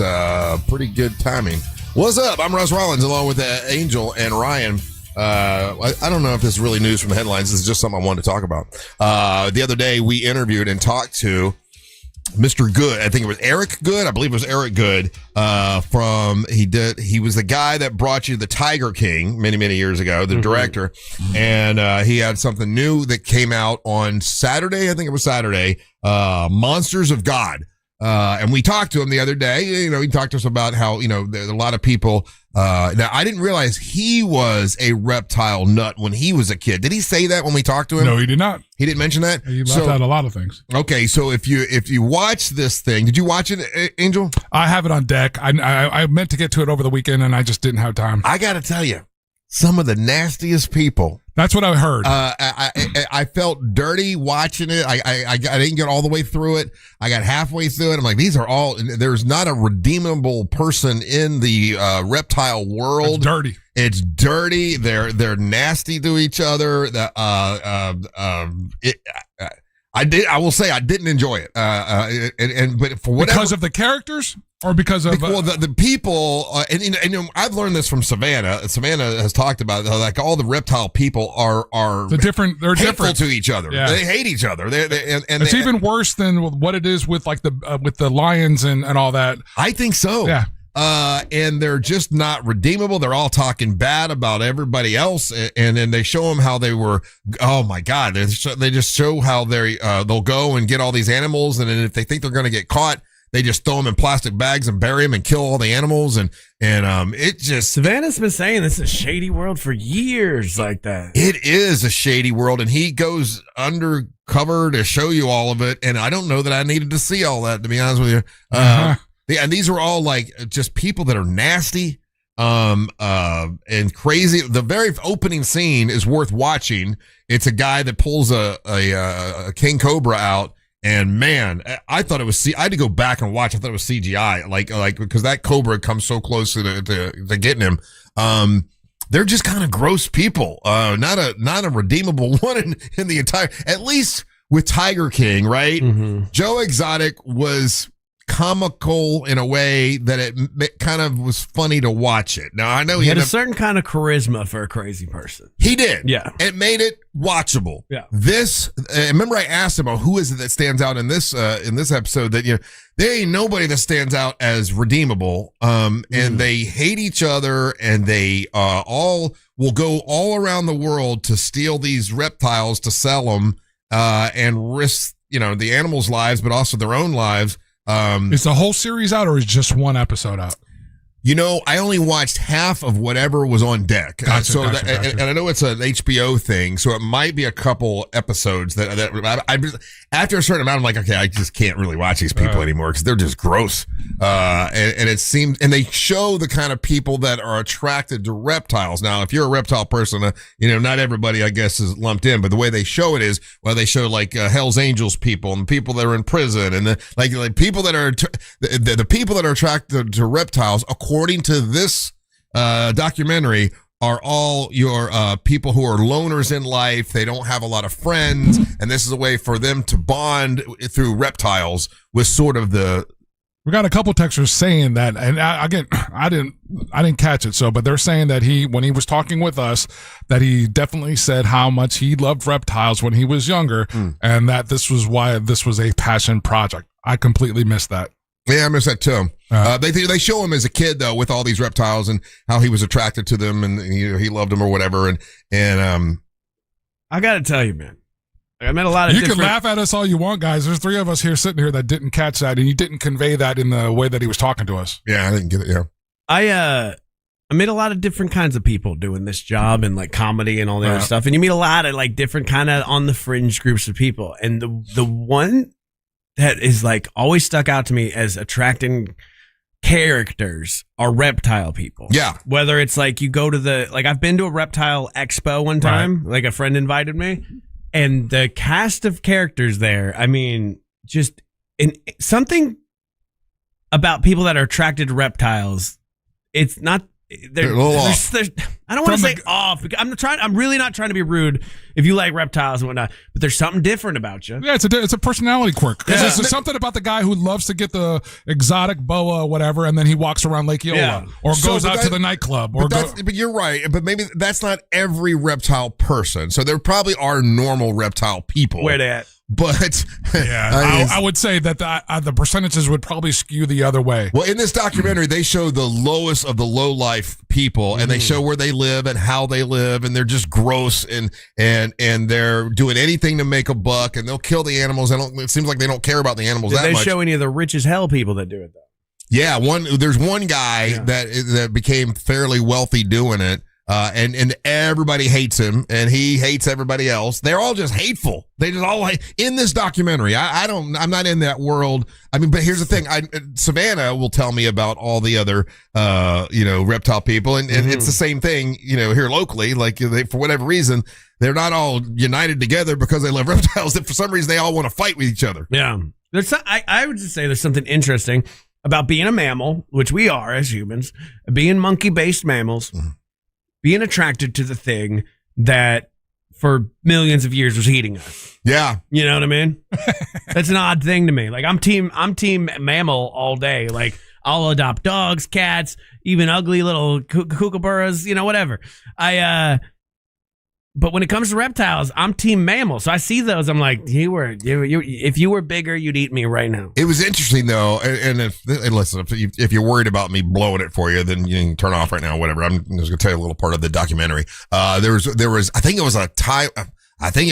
pretty good timing. What's up? I'm Russ Rollins along with Angel and Ryan. I don't know if this is really news from the headlines. This is just something I wanted to talk about. The other day we interviewed and talked to Mr. Good. I think it was Eric Good. I believe it was Eric Good. He was the guy that brought you the Tiger King many, many years ago, the director. And he had something new that came out on Saturday. I think it was Saturday. Monsters of God. And we talked to him the other day. He talked to us about how, there's a lot of people. Now, I didn't realize he was a reptile nut when he was a kid. Did he say that when we talked to him? No, he did not. He didn't mention that? He left out a lot of things. Okay, so if you watch this thing, did you watch it, Angel? I have it on deck. I meant to get to it over the weekend, and I just didn't have time. I got to tell you, some of the nastiest people. That's what I heard. I felt dirty watching it. I didn't get all the way through it. I got halfway through it. I'm like, there's not a redeemable person in the reptile world. It's dirty. It's dirty. They're nasty to each other. I will say I didn't enjoy it. But for whatever, because of the characters or because of the people, and I've learned this from Savannah. Savannah has talked about it, like all the reptile people are they're different to each other. Yeah. They hate each other. It's even worse than what it is with like with the lions and all that. I think so. Yeah. And they're just not redeemable. They're all talking bad about everybody else, and then they show them how they were. Oh my God! They just show how they'll go and get all these animals, and then if they think they're going to get caught, they just throw them in plastic bags and bury them and kill all the animals, and it just. Savannah's been saying this is a shady world for years, like that. It is a shady world, and he goes undercover to show you all of it, and I don't know that I needed to see all that, to be honest with you. And these are all like just people that are nasty, and crazy. The very opening scene is worth watching. It's a guy that pulls a king cobra out, and man, I thought it was. I had to go back and watch. I thought it was CGI, like because that cobra comes so close to getting him. They're just kind of gross people. Not a redeemable one in the entire. At least with Tiger King, right? Mm-hmm. Joe Exotic was comical in a way that it kind of was funny to watch it. Now I know he had a certain kind of charisma for a crazy person. He did. Yeah. It made it watchable. Yeah. This remember I asked him, who is it that stands out in this episode that there ain't nobody that stands out as redeemable. And they hate each other, and they all will go all around the world to steal these reptiles to sell them and risk the animals' lives but also their own lives. Is the whole series out, or is just one episode out? I only watched half of whatever was on deck. Gotcha. And I know it's an HBO thing, so it might be a couple episodes that I after a certain amount, I'm like, okay, I just can't really watch these people anymore because they're just gross. And it seems, and they show the kind of people that are attracted to reptiles. Now, if you're a reptile person, not everybody, I guess, is lumped in, but the way they show it is, they show like Hell's Angels people and people that are in prison, and like people that are the people that are attracted to reptiles, according to this documentary, are all your people who are loners in life. They don't have a lot of friends, and this is a way for them to bond through reptiles with sort of the. We got a couple texters saying that, and again, I didn't catch it. But they're saying that when he was talking with us, that he definitely said how much he loved reptiles when he was younger, and that this was why this was a passion project. I completely missed that. Yeah, I missed that too. They show him as a kid though with all these reptiles and how he was attracted to them, and he loved them or whatever. And I got to tell you, man, I met a lot of. You can laugh at us all you want, guys. There's three of us here sitting here that didn't catch that, and you didn't convey that in the way that he was talking to us. Yeah, I didn't get it. Yeah, I met a lot of different kinds of people doing this job and like comedy and all that other stuff, and you meet a lot of like different kind of on the fringe groups of people, and the one that is like always stuck out to me as attracting characters are reptile people. Yeah. Whether it's like you go to I've been to a reptile expo one time, like a friend invited me, and the cast of characters there, I mean, just something about people that are attracted to reptiles. It's not They're a little off. I don't want to say off. I'm really not trying to be rude if you like reptiles and whatnot, but there's something different about you. Yeah, it's a personality quirk. Because there's something about the guy who loves to get the exotic boa or whatever, and then he walks around Lake Eola or goes out to the nightclub. But you're right. But maybe that's not every reptile person. So there probably are normal reptile people. Where they at? But I would say that the percentages would probably skew the other way. Well, in this documentary, they show the lowest of the low life people, and they show where they live and how they live, and they're just gross and they're doing anything to make a buck, and they'll kill the animals. It seems like they don't care about the animals that much. Did they show any of the rich as hell people that do it though? Yeah, there's one guy that became fairly wealthy doing it. And everybody hates him, and he hates everybody else. They're all just hateful. They just all in this documentary. I'm not in that world. I mean, but here's the thing. Savannah will tell me about all the other, reptile people, and it's the same thing, here locally. Like for whatever reason, they're not all united together because they love reptiles. That for some reason they all want to fight with each other. Yeah, I would just say there's something interesting about being a mammal, which we are as humans, being monkey-based mammals. Being attracted to the thing that for millions of years was eating us. Yeah. You know what I mean? That's an odd thing to me. Like I'm team mammal all day. Like I'll adopt dogs, cats, even ugly little kookaburras, whatever. But when it comes to reptiles, I'm team mammal. So I see those. I'm like, if you were bigger, you'd eat me right now. It was interesting though, and listen, if you're worried about me blowing it for you, then you can turn off right now. Whatever. I'm just gonna tell you a little part of the documentary. There was. I think it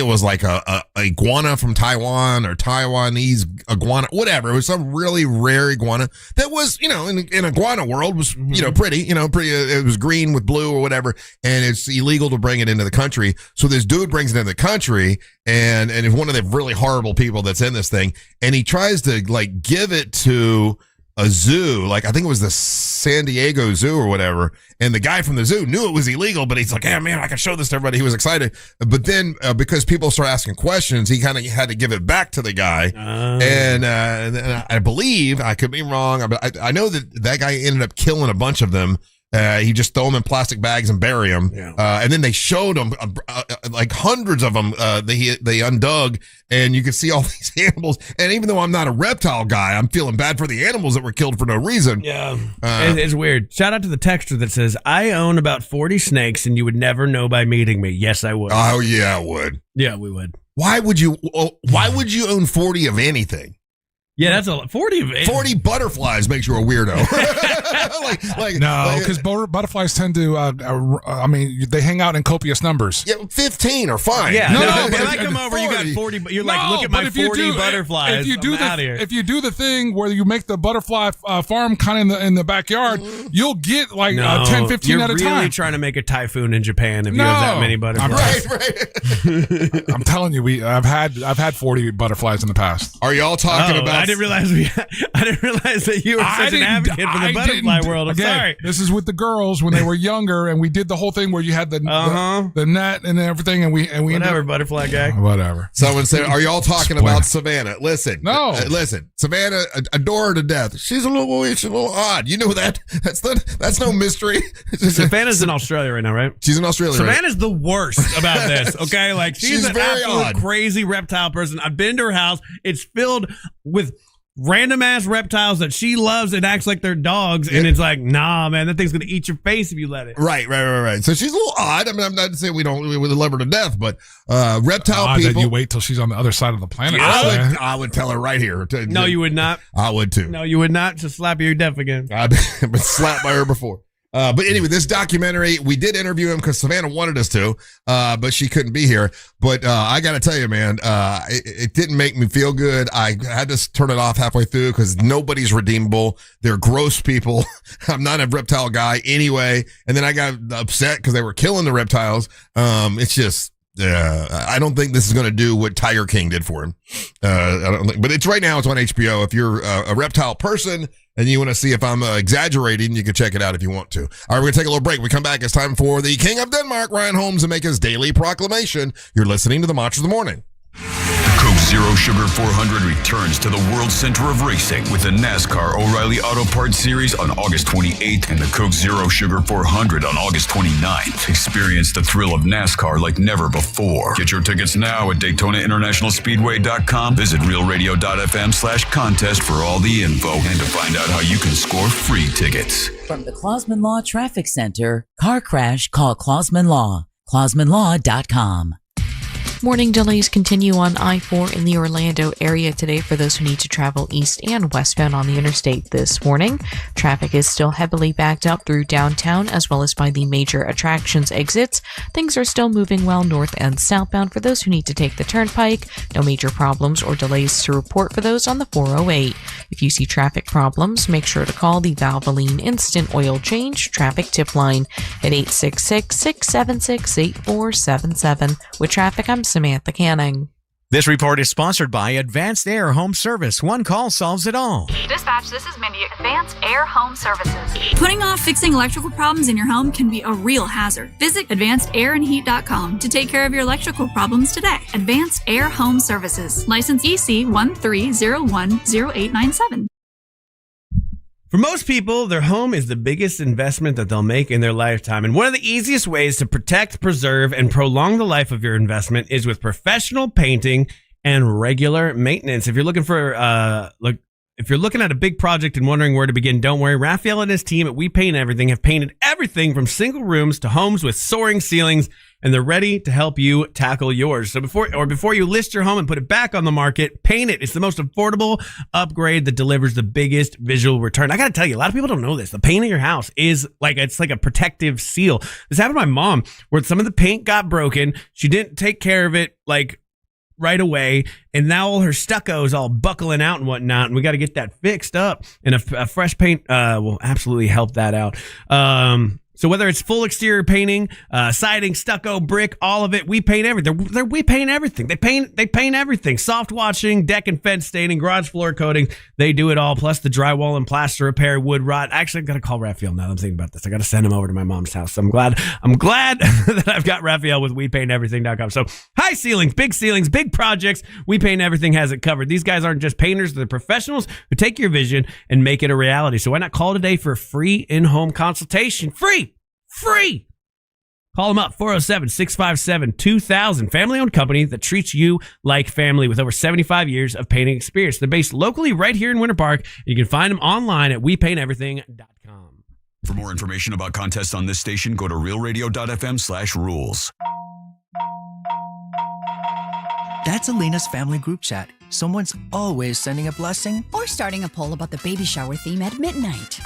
was like a iguana from Taiwan or Taiwanese iguana, whatever. It was some really rare iguana that was, in iguana world was, pretty. It was green with blue or whatever, and it's illegal to bring it into the country. So this dude brings it into the country, and it's one of the really horrible people that's in this thing, and he tries to give it to a zoo, I think it was the San Diego Zoo or whatever, and the guy from the zoo knew it was illegal, but he's like, "Yeah, man, I can show this to everybody." He was excited, but then because people start asking questions, he kind of had to give it back to the guy, and I believe, I could be wrong, but I know that guy ended up killing a bunch of them. He just throw them in plastic bags and bury them. And then they showed them hundreds of them. They undug, and you could see all these animals. And even though I'm not a reptile guy, I'm feeling bad for the animals that were killed for no reason. Yeah, it's weird. Shout out to the texter that says, "I own about 40 snakes, and you would never know by meeting me." Yes, I would. Oh yeah, I would. Yeah, we would. Why would you own 40 of anything? Yeah, that's a lot. 40 of it. 40 butterflies makes you a weirdo. No, because butterflies tend to, they hang out in copious numbers. Yeah, 15 are fine. Yeah, no, but if I come over, 40. You got 40, you're like, look at my 40 butterflies. If you do the thing where you make the butterfly farm kind of in the backyard, you'll get 10, 15 at a time. You're really trying to make a typhoon in Japan if you have that many butterflies. Right. I'm telling you, I've had 40 butterflies in the past. Are y'all talking about? I didn't realize that you were such an advocate for the butterfly world. I'm sorry. This is with the girls when they were younger, and we did the whole thing where you had the net and everything, and we whatever, butterfly guy. Whatever. Someone said, "Are y'all talking about Savannah?" Listen, no, listen. Savannah, adore her to death. She's a little odd. You know that. That's no mystery. Savannah's in Australia right now, right? She's in Australia. Savannah's the worst about this. Okay, she's an very absolute odd, crazy reptile person. I've been to her house. It's filled with random ass reptiles that she loves and acts like they're dogs, and it's like, nah, man, that thing's gonna eat your face if you let it. Right. So she's a little odd. I mean, I'm not saying we would love her to death, but reptile people. That you wait till she's on the other side of the planet. I would tell her right here. No, you would not. I would too. No, you would not. Just slap you deaf again. I've been slapped by her before. But anyway, this documentary, we did interview him because Savannah wanted us to, but she couldn't be here. But I got to tell you, man, it didn't make me feel good. I had to turn it off halfway through because nobody's redeemable. They're gross people. I'm not a reptile guy anyway. And then I got upset because they were killing the reptiles. It's just... I don't think this is going to do what Tiger King did for him. I don't think, but it's right now. It's on HBO. If you're a reptile person and you want to see if I'm exaggerating, you can check it out if you want to. All right, we're going to take a little break. We come back. It's time for the King of Denmark, Ryan Holmes, to make his daily proclamation. You're listening to the Monsters of the Morning. Coast Zero Sugar 400 returns to the World Center of Racing with the NASCAR O'Reilly Auto Parts Series on August 28th and the Coke Zero Sugar 400 on August 29th. Experience the thrill of NASCAR like never before. Get your tickets now at DaytonaInternationalSpeedway.com. Visit realradio.fm/contest for all the info and to find out how you can score free tickets. From the Clausman Law Traffic Center, car crash, call Clausman Law. ClausmanLaw.com. Morning delays continue on I-4 in the Orlando area today for those who need to travel east and westbound on the interstate this morning. Traffic is still heavily backed up through downtown as well as by the major attractions exits. Things are still moving well north and southbound for those who need to take the turnpike. No major problems or delays to report for those on the 408. If you see traffic problems, make sure to call the Valvoline Instant Oil Change Traffic Tip Line at 866-676-8477. With traffic, I'm Samantha Canning. This report is sponsored by Advanced Air Home Service. One call solves it all. Dispatch, this is Mindy at Advanced Air Home Services. Putting off fixing electrical problems in your home can be a real hazard. Visit AdvancedAirandHeat.com to take care of your electrical problems today. Advanced Air Home Services. License EC 13010897. For most people, their home is the biggest investment that they'll make in their lifetime. And one of the easiest ways to protect, preserve, and prolong the life of your investment is with professional painting and regular maintenance. If you're looking for, if you're looking at a big project and wondering where to begin, don't worry. Raphael and his team at We Paint Everything have painted everything from single rooms to homes with soaring ceilings, and they're ready to help you tackle yours. So before you list your home and put it back on the market, paint it. It's the most affordable upgrade that delivers the biggest visual return. I got to tell you, a lot of people don't know this. The paint in your house is it's like a protective seal. This happened to my mom, where some of the paint got broken. She didn't take care of it right away, and now all her stucco is all buckling out and whatnot, and we got to get that fixed up, and a fresh paint will absolutely help that out. So whether it's full exterior painting, siding, stucco, brick, all of it, we paint everything. We paint everything. They paint everything. Soft washing, deck and fence staining, garage floor coating. They do it all, plus the drywall and plaster repair, wood rot. Actually, I've got to call Raphael now that I'm thinking about this. I got to send him over to my mom's house. So I'm glad that I've got Raphael with WePaintEverything.com. So high ceilings, big projects. We Paint Everything has it covered. These guys aren't just painters. They're professionals who take your vision and make it a reality. So why not call today for a free in-home consultation? Free! Call them up, 407-657-2000. Family-owned company that treats you like family with over 75 years of painting experience. They're based locally right here in Winter Park. You can find them online at WePaintEverything.com. For more information about contests on this station, go to realradio.fm/rules. That's Elena's family group chat. Someone's always sending a blessing or starting a poll about the baby shower theme at midnight.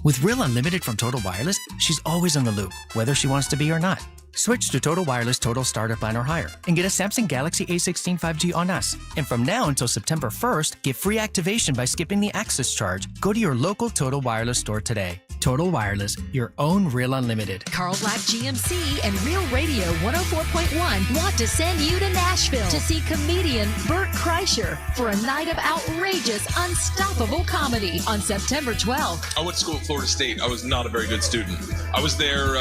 With Real Unlimited from Total Wireless, she's always on the loop, whether she wants to be or not. Switch to Total Wireless Total Starter Plan or higher and get a Samsung Galaxy A16 5G on us. And from now until September 1st, get free activation by skipping the access charge. Go to your local Total Wireless store today. Total Wireless, your own Real Unlimited. Carl Black GMC and Real Radio 104.1 want to send you to Nashville to see comedian Bert Kreischer for a night of outrageous, unstoppable comedy on September 12th. I went to school at Florida State. I was not a very good student. I was there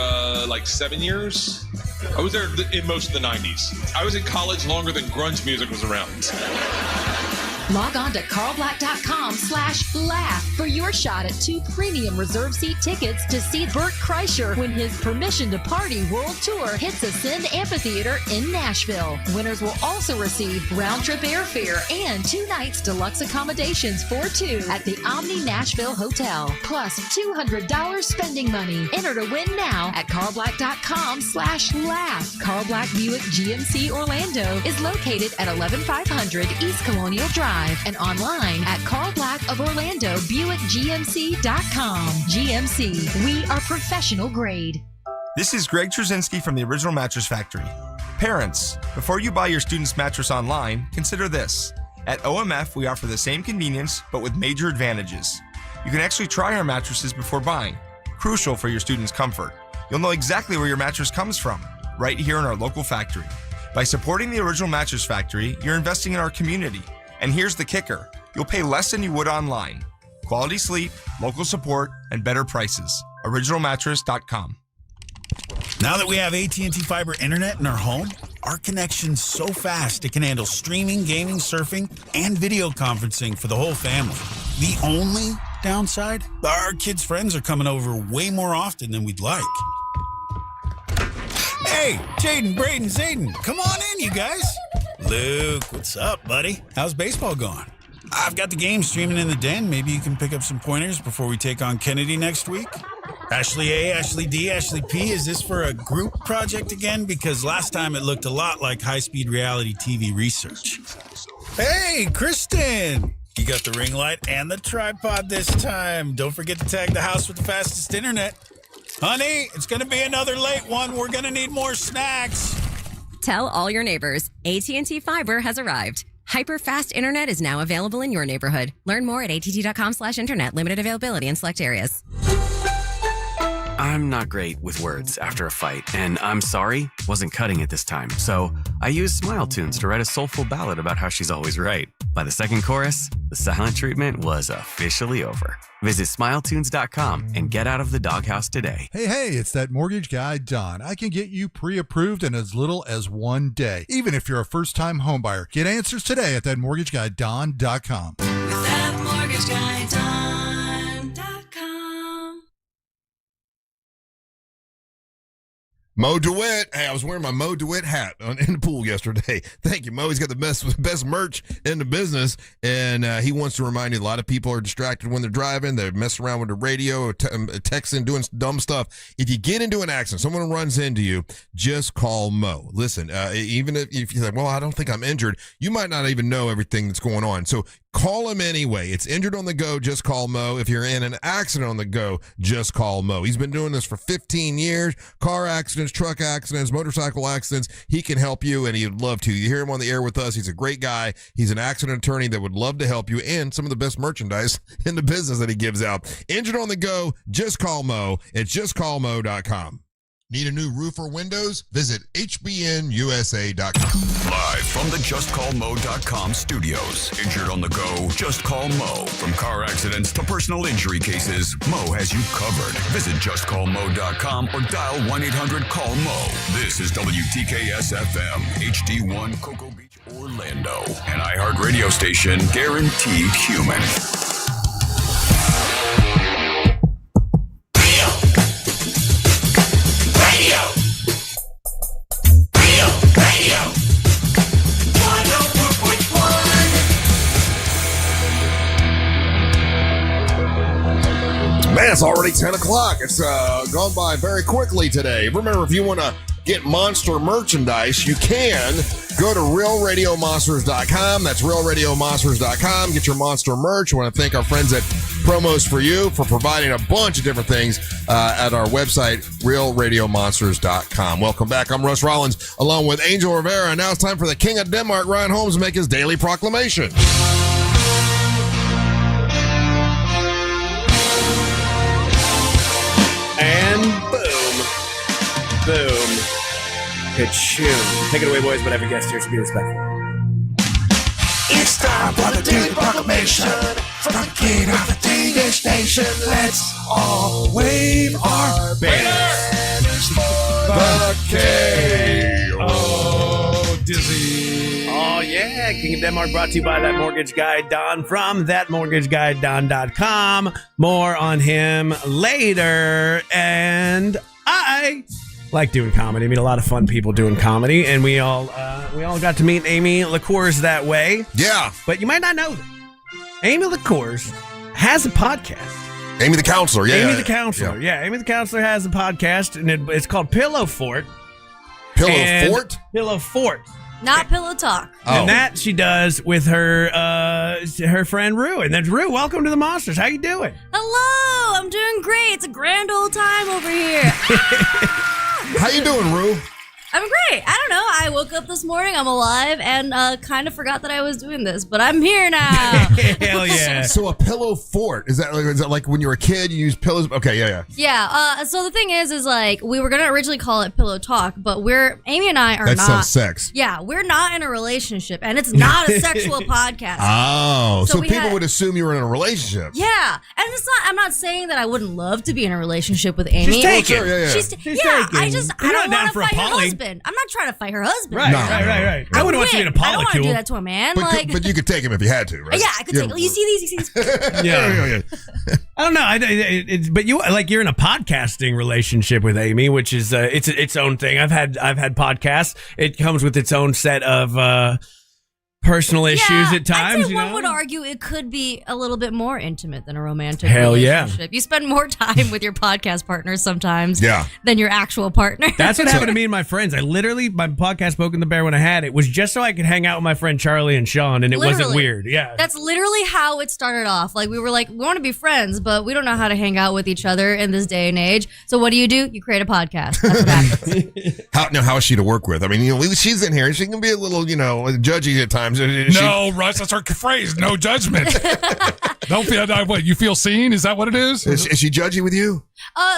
7 years. I was there in most of the 90s. I was in college longer than grunge music was around. Log on to carlblack.com/laugh for your shot at 2 premium reserve seat tickets to see Bert Kreischer when his Permission to Party World Tour hits Ascend Amphitheater in Nashville. Winners will also receive round-trip airfare and 2 nights deluxe accommodations for 2 at the Omni Nashville Hotel, plus $200 spending money. Enter to win now at carlblack.com/laugh. Carl Black Buick GMC Orlando is located at 11500 East Colonial Drive and online at carlblackoforlandobuickgmc.com. GMC, we are professional grade. This is Greg Trzynski from the Original Mattress Factory. Parents, before you buy your student's mattress online, consider this. At OMF, we offer the same convenience, but with major advantages. You can actually try our mattresses before buying, crucial for your student's comfort. You'll know exactly where your mattress comes from, right here in our local factory. By supporting the Original Mattress Factory, you're investing in our community. And here's the kicker. You'll pay less than you would online. Quality sleep, local support, and better prices. OriginalMattress.com. Now that we have AT&T Fiber Internet in our home, Our connection's so fast it can handle streaming, gaming, surfing, and video conferencing for the whole family. The only downside? Our kids' friends are coming over way more often than we'd like. Hey, Jaden, Braden, Zayden, come on in, you guys. Luke, what's up, buddy? How's baseball going? I've got the game streaming in the den. Maybe you can pick up some pointers before we take on Kennedy next week. Ashley A, Ashley D, Ashley P, is this for a group project again? Because last time it looked a lot like high-speed reality TV research. Hey, Kristen! You got the ring light and the tripod this time. Don't forget to tag the house with the fastest internet. Honey, it's going to be another late one. We're going to need more snacks. Tell all your neighbors, AT&T Fiber has arrived. Hyper-fast internet is now available in your neighborhood. Learn more at att.com/internet. Limited availability in select areas. I'm not great with words after a fight, and I'm sorry, wasn't cutting it this time. So I used Smile Tunes to write a soulful ballad about how she's always right. By the second chorus, the silent treatment was officially over. Visit smiletunes.com and get out of the doghouse today. Hey, it's that mortgage guy, Don. I can get you pre-approved in as little as 1 day, even if you're a first-time homebuyer. Get answers today at thatmortgageguyDon.com. ThatmortgageguyDon.com. Mo DeWitt. Hey, I was wearing my Mo DeWitt hat in the pool yesterday. Thank you, Mo. He's got the best merch in the business, and he wants to remind you a lot of people are distracted when they're driving. They're messing around with the radio or texting, doing dumb stuff. If you get into an accident, someone runs into you, just call Mo. Listen, even if you're like, well, I don't think I'm injured, you might not even know everything that's going on. So call him anyway. It's injured on the go, just call Mo. If you're in an accident on the go, just call Mo. He's been doing this for 15 years. Car accidents, truck accidents, motorcycle accidents. He can help you, and he'd love to. You hear him on the air with us. He's a great guy. He's an accident attorney that would love to help you, and some of the best merchandise in the business that he gives out. Injured on the go, just call Mo. It's justcallmo.com. Need a new roof or windows? Visit hbnusa.com. Live from the JustCallMo.com studios. Injured on the go? Just call Mo. From car accidents to personal injury cases, Mo has you covered. Visit JustCallMo.com or dial 1-800-CALL-MO. This is WTKS-FM, HD1 Cocoa Beach, Orlando. An iHeart radio station guaranteed human. Man, it's already 10 o'clock. It's gone by very quickly today. Remember, if you want to get Monster merchandise, you can go to realradiomonsters.com. That's realradiomonsters.com. Get your Monster merch. I want to thank our friends at Promos For You for providing a bunch of different things at our website, realradiomonsters.com. Welcome back. I'm Russ Rollins, along with Angel Rivera. And now it's time for the King of Denmark, Ryan Holmes, to make his daily proclamation. And boom. Boom. Ka-choom. Take it away, boys, but every guest here should be respectful. It's time for the Daily Proclamation from the King of the Danish Nation. Let's all wave our banners for the King. Oh, dizzy. Oh, yeah. King of Denmark brought to you by That Mortgage Guy Don from thatmortgageguyDon.com. More on him later. And I like doing comedy. I meet a lot of fun people doing comedy, and we all got to meet Amy LaCours that way. Yeah. But you might not know that Amy LaCours has a podcast. Amy the Counselor, yeah. Amy the Counselor, yeah. Amy the Counselor has a podcast, and it's called Pillow Fort. Pillow Fort? Pillow Fort. Not Pillow Talk. And that she does with her friend Roo. And that's Roo. Welcome to the Monsters. How you doing? Hello, I'm doing great. It's a grand old time over here. How you doing, Roo? I'm great. I don't know. I woke up this morning, I'm alive, and kind of forgot that I was doing this, but I'm here now. Hell yeah. So a pillow fort, is that like when you were a kid, you used pillows? Okay, yeah. Yeah, so the thing is like, we were going to originally call it Pillow Talk, but Amy and I are that not. That sounds sex. Yeah, we're not in a relationship, and it's not a sexual podcast. Oh, so people would assume you were in a relationship. Yeah, and it's not, I'm not saying that I wouldn't love to be in a relationship with Amy. She's taken. I don't want to fight your husband. husband. I'm not trying to fight her husband. Right. No one wants to be in a I don't want to polycule. do that to a man. But you could take him if you had to, right? Yeah, I could take. You see these? Yeah. I don't know. But you're in a podcasting relationship with Amy, which is it's its own thing. I've had podcasts. It comes with its own set of personal issues at times. I'd say one would argue it could be a little bit more intimate than a romantic Hell yeah. relationship. You spend more time with your podcast partner sometimes Yeah. than your actual partner. That's what happened to me and my friends. My podcast Poking the Bear when I had it was just so I could hang out with my friend Charlie and Sean, and it wasn't weird. Yeah. That's literally how it started off. Like, we were like, we want to be friends, but we don't know how to hang out with each other in this day and age. So what do? You create a podcast. That's what happens. How is she to work with? I mean, she's in here. She can be a little, judgy at times. No, Russ, that's our phrase. No judgment. Don't feel what you feel seen. Is that what it is? Is she judgy with you?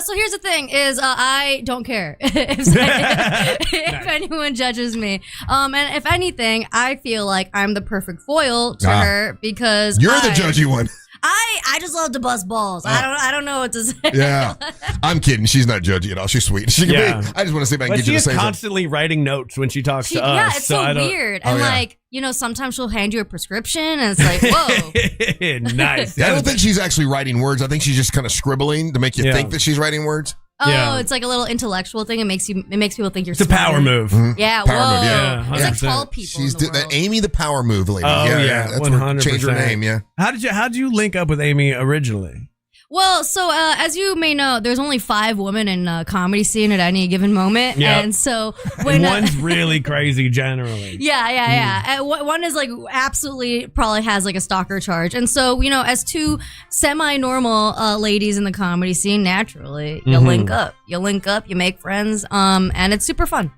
So here's the thing: is I don't care if anyone judges me. And if anything, I feel like I'm the perfect foil to her because you're the judgy one. I just love to bust balls. I don't know what to say. Yeah, I'm kidding. She's not judgy at all. She's sweet. She can be. I just want to see if I can get you to say something. She's constantly writing notes when she talks to us. Yeah, it's so weird. And sometimes she'll hand you a prescription, and it's like, whoa. Nice. I don't think she's actually writing words. I think she's just kind of scribbling to make you think that she's writing words. Oh, it's like a little intellectual thing. It makes people think you're. It's a power move. Mm-hmm. Yeah, power move. Yeah, it's like tall people. She's Amy, the power move lady. Oh yeah, that's 100%. Change her name. Yeah. How did you link up with Amy originally? Well, so as you may know, there's only 5 women in comedy scene at any given moment, and so when one's really crazy generally. Yeah. One is like absolutely probably has like a stalker charge, and so as 2 semi-normal ladies in the comedy scene, naturally you link up, you make friends, and it's super fun.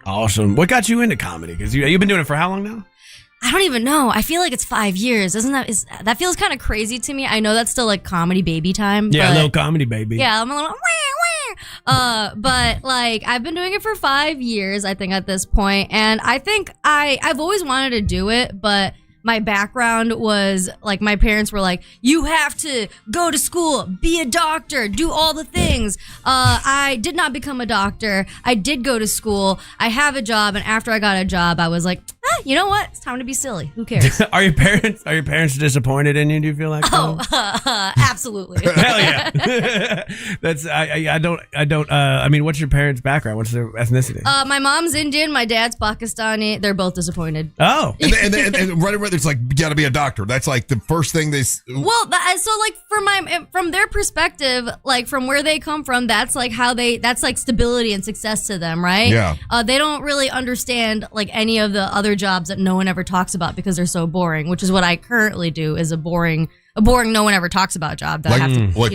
Awesome. What got you into comedy? Because you've been doing it for how long now? I don't even know. I feel like it's 5 years. That feels kind of crazy to me. I know that's still like comedy baby time. Yeah, a little comedy baby. Yeah, I'm a little but like I've been doing it for 5 years, I think, at this point. And I think I've always wanted to do it, but my background was like my parents were like, you have to go to school, be a doctor, do all the things. I did not become a doctor. I did go to school. I have a job. And after I got a job, I was like, you know what? It's time to be silly. Who cares? Are your parents disappointed in you? Do you feel like? Absolutely. Hell yeah. That's I mean, what's your parents' background? What's their ethnicity? My mom's Indian. My dad's Pakistani. They're both disappointed. Oh. And right away, it's like, you got to be a doctor. That's like the first thing they. Well, so like from their perspective, like from where they come from, that's like that's like stability and success to them, right? Yeah. They don't really understand like any of the other jobs that no one ever talks about because they're so boring, which is what I currently do, is a boring no one ever talks about job that I have to, what?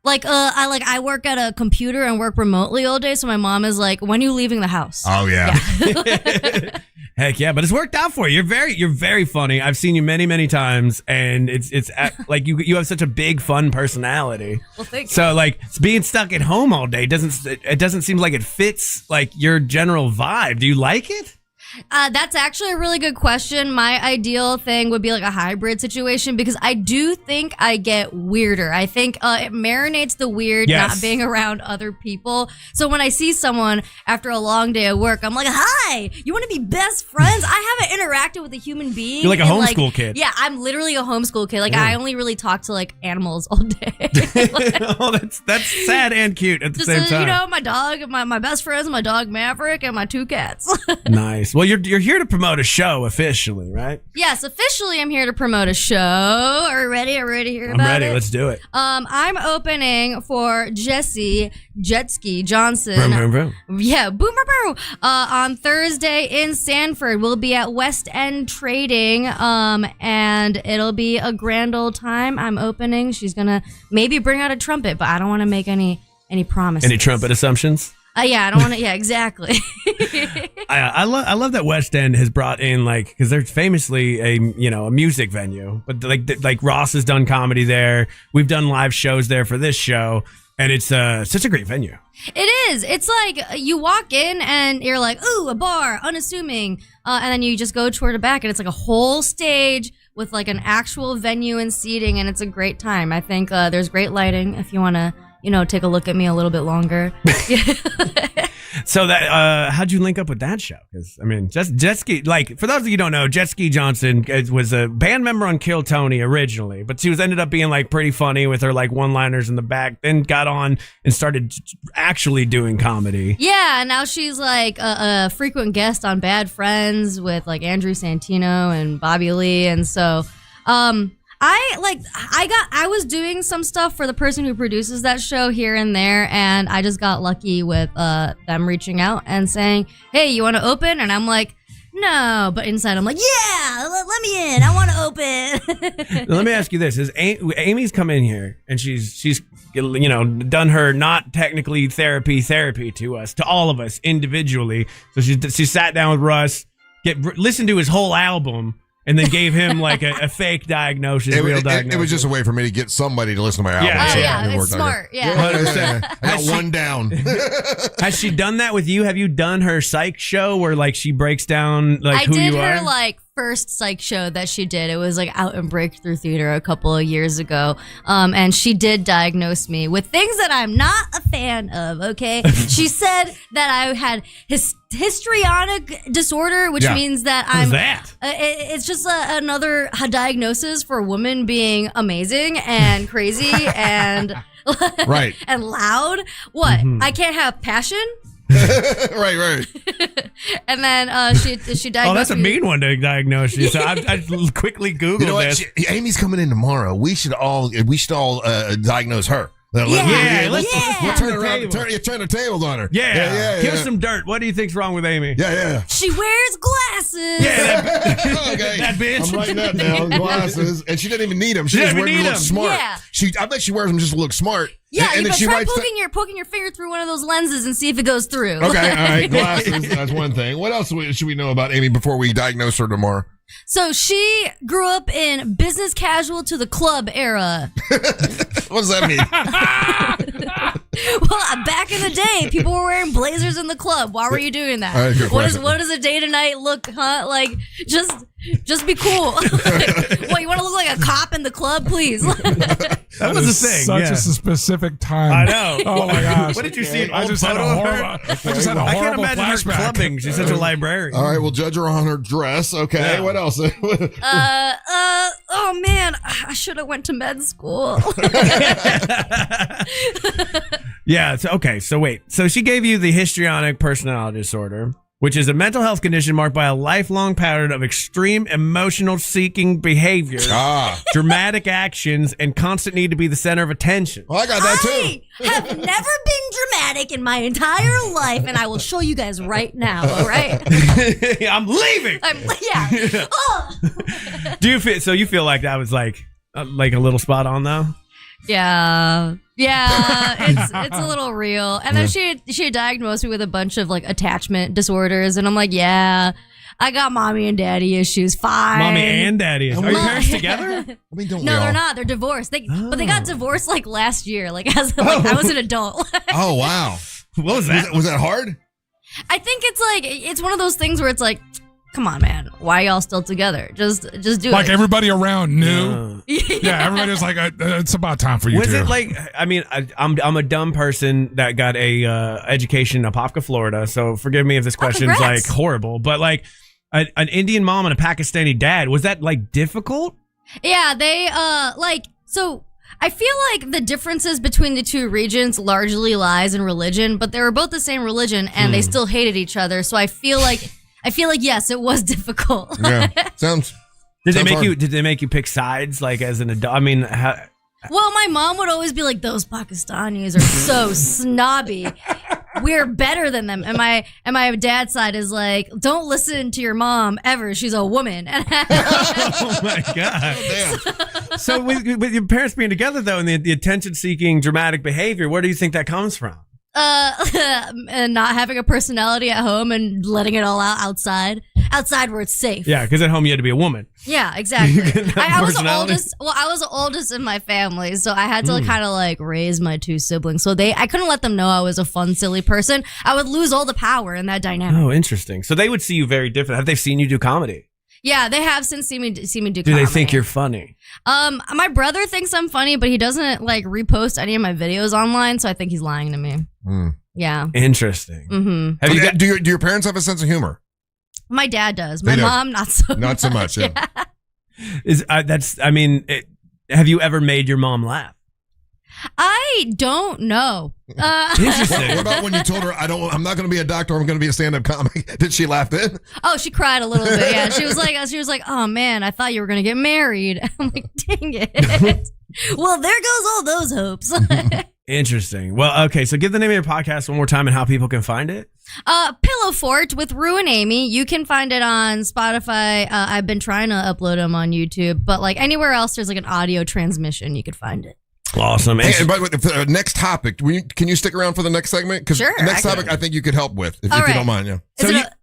Like I work at a computer and work remotely all day, so my mom is like, when are you leaving the house? Oh yeah. Heck yeah, but it's worked out for you. You're very funny. I've seen you many times, and it's like you have such a big fun personality. Well, thank you. So like being stuck at home all day doesn't seem like it fits like your general vibe. Do you like it? That's actually a really good question. My ideal thing would be like a hybrid situation, because I do think I get weirder. I think it marinates the weird, not being around other people. So when I see someone after a long day of work, I'm like, hi, you want to be best friends? I haven't interacted with a human being. You're like a homeschool kid. Yeah, I'm literally a homeschool kid. Like I only really talk to like animals all day. Oh, that's sad and cute at the same time. My dog, my best friends, my dog Maverick, and my 2 cats. Nice. Well, you're here to promote a show officially, right? Yes, officially I'm here to promote a show. Are you ready? Are you ready to hear about it? I'm ready. Let's do it. I'm opening for Jesse Jetski Johnson. Vroom, vroom, vroom. Yeah, boom, boom, boom. On Thursday in Sanford. We'll be at West End Trading, and it'll be a grand old time. I'm opening. She's gonna maybe bring out a trumpet, but I don't want to make any promises. Any trumpet assumptions? Yeah, I don't want to. Yeah, exactly. I love that West End has brought in, like, because they're famously a music venue, but like Ross has done comedy there. We've done live shows there for this show, and it's such a great venue. It is. It's like you walk in and you're like, ooh, a bar, unassuming, and then you just go toward the back, and it's like a whole stage with like an actual venue and seating, and it's a great time. I think there's great lighting if you want to take a look at me a little bit longer. So that how'd you link up with that show? Because I mean, Jet Ski. Like for those of you who don't know, Jet Ski Johnson was a band member on Kill Tony originally, but she was ended up being like pretty funny with her like one-liners in the back. Then got on and started actually doing comedy. Yeah, now she's like a frequent guest on Bad Friends with like Andrew Santino and Bobby Lee, and so I was doing some stuff for the person who produces that show here and there, and I just got lucky with them reaching out and saying, "Hey, you want to open?" And I'm like, "No," but inside I'm like, "Yeah, let me in. I want to open." Let me ask you this: Amy's come in here and she's done her not technically therapy to us, to all of us individually. So she sat down with Russ, listened to his whole album, and then gave him like a fake diagnosis, real diagnosis. It was just a way for me to get somebody to listen to my album. Yeah, it's smart. Yeah. I got one down. Has she done that with you? Have you done her psych show where like she breaks down like who you are? I did her like first psych show that she did. It was like out in Breakthrough Theater a couple of years ago. And she did diagnose me with things that I'm not a fan of, okay? She said that I had histrionic disorder, which means that I'm... What's that? It's just another diagnosis for a woman being amazing and crazy and... Right. And loud. What? Mm-hmm. I can't have passion? right. And then she diagnosed. Oh, that's a me. mean one to diagnose you. So I quickly Googled this. Amy's coming in tomorrow. We should all diagnose her. Let's turn around. Turn the tables on her. Yeah. Give us some dirt. What do you think's wrong with Amy? Yeah. She wears glasses. Yeah, okay. That bitch. I'm writing that down. Glasses, and she didn't even need them. She just wears them to look smart. Yeah. I bet she wears them just to look smart. Yeah, and then but she try writes poking your finger through one of those lenses and see if it goes through. Okay, all right. Glasses. That's one thing. What else should we know about Amy before we diagnose her tomorrow? So she grew up in business casual to the club era. What does that mean? Well, back in the day, people were wearing blazers in the club. Why were you doing that? What does a day to night look, huh? Like, just be cool. What, you want to look like a cop in the club? Please. That was a thing. Such a specific time. I know. Oh my gosh. What did you see? I just had a horrible I can't imagine her flashback. clubbing. She's such a librarian. All right, we'll judge her on her dress. Okay, Yeah. what else? Oh man, I should have went to med school. Yeah. So wait. So she gave you the histrionic personality disorder, which is a mental health condition marked by a lifelong pattern of extreme emotional seeking behavior, dramatic actions, and constant need to be the center of attention. Well, I got that too. I have never been dramatic in my entire life, and I will show you guys right now. All right. I'm leaving. Do you feel? So you feel like that was like a little spot on though? Yeah, it's a little real. And then she diagnosed me with a bunch of like attachment disorders, and I'm like, yeah, I got mommy and daddy issues. Fine, Mommy and daddy. Are your parents together? I mean, don't No, they're not. They're divorced. But they got divorced like last year. Like I was an adult. Oh wow, what was that? Was that hard? I think it's one of those things where it's like, come on, man, why y'all still together? Just do it. Like everybody around knew. Yeah, everybody was like, it's about time for you. Was it like? I mean, I'm a dumb person that got a education in Apopka, Florida. So forgive me if this question's like horrible, but like an Indian mom and a Pakistani dad, was that like difficult? Yeah, they so. I feel like the differences between the two regions largely lies in religion, but they were both the same religion and they still hated each other. So I feel like yes, it was difficult. Yeah, sounds. Did they make you pick sides like as an adult? I mean, well, my mom would always be like, "Those Pakistanis are so snobby. We're better than them." And my dad's side is like, "Don't listen to your mom ever. She's a woman." Oh my god! Damn. So with your parents being together though, and the attention-seeking, dramatic behavior, where do you think that comes from? And not having a personality at home and letting it all out outside where it's safe. Yeah, because at home you had to be a woman. Yeah, exactly. I was the oldest. Well, I was the oldest in my family, so I had to kind of like raise my two siblings. So I couldn't let them know I was a fun, silly person. I would lose all the power in that dynamic. Oh, interesting. So they would see you very different. Have they seen you do comedy? Yeah, they have since seen me do Do comedy. they think you're funny? My brother thinks I'm funny, but he doesn't like repost any of my videos online, so I think he's lying to me. Yeah. Interesting. Mm-hmm. Have you got? Do your parents have a sense of humor? My dad does. My They do. mom, not so much. Not so much. Yeah. Have you ever made your mom laugh? I don't know. What about when you told her I'm not going to be a doctor, I'm going to be a stand-up comic? Did she laugh then? Oh, she cried a little bit. Yeah, she was like, "Oh man, I thought you were gonna get married." I'm like, "Dang it." Well, there goes all those hopes. Interesting. Well, okay. So give the name of your podcast one more time and how people can find it. Pillow Fort with Roo and Amy. You can find it on Spotify. I've been trying to upload them on YouTube, but like anywhere else, there's like an audio transmission. You could find it. Awesome. Hey, and by the way, for the next topic, can you stick around for the next segment? Because Sure, the next I can. topic I think you could help with, if All you right. don't mind. Yeah.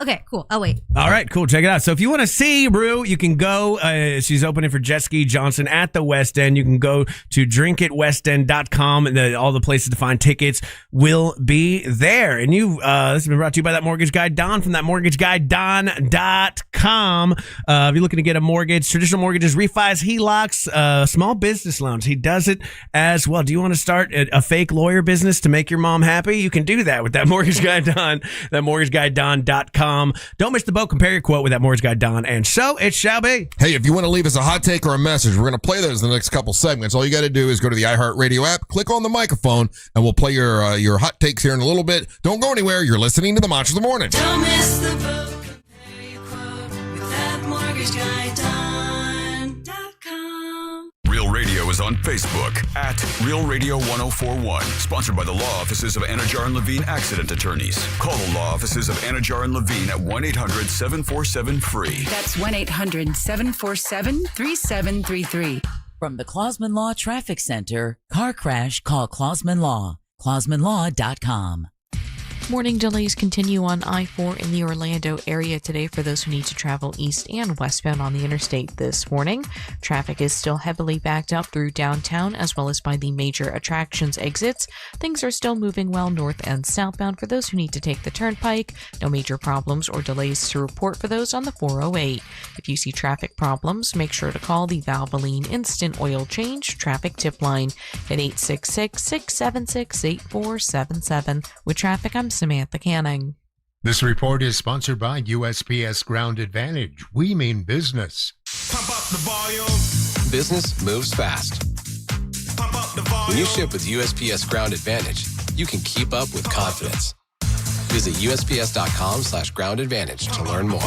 Okay, cool. I'll wait. All right, cool. Check it out. So if you want to see Roo, you can go. She's opening for Jet Ski Johnson at the West End. You can go to drinkatwestend.com, and all the places to find tickets will be there. And this has been brought to you by That Mortgage Guy Don from thatmortgageguyDon.com. If you're looking to get a mortgage, traditional mortgages, refis, HELOCs, small business loans, he does it as well. Do you want to start a fake lawyer business to make your mom happy? You can do that with That Mortgage Guy Don, thatmortgageguyDon.com. Don't miss the boat. Compare your quote with That Mortgage Guy Don, and so it shall be. Hey, if you want to leave us a hot take or a message, we're going to play those in the next couple segments. All you got to do is go to the iHeartRadio app, click on the microphone, and we'll play your hot takes here in a little bit. Don't go anywhere. You're listening to the Monster of the Morning. Don't miss the boat. Compare your quote with thatmortgageguyDon.com. Real Radio is on Facebook at Real Radio 1041. Sponsored by the law offices of Anajar and Levine Accident Attorneys. Call the law offices of Anajar and Levine at 1-800-747-FREE. That's 1-800-747-3733. From the Clausman Law Traffic Center, car crash, call Clausman Law. ClausmanLaw.com. Morning delays continue on I-4 in the Orlando area today for those who need to travel east and westbound on the interstate this morning. Traffic is still heavily backed up through downtown as well as by the major attractions exits. Things are still moving well north and southbound for those who need to take the turnpike. No major problems or delays to report for those on the 408. If you see traffic problems, make sure to call the Valvoline Instant Oil Change Traffic Tip Line at 866-676-8477. With traffic, I'm Samantha Canning. This report is sponsored by USPS Ground Advantage. We mean business. Pump up the volume. Business moves fast. Pump up the volume. When you ship with USPS Ground Advantage, you can keep up with confidence. Visit USPS.com/Ground Advantage to learn more.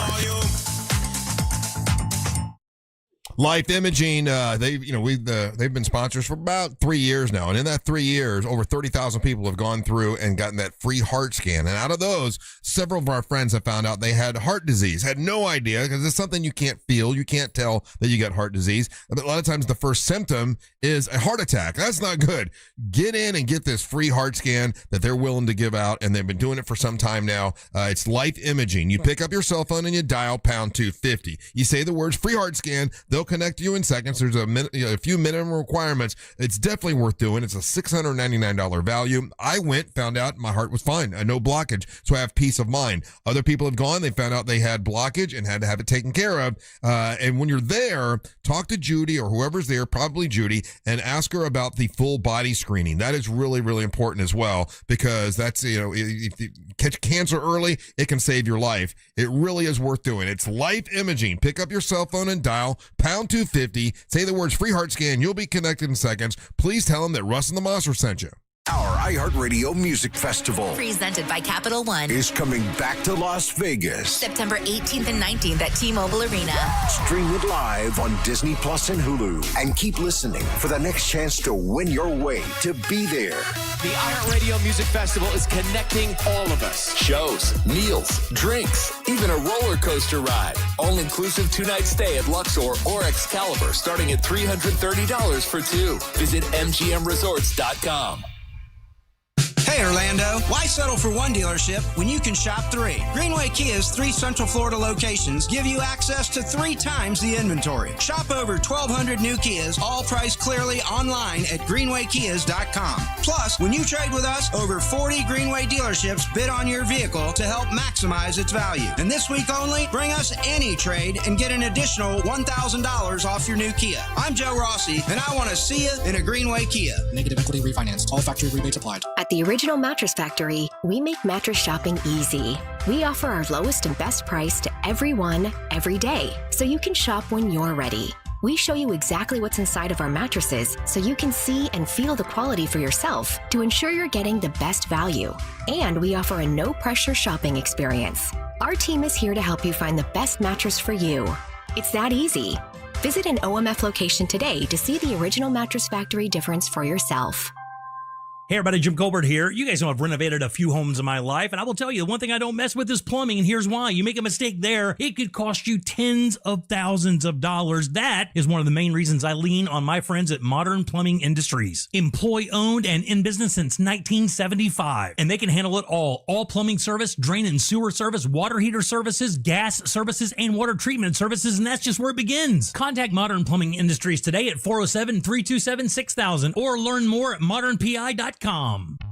Life Imaging, they've been sponsors for about 3 years now, and in that 3 years, over 30,000 people have gone through and gotten that free heart scan. And out of those, several of our friends have found out they had heart disease. Had no idea, because it's something you can't feel, you can't tell that you got heart disease. But a lot of times, the first symptom is a heart attack. That's not good. Get in and get this free heart scan that they're willing to give out, and they've been doing it for some time now. It's Life Imaging. You pick up your cell phone and you dial pound 250. You say the words free heart scan. They'll connect you in seconds. There's a few minimum requirements. It's definitely worth doing. It's a $699 value. I went, found out my heart was fine. No blockage. So I have peace of mind. Other people have gone. They found out they had blockage and had to have it taken care of. And when you're there, talk to Judy or whoever's there, probably Judy, and ask her about the full body screening. That is really, really important as well, because that's, if you catch cancer early, it can save your life. It really is worth doing. It's Life Imaging. Pick up your cell phone and dial pound 250. Say the words free heart scan. You'll be connected in seconds. Please tell them that Russ and the Monster sent you. Our iHeartRadio Music Festival presented by Capital One is coming back to Las Vegas. September 18th and 19th at T-Mobile Arena. Stream it live on Disney Plus and Hulu. And keep listening for the next chance to win your way to be there. The iHeartRadio Music Festival is connecting all of us. Shows, meals, drinks, even a roller coaster ride. All-inclusive 2-night stay at Luxor or Excalibur starting at $330 for two. Visit MGMResorts.com. Hey Orlando, why settle for one dealership when you can shop three? Greenway Kia's 3 Central Florida locations give you access to 3 times the inventory. Shop over 1,200 new Kias, all priced clearly online at greenwaykias.com. Plus, when you trade with us, over 40 Greenway dealerships bid on your vehicle to help maximize its value. And this week only, bring us any trade and get an additional $1,000 off your new Kia. I'm Joe Rossi, and I want to see you in a Greenway Kia. Negative equity refinanced. All factory rebates applied. At the original Original Mattress Factory, we make mattress shopping easy. We offer our lowest and best price to everyone, every day, so you can shop when you're ready. We show you exactly what's inside of our mattresses so you can see and feel the quality for yourself to ensure you're getting the best value. And we offer a no-pressure shopping experience. Our team is here to help you find the best mattress for you. It's that easy. Visit an OMF location today to see the Original Mattress Factory difference for yourself. Hey everybody, Jim Colbert here. You guys know I've renovated a few homes in my life, and I will tell you, the one thing I don't mess with is plumbing, and here's why. You make a mistake there, it could cost you tens of thousands of dollars. That is one of the main reasons I lean on my friends at Modern Plumbing Industries. Employee-owned and in business since 1975, and they can handle it all. All plumbing service, drain and sewer service, water heater services, gas services, and water treatment services, and that's just where it begins. Contact Modern Plumbing Industries today at 407-327-6000 or learn more at modernpi.com.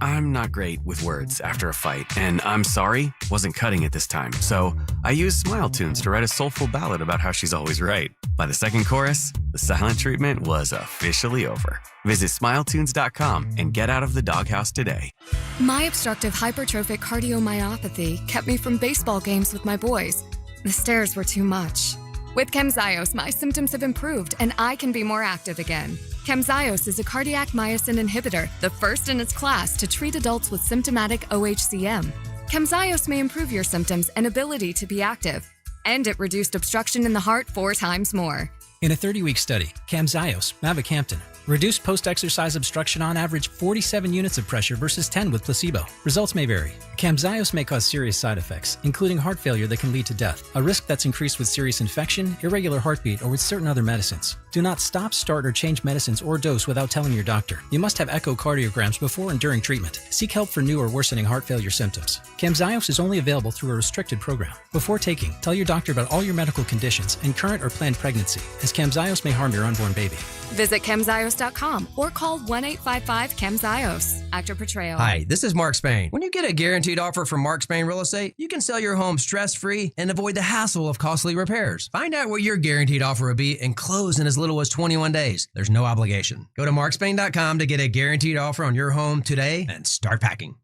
I'm not great with words after a fight, and I'm sorry wasn't cutting it this time, so I used Smile Tunes to write a soulful ballad about how she's always right. By the second chorus, the silent treatment was officially over. Visit smiletunes.com and get out of the doghouse today. My obstructive hypertrophic cardiomyopathy kept me from baseball games with my boys. The stairs were too much. With Camzyos, my symptoms have improved and I can be more active again. Camzyos is a cardiac myosin inhibitor, the first in its class to treat adults with symptomatic OHCM. Camzyos may improve your symptoms and ability to be active, and it reduced obstruction in the heart 4 times more. In a 30-week study, Camzyos, mavacamten, reduced post-exercise obstruction on average 47 units of pressure versus 10 with placebo. Results may vary. Camzyos may cause serious side effects, including heart failure that can lead to death, a risk that's increased with serious infection, irregular heartbeat, or with certain other medicines. Do not stop, start, or change medicines or dose without telling your doctor. You must have echocardiograms before and during treatment. Seek help for new or worsening heart failure symptoms. Camzyos is only available through a restricted program. Before taking, tell your doctor about all your medical conditions and current or planned pregnancy, as Camzyos may harm your unborn baby. Visit Camzyos.com or call 1-855-CAMZYOS. Actor portrayal. Hi, this is Mark Spain. When you get a guaranteed offer from Mark Spain Real Estate, you can sell your home stress-free and avoid the hassle of costly repairs. Find out what your guaranteed offer will be and close in as little as 21 days. There's no obligation. Go to markspain.com to get a guaranteed offer on your home today and start packing.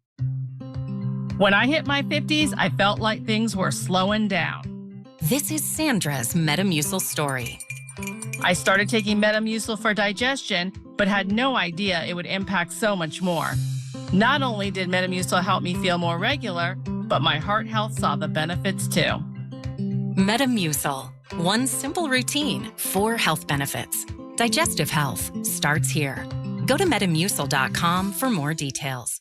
When I hit my 50s, I felt like things were slowing down. This is Sandra's Metamucil story. I started taking Metamucil for digestion, but had no idea it would impact so much more. Not only did Metamucil help me feel more regular, but my heart health saw the benefits too. Metamucil. One simple routine, 4 health benefits. Digestive health starts here. Go to metamucil.com for more details.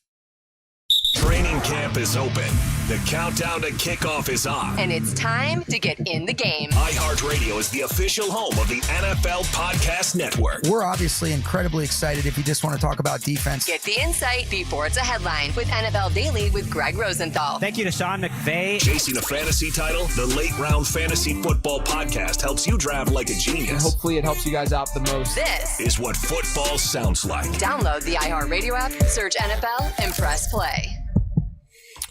Training camp is open. The countdown to kickoff is on. And it's time to get in the game. iHeartRadio is the official home of the NFL Podcast Network. We're obviously incredibly excited if you just want to talk about defense. Get the insight before it's a headline with NFL Daily with Greg Rosenthal. Thank you to Sean McVay. Chasing a fantasy title, the Late Round Fantasy Football Podcast helps you draft like a genius. And hopefully it helps you guys out the most. This is what football sounds like. Download the iHeartRadio app, search NFL, and press play.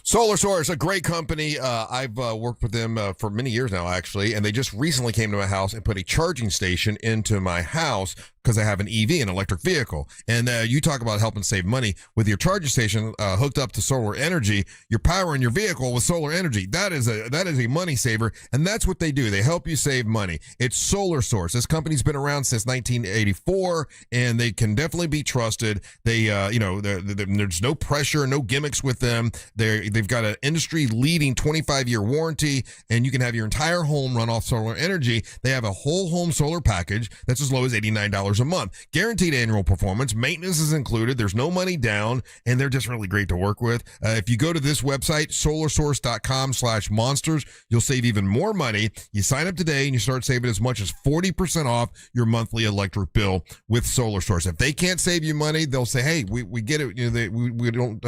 Solar Source, a great company. I've worked with them for many years now, actually, and they just recently came to my house and put a charging station into my house because I have an EV, an electric vehicle. And you talk about helping save money with your charging station hooked up to solar energy. You're powering your vehicle with solar energy. That is a money saver, and that's what they do. They help you save money. It's Solar Source. This company's been around since 1984, and they can definitely be trusted. They, there's no pressure, no gimmicks with them. They've got an industry-leading 25-year warranty, and you can have your entire home run off solar energy. They have a whole home solar package that's as low as $89 a month. Guaranteed annual performance. Maintenance is included. There's no money down, and they're just really great to work with. If you go to this website, solarsource.com/monsters, you'll save even more money. You sign up today, and you start saving as much as 40% off your monthly electric bill with Solar Source. If they can't save you money, they'll say, hey, we get it. We don't...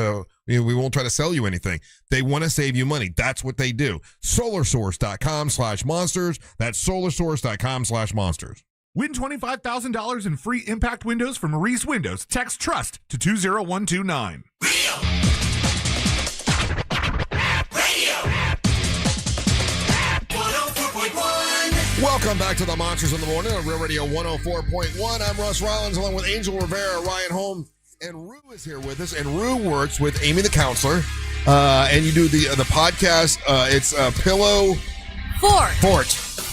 we won't try to sell you anything. They want to save you money. That's what they do. Solarsource.com/monsters. That's solarsource.com/monsters. Win $25,000 in free impact windows from Maurice Windows. Text TRUST to 20129. Welcome back to the Monsters in the Morning on Real Radio 104.1. I'm Russ Rollins along with Angel Rivera, Ryan Holm, And Roo is here with us, and Roo works with Amy the counselor, and you do the podcast. It's Pillow Fort.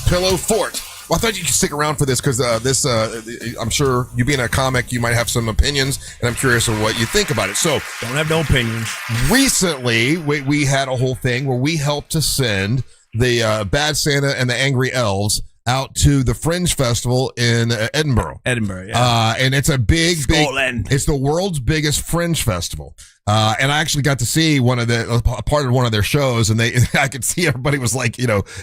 Pillow Fort. Well, I thought you could stick around for this because I'm sure you being a comic, you might have some opinions, and I'm curious of what you think about it. So, don't have no opinions. Recently, we had a whole thing where we helped to send the Bad Santa and the Angry Elves out to the Fringe Festival in Edinburgh. Yeah. And it's a big, Scotland. It's the world's biggest Fringe Festival. And I actually got to see a part of one of their shows, and I could see everybody was like,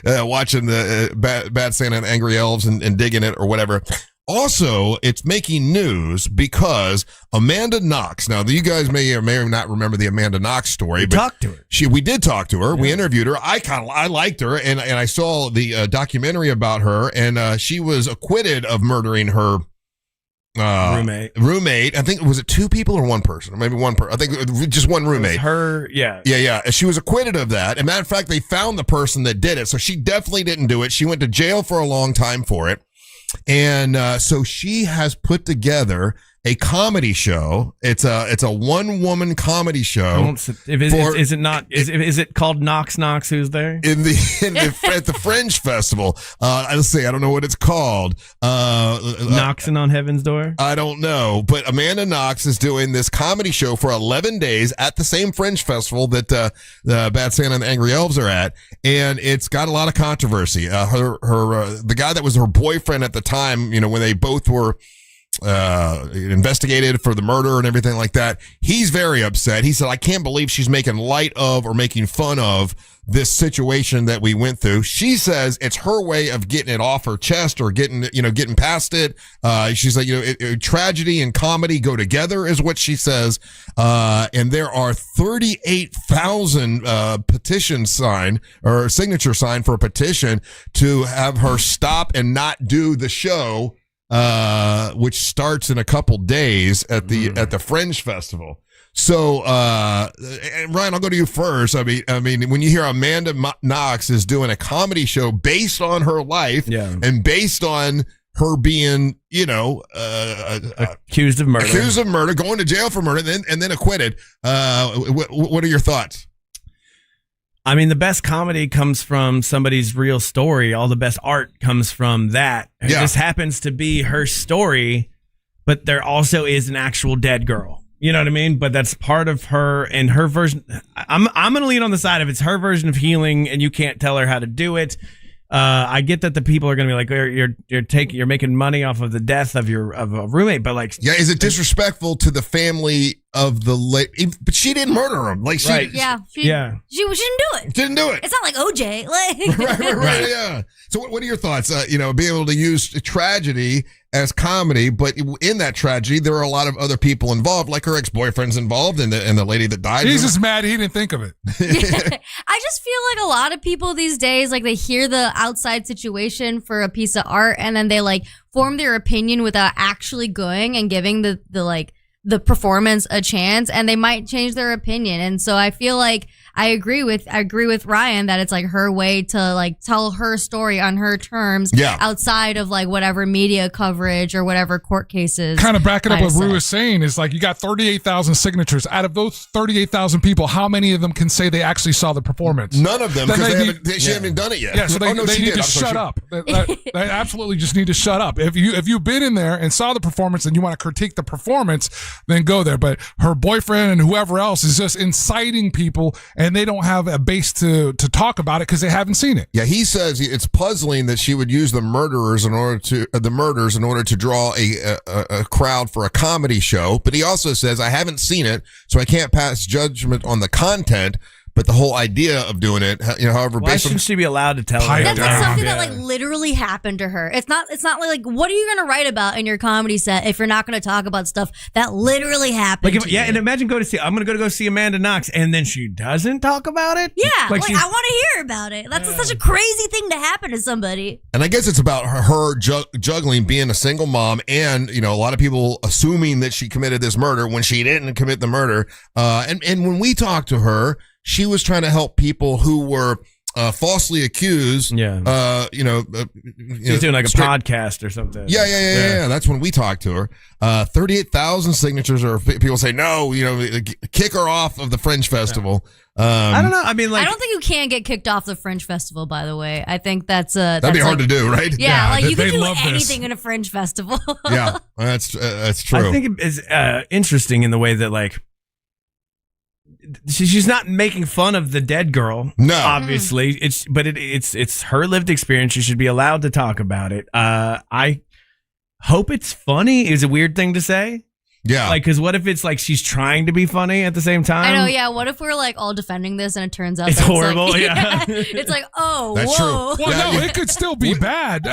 watching the Bad Santa and Angry Elves and digging it or whatever. Also, it's making news because Amanda Knox. Now, you guys may or may not remember the Amanda Knox story. We talked to her. We did talk to her. Yeah. We interviewed her. I liked her, and I saw the documentary about her, and she was acquitted of murdering her roommate. I think was it two people or one person, or maybe one person. I think just one roommate. Her, yeah. She was acquitted of that. As a matter of fact, they found the person that did it, so she definitely didn't do it. She went to jail for a long time for it. And so she has put together a comedy show. It's a one-woman comedy show. Is it called Knox? Who's there? At the Fringe Festival. Let's see. I don't know what it's called. Knoxing on Heaven's Door? I don't know. But Amanda Knox is doing this comedy show for 11 days at the same Fringe Festival that the Bad Santa and the Angry Elves are at. And it's got a lot of controversy. The guy that was her boyfriend at the time, when they both were investigated for the murder and everything like that, he's very upset. He said, I can't believe she's making light of or making fun of this situation that we went through. She says it's her way of getting it off her chest or getting past it. She's like, tragedy and comedy go together is what she says. And there are 38,000 petitions signed or signature signed for a petition to have her stop and not do the show, which starts in a couple days at the Fringe Festival. So, and Ryan, I'll go to you first. I mean, when you hear Amanda Knox is doing a comedy show based on her life and based on her being, accused of murder, going to jail for murder, and then acquitted. What are your thoughts? I mean, the best comedy comes from somebody's real story. All the best art comes from that. Yeah. This happens to be her story, but there also is an actual dead girl. You know what I mean? But that's part of her and her version. I'm going to lean on the side of it's her version of healing, and you can't tell her how to do it. I get that the people are going to be like, you're making money off of the death of a roommate, but like, yeah, is it disrespectful to the family of the late? But she didn't murder him, like, She didn't do it. Didn't do it. It's not like OJ, like right. Yeah. So, what are your thoughts? Being able to use tragedy as comedy, but in that tragedy, there are a lot of other people involved, like her ex-boyfriend's involved, and the lady that died. He's just mad he didn't think of it. I just feel like a lot of people these days, like, they hear the outside situation for a piece of art, and then they like form their opinion without actually going and giving the performance a chance, and they might change their opinion. And so I feel like I agree with Ryan that it's like her way to like tell her story on her terms, outside of like whatever media coverage or whatever court cases. Kind of back it up what Roo is saying is like, you got 38,000 signatures. Out of those 38,000 people, how many of them can say they actually saw the performance? None of them, because she haven't done it yet. Yeah, so they need to shut up. They absolutely just need to shut up. If you've been in there and saw the performance and you want to critique the performance, then go there. But her boyfriend and whoever else is just inciting people, and they don't have a base to talk about it because they haven't seen it. Yeah, he says it's puzzling that she would use the murders in order to draw a crowd for a comedy show. But he also says, I haven't seen it, so I can't pass judgment on the content. But the whole idea of doing it, however, why shouldn't she be allowed to tell her? That's like something that like literally happened to her. It's not like what are you going to write about in your comedy set if you're not going to talk about stuff that literally happened? And imagine I'm going to go see Amanda Knox, and then she doesn't talk about it. Yeah, I want to hear about it. That's such a crazy thing to happen to somebody. And I guess it's about her juggling being a single mom, and a lot of people assuming that she committed this murder when she didn't commit the murder. And when we talked to her, she was trying to help people who were falsely accused. Yeah. She's doing like a podcast or something. Yeah. That's when we talked to her. 38,000 signatures, or people say no. Kick her off of the Fringe Festival. I don't know. I mean, I don't think you can get kicked off the Fringe Festival. By the way, I think that'd be hard to do, right? Yeah, like you can do anything in a Fringe Festival. Yeah, that's true. I think it's interesting in the way that like she's not making fun of the dead girl. No, obviously it's her lived experience. She should be allowed to talk about it. I hope it's funny. Is a weird thing to say. Yeah. Like, because what if it's like she's trying to be funny at the same time? I know, yeah. What if we're like all defending this and it turns out it's horrible? Like, yeah. It's like, oh, that's whoa. true. Well, no, it could still be bad.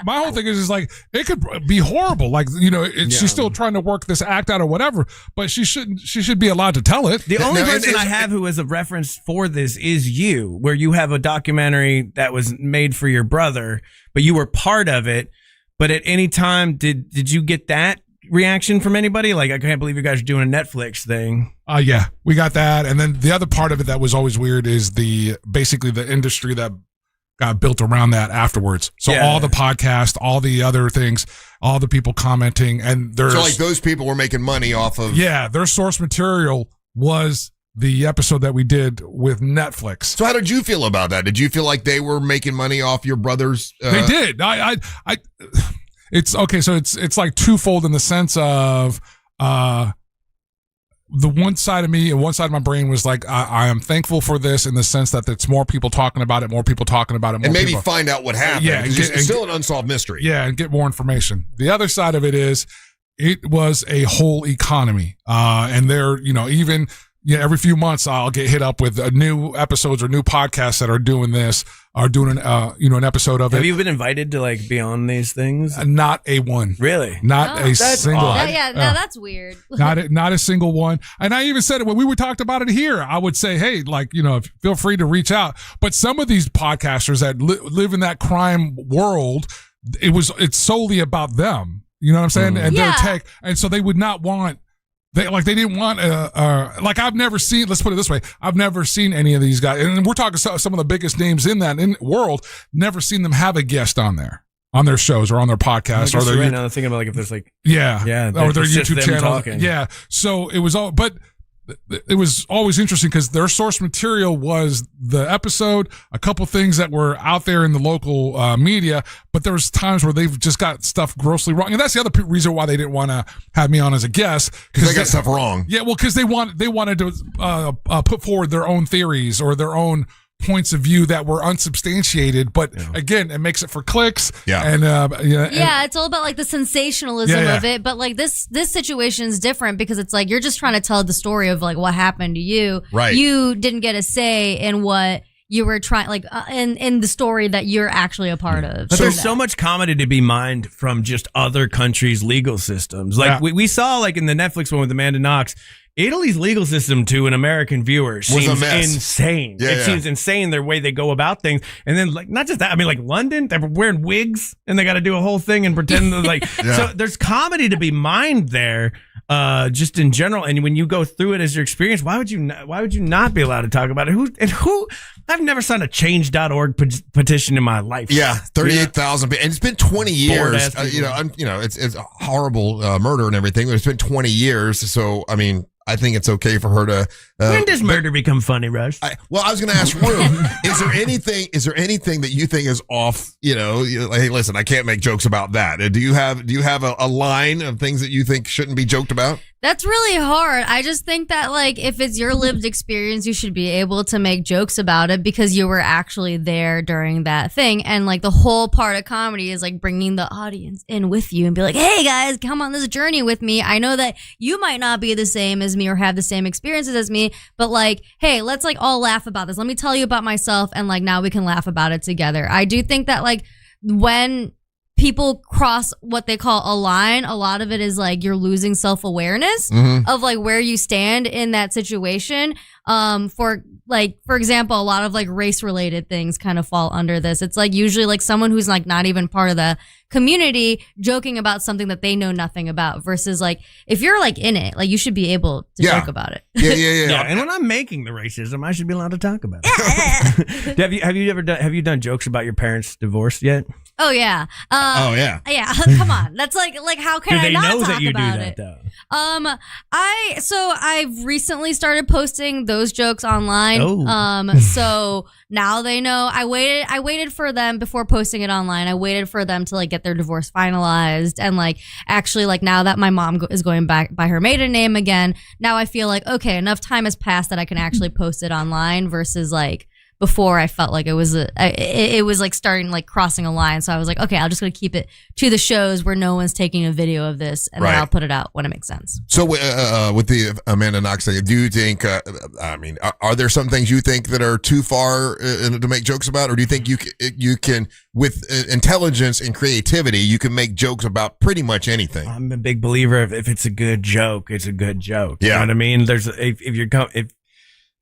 My whole thing is like, it could be horrible. Like, she's still trying to work this act out or whatever, but she should be allowed to tell it. The only person I have who is a reference for this is you, where you have a documentary that was made for your brother, but you were part of it. But at any time, did you get that reaction from anybody? Like, I can't believe you guys are doing a Netflix thing. Yeah, we got that. And then the other part of it that was always weird is basically the industry that got built around that afterwards. So all the podcasts, all the other things, all the people commenting, and so like those people were making money off of. Yeah, their source material was the episode that we did with Netflix. So how did you feel about that? Did you feel like they were making money off your brother's? They did. It's okay. So it's like twofold in the sense of the one side of me and one side of my brain was like, I am thankful for this in the sense that it's more people talking about it, and maybe find out what happened. Yeah, it's still an unsolved mystery. Yeah, and get more information. The other side of it is it was a whole economy, and they're even. Yeah, every few months I'll get hit up with new episodes or new podcasts that are doing this, are doing an episode of it. Have you been invited to like be on these things? Not a one. Really? Not a single. That's weird. Not a single one. And I even said it when we talked about it here. I would say, hey, like feel free to reach out. But some of these podcasters that live in that crime world, it's solely about them. You know what I'm saying? And their tech, and so they would not want. They didn't want like I've never seen. Let's put it this way: I've never seen any of these guys, and we're talking some of the biggest names in that world. Never seen them have a guest on their shows or on their podcasts or their. Right now, I'm thinking about like if there's like yeah, or their YouTube channel. Talking. Yeah, so it was all, but it was always interesting because their source material was the episode, a couple things that were out there in the local media, but there was times where they've just got stuff grossly wrong, and that's the other reason why they didn't want to have me on as a guest because they got stuff wrong. Yeah, well, because they wanted to put forward their own theories or their own points of view that were unsubstantiated, but again, it makes it for clicks. Yeah, and it's all about like the sensationalism of it. But like this situation is different because it's like you're just trying to tell the story of like what happened to you. Right, you didn't get a say in what you were trying, like in the story that you're actually a part of. But there's so much comedy to be mined from just other countries' legal systems. Like we saw, like in the Netflix one with Amanda Knox. Italy's legal system to an American viewer seems insane. It seems insane their way they go about things. And then like, not just that, I mean like London, they're wearing wigs and they got to do a whole thing and pretend like, so there's comedy to be mined there, just in general. And when you go through it as your experience, why would you not be allowed to talk about it? I've never signed a change.org petition in my life. Yeah. 38,000. And it's been 20 years, it's a horrible murder and everything, but it's been 20 years. So, I mean, I think it's okay for her to. When does murder become funny, Russ? I was going to ask Roo, is there anything that you think is off? Like, hey, listen, I can't make jokes about that. Do you have a line of things that you think shouldn't be joked about? That's really hard. I just think that like if it's your lived experience, you should be able to make jokes about it because you were actually there during that thing. And like the whole part of comedy is like bringing the audience in with you and be like, hey guys, come on this journey with me. I know that you might not be the same as me or have the same experiences as me, but like, hey, let's like all laugh about this. Let me tell you about myself. And like now we can laugh about it together. I do think that like when people cross what they call a line. A lot of it is like you're losing self-awareness of like where you stand in that situation. For example, a lot of like race related things kind of fall under this. It's like usually like someone who's like not even part of the community joking about something that they know nothing about, versus like if you're like in it, like you should be able to joke about it. Yeah. And when I'm making the racism, I should be allowed to talk about it. Have you done jokes about your parents' divorce yet? Oh yeah. Yeah. Come on. That's like how can I not talk about it? Do they know that you do that though? I've recently started posting those jokes online. So now they know. I waited for them before posting it online. I waited for them to like get their divorce finalized, and like actually like now that my mom is going back by her maiden name again, now I feel like okay, enough time has passed that I can actually post it online, versus like before I felt like it was like starting like crossing a line. So I was like, okay, I'm just going to keep it to the shows where no one's taking a video of this, and then I'll put it out when it makes sense. So with the Amanda Knox thing, do you think, are there some things you think that are too far to make jokes about? Or do you think you can, with intelligence and creativity, you can make jokes about pretty much anything? I'm a big believer of if it's a good joke, it's a good joke. Yeah. You know what I mean?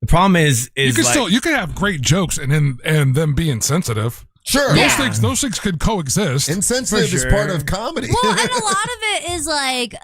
The problem is you can have great jokes and them be insensitive. Sure. Those things could coexist. Insensitive is part of comedy. Well, and a lot of it is like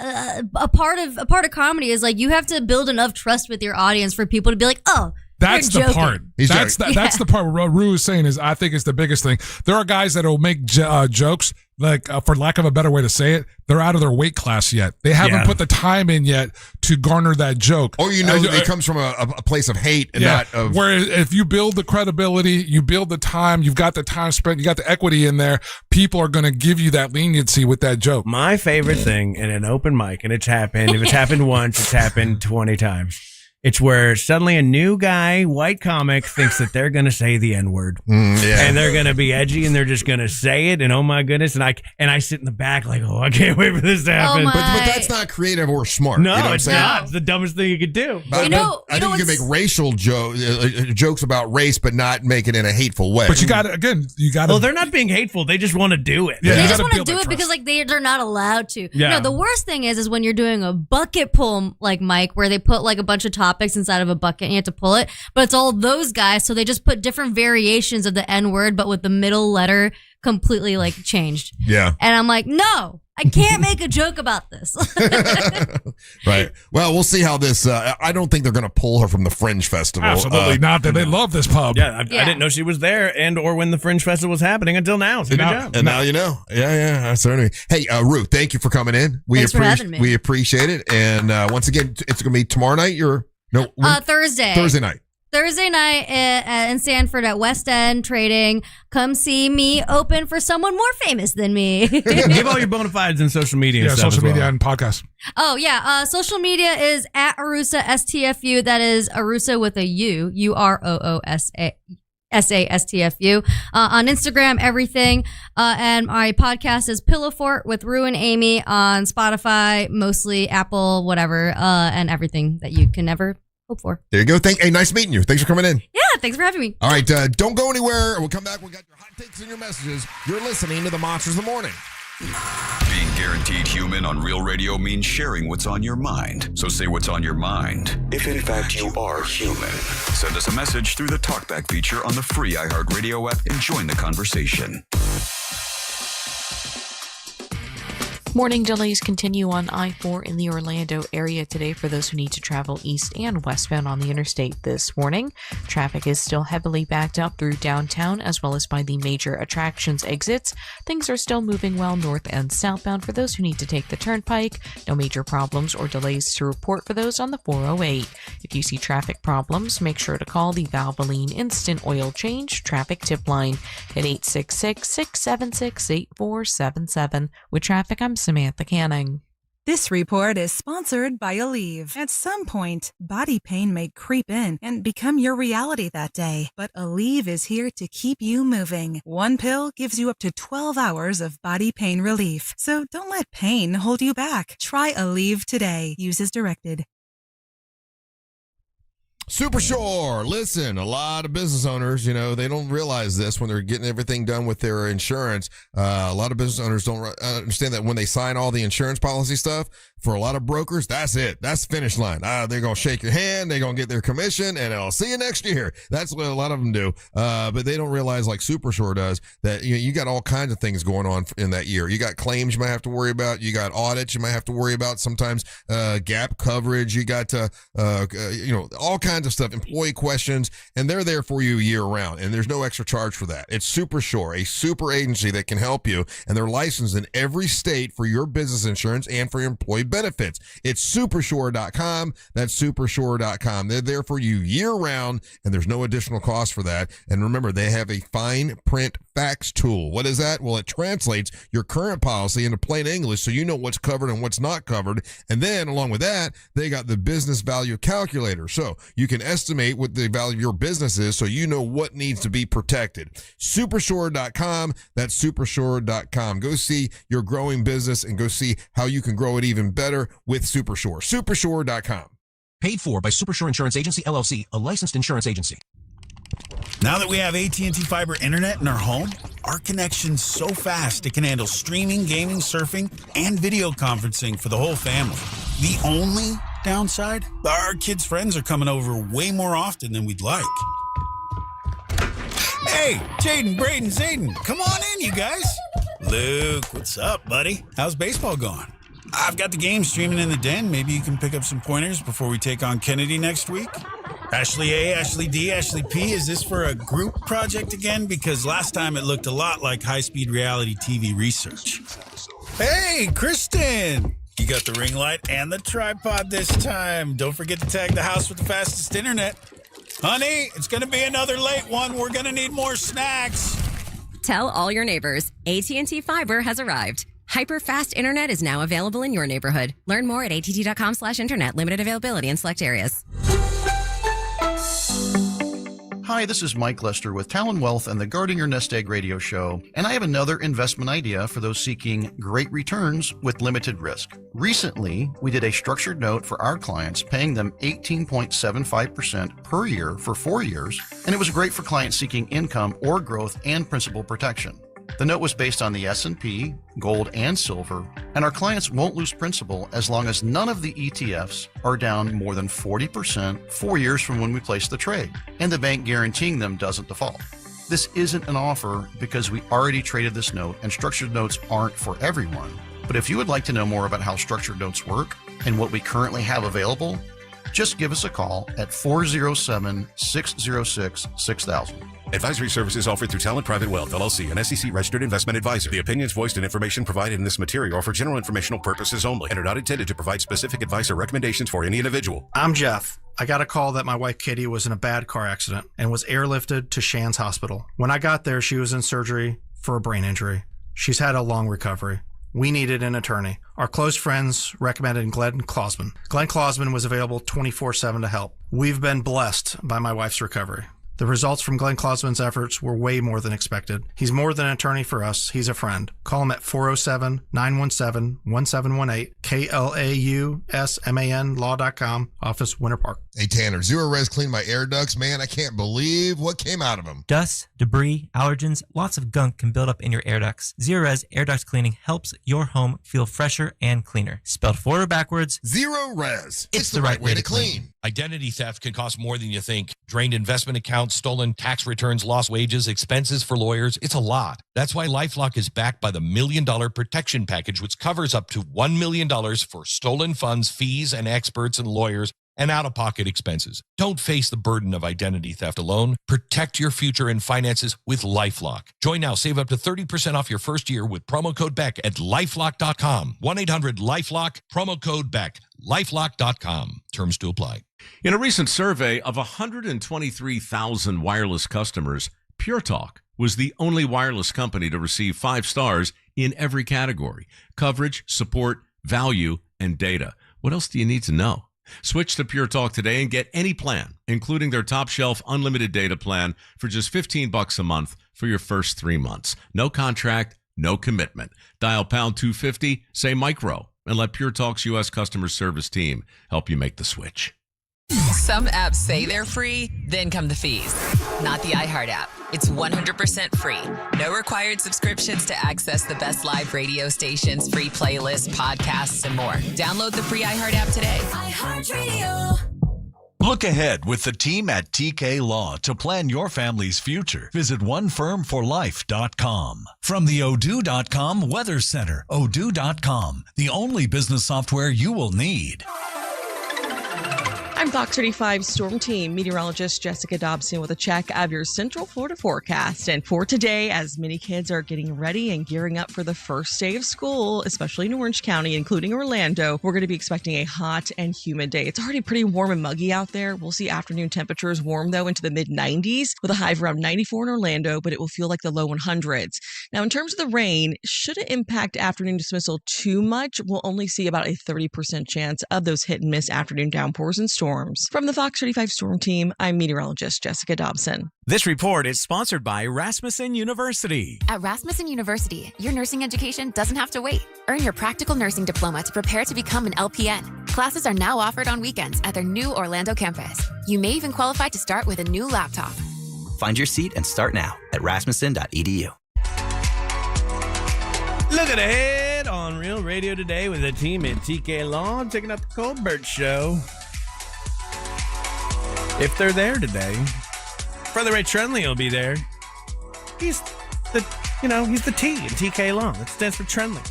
a part of comedy is like you have to build enough trust with your audience for people to be like, oh, that's the joking. part. That's the part where Roo is saying is I think is the biggest thing. There are guys that will make jokes like for lack of a better way to say it, they're out of their weight class yet. They haven't put the time in yet to garner that joke. Or it comes from a place of hate and not of. Whereas if you build the credibility, you build the time, you've got the time spent, you got the equity in there, people are going to give you that leniency with that joke. My favorite thing in an open mic, and it's happened. If it's happened once, it's happened 20 times. It's where suddenly a new guy, white comic, thinks that they're going to say the N-word. And they're going to be edgy and they're just going to say it. And oh my goodness. And I sit in the back like, oh, I can't wait for this to happen. But that's not creative or smart. No, you know what it's I'm saying? not. It's the dumbest thing you could do. I think you can make racial jokes about race, but not make it in a hateful way. But you got to. Well, they're not being hateful. They just want to do it. Yeah. They just want to do it because like they're not allowed to. Yeah. No, the worst thing is when you're doing a bucket pull like mic where they put like a bunch of topics inside of a bucket and you have to pull it, but it's all those guys, so they just put different variations of the N-word, but with the middle letter completely like changed. Yeah. And I'm like, no, I can't make a joke about this. Right. Well, we'll see how this. I don't think they're going to pull her from the Fringe Festival. Absolutely not. They love this pub. Yeah, I didn't know she was there or when the Fringe Festival was happening until now. So good job. And now you know. Yeah, certainly. Hey, Roo, thank you for coming in. Thanks for having me. We appreciate it. And once again, it's going to be tomorrow night. Thursday. Thursday night in Sanford at West End Trading. Come see me open for someone more famous than me. Give all your bona fides and social media. Yeah, social media and podcasts. Oh yeah, social media is at Arusa STFU. That is Arusa with a U, UROOSA. SASTFU on Instagram, everything. And my podcast is Pillow Fort with Roo and Amy on Spotify, mostly Apple, whatever, and everything that you can ever hope for. There you go. Hey, nice meeting you. Thanks for coming in. Yeah, thanks for having me. All right, don't go anywhere. We'll come back. We got your hot takes and your messages. You're listening to the Monsters of the Morning. Being guaranteed human on Real Radio means sharing what's on your mind. So say what's on your mind, if in fact you are human. Send us a message through the TalkBack feature on the free iHeartRadio app and join the conversation. Morning delays continue on I-4 in the Orlando area today for those who need to travel east and westbound on the interstate this morning. Traffic is still heavily backed up through downtown as well as by the major attractions exits. Things are still moving well north and southbound for those who need to take the turnpike. No major problems or delays to report for those on the 408. If you see traffic problems, make sure to call the Valvoline Instant Oil Change traffic tip line at 866-676-8477. With traffic, I'm Samantha Canning. This report is sponsored by Aleve. At some point, body pain may creep in and become your reality that day. But Aleve is here to keep you moving. One pill gives you up to 12 hours of body pain relief. So don't let pain hold you back. Try Aleve today. Use as directed. Super Sure. Listen, a lot of business owners, they don't realize this when they're getting everything done with their insurance. A lot of business owners don't understand that when they sign all the insurance policy stuff, for a lot of brokers, that's it. That's the finish line. They're going to shake your hand. They're going to get their commission, and I'll see you next year. That's what a lot of them do. But they don't realize, like Super Sure does, that you got all kinds of things going on in that year. You got claims you might have to worry about. You got audits you might have to worry about. Sometimes gap coverage. You got all kinds of stuff, employee questions, and they're there for you year round, and there's no extra charge for that. It's Super Sure, a super agency that can help you, and they're licensed in every state for your business insurance and for your employee benefits. It's supersure.com. That's supersure.com. They're there for you year round, and there's no additional cost for that. And remember, they have a fine print fax tool. What is that? Well, it translates your current policy into plain English so you know what's covered and what's not covered. And then along with that, they got the business value calculator. So you can estimate what the value of your business is so you know what needs to be protected. Supersure.com. That's supersure.com. Go see your growing business and go see how you can grow it even better with Super Sure. Supersure.com. Paid for by Super Sure Insurance Agency, LLC, a licensed insurance agency. Now that we have AT&T Fiber Internet in our home, our connection's so fast it can handle streaming, gaming, surfing, and video conferencing for the whole family. The only downside? Our kids' friends are coming over way more often than we'd like. Hey, Jaden, Braden, Zayden, come on in, you guys. Luke, what's up, buddy? How's baseball going? I've got the game streaming in the den. Maybe you can pick up some pointers before we take on Kennedy next week. Ashley A, Ashley D, Ashley P, is this for a group project again? Because last time it looked a lot like high-speed reality TV research. Hey, Kristen! You got the ring light and the tripod this time. Don't forget to tag the house with the fastest internet. Honey, it's going to be another late one. We're going to need more snacks. Tell all your neighbors, AT&T Fiber has arrived. Hyper-fast internet is now available in your neighborhood. Learn more at att.com/internet. Limited availability in select areas. Hi, this is Mike Lester with Talon Wealth and the Guarding Your Nest Egg radio show, and I have another investment idea for those seeking great returns with limited risk. Recently, we did a structured note for our clients, paying them 18.75% per year for 4 years, and it was great for clients seeking income or growth and principal protection. The note was based on the S&P, gold, and silver, and our clients won't lose principal as long as none of the ETFs are down more than 40% 4 years from when we place the trade, and the bank guaranteeing them doesn't default. This isn't an offer because we already traded this note, and structured notes aren't for everyone. But if you would like to know more about how structured notes work and what we currently have available, just give us a call at 407-606-6000. Advisory services offered through Talent Private Wealth, LLC, an SEC-registered investment advisor. The opinions voiced and information provided in this material are for general informational purposes only and are not intended to provide specific advice or recommendations for any individual. I'm Jeff. I got a call that my wife Katie was in a bad car accident and was airlifted to Shands Hospital. When I got there, she was in surgery for a brain injury. She's had a long recovery. We needed an attorney. Our close friends recommended Glenn Klausman. Glenn Klausman was available 24/7 to help. We've been blessed by my wife's recovery. The results from Glenn Klausman's efforts were way more than expected. He's more than an attorney for us. He's a friend. Call him at 407-917-1718, KLAUSMAN law.com, office Winter Park. Hey, Tanner, Zero Res cleaned my air ducts. Man, I can't believe what came out of them. Dust, debris, allergens, lots of gunk can build up in your air ducts. Zero Res air duct cleaning helps your home feel fresher and cleaner. Spelled forward or backwards, Zero Res. It's the right way to clean. Identity theft can cost more than you think. Drained investment accounts, stolen tax returns, lost wages, expenses for lawyers. It's a lot. That's why LifeLock is backed by the $1 Million Protection Package, which covers up to $1 million for stolen funds, fees, and experts and lawyers, and out-of-pocket expenses. Don't face the burden of identity theft alone. Protect your future and finances with LifeLock. Join now. Save up to 30% off your first year with promo code BECK at LifeLock.com. 1-800-LifeLock, promo code BECK. LifeLock.com. Terms to apply. In a recent survey of 123,000 wireless customers, Pure Talk was the only wireless company to receive 5 stars in every category: coverage, support, value, and data. What else do you need to know? Switch to Pure Talk today and get any plan, including their top shelf unlimited data plan for just $15 a month for your first 3 months. No contract, no commitment. Dial pound 250, say micro, and let Pure Talk's U.S. customer service team help you make the switch. Some apps say they're free, then come the fees. Not the iHeart app. It's 100% free. No required subscriptions to access the best live radio stations, free playlists, podcasts, and more. Download the free iHeart app today. iHeartRadio. Look ahead with the team at TK Law to plan your family's future. Visit onefirmforlife.com. From the Odoo.com Weather Center, Odoo.com, the only business software you will need. I'm Fox 35 Storm Team meteorologist Jessica Dobson with a check of your Central Florida forecast. And for today, as many kids are getting ready and gearing up for the first day of school, especially in Orange County, including Orlando, we're going to be expecting a hot and humid day. It's already pretty warm and muggy out there. We'll see afternoon temperatures warm, though, into the mid-90s with a high of around 94 in Orlando, but it will feel like the low 100s. Now, in terms of the rain, shouldn't impact afternoon dismissal too much. We'll only see about a 30% chance of those hit and miss afternoon downpours and storms. From the Fox 35 Storm Team, I'm meteorologist Jessica Dobson. This report is sponsored by Rasmussen University. At Rasmussen University, your nursing education doesn't have to wait. Earn your practical nursing diploma to prepare to become an LPN. Classes are now offered on weekends at their new Orlando campus. You may even qualify to start with a new laptop. Find your seat and start now at rasmussen.edu. Looking ahead on Real Radio today with the team at TK Law, taking up the Colbert Show. If they're there today, Brother Ray Trenley will be there. He's the T in TK Law. That stands for Trenley.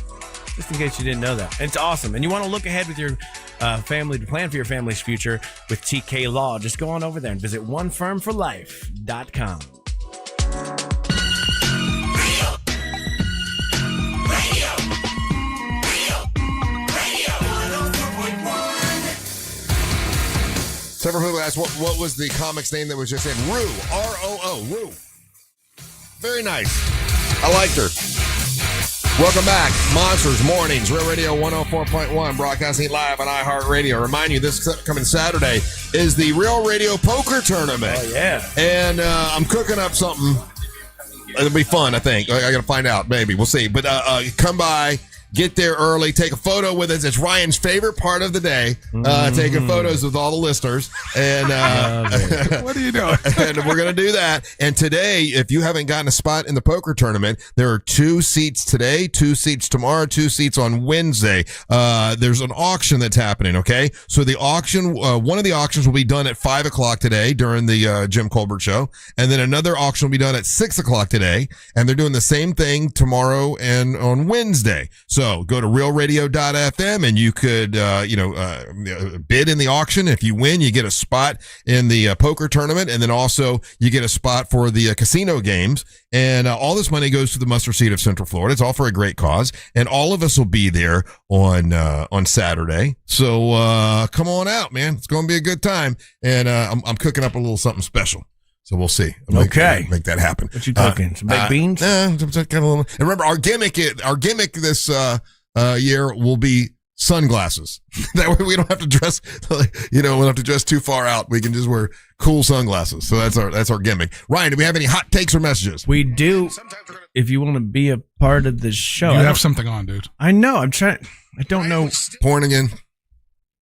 Just in case you didn't know that. It's awesome. And you want to look ahead with your family, to plan for your family's future with TK Law. Just go on over there and visit onefirmforlife.com. Several people asked what was the comic's name that was just in Roo, R-O-O, Roo. Very nice. I liked her. Welcome back. Monsters Mornings, Real Radio 104.1, broadcasting live on iHeartRadio. Remind you, this coming Saturday is the Real Radio Poker Tournament. Oh, yeah. And I'm cooking up something. It'll be fun, I think. I got to find out. Maybe. We'll see. But come by. Get there early. Take a photo with us. It's Ryan's favorite part of the day, taking photos with all the listeners. And what are you doing? And we're going to do that. And today, if you haven't gotten a spot in the poker tournament, there are 2 seats today, 2 seats tomorrow, 2 seats on Wednesday. There's an auction that's happening, okay? So the auction, one of the auctions will be done at 5 o'clock today during the Jim Colbert Show. And then another auction will be done at 6 o'clock today. And they're doing the same thing tomorrow and on Wednesday. So go to realradio.fm and you could, bid in the auction. If you win, you get a spot in the poker tournament. And then also you get a spot for the casino games. And all this money goes to the mustard seed of Central Florida. It's all for a great cause. And all of us will be there on Saturday. So come on out, man. It's going to be a good time. And I'm cooking up a little something special. So we'll see. Make that happen. What you cooking? Some baked beans? And remember, our gimmick this year will be sunglasses. That way we don't have to dress, we don't have to dress too far out. We can just wear cool sunglasses. So that's our gimmick. Ryan, do we have any hot takes or messages? We do. If you want to be a part of the show, you have something on, dude. I know. I'm trying. I don't know. Porn again?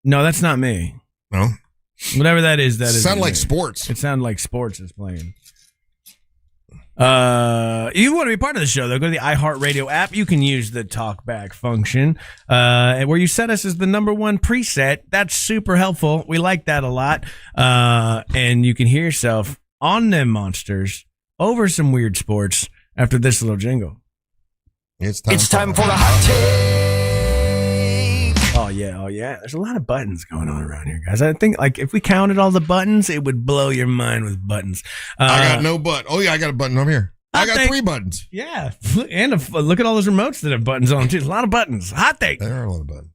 No, that's not me. No. Whatever that is, sound like sports. It sounded like sports is playing. You want to be part of the show, though, go to the iHeartRadio app. You can use the talkback function, where you set us as the number 1 preset. That's super helpful. We like that a lot. And you can hear yourself on them monsters over some weird sports after this little jingle. It's time for the hot take. Oh yeah. There's a lot of buttons going on around here, guys. I think if we counted all the buttons, it would blow your mind with buttons. I got no button. Oh yeah, I got a button over here. I got 3 buttons. Yeah, and look at all those remotes that have buttons on too. There's a lot of buttons. Hot take. There are a lot of buttons.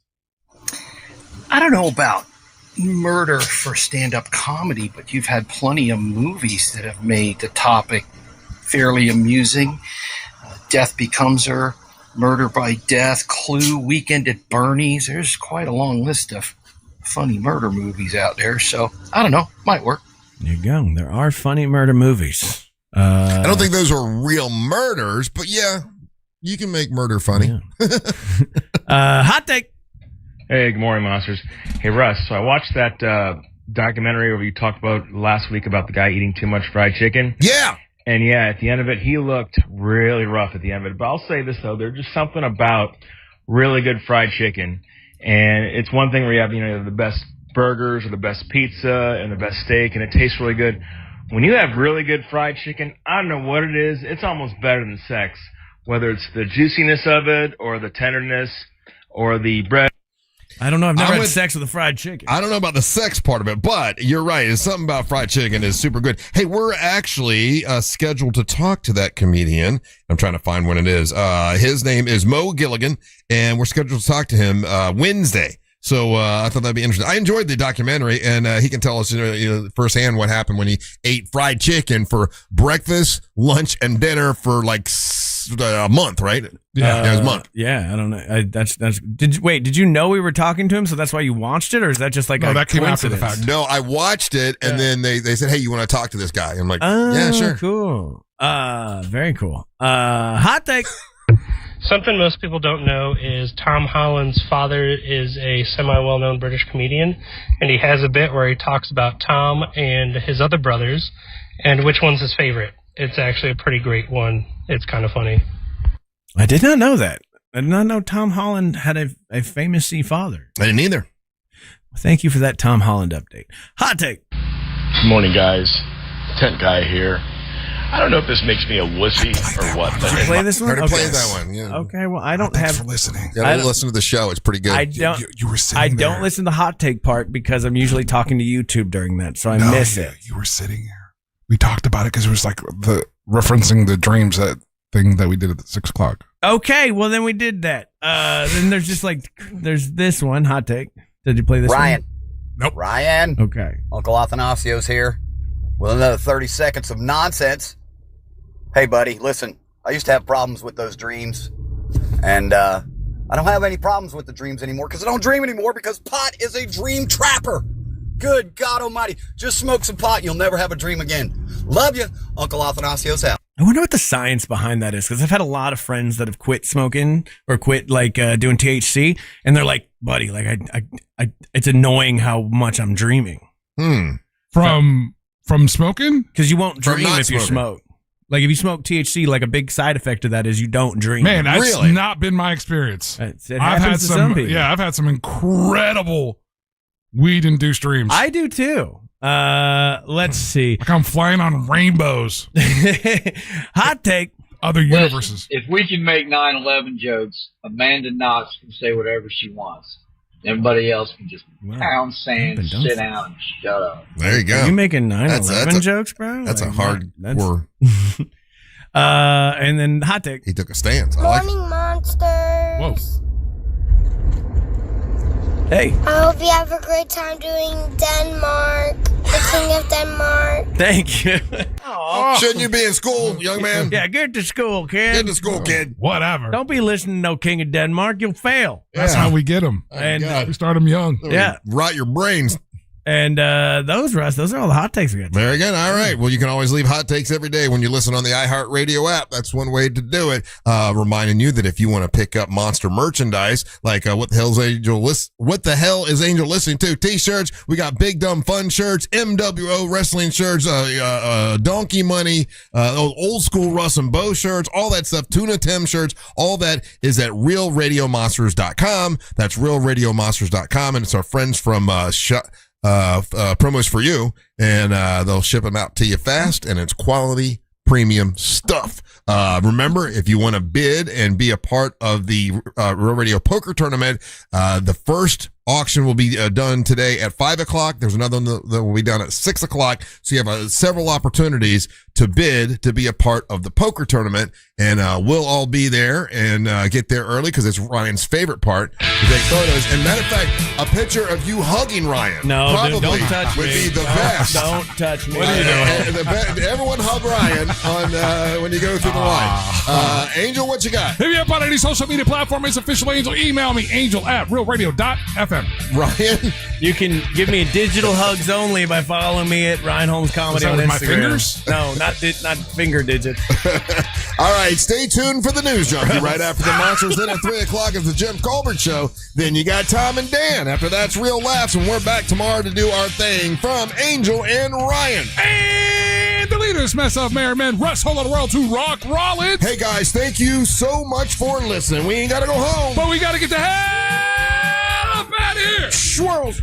I don't know about murder for stand-up comedy, but you've had plenty of movies that have made the topic fairly amusing. Death Becomes Her, Murder by Death, Clue, Weekend at Bernie's. There's quite a long list of funny murder movies out there. So, I don't know. Might work. There you go. There are funny murder movies. I don't think those are real murders, but yeah, you can make murder funny. Yeah. Hot take. Hey, good morning, monsters. Hey, Russ. So I watched that documentary where you talked about last week about the guy eating too much fried chicken. Yeah. And yeah, at the end of it, he looked really rough at the end of it. But I'll say this, though. There's just something about really good fried chicken. And it's one thing where you have, the best burgers or the best pizza and the best steak, and it tastes really good. When you have really good fried chicken, I don't know what it is. It's almost better than sex, whether it's the juiciness of it or the tenderness or the bread. I don't know. I've never had sex with a fried chicken. I don't know about the sex part of it, but you're right. It's something about fried chicken is super good. Hey, we're actually scheduled to talk to that comedian. I'm trying to find when it is. His name is Mo Gilligan, and we're scheduled to talk to him Wednesday. So I thought that'd be interesting. I enjoyed the documentary, and he can tell us firsthand what happened when he ate fried chicken for breakfast, lunch, and dinner for like a month, right? Yeah, it was a month. Yeah, I don't know. Did you know we were talking to him? So that's why you watched it, or is that just like that came after the fact? No, I watched it, and then they said, "Hey, you want to talk to this guy?" I'm like, "Yeah, sure." Cool. Very cool. Hot take. Something most people don't know is Tom Holland's father is a semi-well-known British comedian, and he has a bit where he talks about Tom and his other brothers and which one's his favorite. It's actually a pretty great one. It's kind of funny. I did not know that. I did not know Tom Holland had a famous father. I didn't either. Thank you for that Tom Holland update. Hot take. Good morning, guys. Tent guy here. I don't know if this makes me a wussy or what. Did you play this one? I played that one. Yeah. Okay. Well, I don't have. For listening. Yeah, listen to the show. It's pretty good. I don't. You were sitting. I don't listen to the hot take part because I'm usually talking to YouTube during that, so I miss it. You were sitting here. We talked about it because it was like referencing the dreams thing that we did at 6 o'clock. Okay. Well, then we did that. Then there's just there's this one hot take. Did you play this Ryan. one? Nope. Ryan. Okay. Uncle Athanasios here with another 30 seconds of nonsense. Hey, buddy, listen, I used to have problems with those dreams, and I don't have any problems with the dreams anymore because I don't dream anymore because pot is a dream trapper. Good God almighty. Just smoke some pot and you'll never have a dream again. Love you, Uncle Athanasios out. I wonder what the science behind that is, because I've had a lot of friends that have quit smoking or quit doing THC, and they're like, buddy, I it's annoying how much I'm dreaming. From smoking? Because you won't dream if you smoke. Like if you smoke THC, like a big side effect of that is you don't dream. Man, that's not been my experience. It happens to some people. Yeah, I've had some incredible weed-induced dreams. I do too. Let's see. Like I'm flying on rainbows. Hot take. Other universes. If we can make 9/11 jokes, Amanda Knox can say whatever she wants. Everybody else can just pound sand, sit down, and shut up. There you go. Are you making 9/11 jokes, bro? That's a hardcore. And then hot take. He took a stance. Morning, monsters. Whoa. Hey. I hope you have a great time doing Denmark, the King of Denmark. Thank you. Shouldn't you be in school, young man? Yeah, get to school, kid. Get to school, kid. Whatever. Don't be listening to no King of Denmark. You'll fail. That's how we get them. And we start them young. Yeah. Rot your brains. And those are all the hot takes we got. Very good. All right. Well, you can always leave hot takes every day when you listen on the iHeartRadio app. That's one way to do it. Reminding you that if you want to pick up Monster merchandise, like what the hell is Angel listening to? T-shirts. We got Big Dumb Fun shirts, MWO wrestling shirts, Donkey Money, old school Russ and Bo shirts, all that stuff. Tuna Tim shirts. All that is at realradiomonsters.com. That's realradiomonsters.com, and it's our friends from Promos for You, and they'll ship them out to you fast, and it's quality premium stuff. Remember, if you want to bid and be a part of the Real Radio Poker Tournament, the first auction will be done today at 5 o'clock. There's another one that will be done at 6 o'clock. So you have several opportunities to bid to be a part of the poker tournament. And we'll all be there and get there early because it's Ryan's favorite part to take photos. And matter of fact, a picture of you hugging Ryan probably don't touch would me. be the best. Don't touch me. What are you doing? Everyone hug Ryan on when you go through the line. Angel, what you got? If you're up on any social media platform, it's official Angel. Email me, angel@realradio.fm. Ryan? You can give me digital hugs only by following me at Ryan Holmes Comedy on Instagram. My fingers? No, not finger digits. All right, stay tuned for the news junkie right after the Monsters. Then at 3 o'clock is the Jim Colbert Show. Then you got Tom and Dan. After that's Real Laughs, and we're back tomorrow to do our thing from Angel and Ryan. And the latest mess of Merry Men, Russ, Whole Lot of World to Rock Rollins. Hey, guys, thank you so much for listening. We ain't got to go home. But we got to get the hell up out of here. Swirls.